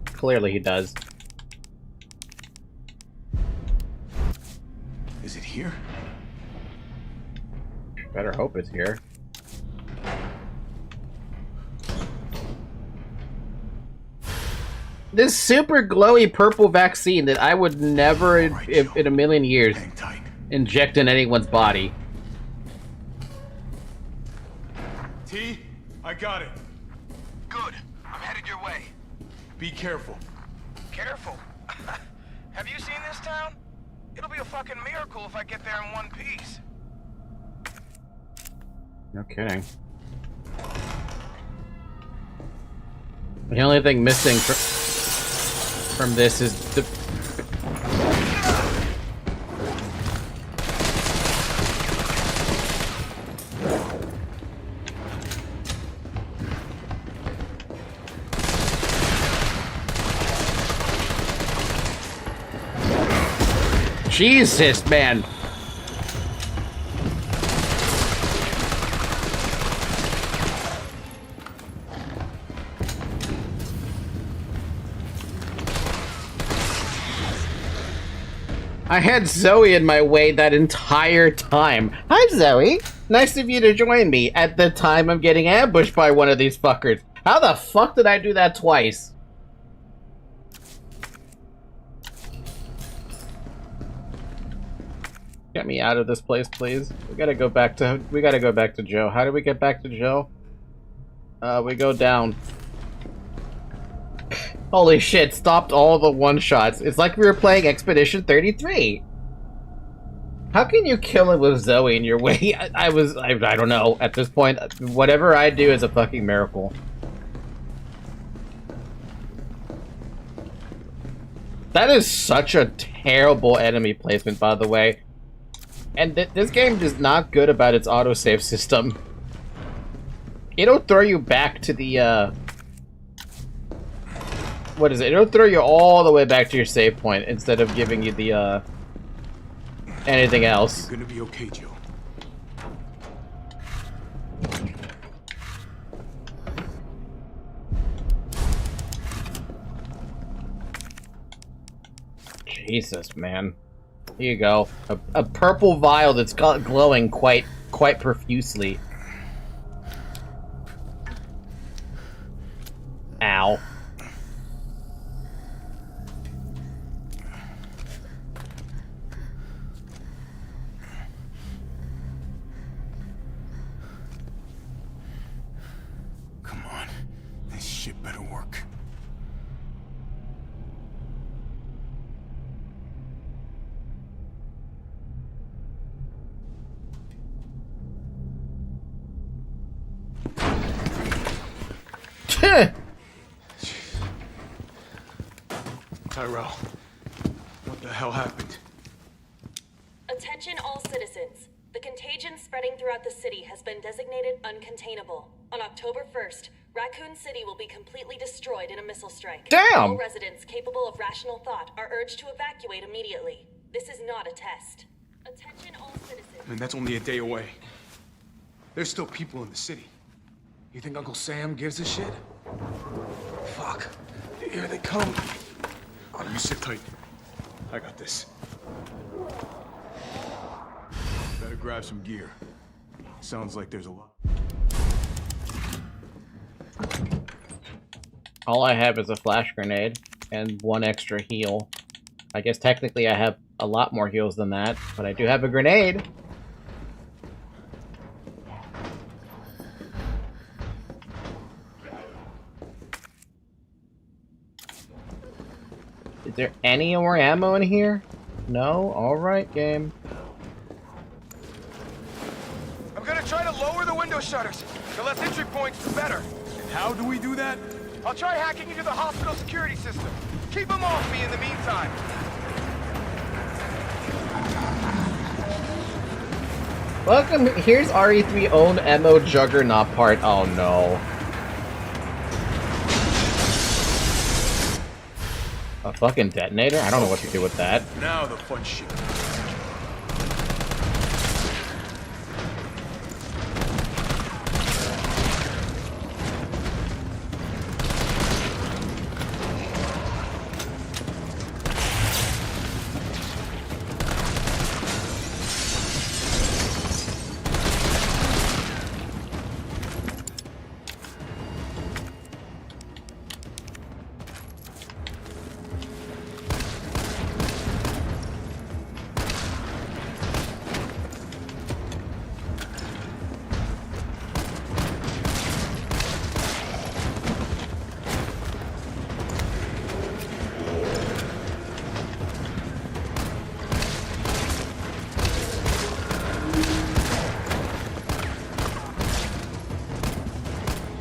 Clearly he does. Is it here? Better hope it's here. This super glowy purple vaccine that I would never in a million years inject in anyone's body. T, I got it. Good. I'm headed your way. Be careful. Careful? Have you seen this town? It'll be a fucking miracle if I get there in one piece. No kidding. The only thing missing from this is the... Jesus, man. I had Zoe in my way that entire time. Hi, Zoe. Nice of you to join me at the time I'm getting ambushed by one of these fuckers. How the fuck did I do that twice? Get me out of this place, please. We gotta go back to Joe. How do we get back to Joe? We go down. Holy shit, stopped all the one-shots. It's like we were playing Expedition 33. How can you kill him with Zoe in your way? I don't know. At this point, whatever I do is a fucking miracle. That is such a terrible enemy placement, by the way. And this game is not good about its autosave system. It'll throw you back to the, what is it? It'll throw you all the way back to your save point instead of giving you the, anything else. You're gonna be okay, Joe. Jesus, man. Here you go. A purple vial that's glowing quite profusely. Ow. Come on. This shit better work. Tyrell, what the hell happened? Attention all citizens. The contagion spreading throughout the city has been designated uncontainable. On October 1st, Raccoon City will be completely destroyed in a missile strike. Damn! All residents capable of rational thought are urged to evacuate immediately. This is not a test. Attention all citizens. I mean, that's only a day away. There's still people in the city. You think Uncle Sam gives a shit? Fuck. Here they come. Oh, you sit tight. I got this. Better grab some gear. Sounds like there's a lot. All I have is a flash grenade and one extra heal. I guess technically I have a lot more heals than that, but I do have a grenade. Is there any more ammo in here? No? Alright, game. I'm gonna try to lower the window shutters. The less entry points, the better. And how do we do that? I'll try hacking into the hospital security system. Keep them off me in the meantime. Welcome, here's RE3 own ammo juggernaut part. Oh no. A fucking detonator? I don't know what to do with that. Now the fun shit.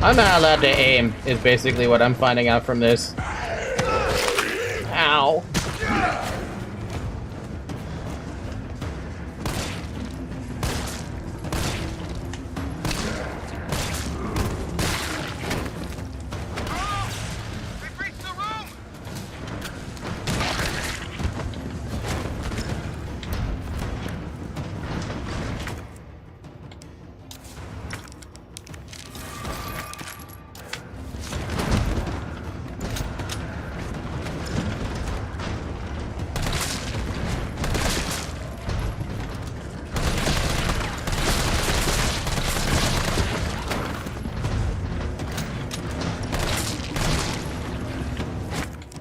I'm not allowed to aim, is basically what I'm finding out from this. Ow.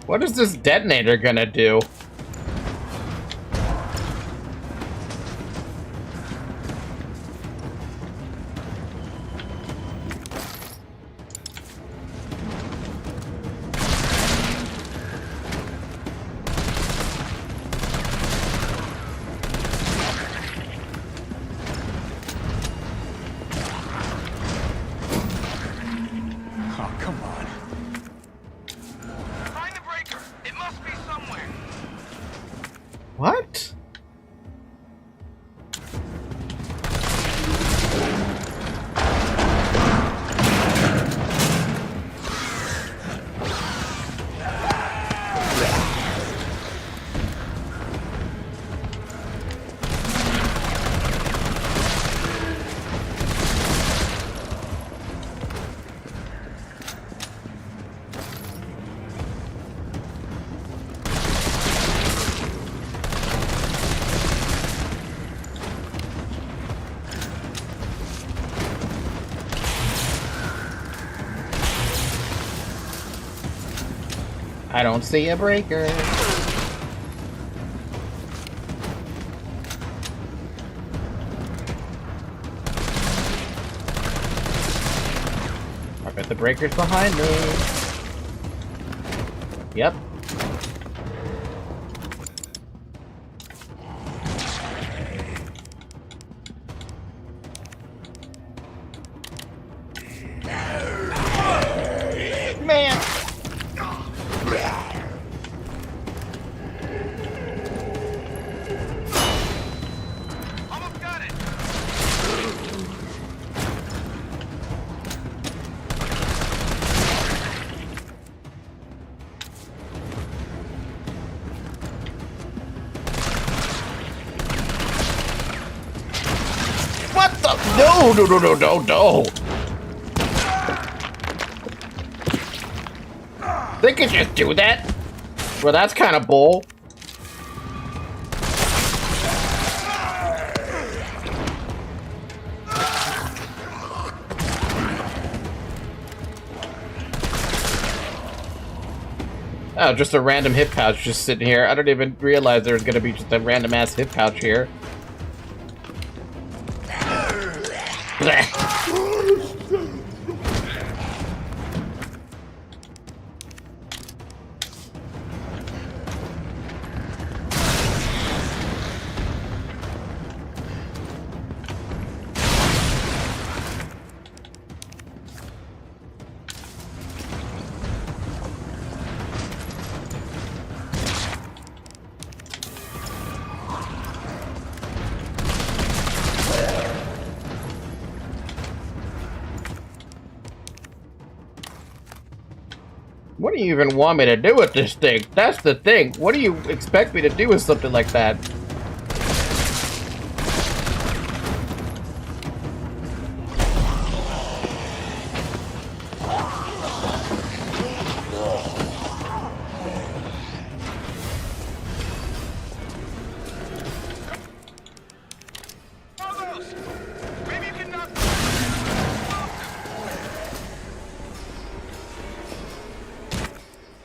What is this detonator gonna do? I don't see a breaker. I bet the breaker's behind me. Yep. Man! Almost got it. What the? No, no, no, no, no, no! They could just do that? Well, that's kind of bull. Oh, just a random hip pouch just sitting here. I don't even realize there's gonna be just a random ass hip pouch here. Blech. What do you even want me to do with this thing? That's the thing. What do you expect me to do with something like that?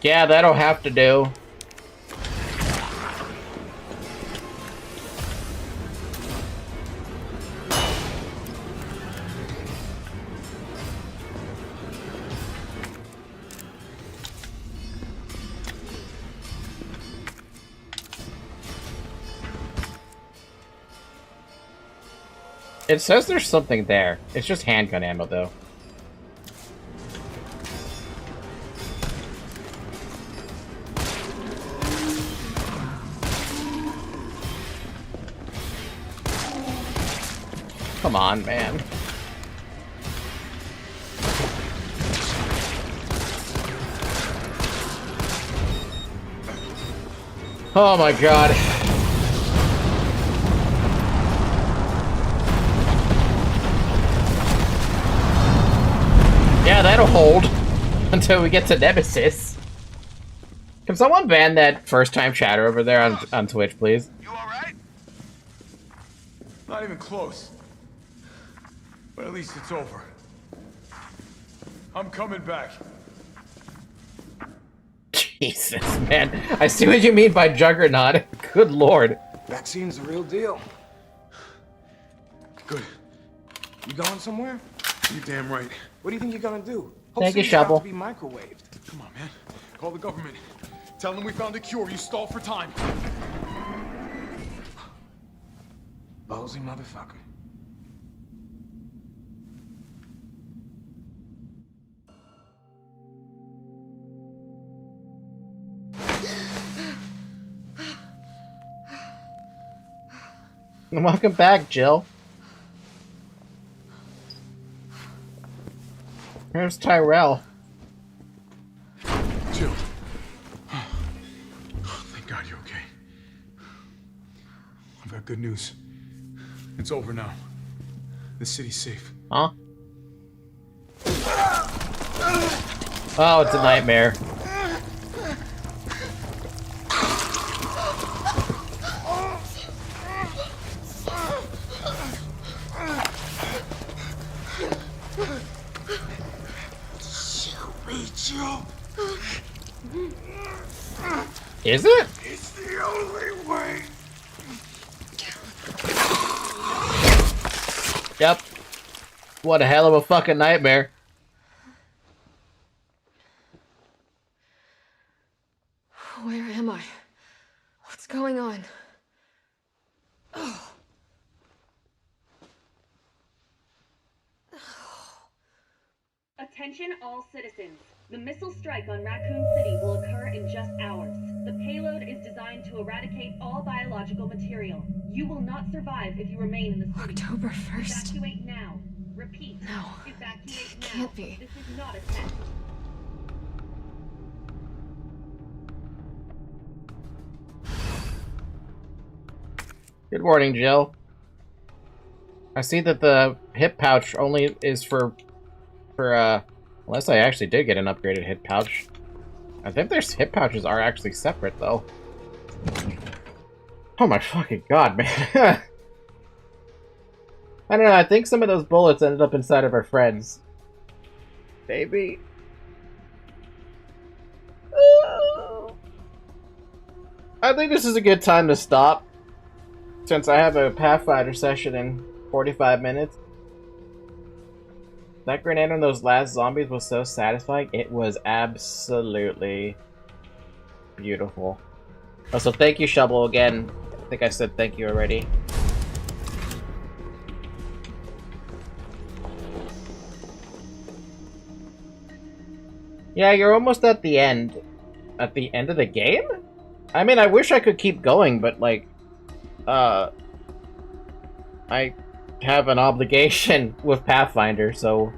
Yeah, that'll have to do. It says there's something there. It's just handgun ammo, though. Come on, man. Oh my god. Yeah, that'll hold until we get to Nemesis. Can someone ban that first time chatter over there on Twitch, please? You alright? Not even close. But at least it's over. I'm coming back. Jesus, man. I see what you mean by Juggernaut. Good lord. Vaccine's the real deal. Good. You going somewhere? You damn right. What do you think you're gonna do? Thank you, City's about Shovel. to be microwaved. Come on, man. Call the government. Tell them we found a cure. You stall for time. Ballsy motherfucker. Welcome back, Jill. Here's Tyrell. Jill. Thank God you're okay. I've got good news. It's over now. The city's safe. Huh? Oh, it's a nightmare. Is it? It's the only way. Yep. What a hell of a fucking nightmare. Where am I? What's going on? Oh. Attention all citizens. The missile strike on Raccoon City will occur in just hours. The payload is designed to eradicate all biological material. You will not survive if you remain in the city. October 1st. Evacuate now. Repeat. No. Evacuate It now. can't be. This is not a test. Good morning, Jill. I see that the hip pouch only is for unless I actually did get an upgraded hip pouch. I think their hip pouches are actually separate, though. Oh my fucking god, man. I don't know, I think some of those bullets ended up inside of our friends. Maybe. I think this is a good time to stop, since I have a Pathfinder session in 45 minutes. That grenade on those last zombies was so satisfying. It was absolutely beautiful. Also, thank you, Shovel, again. I think I said thank you already. Yeah, you're almost at the end. At the end of the game? I mean, I wish I could keep going, but, like, I have an obligation with Pathfinder, so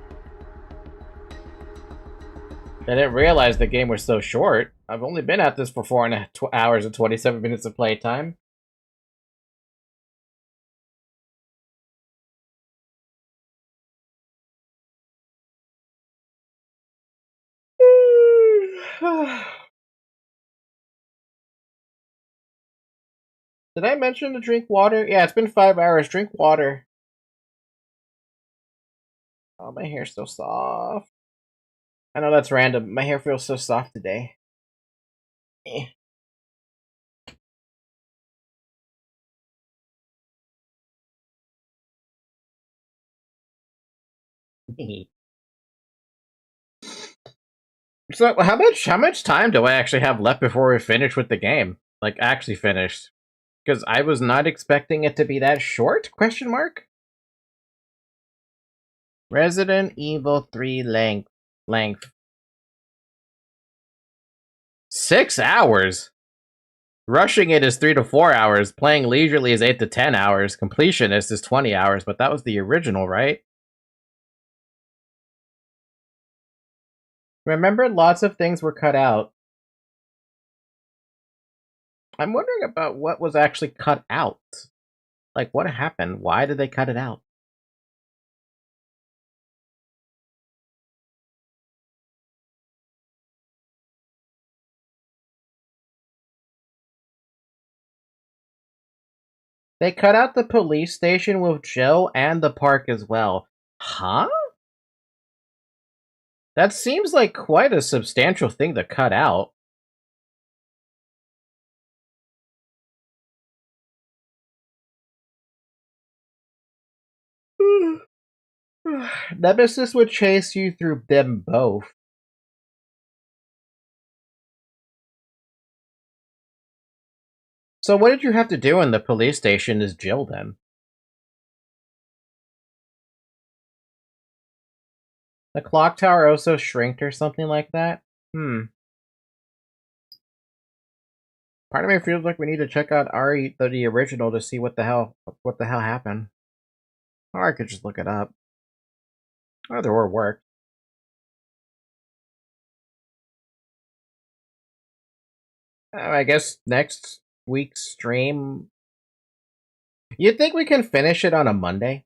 I didn't realize the game was so short. I've only been at this for 4 hours and 27 minutes of playtime. Did I mention to drink water? Yeah, it's been 5 hours. Drink water. Oh, my hair's so soft. I know that's random. My hair feels so soft today. Eh. So how much time do I actually have left before we finish with the game? Like, actually finished? Because I was not expecting it to be that short? Question mark? Resident Evil 3 length. 6 hours? Rushing it is 3 to 4 hours. Playing leisurely is 8 to 10 hours. Completionist is 20 hours, but that was the original, right? Remember, lots of things were cut out. I'm wondering about what was actually cut out. Like, what happened? Why did they cut it out? They cut out the police station with Joe and the park as well. Huh? That seems like quite a substantial thing to cut out. Nemesis would chase you through them both. So what did you have to do in the police station as Jill then? The clock tower also shrinked or something like that? Part of me feels like we need to check out the original to see what the hell happened. Or I could just look it up. Either or work. I guess next week's stream. You think we can finish it on a Monday?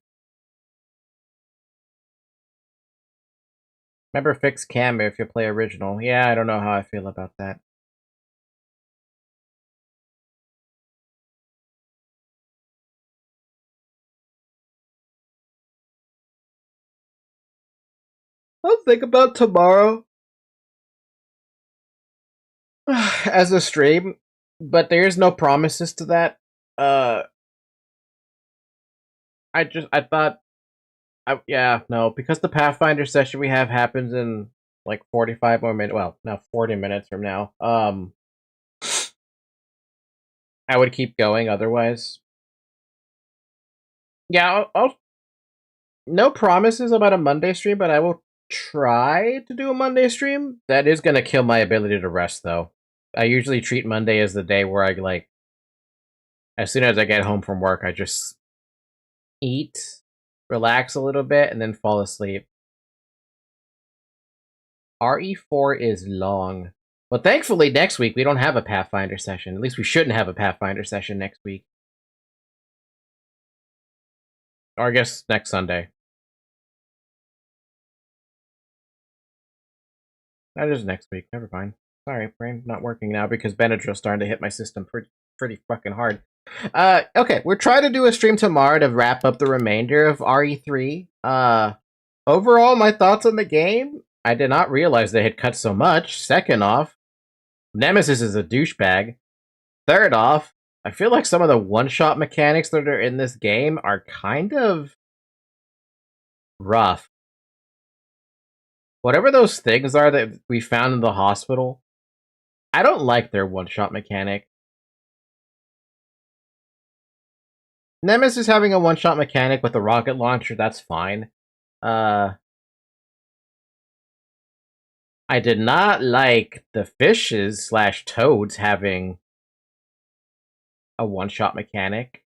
Remember, fix camera if you play original. Yeah, I don't know how I feel about that. I'll think about tomorrow as a stream. But there's no promises to that. I thought, yeah, no, because the Pathfinder session we have happens in like 45 more minutes. Well, now 40 minutes from now. I would keep going otherwise. Yeah, I'll no promises about a Monday stream, but I will try to do a Monday stream. That is gonna kill my ability to rest, though. I usually treat Monday as the day where I, like, as soon as I get home from work, I just eat, relax a little bit, and then fall asleep. RE4 is long. But thankfully, next week, we don't have a Pathfinder session. At least we shouldn't have a Pathfinder session next week. Or I guess next Sunday. That is next week. Never mind. Sorry, brain not working now because Benadryl's starting to hit my system pretty fucking hard. Okay, we're trying to do a stream tomorrow to wrap up the remainder of RE3. Overall, my thoughts on the game, I did not realize they had cut so much. Second off, Nemesis is a douchebag. Third off, I feel like some of the one-shot mechanics that are in this game are kind of rough. Whatever those things are that we found in the hospital, I don't like their one-shot mechanic. Nemesis having a one-shot mechanic with a rocket launcher, that's fine. I did not like the fishes / toads having a one-shot mechanic.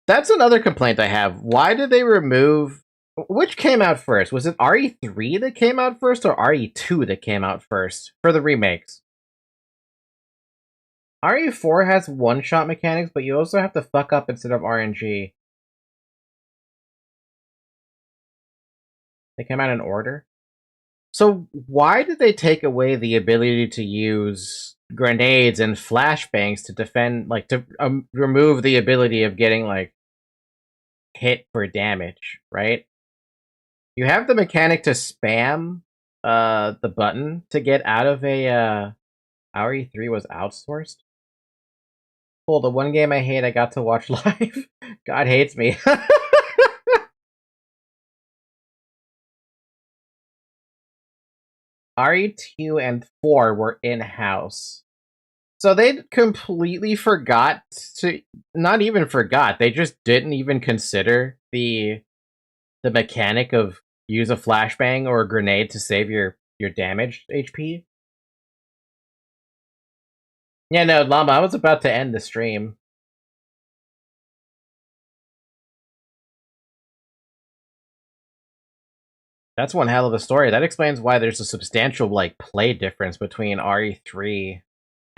That's another complaint I have. Why did they remove... Which came out first? Was it RE3 that came out first or RE2 that came out first for the remakes? RE4 has one-shot mechanics, but you also have to fuck up instead of RNG. They came out in order? So why did they take away the ability to use grenades and flashbangs to defend, like, to remove the ability of getting, like, hit for damage, right? You have the mechanic to spam the button to get out of a RE3 was outsourced. Cool, the one game I hate I got to watch live. God hates me. RE2 and 4 were in-house. So they completely forgot to... Not even forgot, they just didn't even consider the mechanic of use a flashbang or a grenade to save your damaged HP. Yeah, no, Llama, I was about to end the stream. That's one hell of a story. That explains why there's a substantial, like, play difference between RE3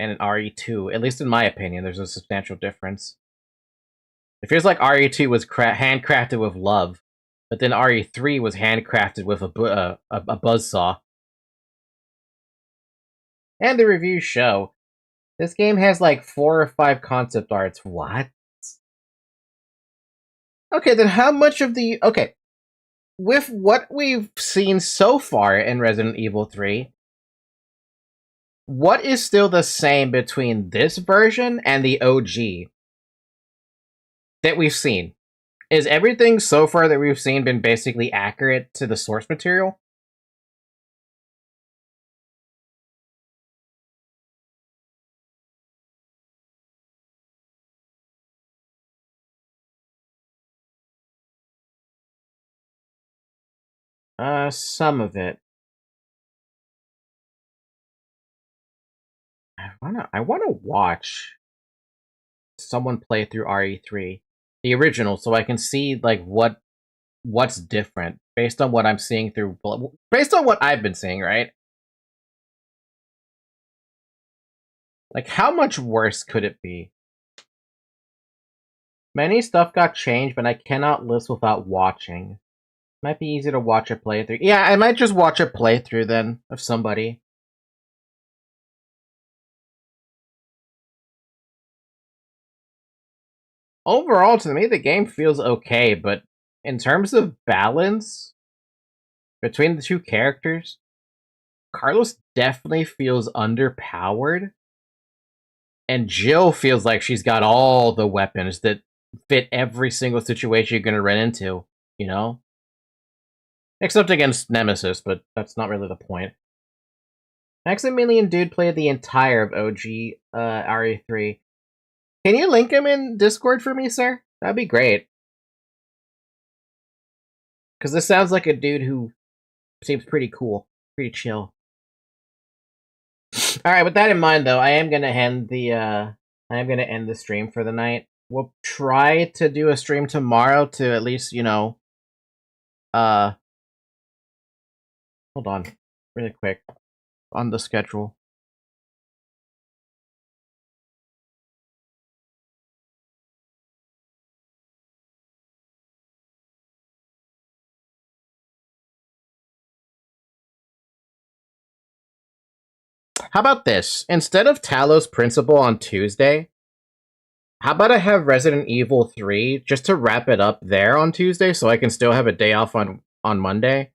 and RE2. At least in my opinion, there's a substantial difference. It feels like RE2 was handcrafted with love, but then RE3 was handcrafted with a buzzsaw. And the reviews show this game has like 4 or 5 concept arts. What? Okay, then how much of the... Okay, with what we've seen so far in Resident Evil 3, what is still the same between this version and the OG that we've seen? Is everything so far that we've seen been basically accurate to the source material? Some of it. I wanna watch someone play through RE3, the original, so I can see like what's different based on what I'm seeing through, based on what I've been seeing, right? Like, how much worse could it be? Many stuff got changed, but I cannot list without watching. Might be easy to watch a playthrough. Yeah, I might just watch a playthrough then of somebody. Overall, to me, the game feels okay, but in terms of balance between the two characters, Carlos definitely feels underpowered And Jill feels like she's got all the weapons that fit every single situation you're going to run into, you know? Except against Nemesis, but that's not really the point. Maximilian Dude played the entire of OG RE3. Can you link him in Discord for me, sir? That'd be great. Because this sounds like a dude who seems pretty cool, pretty chill. All right, with that in mind, though, I am gonna end the stream for the night. We'll try to do a stream tomorrow to at least, you know, hold on, really quick, on the schedule. How about this? Instead of Talos Principle on Tuesday, how about I have Resident Evil 3 just to wrap it up there on Tuesday so I can still have a day off on Monday?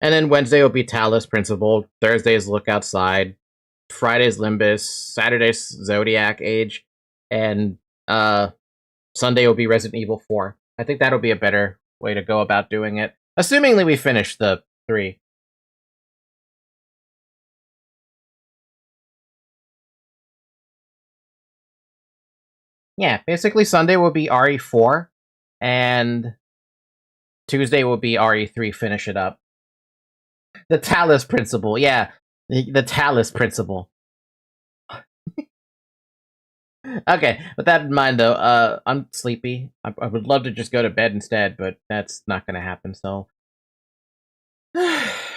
And then Wednesday will be Talos Principle, Thursday's Look Outside, Friday's Limbus, Saturday's Zodiac Age, and Sunday will be Resident Evil 4. I think that'll be a better way to go about doing it. Assumingly we finish the 3. Yeah, basically Sunday will be RE4, and Tuesday will be RE3, finish it up. The Talos Principle, yeah. The Talos Principle. Okay, with that in mind, though, I'm sleepy. I would love to just go to bed instead, but that's not gonna happen, so...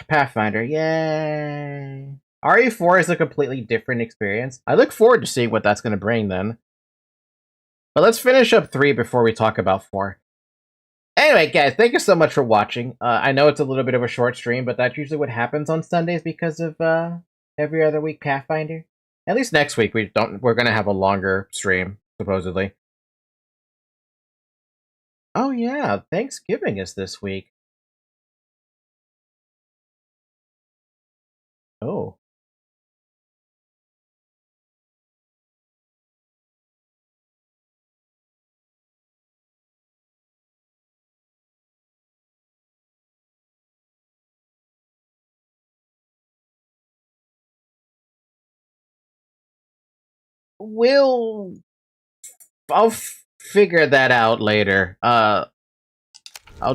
Pathfinder, yay! RE4 is a completely different experience. I look forward to seeing what that's gonna bring, then. But let's finish up 3 before we talk about 4. Anyway, guys, thank you so much for watching. I know it's a little bit of a short stream, but that's usually what happens on Sundays because of every other week Pathfinder. At least next week we're gonna have a longer stream, supposedly. Oh yeah, Thanksgiving is this week. Oh. I'll figure that out later. I'll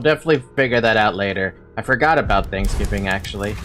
definitely figure that out later. I forgot about Thanksgiving, actually.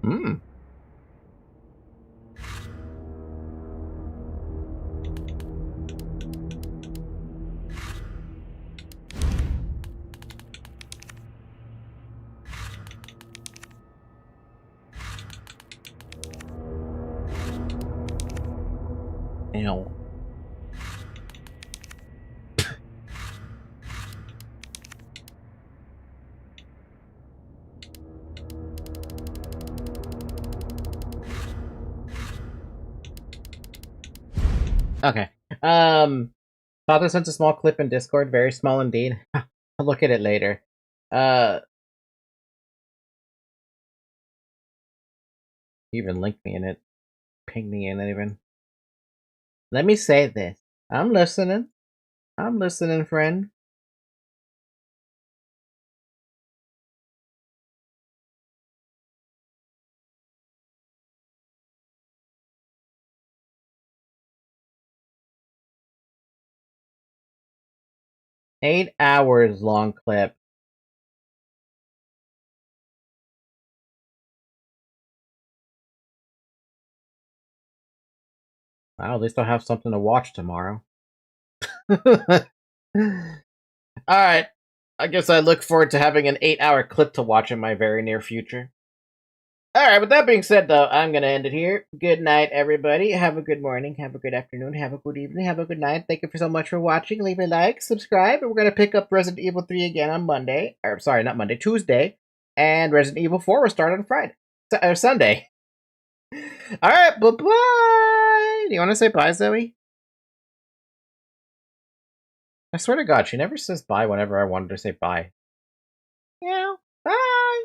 Hmm. Ow. Okay. Father sent a small clip in Discord, very small indeed. I'll look at it later. Even link me in it. Ping me in it even. Let me say this. I'm listening. I'm listening, friend. 8 hours long clip. Well, at least I'll have something to watch tomorrow. Alright. I guess I look forward to having an 8-hour clip to watch in my very near future. Alright, with that being said, though, I'm going to end it here. Good night, everybody. Have a good morning, have a good afternoon, have a good evening, have a good night. Thank you so much for watching. Leave a like, subscribe, and we're going to pick up Resident Evil 3 again on Monday. Or, sorry, not Monday, Tuesday. And Resident Evil 4 will start on Friday. Sunday. Alright, bye-bye! Do you want to say bye, Zoe? I swear to God, she never says bye whenever I wanted to say bye. Yeah, bye!